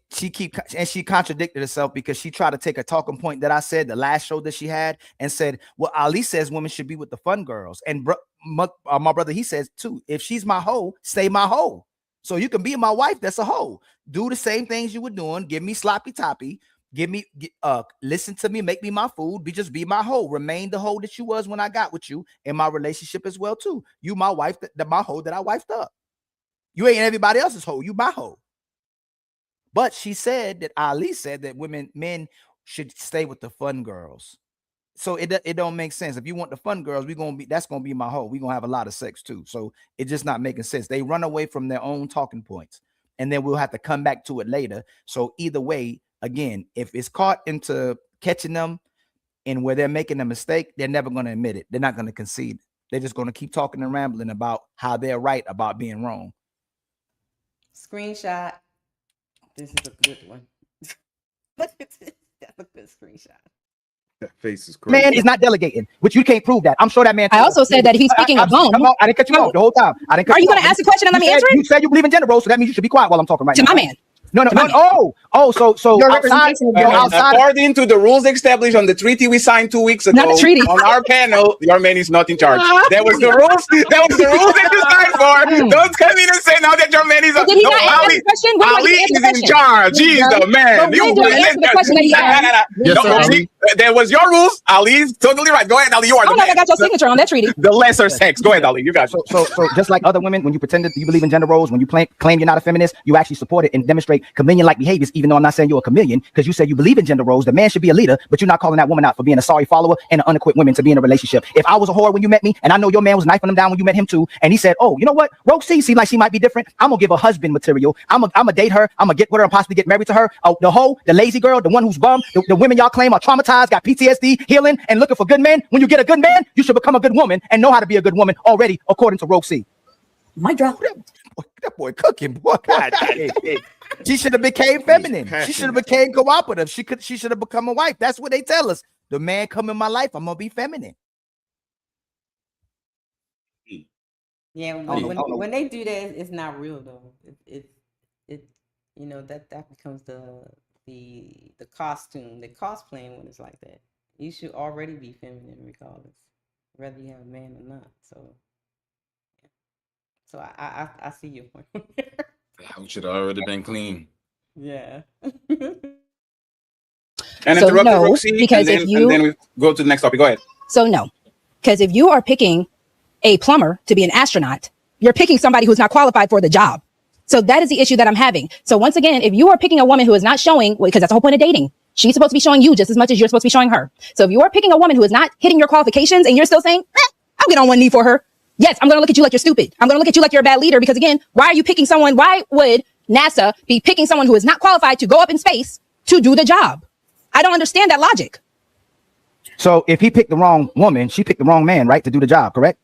contradicted herself because she tried to take a talking point that I said the last show that she had and said, well, Ali says women should be with the fun girls. And my brother, he says too, if she's my hoe, stay my hoe. So you can be my wife. That's a hoe. Do the same things you were doing. Give me sloppy toppy. Listen to me. Make me my food. Just be my hoe. Remain the hoe that you was when I got with you in my relationship as well too. You my wife. My hoe that I wifed up. You ain't everybody else's hoe. You my hoe. But she said that Ali said that men should stay with the fun girls. So it don't make sense. If you want the fun girls, that's gonna be my hoe. We're gonna have a lot of sex too. So it's just not making sense. They run away from their own talking points, and then we'll have to come back to it later. So either way, again, if it's caught into catching them and where they're making a mistake, they're never gonna admit it. They're not gonna concede. They're just gonna keep talking and rambling about how they're right about being wrong. Screenshot. This is a good one. That's a good screenshot. That face is crazy. Man is not delegating, which you can't prove that. I'm sure that man. I also said that he's speaking a bone. Come on, I didn't cut you off the whole time. Are you going to ask a question and let me answer it? You said you believe in gender roles, so that means you should be quiet while I'm talking right now. To my man. No. So according to the rules established on the treaty we signed 2 weeks ago, not a treaty. On our panel, your man is not in charge. That was the rules. That was the rules that you signed for. Don't come in and say now that your man is. Did he not answer the question? Ali is in charge. He's the man. That was your rules. Ali is totally right. Go ahead, Ali. You are the man. I got your signature on that treaty. The lesser sex. Go ahead, Ali. You got it. So just like other women, when you pretend that you believe in gender roles, when you claim you're not a feminist, you actually support it and demonstrate chameleon-like behaviors, even though I'm not saying you're a chameleon, because you said you believe in gender roles. The man should be a leader, but you're not calling that woman out for being a sorry follower and an unequipped woman to be in a relationship. If I was a whore when you met me, and I know your man was knifing them down when you met him too, and he said, oh, you know what? Rogue C seems like she might be different. I'm gonna give her husband material. I'm gonna date her. I'm gonna get with her and possibly get married to her. The hoe, the lazy girl, the one who's bummed, the women y'all claim are traumatized, got PTSD, healing, and looking for good men. When you get a good man, you should become a good woman and know how to be a good woman already, according to Rogue C. My drop. That boy cooking, boy. God, she should have became feminine. She should have became cooperative. She should have become a wife. That's what they tell us. The man come in my life, I'm gonna be feminine. Yeah, when they do that, it's not real though. It that becomes the costume, the cosplaying when it's like that. You should already be feminine regardless, whether you have a man or not. So I see your point. The house should have already been clean. Yeah. And So interrupt no, Roxy, because and if then we go to the next topic. Go ahead. So no, because if you are picking a plumber to be an astronaut, you're picking somebody who's not qualified for the job. So that is the issue that I'm having. So once again, if you are picking a woman who is not showing, because that's the whole point of dating, she's supposed to be showing you just as much as you're supposed to be showing her. So if you are picking a woman who is not hitting your qualifications and you're still saying, I'll get on one knee for her. Yes, I'm going to look at you like you're stupid. I'm going to look at you like you're a bad leader, because again, why are you picking someone? Why would NASA be picking someone who is not qualified to go up in space to do the job? I don't understand that logic. So if he picked the wrong woman, she picked the wrong man, right, to do the job, correct?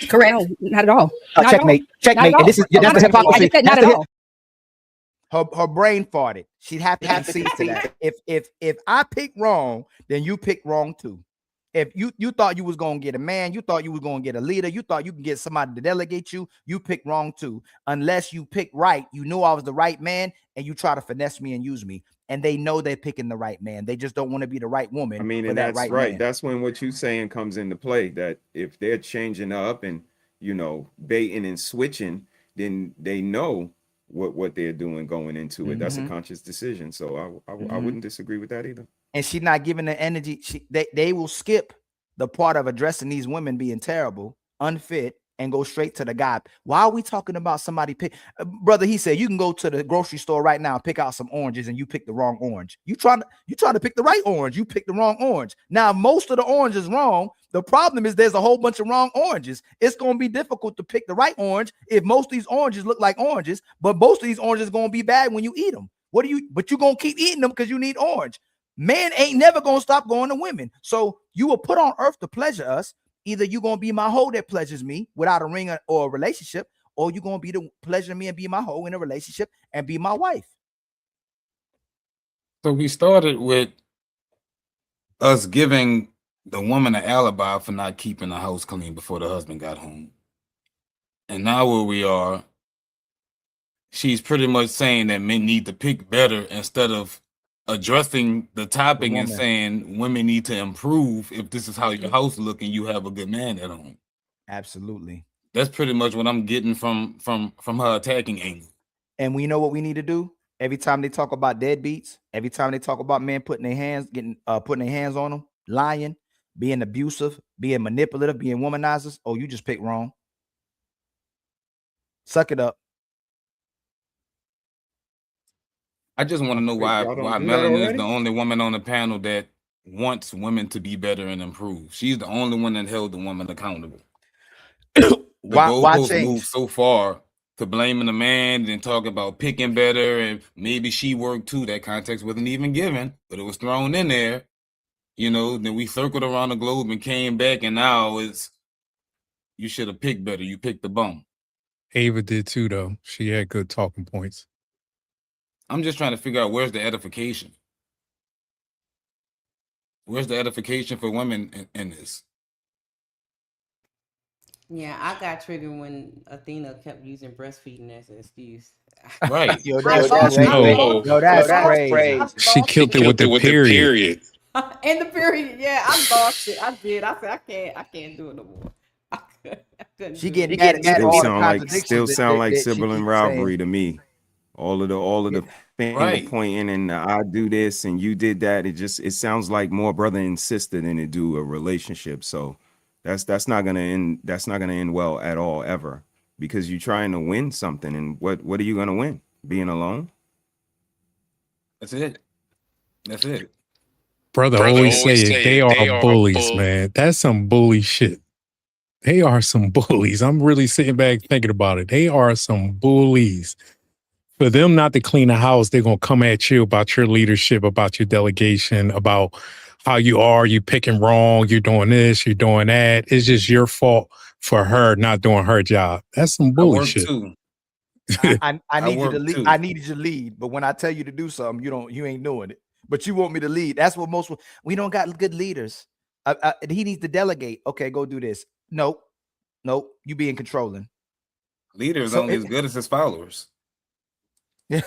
Correct. No, not at all. Checkmate. Checkmate. And this is that's the hypocrisy. Not at all. Her brain farted. She'd have to concede to that. If I pick wrong, then you pick wrong too. If you thought you was gonna get a man, you thought you was gonna get a leader, you thought you could get somebody to delegate you, you pick wrong too. Unless you pick right, you knew I was the right man, and you try to finesse me and use me. And they know they're picking the right man. They just don't want to be the right woman. I mean, and that's right. Man. That's when what you're saying comes into play. That if they're changing up and baiting and switching, then they know what they're doing going into it. That's a conscious decision. So I wouldn't disagree with that either. And she's not giving the energy. They will skip the part of addressing these women being terrible, unfit, and go straight to the guy. Why are we talking about somebody pick? Brother, he said you can go to the grocery store right now and pick out some oranges, and you pick the wrong orange. You trying to pick the right orange. You pick the wrong orange. Now, most of the orange is wrong. The problem is there's a whole bunch of wrong oranges. It's going to be difficult to pick the right orange if most of these oranges look like oranges, but most of these oranges are going to be bad when you eat them. But you're going to keep eating them because you need orange. Men ain't never gonna stop going to women. So you were put on earth to pleasure us. Either you're gonna be my hoe that pleasures me without a ring or a relationship, or you're gonna be the pleasure me and be my hoe in a relationship and be my wife. So we started with us giving the woman an alibi for not keeping the house clean before the husband got home. And now where we are, she's pretty much saying that men need to pick better instead of addressing the topic and saying women need to improve. If this is how your house look and you have a good man at home. Absolutely. That's pretty much what I'm getting from her attacking angle. And we know what we need to do. Every time they talk about deadbeats, every time they talk about men putting their hands on them, lying, being abusive, being manipulative, being womanizers. Oh, you just picked wrong. Suck it up. I just want to know why Melanie is the only woman on the panel that wants women to be better and improve. She's the only one that held the woman accountable. Why goalposts moved so far to blaming the man and talk about picking better and maybe she worked too. That context wasn't even given, but it was thrown in there. You know, then we circled around the globe and came back, and now it's you should have picked better. You picked the bum. Ava did too, though. She had good talking points. I'm just trying to figure out where's the edification. Where's the edification for women in this? Yeah, I got triggered when Athena kept using breastfeeding as an excuse. Right. That's crazy. She killed it with the period. And the period, yeah, I lost it. I did. I said I can't do it no more. I couldn't. She getting mad at Still sound like Sybil and Rivalry to me. All of the finger pointing and I do this and you did that. It sounds like more brother and sister than it do a relationship. So that's not gonna end well at all ever, because you're trying to win something, and what are you gonna win? Being alone? That's it. Brother always say they are bullies, man. That's some bully shit. They are some bullies. I'm really sitting back thinking about it. They are some bullies. For them not to clean the house, they're going to come at you about your leadership, about your delegation, about how you picking wrong, you're doing this, you're doing that. It's just your fault for her not doing her job. That's some bullshit. I need you to lead. I needed you to lead, but when I tell you to do something, you ain't doing it. But you want me to lead. That's what we don't got good leaders. He needs to delegate. Okay, go do this. Nope. You being controlling. Leaders only as good as his followers. Yeah.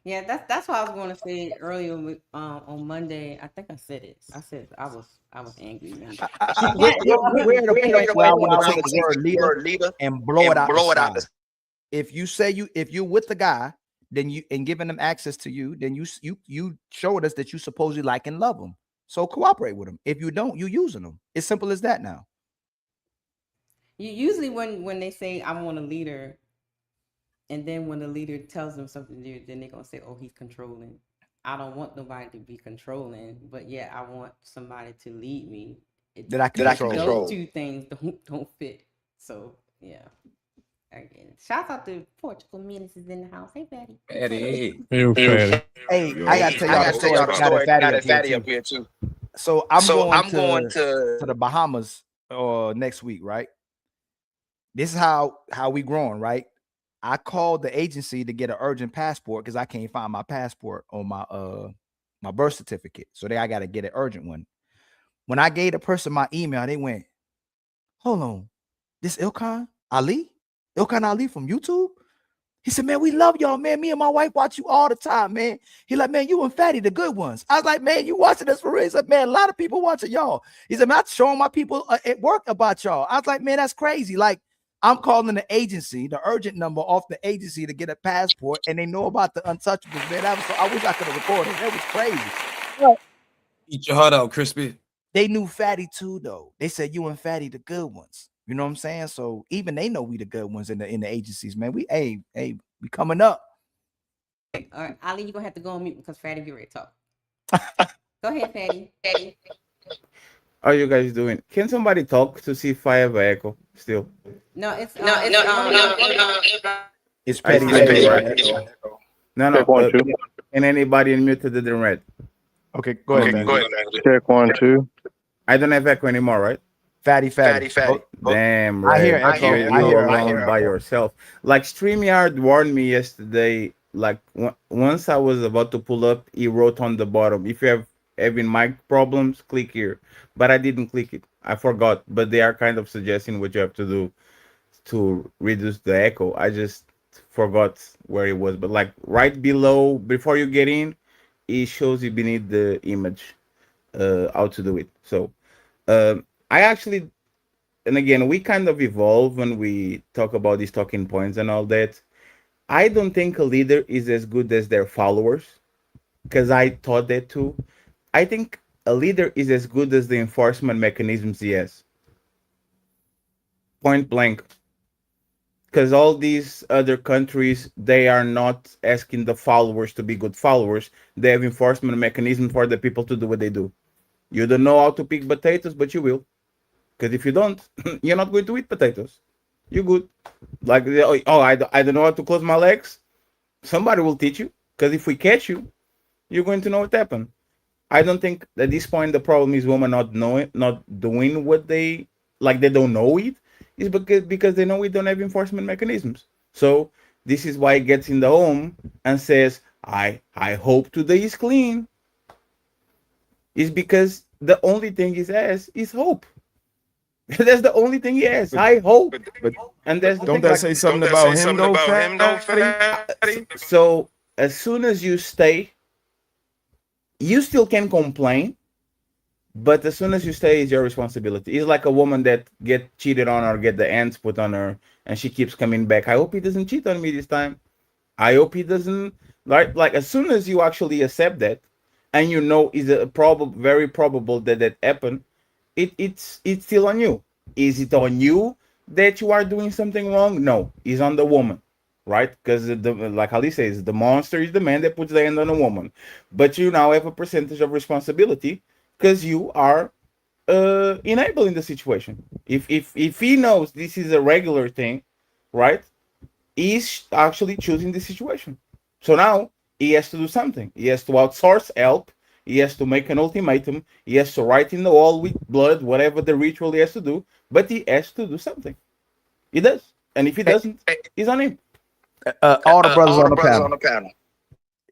Yeah, that's what I was going to say earlier on Monday. I think I said it. I said I was angry. We're at a point where I want to take the word leader and blow it out. If you're with the guy, then you and giving them access to you, then you showed us that you supposedly like and love them. So cooperate with them. If you don't, you using them. It's simple as that now. You usually when they say I want a leader, and then when the leader tells them something to do, then they're gonna say, "Oh, he's controlling." I don't want nobody to be controlling, but yeah, I want somebody to lead me. That I can control. Those two things don't fit. So yeah. Again, shout out to Portugal Menaces in the house. Hey, Fatty. Fatty. Hey, I gotta tell y'all a story. Got a fatty up here too. So I'm going to the Bahamas next week, right? This is how we growing, right? I called the agency to get an urgent passport because I can't find my passport on my birth certificate. So I got to get an urgent one. When I gave the person my email, they went, "Hold on, this Ilkan Ali from YouTube?" He said, "Man, we love y'all, man. Me and my wife watch you all the time, man." He like, "Man, you and Fatty, the good ones." I was like, "Man, you watching us for real?" He said, "Man, a lot of people watching y'all." He said, "Man, I'm showing my people at work about y'all." I was like, "Man, that's crazy." Like, I'm calling the agency, the urgent number off the agency to get a passport, and they know about the Untouchables, man. I wish I could have recorded. That was crazy. Eat your heart out, Crispy. They knew Fatty too, though. They said you and Fatty the good ones. You know what I'm saying? So even they know we the good ones in the agencies, man. We coming up. All right, Ali, you're gonna have to go on mute because Fatty get ready to talk. Go ahead, Fatty. How are you guys doing? Can somebody talk to see if I have an echo still? No, it's Patty. No. and anybody unmuted didn't read. Okay, go ahead. Check 1, 2. I don't have echo anymore, right? Fatty. Oh, damn, I hear Red. echo. You're I hear alone by yourself. Like StreamYard warned me yesterday. Like once I was about to pull up, he wrote on the bottom, if you have having mic problems, click here. But I didn't click it. I forgot. But they are kind of suggesting what you have to do to reduce the echo. I just forgot where it was. But like right below, before you get in, it shows you beneath the image how to do it. So I actually, and again, we kind of evolve when we talk about these talking points and all that. I don't think a leader is as good as their followers, because I thought that too. I think a leader is as good as the enforcement mechanisms he has. Point blank. Because all these other countries, they are not asking the followers to be good followers. They have enforcement mechanisms for the people to do what they do. You don't know how to pick potatoes, but you will. Because if you don't, you're not going to eat potatoes. You're good. Like, oh, I don't know how to close my legs. Somebody will teach you. Because if we catch you, you're going to know what happened. I don't think at this point the problem is women not doing what they like. They don't know it. Is because they know we don't have enforcement mechanisms. So this is why it gets in the home and says, I hope today is clean. Is because the only thing he has is hope. That's the only thing he has. I hope. And there's don't that say something about him though, Fatty? So as soon as you stay, you still can complain, but as soon as you stay, it's your responsibility. It's like a woman that get cheated on or get the ants put on her, and she keeps coming back. I hope he doesn't cheat on me this time. I hope he doesn't. Like as soon as you actually accept that, and you know is a very probable that happened, it's still on you. Is it on you that you are doing something wrong? No, it's on the woman, right? Because like Ali says, the monster is the man that puts the hand on a woman. But you now have a percentage of responsibility because you are enabling the situation. If he knows this is a regular thing, right? He's actually choosing the situation. So now he has to do something. He has to outsource help. He has to make an ultimatum. He has to write in the wall with blood, whatever the ritual he has to do. But he has to do something. He does. And if he doesn't, he's on him. All the brothers on the panel.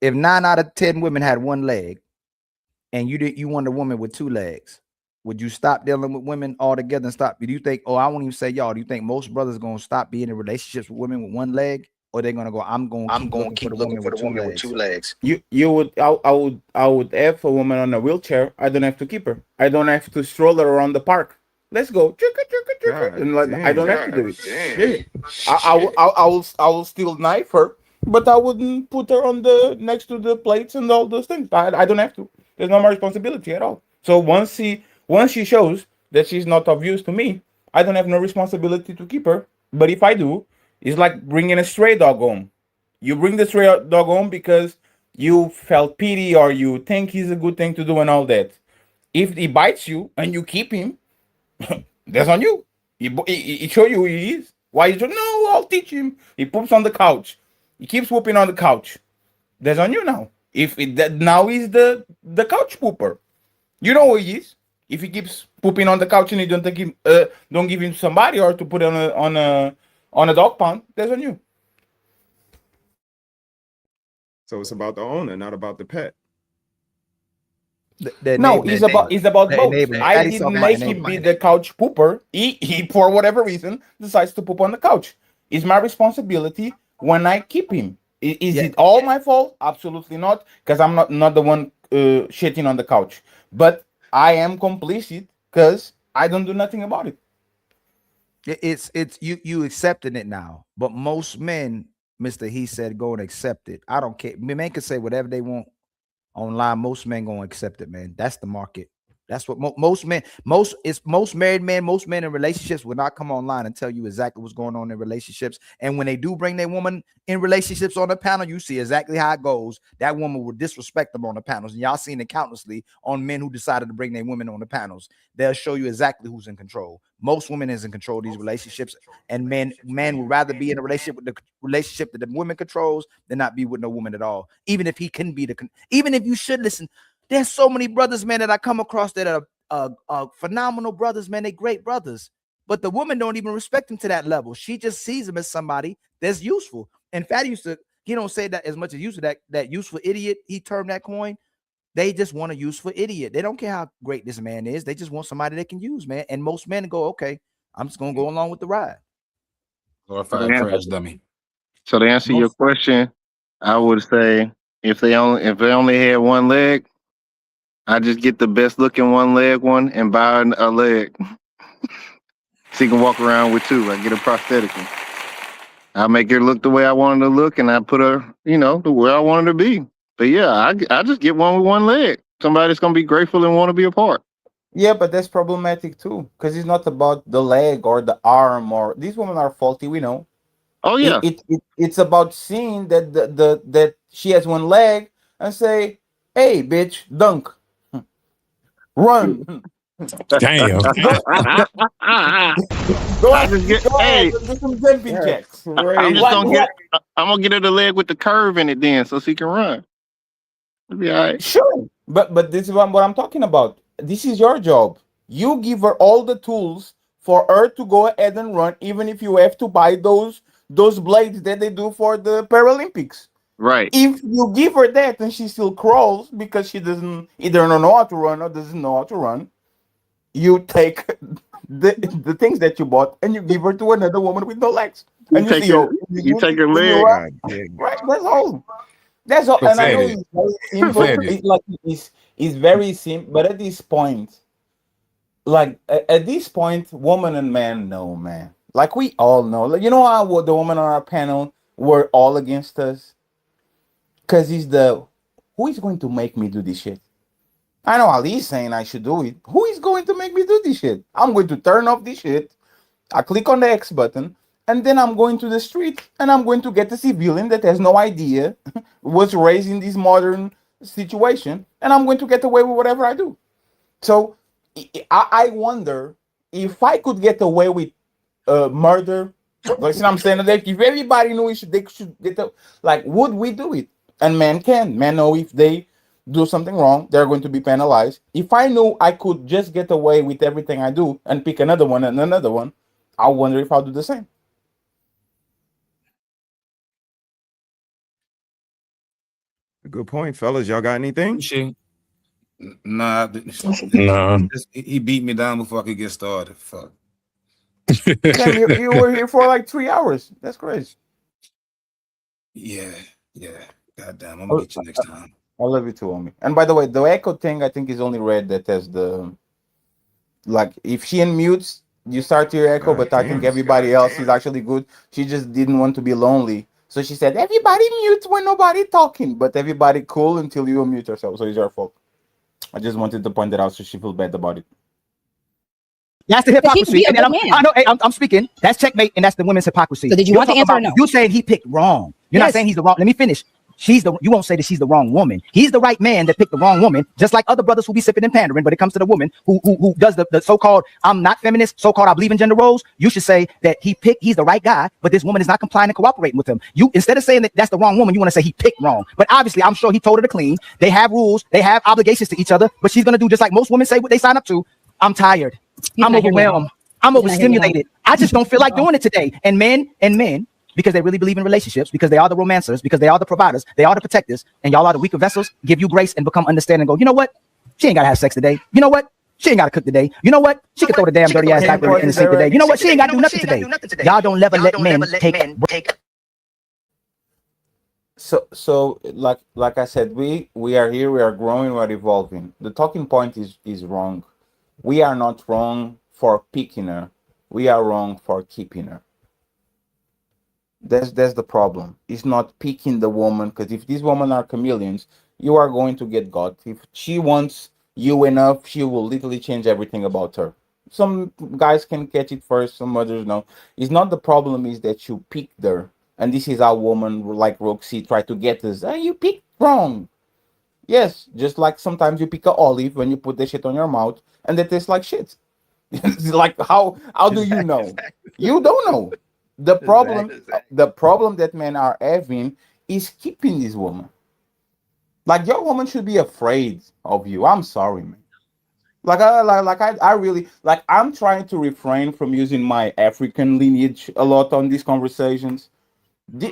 If 9 out of 10 women had one leg, and you want a woman with 2 legs, would you stop dealing with women altogether and stop? Do you think? Oh, I won't even say y'all. Do you think most brothers gonna stop being in relationships with women with one leg, or they're gonna go? I'm gonna keep looking for the woman with 2 legs. I would have a woman on a wheelchair. I don't have to keep her. I don't have to stroll her around the park. Let's go. And like, I don't have to do it. I will still knife her, but I wouldn't put her on the next to the plates and all those things. I don't have to. There's no more responsibility at all. So once she shows that she's not of use to me, I don't have no responsibility to keep her. But if I do, it's like bringing a stray dog home. You bring the stray dog home because you felt pity or you think he's a good thing to do and all that. If he bites you and you keep him, that's on you. He show you who he is. Why you say, no, I'll teach him. He poops on the couch. He keeps whooping on the couch. That's on you now. Now he's the couch pooper. You know who he is. If he keeps pooping on the couch and you don't take him, don't give him to somebody or to put it on a dog pound, that's on you. So it's about the owner, not about the pet. No, it's about both. I didn't make him be the couch pooper. He for whatever reason decides to poop on the couch. It's my responsibility when I keep him. Is it all my fault? Absolutely not, because I'm not the one shitting on the couch. But I am complicit because I don't do nothing about it. It's you accepting it now, but most men, Mr. He said, go and accept it. I don't care. Men can say whatever they want online. Most men gonna accept it, man. That's the market. That's what most men, most married men, most men in relationships will not come online and tell you exactly what's going on in relationships. And when they do bring their woman in relationships on the panel, you see exactly how it goes. That woman will disrespect them on the panels. And y'all seen it countlessly on men who decided to bring their women on the panels. They'll show you exactly who's in control. Most women is in control of these relationships, and men would rather be in a relationship with the relationship that the woman controls than not be with no woman at all. Even if he can be even if you should listen. There's so many brothers, man, that I come across that are phenomenal brothers, man. They great brothers, but the woman don't even respect him to that level. She just sees him as somebody that's useful. And Fatty he don't say that as much as useful, that useful idiot. He termed that coin. They just want a useful idiot. They don't care how great this man is. They just want somebody they can use, man. And most men go, okay, I'm just gonna go along with the ride. Glorified trash dummy. So to answer your question, I would say if they only had one leg, I just get the best looking one leg one and buy a leg. So you can walk around with two. I get a prosthetic one. I make her look the way I want her to look, and I put her, the way I want her to be. But yeah, I just get one with one leg. Somebody that's gonna be grateful and want to be a part. Yeah, but that's problematic too, because it's not about the leg or the arm, or these women are faulty. We know. Oh yeah. It's about seeing that that she has one leg and say, "Hey, bitch, dunk, run." Damn. Go ahead, do some jumping jacks. I'm gonna get her the leg with the curve in it then, so she can run. It'll be all right. Sure, but this is what I'm talking about. This is your job. You give her all the tools for her to go ahead and run, even if you have to buy those blades that they do for the Paralympics. Right. If you give her that and she still crawls because she doesn't either know how to run or doesn't know how to run, you take the things that you bought and you give her to another woman with no legs. And you take her leg. Right. That's all. That's all. And I know it's very simple. It's very simple. But at this point, woman and man know, man. Like we all know. Like, you know how the woman on our panel were all against us? Because who is going to make me do this shit? I know Ali's saying I should do it. Who is going to make me do this shit? I'm going to turn off this shit. I click on the X button, and then I'm going to the street, and I'm going to get a civilian that has no idea what's raised in this modern situation, and I'm going to get away with whatever I do. So I wonder if I could get away with murder. Like I'm saying, that if everybody knew they should get would we do it? And men know if they do something wrong, they're going to be penalized. If I knew I could just get away with everything I do and pick another one and another one, I wonder if I'll do the same. Good point, fellas. Y'all got anything? Nah. He beat me down before I could get started. Fuck. Damn, you were here for like 3 hours. That's crazy. Yeah. Goddamn, I'm gonna get you next time. I love you too, homie. And by the way, the echo thing I think is only Red that has if she unmutes, you start to hear echo, but I think everybody else is actually good. She just didn't want to be lonely. So she said, everybody mute when nobody talking, but everybody cool until you unmute yourself. So it's your fault. I just wanted to point that out so she feels bad about it. That's the hypocrisy. I'm speaking. That's checkmate, and that's the women's hypocrisy. So did you want to answer or no? You saying he picked wrong. You're not saying he's the wrong. Let me finish. You won't say that she's the wrong woman. He's the right man that picked the wrong woman, just like other brothers who be sipping and pandering. But it comes to the woman who does the so-called I'm not feminist, so-called I believe in gender roles. You should say that he's the right guy, but this woman is not complying and cooperating with him. You instead of saying that that's the wrong woman, you want to say he picked wrong. But obviously, I'm sure he told her to clean. They have rules, they have obligations to each other, but she's gonna do just like most women say what they sign up to. I'm tired. I'm overwhelmed. I'm overstimulated. I just don't feel like doing it today. And men, because they really believe in relationships, because they are the romancers, because they are the providers, they are the protectors, and y'all are the weaker vessels, give you grace and become understanding and go, you know what? She ain't got to have sex today. You know what? She ain't got to cook today. You know what? She can throw the damn dirty ass diaper in the sink today. You know what? She ain't got to do nothing today. Y'all don't never let men take. So like I said, we are here, we are growing, we are evolving. The talking point is wrong. We are not wrong for picking her. We are wrong for keeping her. That's the problem. It's not picking the woman, because if these women are chameleons, you are going to get got. If she wants you enough, she will literally change everything about her. Some guys can catch it first, some others no. It's not the problem is that you picked her, and this is how women like Roxy try to get us. You picked wrong. Yes, just like sometimes you pick a olive when you put the shit on your mouth and it tastes like shit. It's like how do you know? You don't know. The problem that men are having is keeping this woman. Like your woman should be afraid of you. I'm sorry, man. I really like I'm trying to refrain from using my African lineage a lot on these conversations.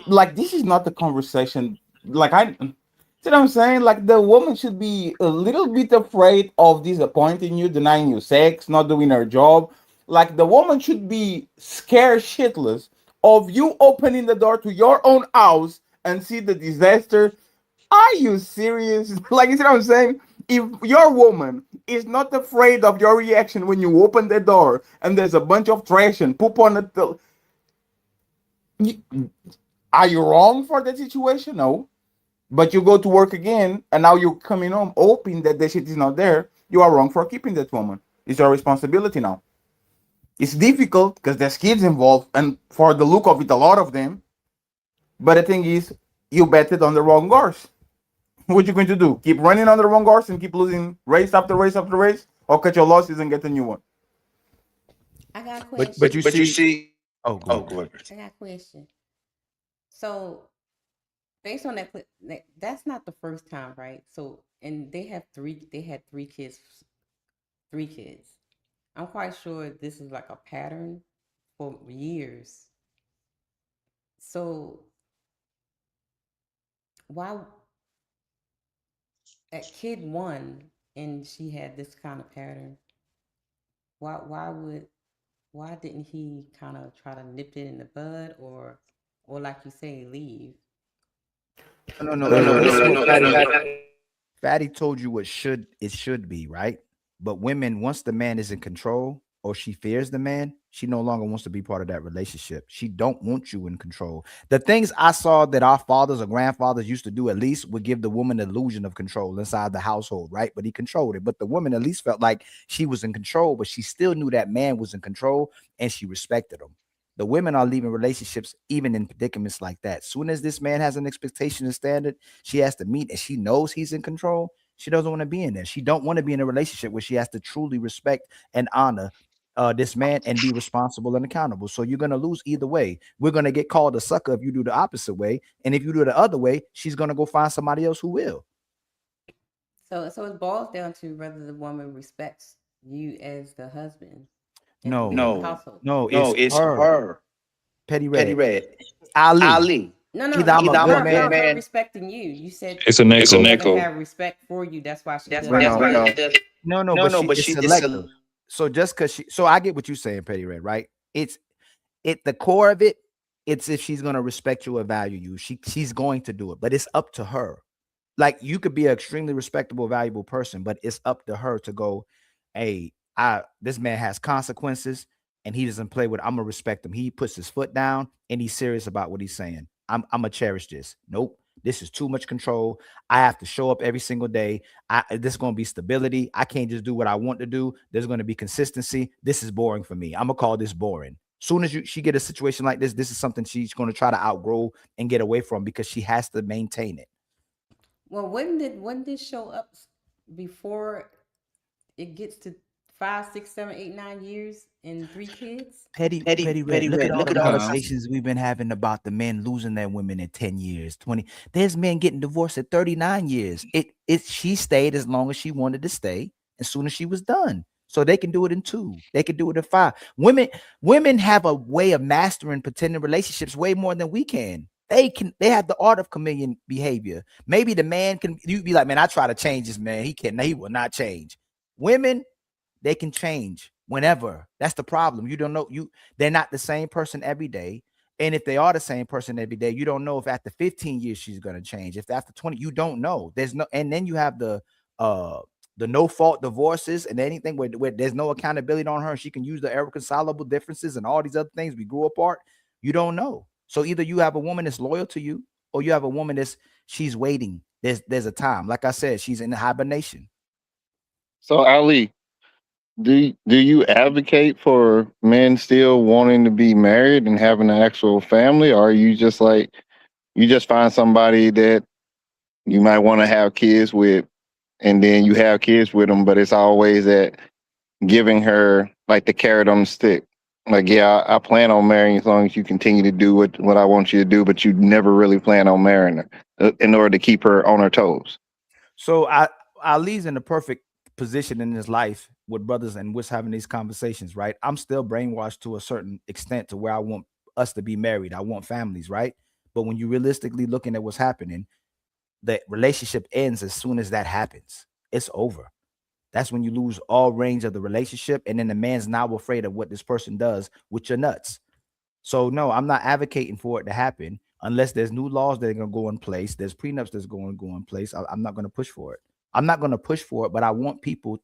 Like this is not the conversation. Like I see what I'm saying? Like the woman should be a little bit afraid of disappointing you, denying you sex, not doing her job. Like the woman should be scared shitless of you opening the door to your own house and see the disaster. Are you serious? Like you see what I'm saying? If your woman is not afraid of your reaction when you open the door and there's a bunch of trash and poop on it, are you wrong for that situation? No. But you go to work again and now you're coming home hoping that the shit is not there. You are wrong for keeping that woman. It's your responsibility now. It's difficult because there's kids involved, and for the look of it, a lot of them. But the thing is, you betted on the wrong horse. What you going to do? Keep running on the wrong horse and keep losing race after race after race, or cut your losses and get a new one? I got a question. But you see. Oh, go ahead. I got a question. So, based on that, that's not the first time, right? So, and they had three kids. I'm quite sure this is like a pattern for years. So, why at kid one and she had this kind of pattern? Why didn't he kind of try to nip it in the bud, or like you say, leave? No. Fatty told you what it should be, right? But women, once the man is in control or she fears the man, she no longer wants to be part of that relationship. She don't want you in control. The things I saw that our fathers or grandfathers used to do at least would give the woman the illusion of control inside the household, right? But he controlled it. But the woman at least felt like she was in control, but she still knew that man was in control and she respected him. The women are leaving relationships even in predicaments like that. Soon as this man has an expectation and standard she has to meet and she knows he's in control, she doesn't want to be in there. She don't want to be in a relationship where she has to truly respect and honor this man and be responsible and accountable. So you're going to lose either way. We're going to get called a sucker if you do the opposite way. And if you do it the other way, she's going to go find somebody else who will. So it boils down to whether the woman respects you as the husband. No, it's her. Petty Red. Ali. No, I'm a man respecting you. You said it's an echo. Doesn't have respect for you. That's why she does. No, but she's selective. So just because so I get what you're saying, Petty Red, right? It's the core of it. It's if she's gonna respect you or value you, she's going to do it, but it's up to her. Like you could be an extremely respectable, valuable person, but it's up to her to go, hey, this man has consequences and he doesn't play with I'm gonna respect him. He puts his foot down and he's serious about what he's saying. I'm gonna cherish this. Nope. This is too much control. I have to show up every single day. This is going to be stability. I can't just do what I want to do. There's going to be consistency. This is boring for me. I'm going to call this boring. Soon as she get a situation like this is something she's going to try to outgrow and get away from because she has to maintain it. Well, wouldn't this show up before it gets to 5, 6, 7, 8, 9 years and 3 kids? Petty Red. Look at all the conversations we've been having about the men losing their women in 10 years, 20. There's men getting divorced at 39 years. She stayed as long as she wanted to stay as soon as she was done. So they can do it in 2. They can do it in 5. Women have a way of mastering pretending relationships way more than we can. They have the art of chameleon behavior. Maybe the man you'd be like, man, I try to change this man. He will not change. Women, they can change whenever. That's the problem. You don't know they're not the same person every day. And if they are the same person every day, you don't know if after 15 years she's going to change. If after 20, you don't know. And then you have the no fault divorces and anything where there's no accountability on her. She can use the irreconcilable differences and all these other things. We grew apart. You don't know. So either you have a woman that's loyal to you or you have a woman she's waiting. There's a time. Like I said, she's in hibernation. So Ali, do you advocate for men still wanting to be married and having an actual family, or are you just like you just find somebody that you might want to have kids with, and then you have kids with them, but it's always that giving her like the carrot on the stick. Like, yeah, I plan on marrying you as long as you continue to do what I want you to do, but you never really plan on marrying her in order to keep her on her toes. So Ali's in the perfect position in his life with brothers, and we're having these conversations, right? I'm still brainwashed to a certain extent to where I want us to be married. I want families, right? But when you realistically looking at what's happening, the relationship ends as soon as that happens. It's over. That's when you lose all range of the relationship, and then the man's now afraid of what this person does with your nuts. So no, I'm not advocating for it to happen unless there's new laws that are going to go in place. There's prenups that's going to go in place. I'm not going to push for it. I'm not going to push for it, but I want people.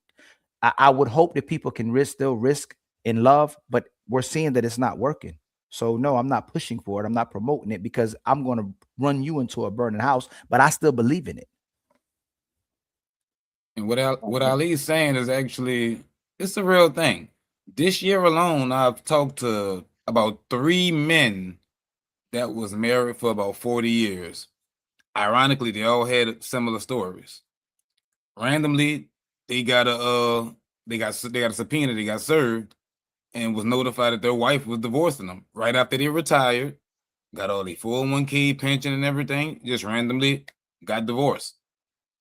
I would hope that people can still risk in love, but we're seeing that it's not working. So no, I'm not pushing for it. I'm not promoting it because I'm going to run you into a burning house, but I still believe in it. And what Ali's saying is actually, it's a real thing. This year alone, I've talked to about 3 men that was married for about 40 years. Ironically, they all had similar stories. Randomly, they got a subpoena, they got served, and was notified that their wife was divorcing them right after they retired, got all the 401k pension and everything, just randomly got divorced.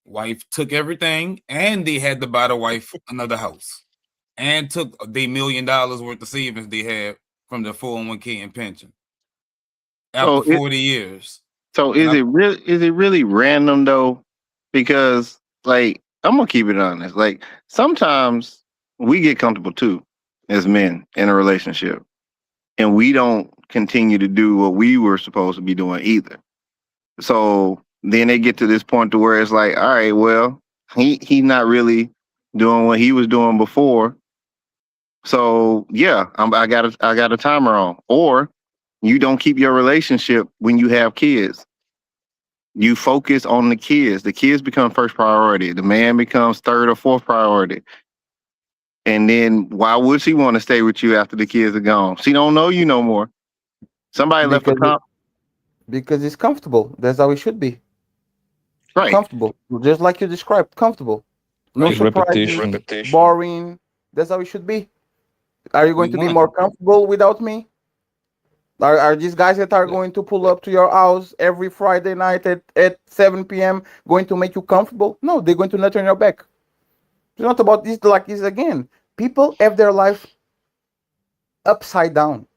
Wife took everything, and they had to buy the wife another house, and took $1 million worth of savings they had from their 401k and pension after 40 years. So is it really random though? Because like I'm gonna keep it honest. Like sometimes we get comfortable too as men in a relationship, and we don't continue to do what we were supposed to be doing either. So then they get to this point to where it's like, all right, well, he's not really doing what he was doing before. So yeah, I got a timer on. Or you don't keep your relationship when you have kids. You focus on the kids. The kids become first priority. The man becomes third or fourth priority. And then why would she want to stay with you after the kids are gone? She don't know you no more. Somebody left a comp. Because it's comfortable. That's how it should be. Right. Comfortable. Just like you described, comfortable. No surprises, boring. That's how it should be. Are you going to be more comfortable without me? Are these guys that are going to pull up to your house every Friday night at 7 p.m. going to make you comfortable? No, they're going to nut on your back. It's not about this like this again. People have their life upside down.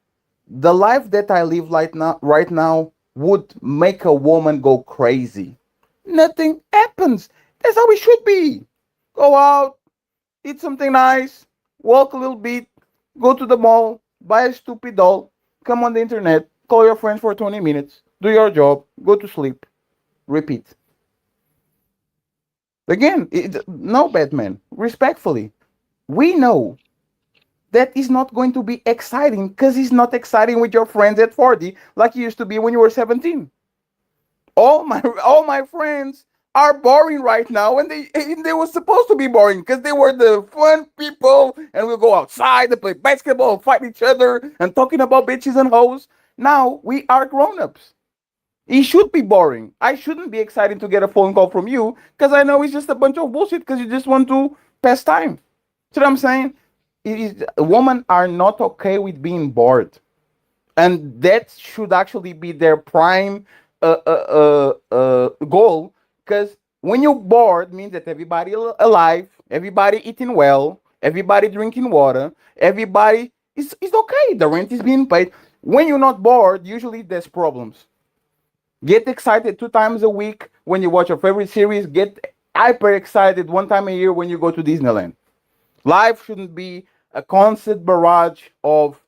The life that I live right now would make a woman go crazy. Nothing happens. That's how it should be. Go out, eat something nice, walk a little bit, go to the mall, buy a stupid doll, come on the internet, call your friends for 20 minutes, do your job, go to sleep, repeat. Again, no, Batman, respectfully, we know that is not going to be exciting because it's not exciting with your friends at 40 like it used to be when you were 17. All my friends are boring right now, and they were supposed to be boring because they were the fun people, and we'll go outside and play basketball, and fight each other, and talking about bitches and hoes. Now we are grown-ups. It should be boring. I shouldn't be excited to get a phone call from you because I know it's just a bunch of bullshit because you just want to pass time. See what I'm saying? Women are not okay with being bored, and that should actually be their prime goal. Because when you're bored, means that everybody alive, everybody eating well, everybody drinking water, everybody is okay. The rent is being paid. When you're not bored, usually there's problems. Get excited 2 times a week when you watch your favorite series. Get hyper excited 1 time a year when you go to Disneyland. Life shouldn't be a constant barrage of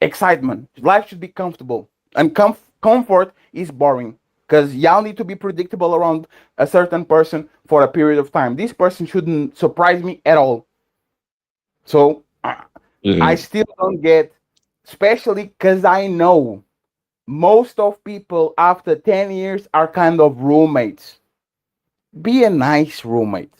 excitement. Life should be comfortable, and comfort is boring because y'all need to be predictable around a certain person for a period of time. This person shouldn't surprise me at all. So I still don't get, especially because I know most of people after 10 years are kind of roommates. be a nice roommate.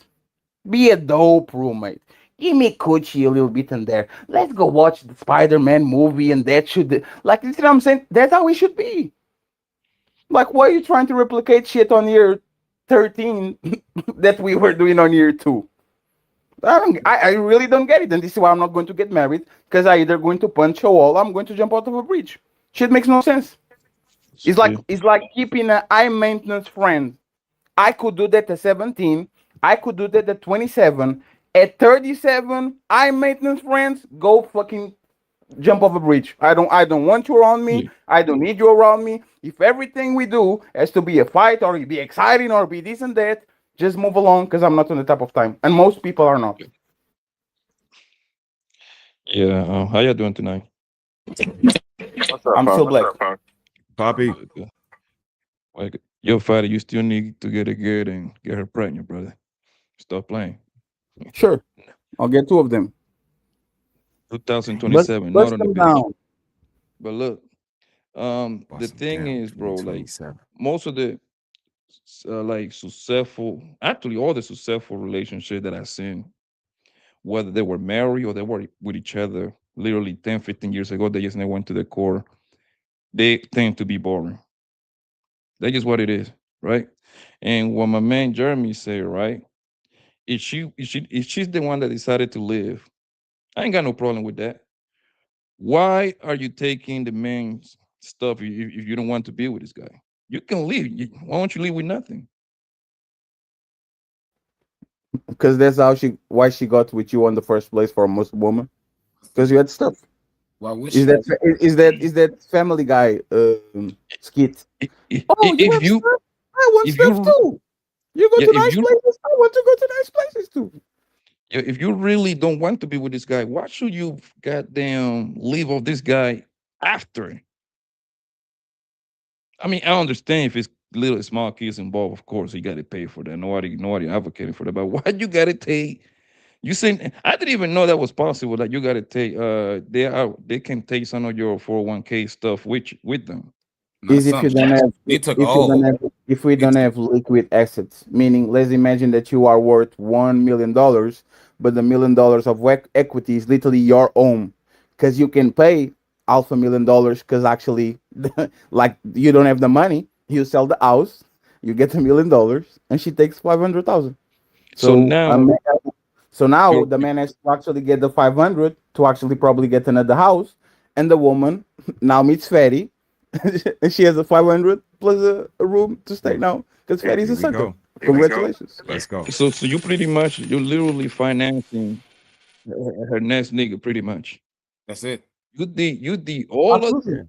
Be a dope roommate. Give me coochie a little bit in there. Let's go watch the Spider-Man movie, and that should like you see what I'm saying? That's how we should be. Like, why are you trying to replicate shit on year 13 that we were doing on year 2? I really don't get it. And this is why I'm not going to get married, because I either going to punch a wall, I'm going to jump out of a bridge. Shit makes no sense. It's like keeping a high maintenance friend. I could do that at 17. I could do that at 27. At 37, high maintenance friends, go fucking jump off a bridge. I don't want you around me. I don't need you around me. If everything we do has to be a fight or be exciting or be this and that, just move along, because I'm not on the top of time. And most people are not. Yeah. How y'all doing tonight? What's up, I'm still black. Poppy. Like, yo, Father, you still need to get a girl and get her pregnant, brother. Stop playing. Sure. I'll get 2 of them. 2027. Bust Not on the them bench. down. But look, the thing is, bro, like most of the like successful, actually all the successful relationships that I've seen, whether they were married or they were with each other literally 10, 15 years ago, they just never went to the core. They tend to be boring. That's just what it is, right? And what my man Jeremy said, right? If she's the one that decided to live, I ain't got no problem with that. Why are you taking the man's stuff if you don't want to be with this guy? You can leave. Why don't you leave with nothing? Because that's why she got with you in the first place for a Muslim woman. Because you had stuff. Why would Is that Family Guy skit? Oh, you have stuff? I want stuff too. You go to nice places. I want to go to nice places too. If you really don't want to be with this guy, why should you goddamn leave off this guy after? I mean, I understand if it's little small kids involved, of course, you got to pay for that. Nobody advocating for that. But why you got to take? You saying I didn't even know that was possible. That you got to take. They can take some of your 401k stuff with them. Is if you don't have if we don't have liquid assets, meaning let's imagine that you are worth $1 million, but the $1 million of equity is literally your own, because you can pay $500,000, because actually like you don't have the money, you sell the house, you get $1 million, and she takes 500,000. So now the man has to actually get the 500 to actually probably get another house, and the woman now meets Fatty. And she has a 500 plus a room to stay now, because Fatty's a sucker. Congratulations. Let's go. So you pretty much you're literally financing her next nigga, pretty much. That's it. You did all of that.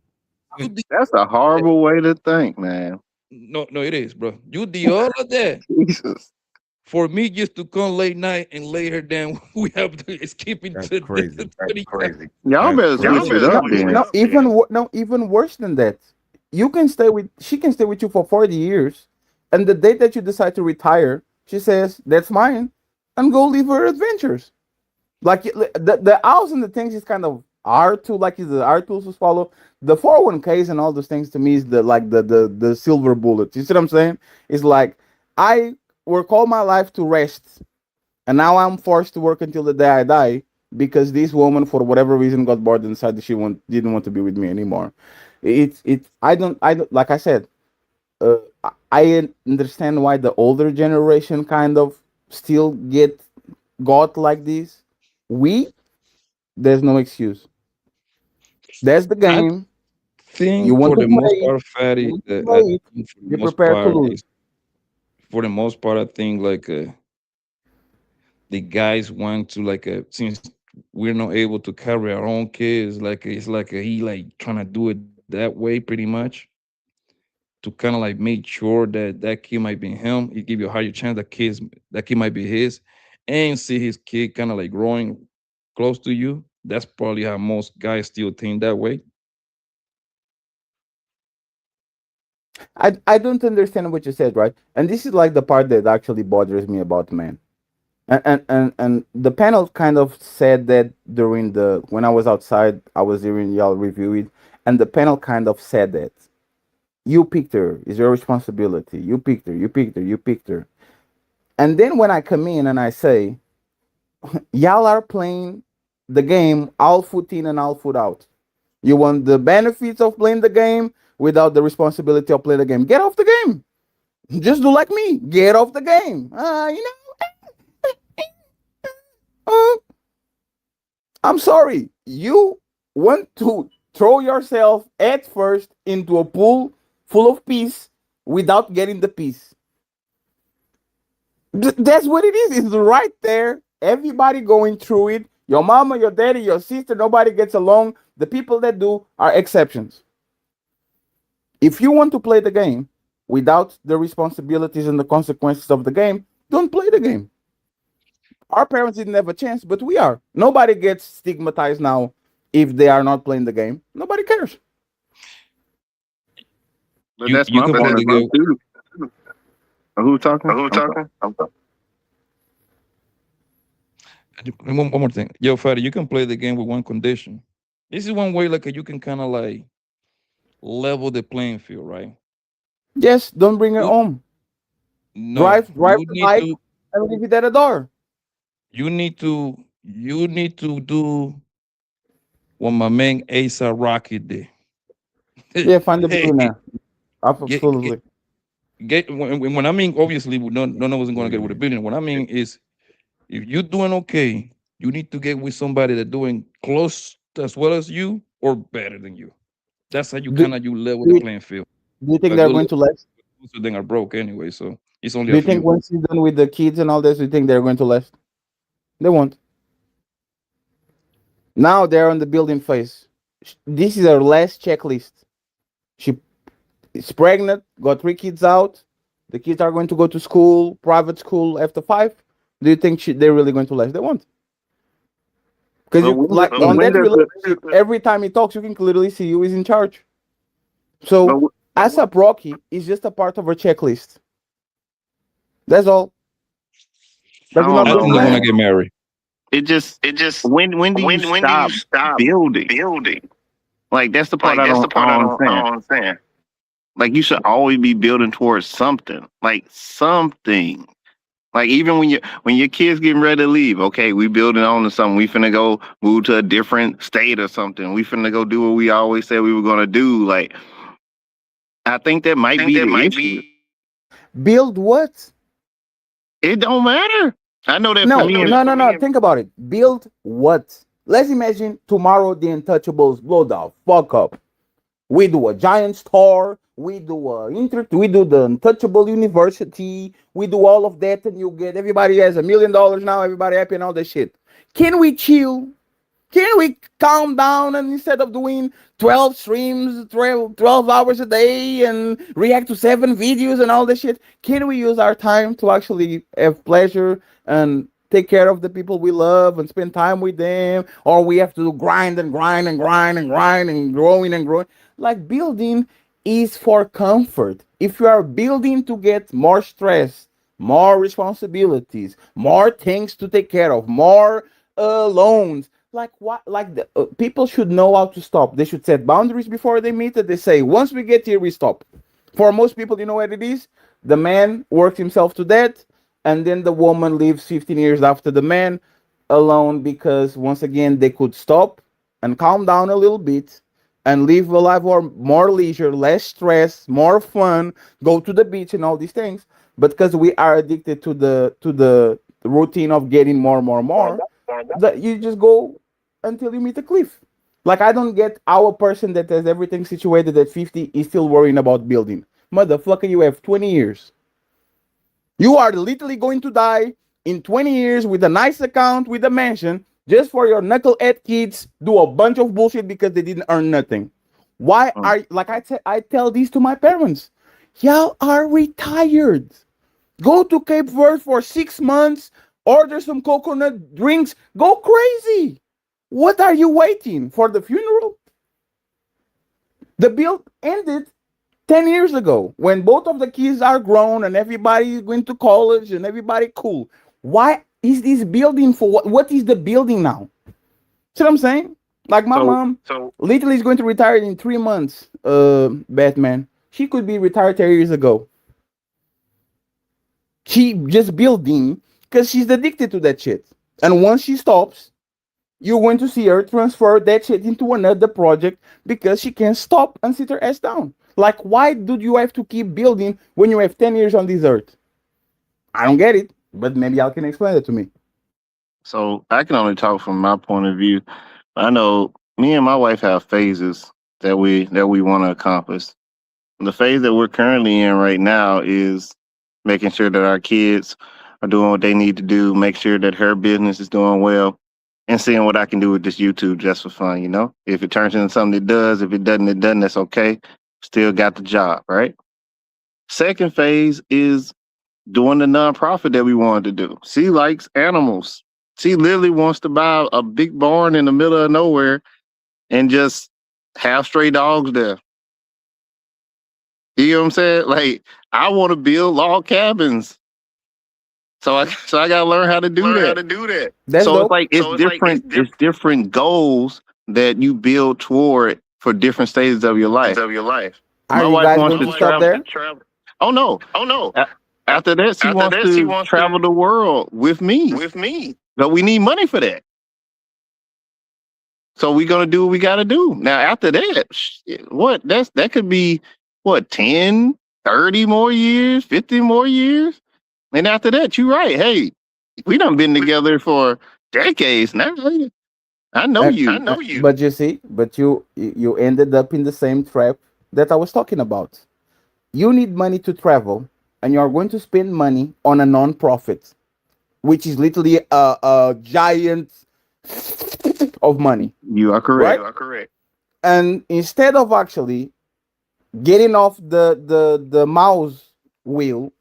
That's a horrible way to think, man. No, it is, bro. You did all of that. Jesus. For me just to come late night and lay her down, we have to escape into crazy. That's crazy. Y'all better switch it up then. Even worse than that. She can stay with you for 40 years, and the day that you decide to retire, she says, "That's mine," and go live her adventures. Like the house and the things is kind of hard to to swallow. The 401ks and all those things to me is the silver bullet. You see what I'm saying? It's like I work all my life to rest, and now I'm forced to work until the day I die, because this woman, for whatever reason, got bored and decided she didn't want to be with me anymore. I don't like I said, I understand why the older generation kind of still got like this. There's no excuse. That's the game. You want for the most part, Fatty, you prepare to lose. For the most part, I think like the guys want to since we're not able to carry our own kids, it's like he like trying to do it that way pretty much to kind of like make sure that kid might be him. He give you a higher chance that kid might be his, and see his kid kind of like growing close to you. That's probably how most guys still think that way. I don't understand what you said, right? And this is like the part that actually bothers me about men. And the panel kind of said that during when I was outside, I was hearing y'all review it, and the panel kind of said that you picked her, it's your responsibility. You picked her. And then when I come in and I say, y'all are playing the game all foot in and all foot out. You want the benefits of playing the game without the responsibility of playing the game. Get off the game. Just do like me. Get off the game. I'm sorry. You want to throw yourself at first into a pool full of peace without getting the peace. That's what it is. It's right there. Everybody going through it. Your mama, your daddy, your sister, nobody gets along. The people that do are exceptions. If you want to play the game without the responsibilities and the consequences of the game, don't play the game. Our parents didn't have a chance, but we are. Nobody gets stigmatized now if they are not playing the game. Nobody cares. But that's my point of view too. Who talking? One more thing. Yo, Fatty, you can play the game with one condition. This is one way like you can kind of like level the playing field, right? Yes, don't bring it home. No, drive you the need bike to and leave it at the door. you need to do what my man Asa Rocky did. Yeah, find the Hey, billionaire. Absolutely. when I mean obviously none of us are gonna get with a billion. What I mean is if you're doing okay, you need to get with somebody that's doing close as well as you or better than you. That's how you level the playing field. Do you think they're going to last? Most of them are broke anyway, so it's only Do a you few. think once you're done with the kids and all this, you think they're going to last? They won't. Now they're on the building phase. This is her last checklist. She is pregnant, got 3 kids out. The kids are going to go to school, private school after 5. Do you think they're really going to last? They won't. Because on that relationship, every time he talks, you can clearly see who is in charge. So ASAP Rocky is just a part of her checklist. That's all. I think they're gonna get married. It just when do you stop building? Like that's the part I don't understand. Like you should always be building towards something. Like something. Like even when your kids getting ready to leave, okay, we building on to something. We finna go move to a different state or something. We finna go do what we always said we were gonna do. Like I think that might be the issue. Build what? It don't matter. I know that No, for me. no. Think about it. Build what? Let's imagine tomorrow the Untouchables blow the fuck up. We do a giant store. We do we do the Untouchable University. We do all of that, and you get everybody has $1 million now. Everybody happy and all that shit. Can we chill? Can we calm down and instead of doing 12 streams, 12 hours a day and react to 7 videos and all this shit, can we use our time to actually have pleasure and take care of the people we love and spend time with them? Or we have to grind and growing and growing? Like building is for comfort. If you are building to get more stress, more responsibilities, more things to take care of, more loans, like what? Like the people should know how to stop. They should set boundaries before they meet it. They say once we get here, we stop. For most people, you know what it is? The man works himself to death, and then the woman lives 15 years after the man alone because once again they could stop and calm down a little bit and live a life more leisure, less stress, more fun, go to the beach and all these things. But because we are addicted to the routine of getting more, that you just go until you meet a cliff. Like I don't get how a person that has everything situated at 50 is still worrying about building. Motherfucker, you have 20 years. You are literally going to die in 20 years with a nice account, with a mansion, just for your knucklehead kids do a bunch of bullshit because they didn't earn nothing. Why are like I tell these to my parents? Y'all are retired. Go to Cape Verde for 6 months, order some coconut drinks, go crazy. What are you waiting for the funeral? The build ended 10 years ago when both of the kids are grown and everybody is going to college and everybody cool. Why is this building for what? What is the building now? See what I'm saying? Like my mom literally is going to retire in 3 months. Batman. She could be retired 10 years ago. keep just building because she's addicted to that shit. And once she stops, you're going to see her transfer that shit into another project because she can't stop and sit her ass down. Like, why do you have to keep building when you have 10 years on this earth? I don't get it, but maybe y'all can explain it to me. So I can only talk from my point of view. I know me and my wife have phases that we want to accomplish. The phase that we're currently in right now is making sure that our kids are doing what they need to do, make sure that her business is doing well, and seeing what I can do with this YouTube just for fun, you know? If it turns into something, it does. If it doesn't, it doesn't. That's okay. Still got the job, right? Second phase is doing the nonprofit that we wanted to do. She likes animals. She literally wants to buy a big barn in the middle of nowhere and just have stray dogs there. You know what I'm saying? Like, I want to build log cabins. So I gotta learn how to do that. That's So dope. it's like it's different goals that you build toward for different stages of your life. Are My you wife guys wants going to to stop there? Oh no. After that, she wants to travel the world with me. But we need money for that. So we're gonna do what we gotta do. Now after that, shit, that could be 10, 30 more years, 50 more years. And after that, you're right. Hey, we done been together for decades now. I know you. But you see, you ended up in the same trap that I was talking about. You need money to travel, and you are going to spend money on a non-profit, which is literally a giant of money. You are correct. Right? And instead of actually getting off the mouse wheel,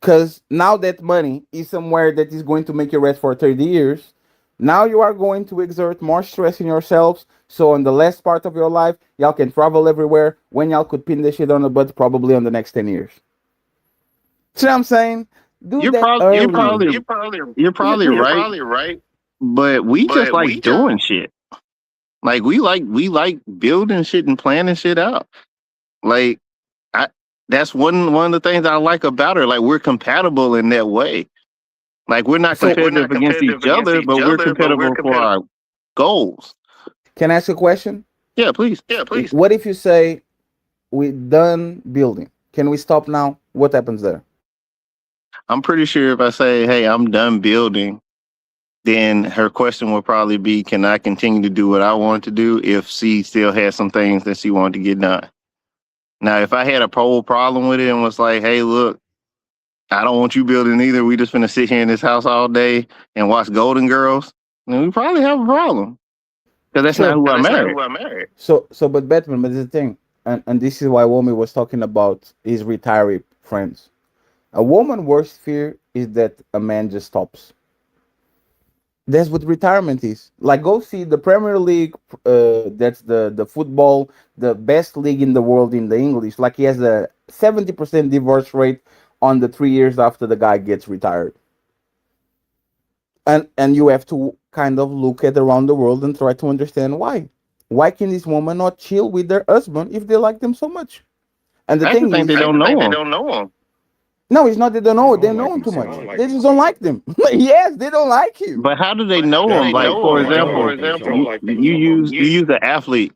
because now that money is somewhere that is going to make you rest for 30 years, now you are going to exert more stress in yourselves. So in the last part of your life, y'all can travel everywhere when y'all could pin this shit on the butt probably on the next 10 years. See what I'm saying? You're probably right. But we just like doing shit. Like we like building shit and planning shit out. Like that's one of the things I like about her. Like we're compatible in that way. Like we're not competitive against each other, but we're compatible for our goals. Can I ask a question? Yeah, please. What if you say we're done building? Can we stop now? What happens there? I'm pretty sure if I say, hey, I'm done building, then her question will probably be, can I continue to do what I want to do if she still has some things that she wanted to get done? Now, if I had a whole problem with it and was like, hey, look, I don't want you building either. We just finna sit here in this house all day and watch Golden Girls, then we probably have a problem. Because that's not who I married. So, but Batman, but this is the thing, and this is why Womi was talking about his retiree friends. A woman's worst fear is that a man just stops. That's what retirement is. Like, go see the Premier League. That's the football, the best league in the world in the English. Like, he has a 70% divorce rate on the 3 years after the guy gets retired. And you have to kind of look at around the world and try to understand why. Why can this woman not chill with their husband if they like them so much? And the thing is, they don't know him. No, it's not they don't know. They know him too much. They just don't like them. Yes, they don't like you. But how do they know him? Like, for example, you use an athlete,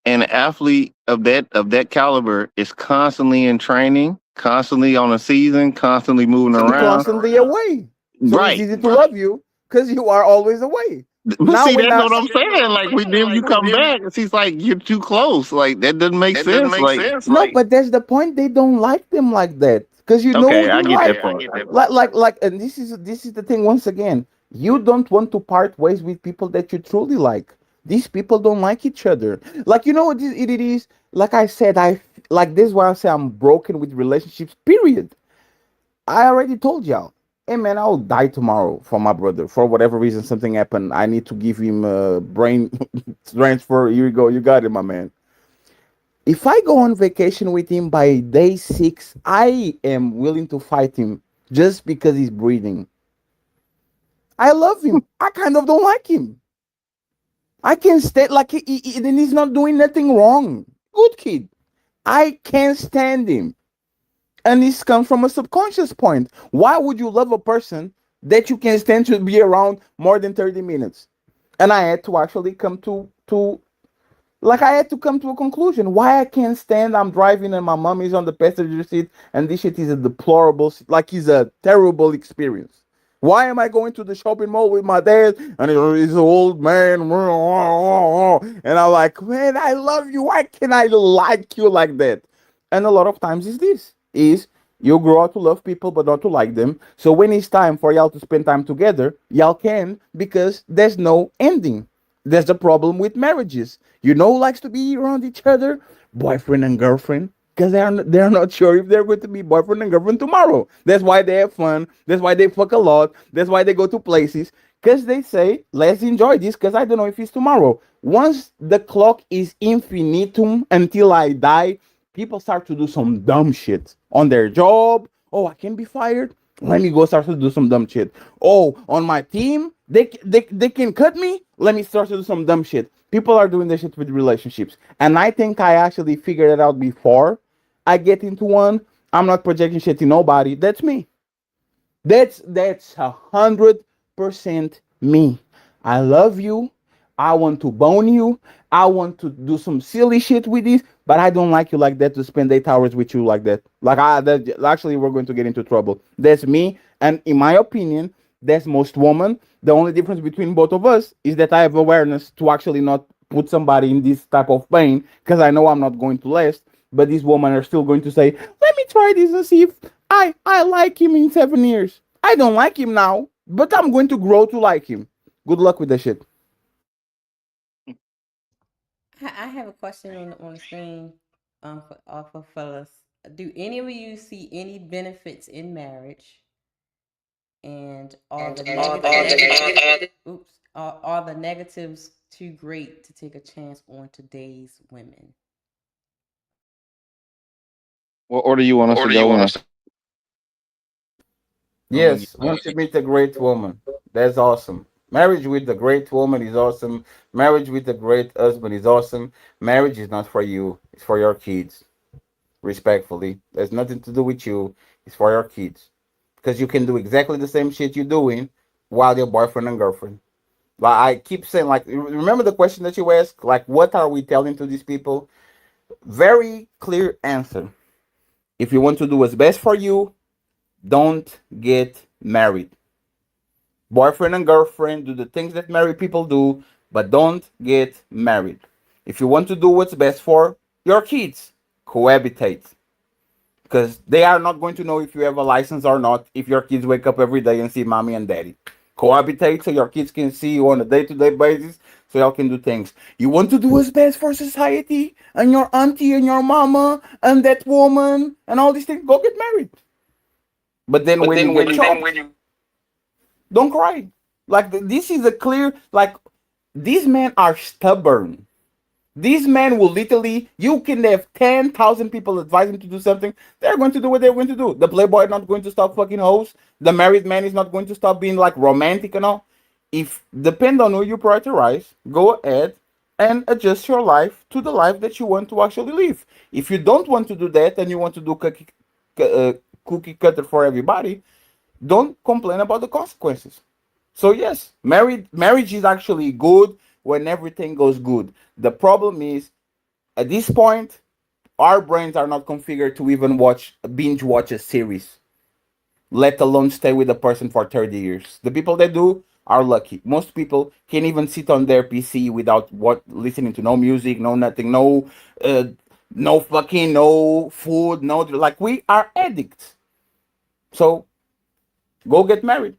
and an athlete of that caliber is constantly in training, constantly on a season, constantly moving around, constantly away. So right. It's easy to love you because you are always away. Now, see, that's what I'm saying. Like, then you come back, and she's like, "You're too close." Like, that doesn't make sense. No, but that's the point. They don't like them like that because you know. Okay, I get that part. Like, and this is the thing. Once again, you don't want to part ways with people that you truly like. These people don't like each other. Like, you know what it is. Like I said, this is why I say I'm broken with relationships. Period. I already told y'all. Hey man, I'll die tomorrow for my brother. For whatever reason, something happened. I need to give him a brain transfer. Here you go. You got it, my man. If I go on vacation with him by day 6, I am willing to fight him just because he's breathing. I love him. I kind of don't like him. I can't stand he's not doing nothing wrong. Good kid. I can't stand him. And this comes from a subconscious point. Why would you love a person that you can stand to be around more than 30 minutes? And I had to actually come to I had to come to a conclusion. Why I can't stand, I'm driving and my mom is on the passenger seat and this shit is a deplorable, like it's a terrible experience. Why am I going to the shopping mall with my dad and he's an old man? And I'm like, man, I love you. Why can't I like you like that? And a lot of times is you grow up to love people but not to like them. So when it's time for y'all to spend time together, y'all can, because there's no ending. There's a problem with marriages. You know who likes to be around each other? Boyfriend and girlfriend. Because they're not sure if they're going to be boyfriend and girlfriend tomorrow. That's why they have fun. That's why they fuck a lot. That's why they go to places. Because they say, let's enjoy this because I don't know if it's tomorrow. Once the clock is infinitum until I die, people start to do some dumb shit on their job. Oh, I can be fired. Let me go start to do some dumb shit. Oh, on my team, they can cut me. Let me start to do some dumb shit. People are doing this shit with relationships. And I think I actually figured it out before I get into one. I'm not projecting shit to nobody. That's me. That's 100% me. I love you. I want to bone you. I want to do some silly shit with this, but I don't like you like that to spend 8 hours with you like that. Actually, we're going to get into trouble. That's me, and in my opinion, that's most women. The only difference between both of us is that I have awareness to actually not put somebody in this type of pain because I know I'm not going to last. But these women are still going to say, "Let me try this and see if I like him in 7 years." I don't like him now, but I'm going to grow to like him. Good luck with that shit. I have a question on the screen for fellas. Do any of you see any benefits in marriage? And are the negatives too great to take a chance on today's women? What order you want us to go in? Yes, once you meet a great woman, that's awesome. Marriage with a great woman is awesome. Marriage with a great husband is awesome. Marriage is not for you, it's for your kids. Respectfully, there's nothing to do with you, it's for your kids. Because you can do exactly the same shit you're doing while you're boyfriend and girlfriend. Like I keep saying, like, remember the question that you asked? Like, what are we telling to these people? Very clear answer. If you want to do what's best for you, don't get married. Boyfriend and girlfriend, do the things that married people do, but don't get married. If you want to do what's best for your kids, cohabitate. Because they are not going to know if you have a license or not if your kids wake up every day and see mommy and daddy. Cohabitate so your kids can see you on a day-to-day basis so y'all can do things. You want to do what's best for society and your auntie and your mama and that woman and all these things, go get married. But then when you get chopped, don't cry. Like this is a clear, like these men are stubborn. These men will literally, you can have 10,000 people advise them to do something. They're going to do what they're going to do. The playboy is not going to stop fucking hoes. The married man is not going to stop being like romantic and all. If depend on who you prioritize, go ahead and adjust your life to the life that you want to actually live. If you don't want to do that and you want to do cookie cutter for everybody, don't complain about the consequences. So yes, marriage is actually good when everything goes good. The problem is, at this point, our brains are not configured to even binge watch a series, let alone stay with a person for 30 years. The people that do are lucky. Most people can't even sit on their PC without listening to no music, no nothing, no fucking, no food, no, like we are addicts. So go get married.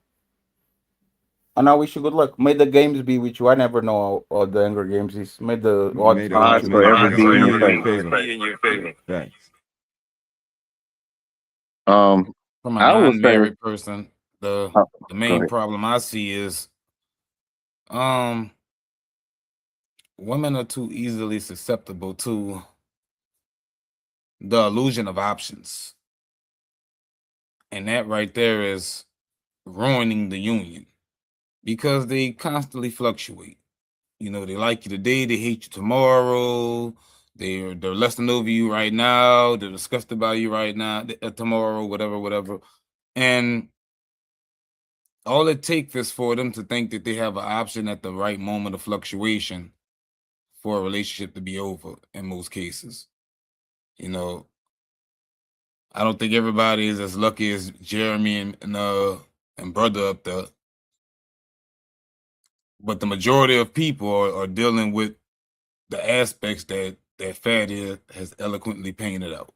And I wish you good luck. May the games be with you. I never know what the Hunger Games is. May the odds forever be in your favor. Thanks. From a I would say, non-married person, the go main ahead. problem I see is women are too easily susceptible to the illusion of options. And that right there is ruining the union because they constantly fluctuate. You know, they like you today, they hate you tomorrow. They're lusting over you right now. They're disgusted by you right now, tomorrow, whatever. And all it takes is for them to think that they have an option at the right moment of fluctuation for a relationship to be over in most cases. You know, I don't think everybody is as lucky as Jeremy and brother up there. But the majority of people are dealing with the aspects that Fatty has eloquently painted out.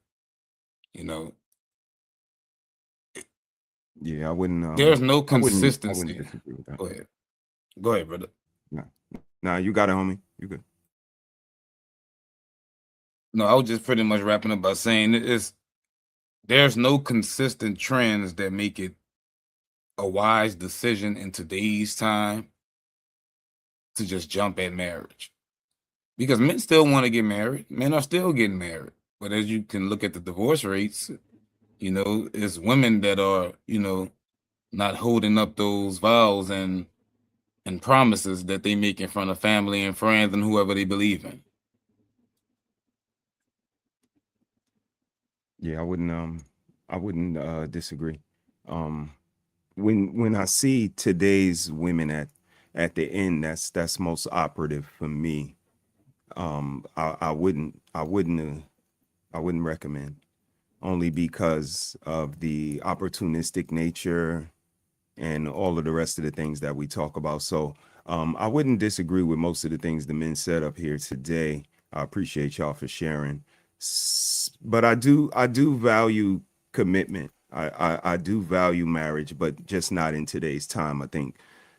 You know, Yeah, I wouldn't. There's no I wouldn't consistency. disagree with that. Go ahead, brother. Nah, you got it, homie. You good. No, I was just pretty much wrapping up by saying there's no consistent trends that make it a wise decision in today's time to just jump at marriage. Because men still want to get married. Men are still getting married. But as you can look at the divorce rates, you know, it's women that are, you know, not holding up those vows and promises that they make in front of family and friends and whoever they believe in. Yeah, I wouldn't disagree. When I see today's women at the end, that's most operative for me. I wouldn't recommend, only because of the opportunistic nature and all of the rest of the things that we talk about. So I wouldn't disagree with most of the things the men said up here today. I appreciate y'all for sharing. But I do value commitment. I do value marriage, but just not in today's time. I think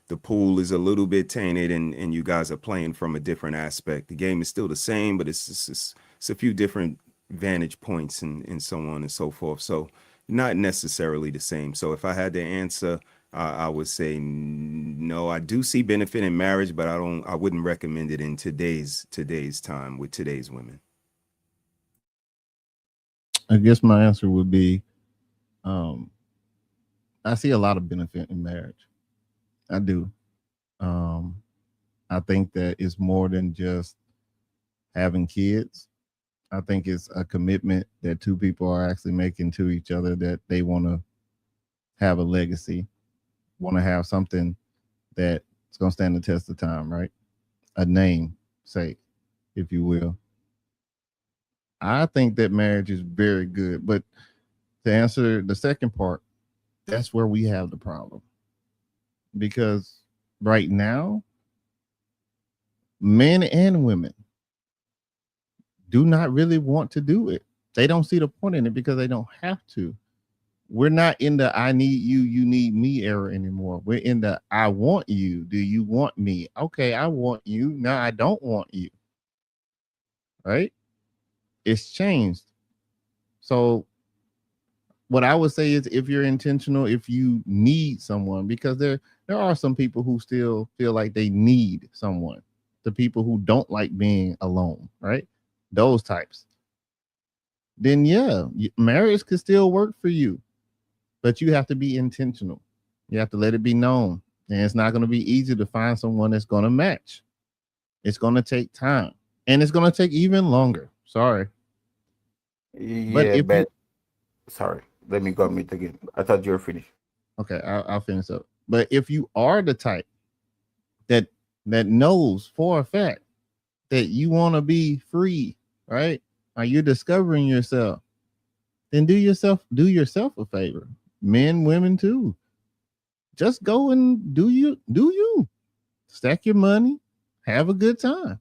the pool is a little bit tainted, and you guys are playing from a different aspect. The game is still the same, but it's a few different vantage points and so on and so forth. So not necessarily the same. So if I had to answer, I would say no. I do see benefit in marriage, but I wouldn't recommend it in today's time with today's women. I guess my answer would be, I see a lot of benefit in marriage. I do. I think that it's more than just having kids. I think it's a commitment that two people are actually making to each other, that they want to have a legacy, want to have something that's going to stand the test of time, right? A name sake, if you will. I think that marriage is very good. But to answer the second part, that's where we have the problem. Because right now, men and women do not really want to do it. They don't see the point in it because they don't have to. We're not in the I need you, you need me era anymore. We're in the I want you, do you want me? Okay, I want you. Now I don't want you. Right? It's changed. So what I would say is, if you're intentional, if you need someone, because there are some people who still feel like they need someone, the people who don't like being alone, right? Those types. Then yeah, marriage could still work for you, but you have to be intentional. You have to let it be known, and it's not going to be easy to find someone that's going to match. It's going to take time, and it's going to take even longer. Sorry. Yeah, sorry. Let me go on mute again. I thought you were finished. Okay, I'll finish up. But if you are the type that knows for a fact that you want to be free, right? Or you're discovering yourself, then do yourself a favor. Men, women too. Just go and do you. Stack your money, have a good time.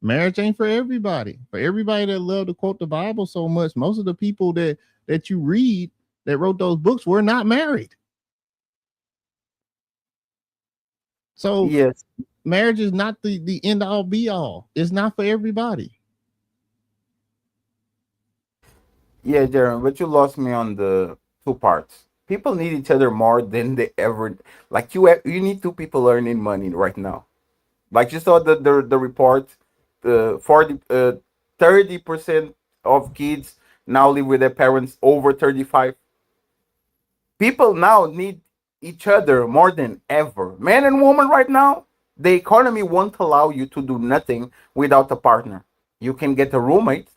Marriage ain't for everybody. For everybody that love to quote the Bible so much, most of the people that you read that wrote those books were not married. So yes, marriage is not the end all be all. It's not for everybody. Yeah, Jeremy, but you lost me on the two parts. People need each other more than they ever. Like you need two people earning money right now. Like you saw the report, the 30% of kids now live with their parents over 35. People now need each other more than ever. Man and woman right now, the economy won't allow you to do nothing without a partner. You can get a roommate,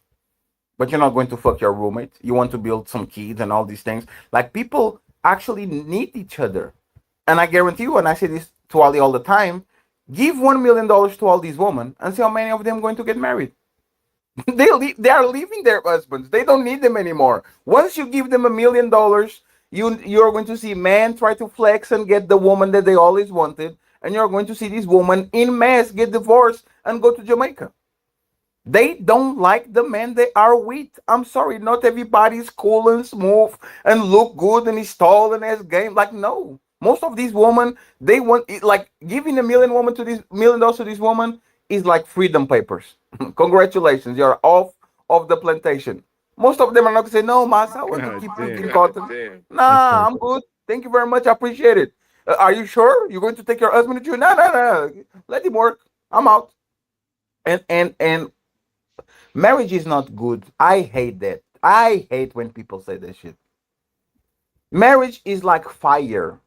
but you're not going to fuck your roommate. You want to build some kids and all these things. Like, people actually need each other. And I guarantee you, and I say this to Ali all the time, give $1 million to all these women and see how many of them are going to get married. They are leaving their husbands. They don't need them anymore. Once you give them $1 million, you're going to see men try to flex and get the woman that they always wanted, and you're going to see this woman in mass get divorced and go to Jamaica. They don't like the men they are with. I'm sorry, not everybody's cool and smooth and look good and is tall and has game. Like, no. Most of these women, they want it, like, giving $1 million to this $1 million to this woman is like freedom papers. Congratulations, you're off of the plantation. Most of them are not gonna say, no, Mas, I want to keep picking cotton. Nah, I'm good. Thank you very much. I appreciate it. Are you sure you're going to take your husband with you? No. Let him work. I'm out. And marriage is not good. I hate that. I hate when people say that shit. Marriage is like fire.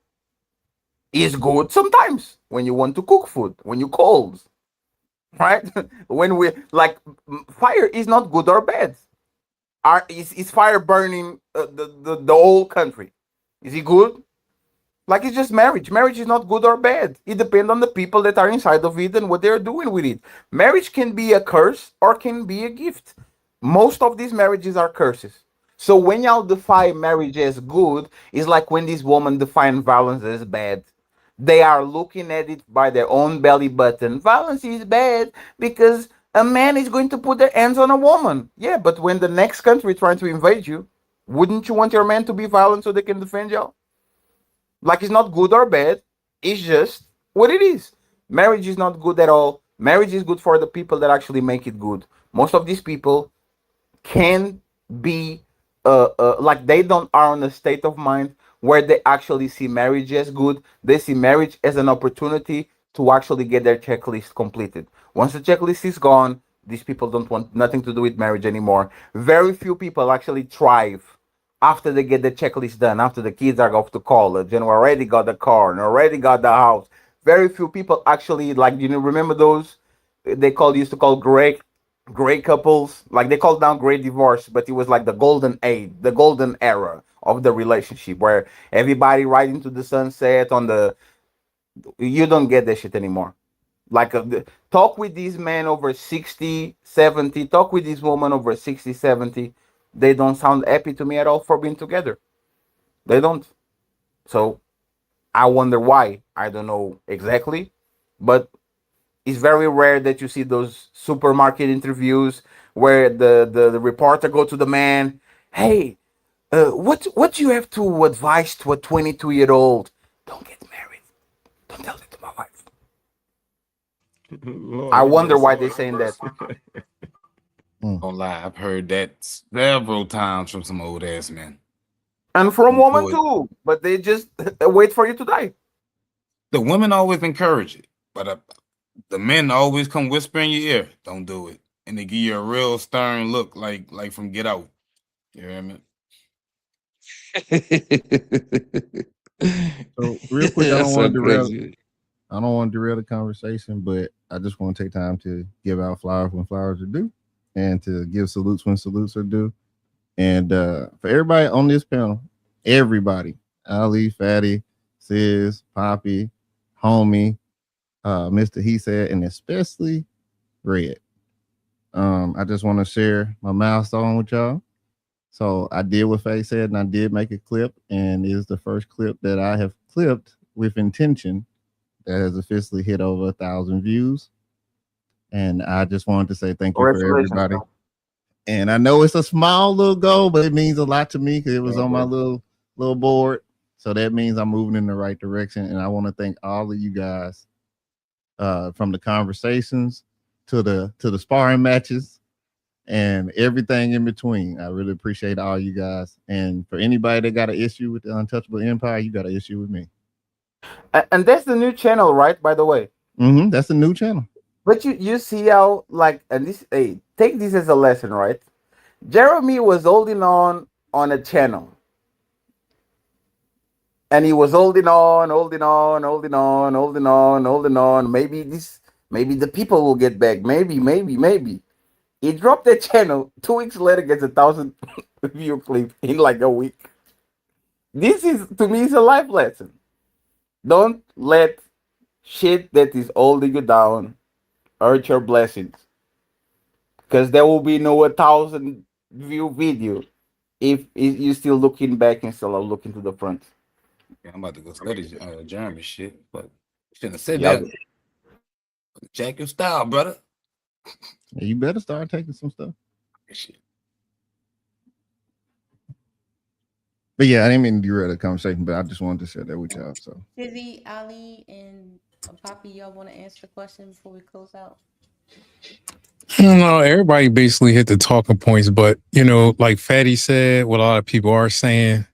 It's good sometimes when you want to cook food, when you cold, right? When we like, fire is not good or bad. Is fire burning the whole country? Is it good? Like, it's just marriage. Marriage is not good or bad. It depends on the people that are inside of it and what they're doing with it. Marriage can be a curse or can be a gift. Most of these marriages are curses. So when y'all define marriage as good, it's like when these women define violence as bad. They are looking at it by their own belly button. Violence is bad because a man is going to put their hands on a woman. Yeah, but when the next country trying to invade you, wouldn't you want your man to be violent so they can defend y'all? Like, it's not good or bad. It's just what it is. Marriage is not good at all. Marriage is good for the people that actually make it good. Most of these people can be like, they don't are on a state of mind where they actually see marriage as good. They see marriage as an opportunity to actually get their checklist completed. Once the checklist is gone, these people don't want nothing to do with marriage anymore. Very few people actually thrive after they get the checklist done, after the kids are off to college and already got the car and already got the house. Very few people actually, like, remember those they used to call great couples? Like, they called down great divorce, but it was like the golden age, the golden era of the relationship where everybody right into the sunset on the. You don't get that shit anymore. Like, talk with these men over 60, 70, talk with this woman over 60, 70. They don't sound happy to me at all for being together. They don't. So I wonder why. I don't know exactly, but it's very rare that you see those supermarket interviews where the reporter go to the man, hey, what do you have to advise to a 22-year-old? Don't get married. Don't tell it to my wife. Lord, I wonder why they're saying that. Don't lie, I've heard that several times from some old ass men. And from women too, but they just wait for you to die. The women always encourage it, but the men always come whisper in your ear, "Don't do it," and they give you a real stern look, like from Get Out. You hear me? So real quick, I don't That's want to derail. crazy. I don't want to derail the conversation, but I just want to take time to give out flowers when flowers are due, and to give salutes when salutes are due. And for everybody on this panel, everybody, Ali, Fatty, Sis, Poppy, Homie, Mr. He Said, and especially Red. I just want to share my milestone with y'all. So I did what Faye said, and I did make a clip, and it is the first clip that I have clipped with intention that has officially hit over 1,000 views. And I just wanted to say thank you for everybody. And I know it's a small little goal, but it means a lot to me because it was on my little board. So that means I'm moving in the right direction. And I want to thank all of you guys, from the conversations to the sparring matches and everything in between. I really appreciate all you guys. And for anybody that got an issue with the Untouchable Empire, you got an issue with me. And that's the new channel, right? By the way. That's the new channel. But you see how, like, and this, hey, take this as a lesson, right? Jeremy was holding on a channel. And he was holding on. Maybe the people will get back. Maybe. He dropped the channel. 2 weeks later, gets 1,000 view clip in like a week. This is, to me, is a life lesson. Don't let shit that is holding you down hurt your blessings. Because there will be no 1,000 view video if you're still looking back instead of looking to the front. Yeah, I'm about to go study German shit, but shouldn't have said Yeah. that. Check your style, brother. You better start taking some stuff. Shit. But yeah, I didn't mean to derail the conversation, but I just wanted to share that with y'all. So Dizzy, Ali, and Poppy, y'all want to answer the question before we close out? No, everybody basically hit the talking points, but like Fatty said, what a lot of people are saying,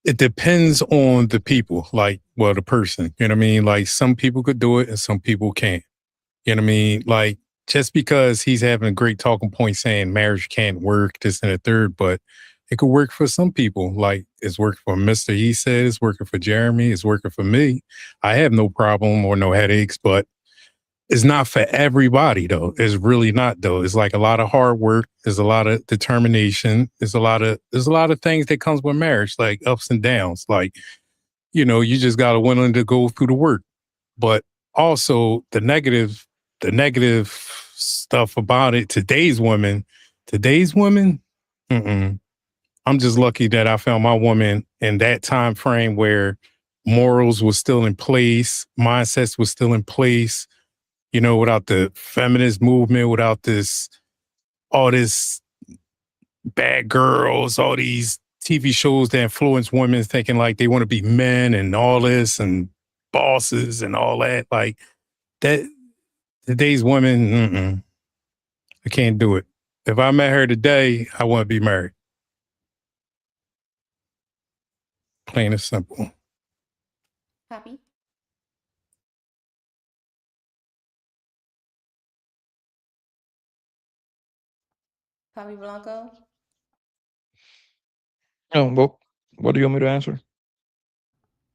it depends on the people, the person. You know what I mean? Like some people could do it and some people can't. You know what I mean? Like just because he's having a great talking point saying marriage can't work, this and the third, but it could work for some people. Like it's working for Mr. He said, it's working for Jeremy, it's working for me. I have no problem or no headaches, but it's not for everybody though. It's really not though. It's like a lot of hard work. There's a lot of determination. There's a lot of things that comes with marriage, like ups and downs. Like, you just got to willing to go through the work. But also the negative stuff about it. Today's women, I'm just lucky that I found my woman in that time frame where morals was still in place, mindsets was still in place. Without the feminist movement, without all this bad girls, all these TV shows that influence women thinking like they want to be men and all this and bosses and all that. Like that, today's women, I can't do it. If I met her today, I want to be married. Plain and simple. Poppy? Poppy Blanco? Well, what do you want me to answer?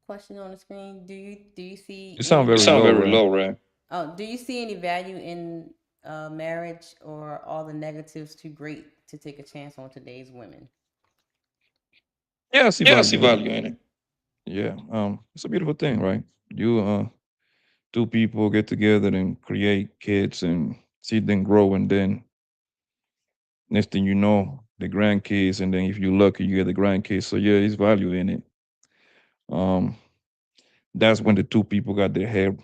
Question on the screen. Do you see? You sound very low, Ray. Oh, do you see any value in marriage, or all the negatives too great to take a chance on today's women? Yeah, I see value in it. Yeah, it's a beautiful thing, right? You two people get together and create kids and see them grow, and then next thing you know, the grandkids, and then if you're lucky, you get the grandkids. So yeah, it's value in it. That's when the two people got their head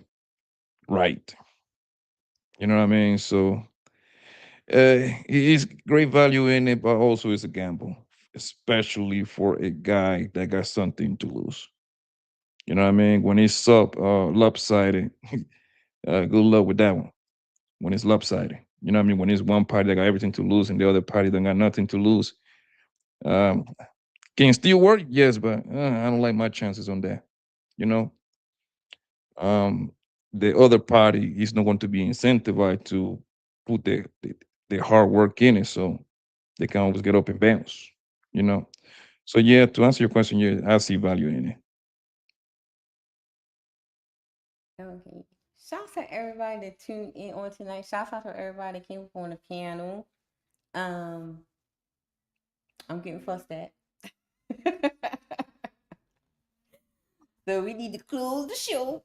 right. You know what I mean? So it is great value in it, but also it's a gamble, especially for a guy that got something to lose. You know what I mean? When it's lopsided, good luck with that one. When it's lopsided, you know what I mean? When it's one party that got everything to lose and the other party that got nothing to lose, can still work, yes, but I don't like my chances on that. You know, the other party is not going to be incentivized to put their hard work in it, so they can always get up and bounce. You know, so yeah. To answer your question, yeah, I see value in it. Okay. Shouts out to everybody that tuned in on tonight. Shouts out to everybody that came up on the panel. I'm getting fussed at. So we need to close the show.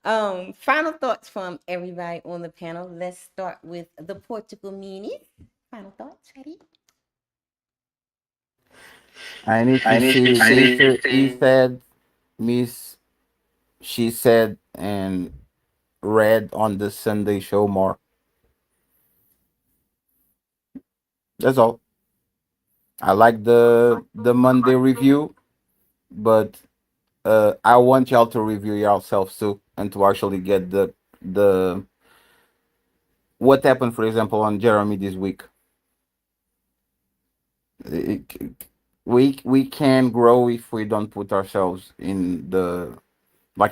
Final thoughts from everybody on the panel. Let's start with the Portugal meanie. Final thoughts, ready? I need to see Mr. He said, Miss She Said, and Red on the Sunday show more. That's all. I like the Monday review, but I want y'all to review yourselves too, and to actually get the what happened, for example, on Jeremy this week. We can grow if we don't put ourselves in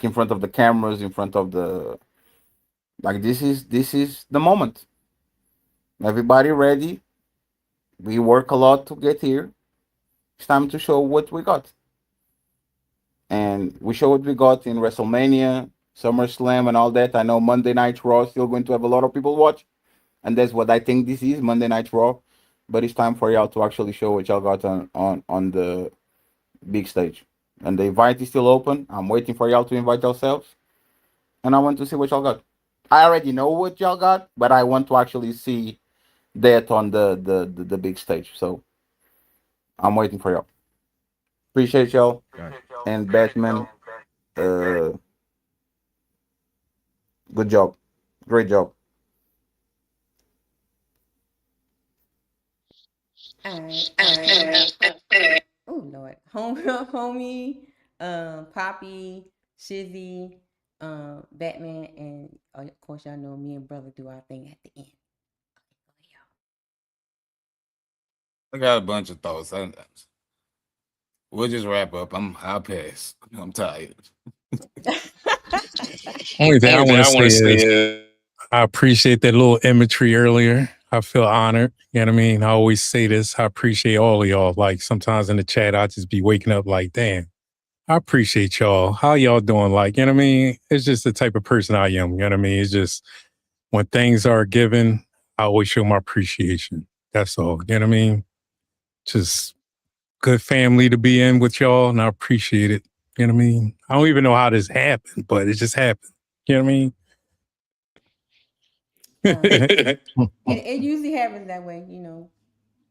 in front of the cameras, in front of the this is the moment. Everybody ready? We work a lot to get here. It's time to show what we got. And we show what we got in WrestleMania, SummerSlam, and all that. I know Monday Night Raw is still going to have a lot of people watch. and that's what I think this is, Monday Night Raw. But it's time for y'all to actually show what y'all got on the big stage. And the invite is still open. I'm waiting for y'all to invite yourselves, and I want to see what y'all got. I already know what y'all got, but I want to actually see that on the big stage. So I'm waiting for y'all. Appreciate y'all. And Batman, good job. Great job. All right. Oh Lord, homie, Poppy, Shizzy, Batman, and of course y'all know me and brother do our thing at the end. I got a bunch of thoughts. We'll just wrap up. I'll pass. I'm tired. Only thing I want to say is I appreciate that little imagery earlier. I feel honored. You know what I mean? I always say this. I appreciate all of y'all. Like sometimes in the chat, I just be waking up like, damn, I appreciate y'all. How y'all doing? Like, you know what I mean? It's just the type of person I am. You know what I mean? It's just when things are given, I always show my appreciation. That's all. You know what I mean? Just good family to be in with y'all, and I appreciate it. You know what I mean? I don't even know how this happened, but it just happened. You know what I mean? It usually happens that way, you know,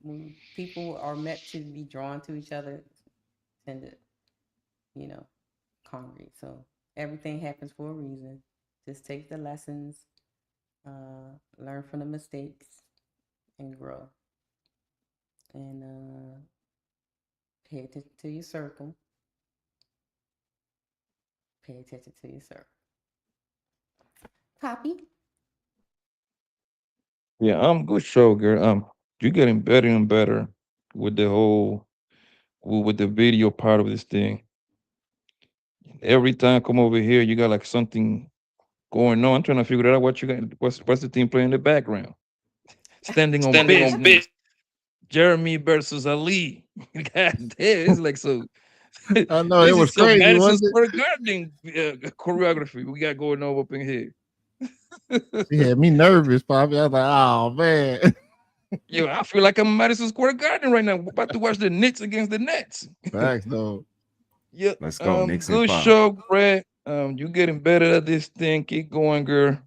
when people are meant to be drawn to each other, tend to, you know, congregate. So everything happens for a reason. Just take the lessons, learn from the mistakes, and grow. And pay attention to your circle. Pay attention to your circle. Poppy? Yeah, good show, girl. You're getting better and better with the whole with the video part of this thing. Every time I come over here, you got like something going on. I'm trying to figure out what you got. What's the team playing in the background? Standing on business. Jeremy versus Ali. God damn, it's like so. I know it was crazy. Madison Square Garden choreography we got going on up in here. She had me nervous, Poppy. I was like, oh man. Yo, I feel like I'm in Madison Square Garden right now. We're about to watch the Knicks against the Nets. Facts though. Yeah. Let's go, Knicks in Good 5. show, Brad. You getting better at this thing. Keep going, girl.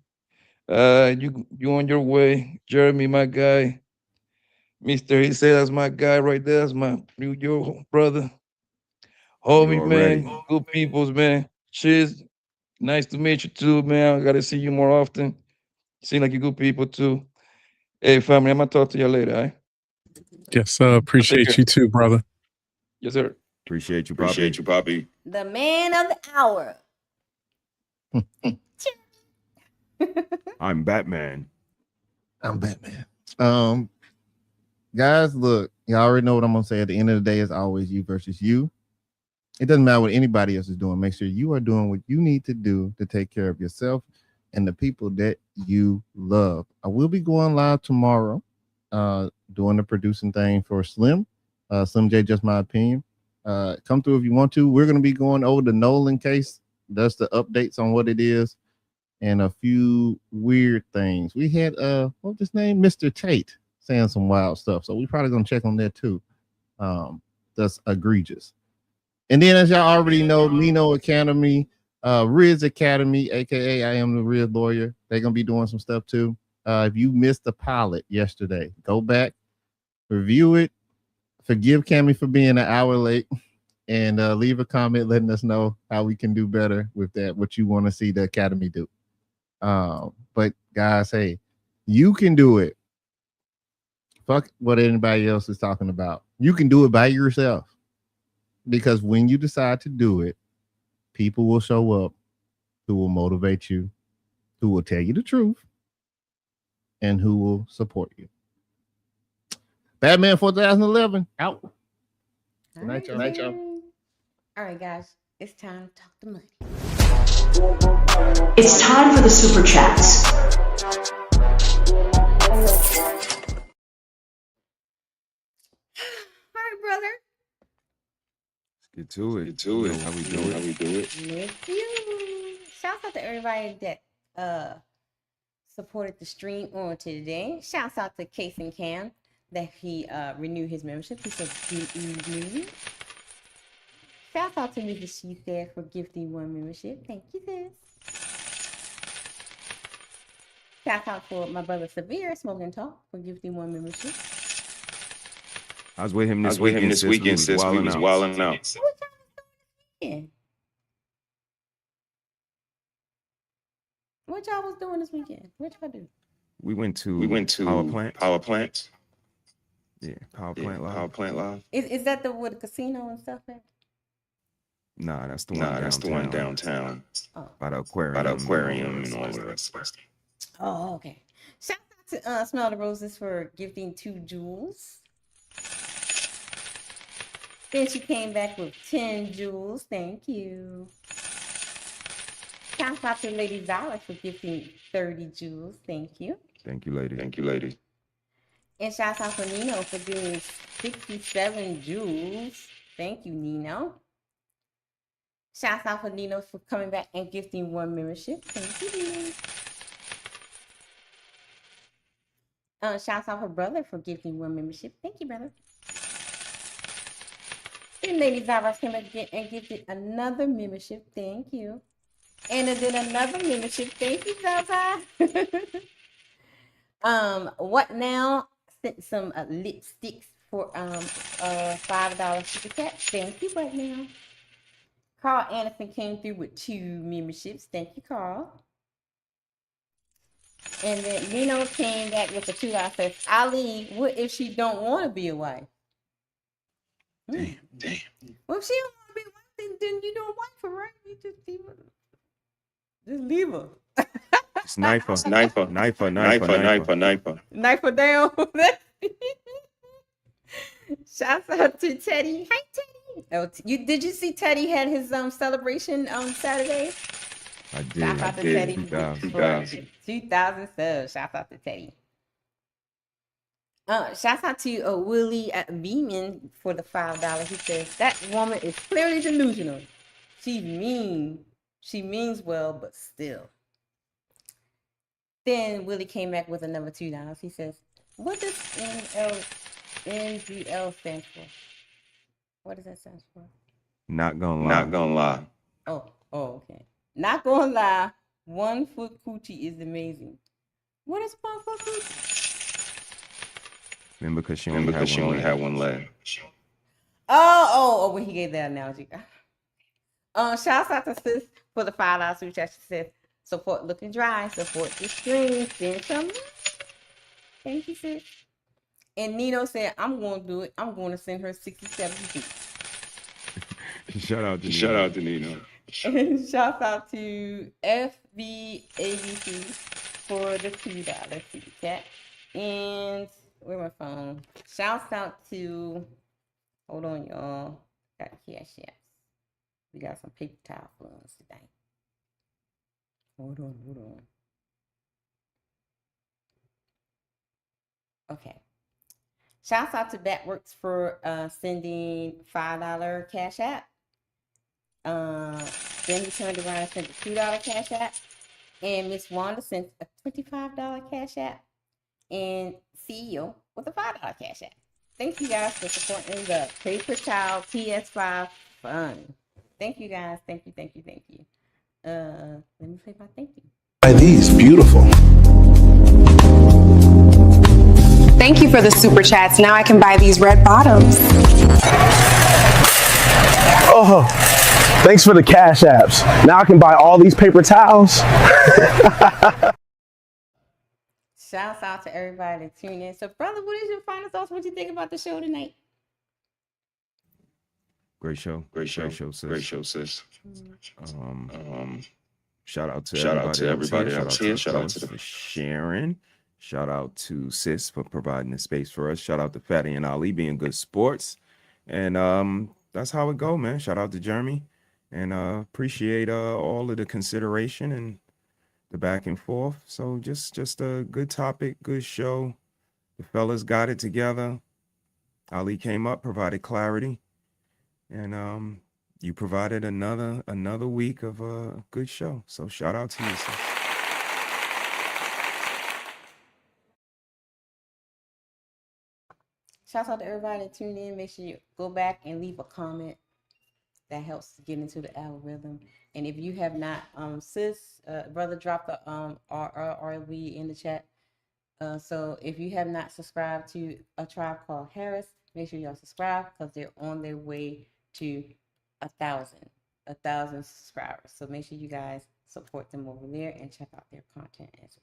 You on your way. Jeremy, my guy. Mr. He said that's my guy right there. That's your brother. Homie, man. Good peoples, man. Cheers. Nice to meet you too, man. I gotta see you more often. Seem like you're good people too. Hey, family, I'm gonna talk to you later, all right? Yes, appreciate you too, brother. Yes, sir. Appreciate you, Poppy. The man of the hour. I'm Batman. Guys, look, y'all already know what I'm gonna say. At the end of the day, it's always you versus you. It doesn't matter what anybody else is doing. Make sure you are doing what you need to do to take care of yourself and the people that you love. I will be going live tomorrow, doing the producing thing for Slim. Slim J, just my opinion. Come through if you want to. We're gonna be going over the Nolan case. That's the updates on what it is and a few weird things. We had what's his name? Mr. Tate saying some wild stuff. So we probably gonna check on that too. That's egregious. And then, as y'all already know, Nino Academy, Riz Academy, aka I Am the Riz Lawyer, they're gonna be doing some stuff too. If you missed the pilot yesterday, go back, review it, forgive Cammy for being an hour late, and leave a comment letting us know how we can do better with that, what you want to see the Academy do. But guys, hey, you can do it. Fuck what anybody else is talking about. You can do it by yourself. Because when you decide to do it, people will show up who will motivate you, who will tell you the truth, and who will support you. Batman 4011 out. Good night, y'all. All right, guys, it's time to talk the money. It's time for the super chats. All right, brother. Get to it. How we do it. Let's do. Shout out to everybody that supported the stream on today. Shouts out to Case and Cam that he renewed his membership. He said good evening. Shouts out to Mrs. She Said for gifting 1 membership. Thank you, sis. Shout out for my brother Severe Smoking Talk for gifting 1 membership. I was with him this weekend, sis. We was wilding out. Yeah. What y'all was doing this weekend? What y'all do? We went to Power Plant. Yeah, Power Plant Live. Is that the with the casino and stuff at? Nah, that's the one downtown. Oh. By the aquarium and all the rest. Oh, okay. Shout out to Smell the Roses for gifting 2 jewels. Then she came back with 10 jewels. Thank you. Shout out to Lady Valor for gifting 30 jewels. Thank you. Thank you, lady. And shout out to Nino for giving 67 jewels. Thank you, Nino. Shout out for Nino for coming back and gifting 1 membership. Thank you, Nino. Shout out for Brother for gifting 1 membership. Thank you, brother. Then Lady Valor came back again and gifted another membership. Thank you. And then another membership. Thank you, Valor. What now? Sent some lipsticks for $5 super chat. Thank you, What now? Carl Anderson came through with 2 memberships. Thank you, Carl. And then Nino came back with a $2. Says, Ali, what if she don't want to be a wife? Damn. Well, if she don't want to be a wife, then you don't wife her, right? You just leave her. Just leave her. It's knife her. Knife her down. Shouts out to Teddy. Hi, Teddy. Oh, did you see Teddy had his celebration on Saturday? I did. Shout out to Teddy for 2,000 subs. Shout out to Teddy. Shout out to Willie at Beeman for the $5. He says that woman is clearly delusional. She's mean. She means well, but still. Then Willie came back with another $2. He says, "What does NGL stand for? What does that stand for?" Not gonna lie. Oh, okay. Not gonna lie. 1 foot coochie is amazing. What is 1 foot coochie? Remember, because she only had one leg. Oh, when he gave that analogy. Shouts out to sis for the $5 super chat. She says, support Looking Dry, support the stream, send some. Thank you, sis. And Nino said, I'm going to do it. I'm going to send her 67 feet. Shout out to Nino. And shout out to FBABC for the $2 super chat. And where's my phone? Shouts out to, hold on, y'all. Got cash apps. We got some paper towel funds today. Hold on. Okay. Shouts out to Batworks for sending $5 cash app. Then he turned around and sent a $2 cash app. And Miss Wanda sent a $25 cash app. And CEO with a $5 cash app. Thank you guys for supporting the Paper Towel PS5 fund. Thank you guys. Thank you. Let me play my thank you. Buy these beautiful. Thank you for the super chats. Now I can buy these red bottoms. Oh, thanks for the cash apps. Now I can buy all these paper towels. Shouts out to everybody that tuned in. So, brother, what is your final thoughts? What do you think about the show tonight? Great show, sis. Shout out to everybody else here. Shout out to Sharon. Shout out to Sis for providing the space for us. Shout out to Fatty and Ali being good sports. And that's how it go, man. Shout out to Jeremy. And appreciate all of the consideration and the back and forth. So just a good topic, good show. The fellas got it together. Ali came up, provided clarity. And you provided another week of a good show. So shout out to you, sis. Shout out to everybody that tuned in. Make sure you go back and leave a comment. That helps get into the algorithm. And if you have not, brother dropped the RRB in the chat. So if you have not subscribed to a tribe called Harris, make sure y'all subscribe because they're on their way to 1,000 subscribers. So make sure you guys support them over there and check out their content as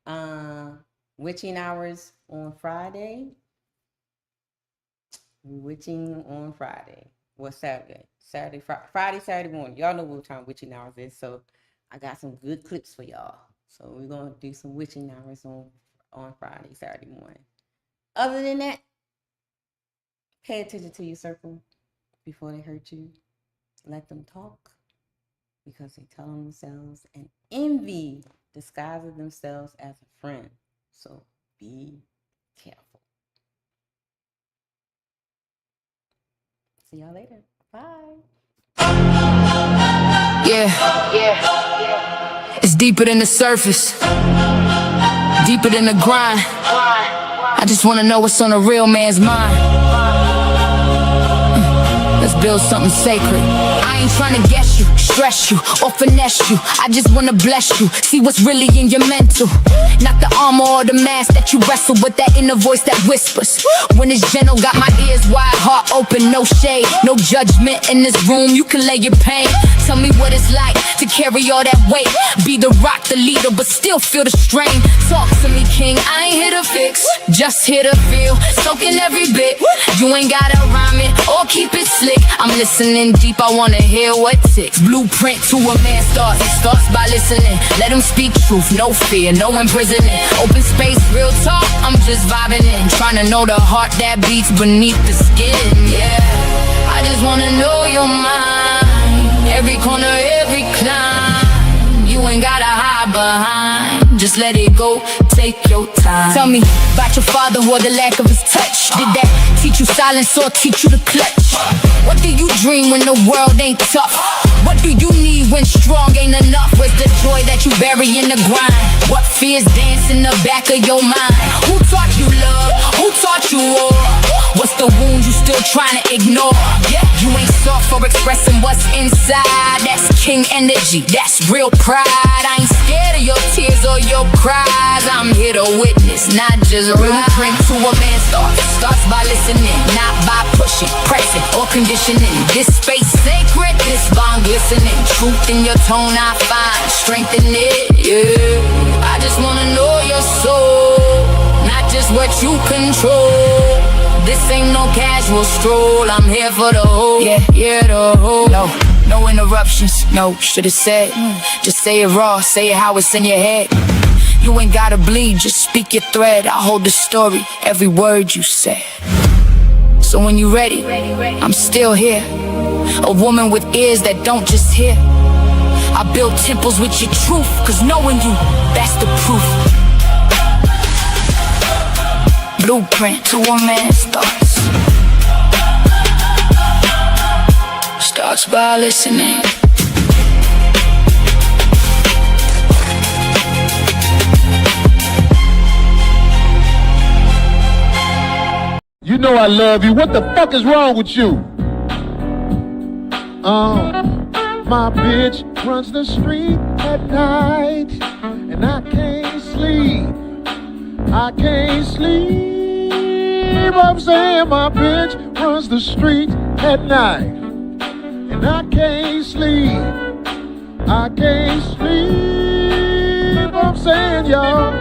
well. Witching hours on Friday. Witching on Friday. What's Saturday? Friday, Saturday morning. Y'all know what time witching hours is. So I got some good clips for y'all. So we're gonna do some witching hours on Friday, Saturday morning. Other than that, pay attention to your circle before they hurt you. Let them talk because they tell on themselves, and envy disguises themselves as a friend. So be careful. See y'all later. Bye. Yeah. It's deeper than the surface, deeper than the grind. I just wanna know what's on a real man's mind. Let's build something sacred. I ain't trying to guess you, stress you, or finesse you. I just wanna bless you, see what's really in your mental. Not the armor or the mask that you wrestle, but that inner voice that whispers. When it's gentle, got my ears wide, heart open, no shade, no judgment in this room. You can lay your pain. Tell me what it's like to carry all that weight. Be the rock, the leader, but still feel the strain. Talk to me, king. I ain't here to fix, just here to feel. Soaking every bit. You ain't gotta rhyme it or keep it slick. I'm listening deep, I wanna hear what ticks. Blueprint to a man starts. It starts by listening. Let him speak truth, no fear, no imprisonment. Open space, real talk, I'm just vibing in. Trying to know the heart that beats beneath the skin, yeah. I just wanna know your mind. Every corner, every climb. You ain't gotta hide behind. Just let it go, take your time. Tell me about your father or the lack of his touch. Did that teach you silence or teach you to clutch? What do you dream when the world ain't tough? What do you need when strong ain't enough? Where's the joy that you bury in the grind? What fears dance in the back of your mind? Who taught you love? Who taught you war? What's the wound you still trying to ignore? You ain't soft for expressing what's inside. That's king energy, that's real pride. I ain't scared of your tears or your cries. I'm here to witness, not just blueprint to a man's thoughts. Starts by listening, not by pushing, pressing, or conditioning. This space sacred, this bond glistening. Truth in your tone I find, strength in it, yeah. I just wanna know your soul, not just what you control. This ain't no casual stroll, I'm here for the whole, yeah, the whole. No interruptions, no, should've said. Just say it raw, say it how it's in your head. You ain't gotta bleed, just speak your thread. I hold the story, every word you said. So when you ready, I'm still here. A woman with ears that don't just hear. I build temples with your truth, cause knowing you, that's the proof. Blueprint to a man's thoughts. Starts by listening. You know I love you. What the fuck is wrong with you? My bitch runs the street at night, and I can't sleep. I can't sleep. I'm saying my bitch runs the street at night, and I can't sleep. I can't sleep. I'm saying, y'all.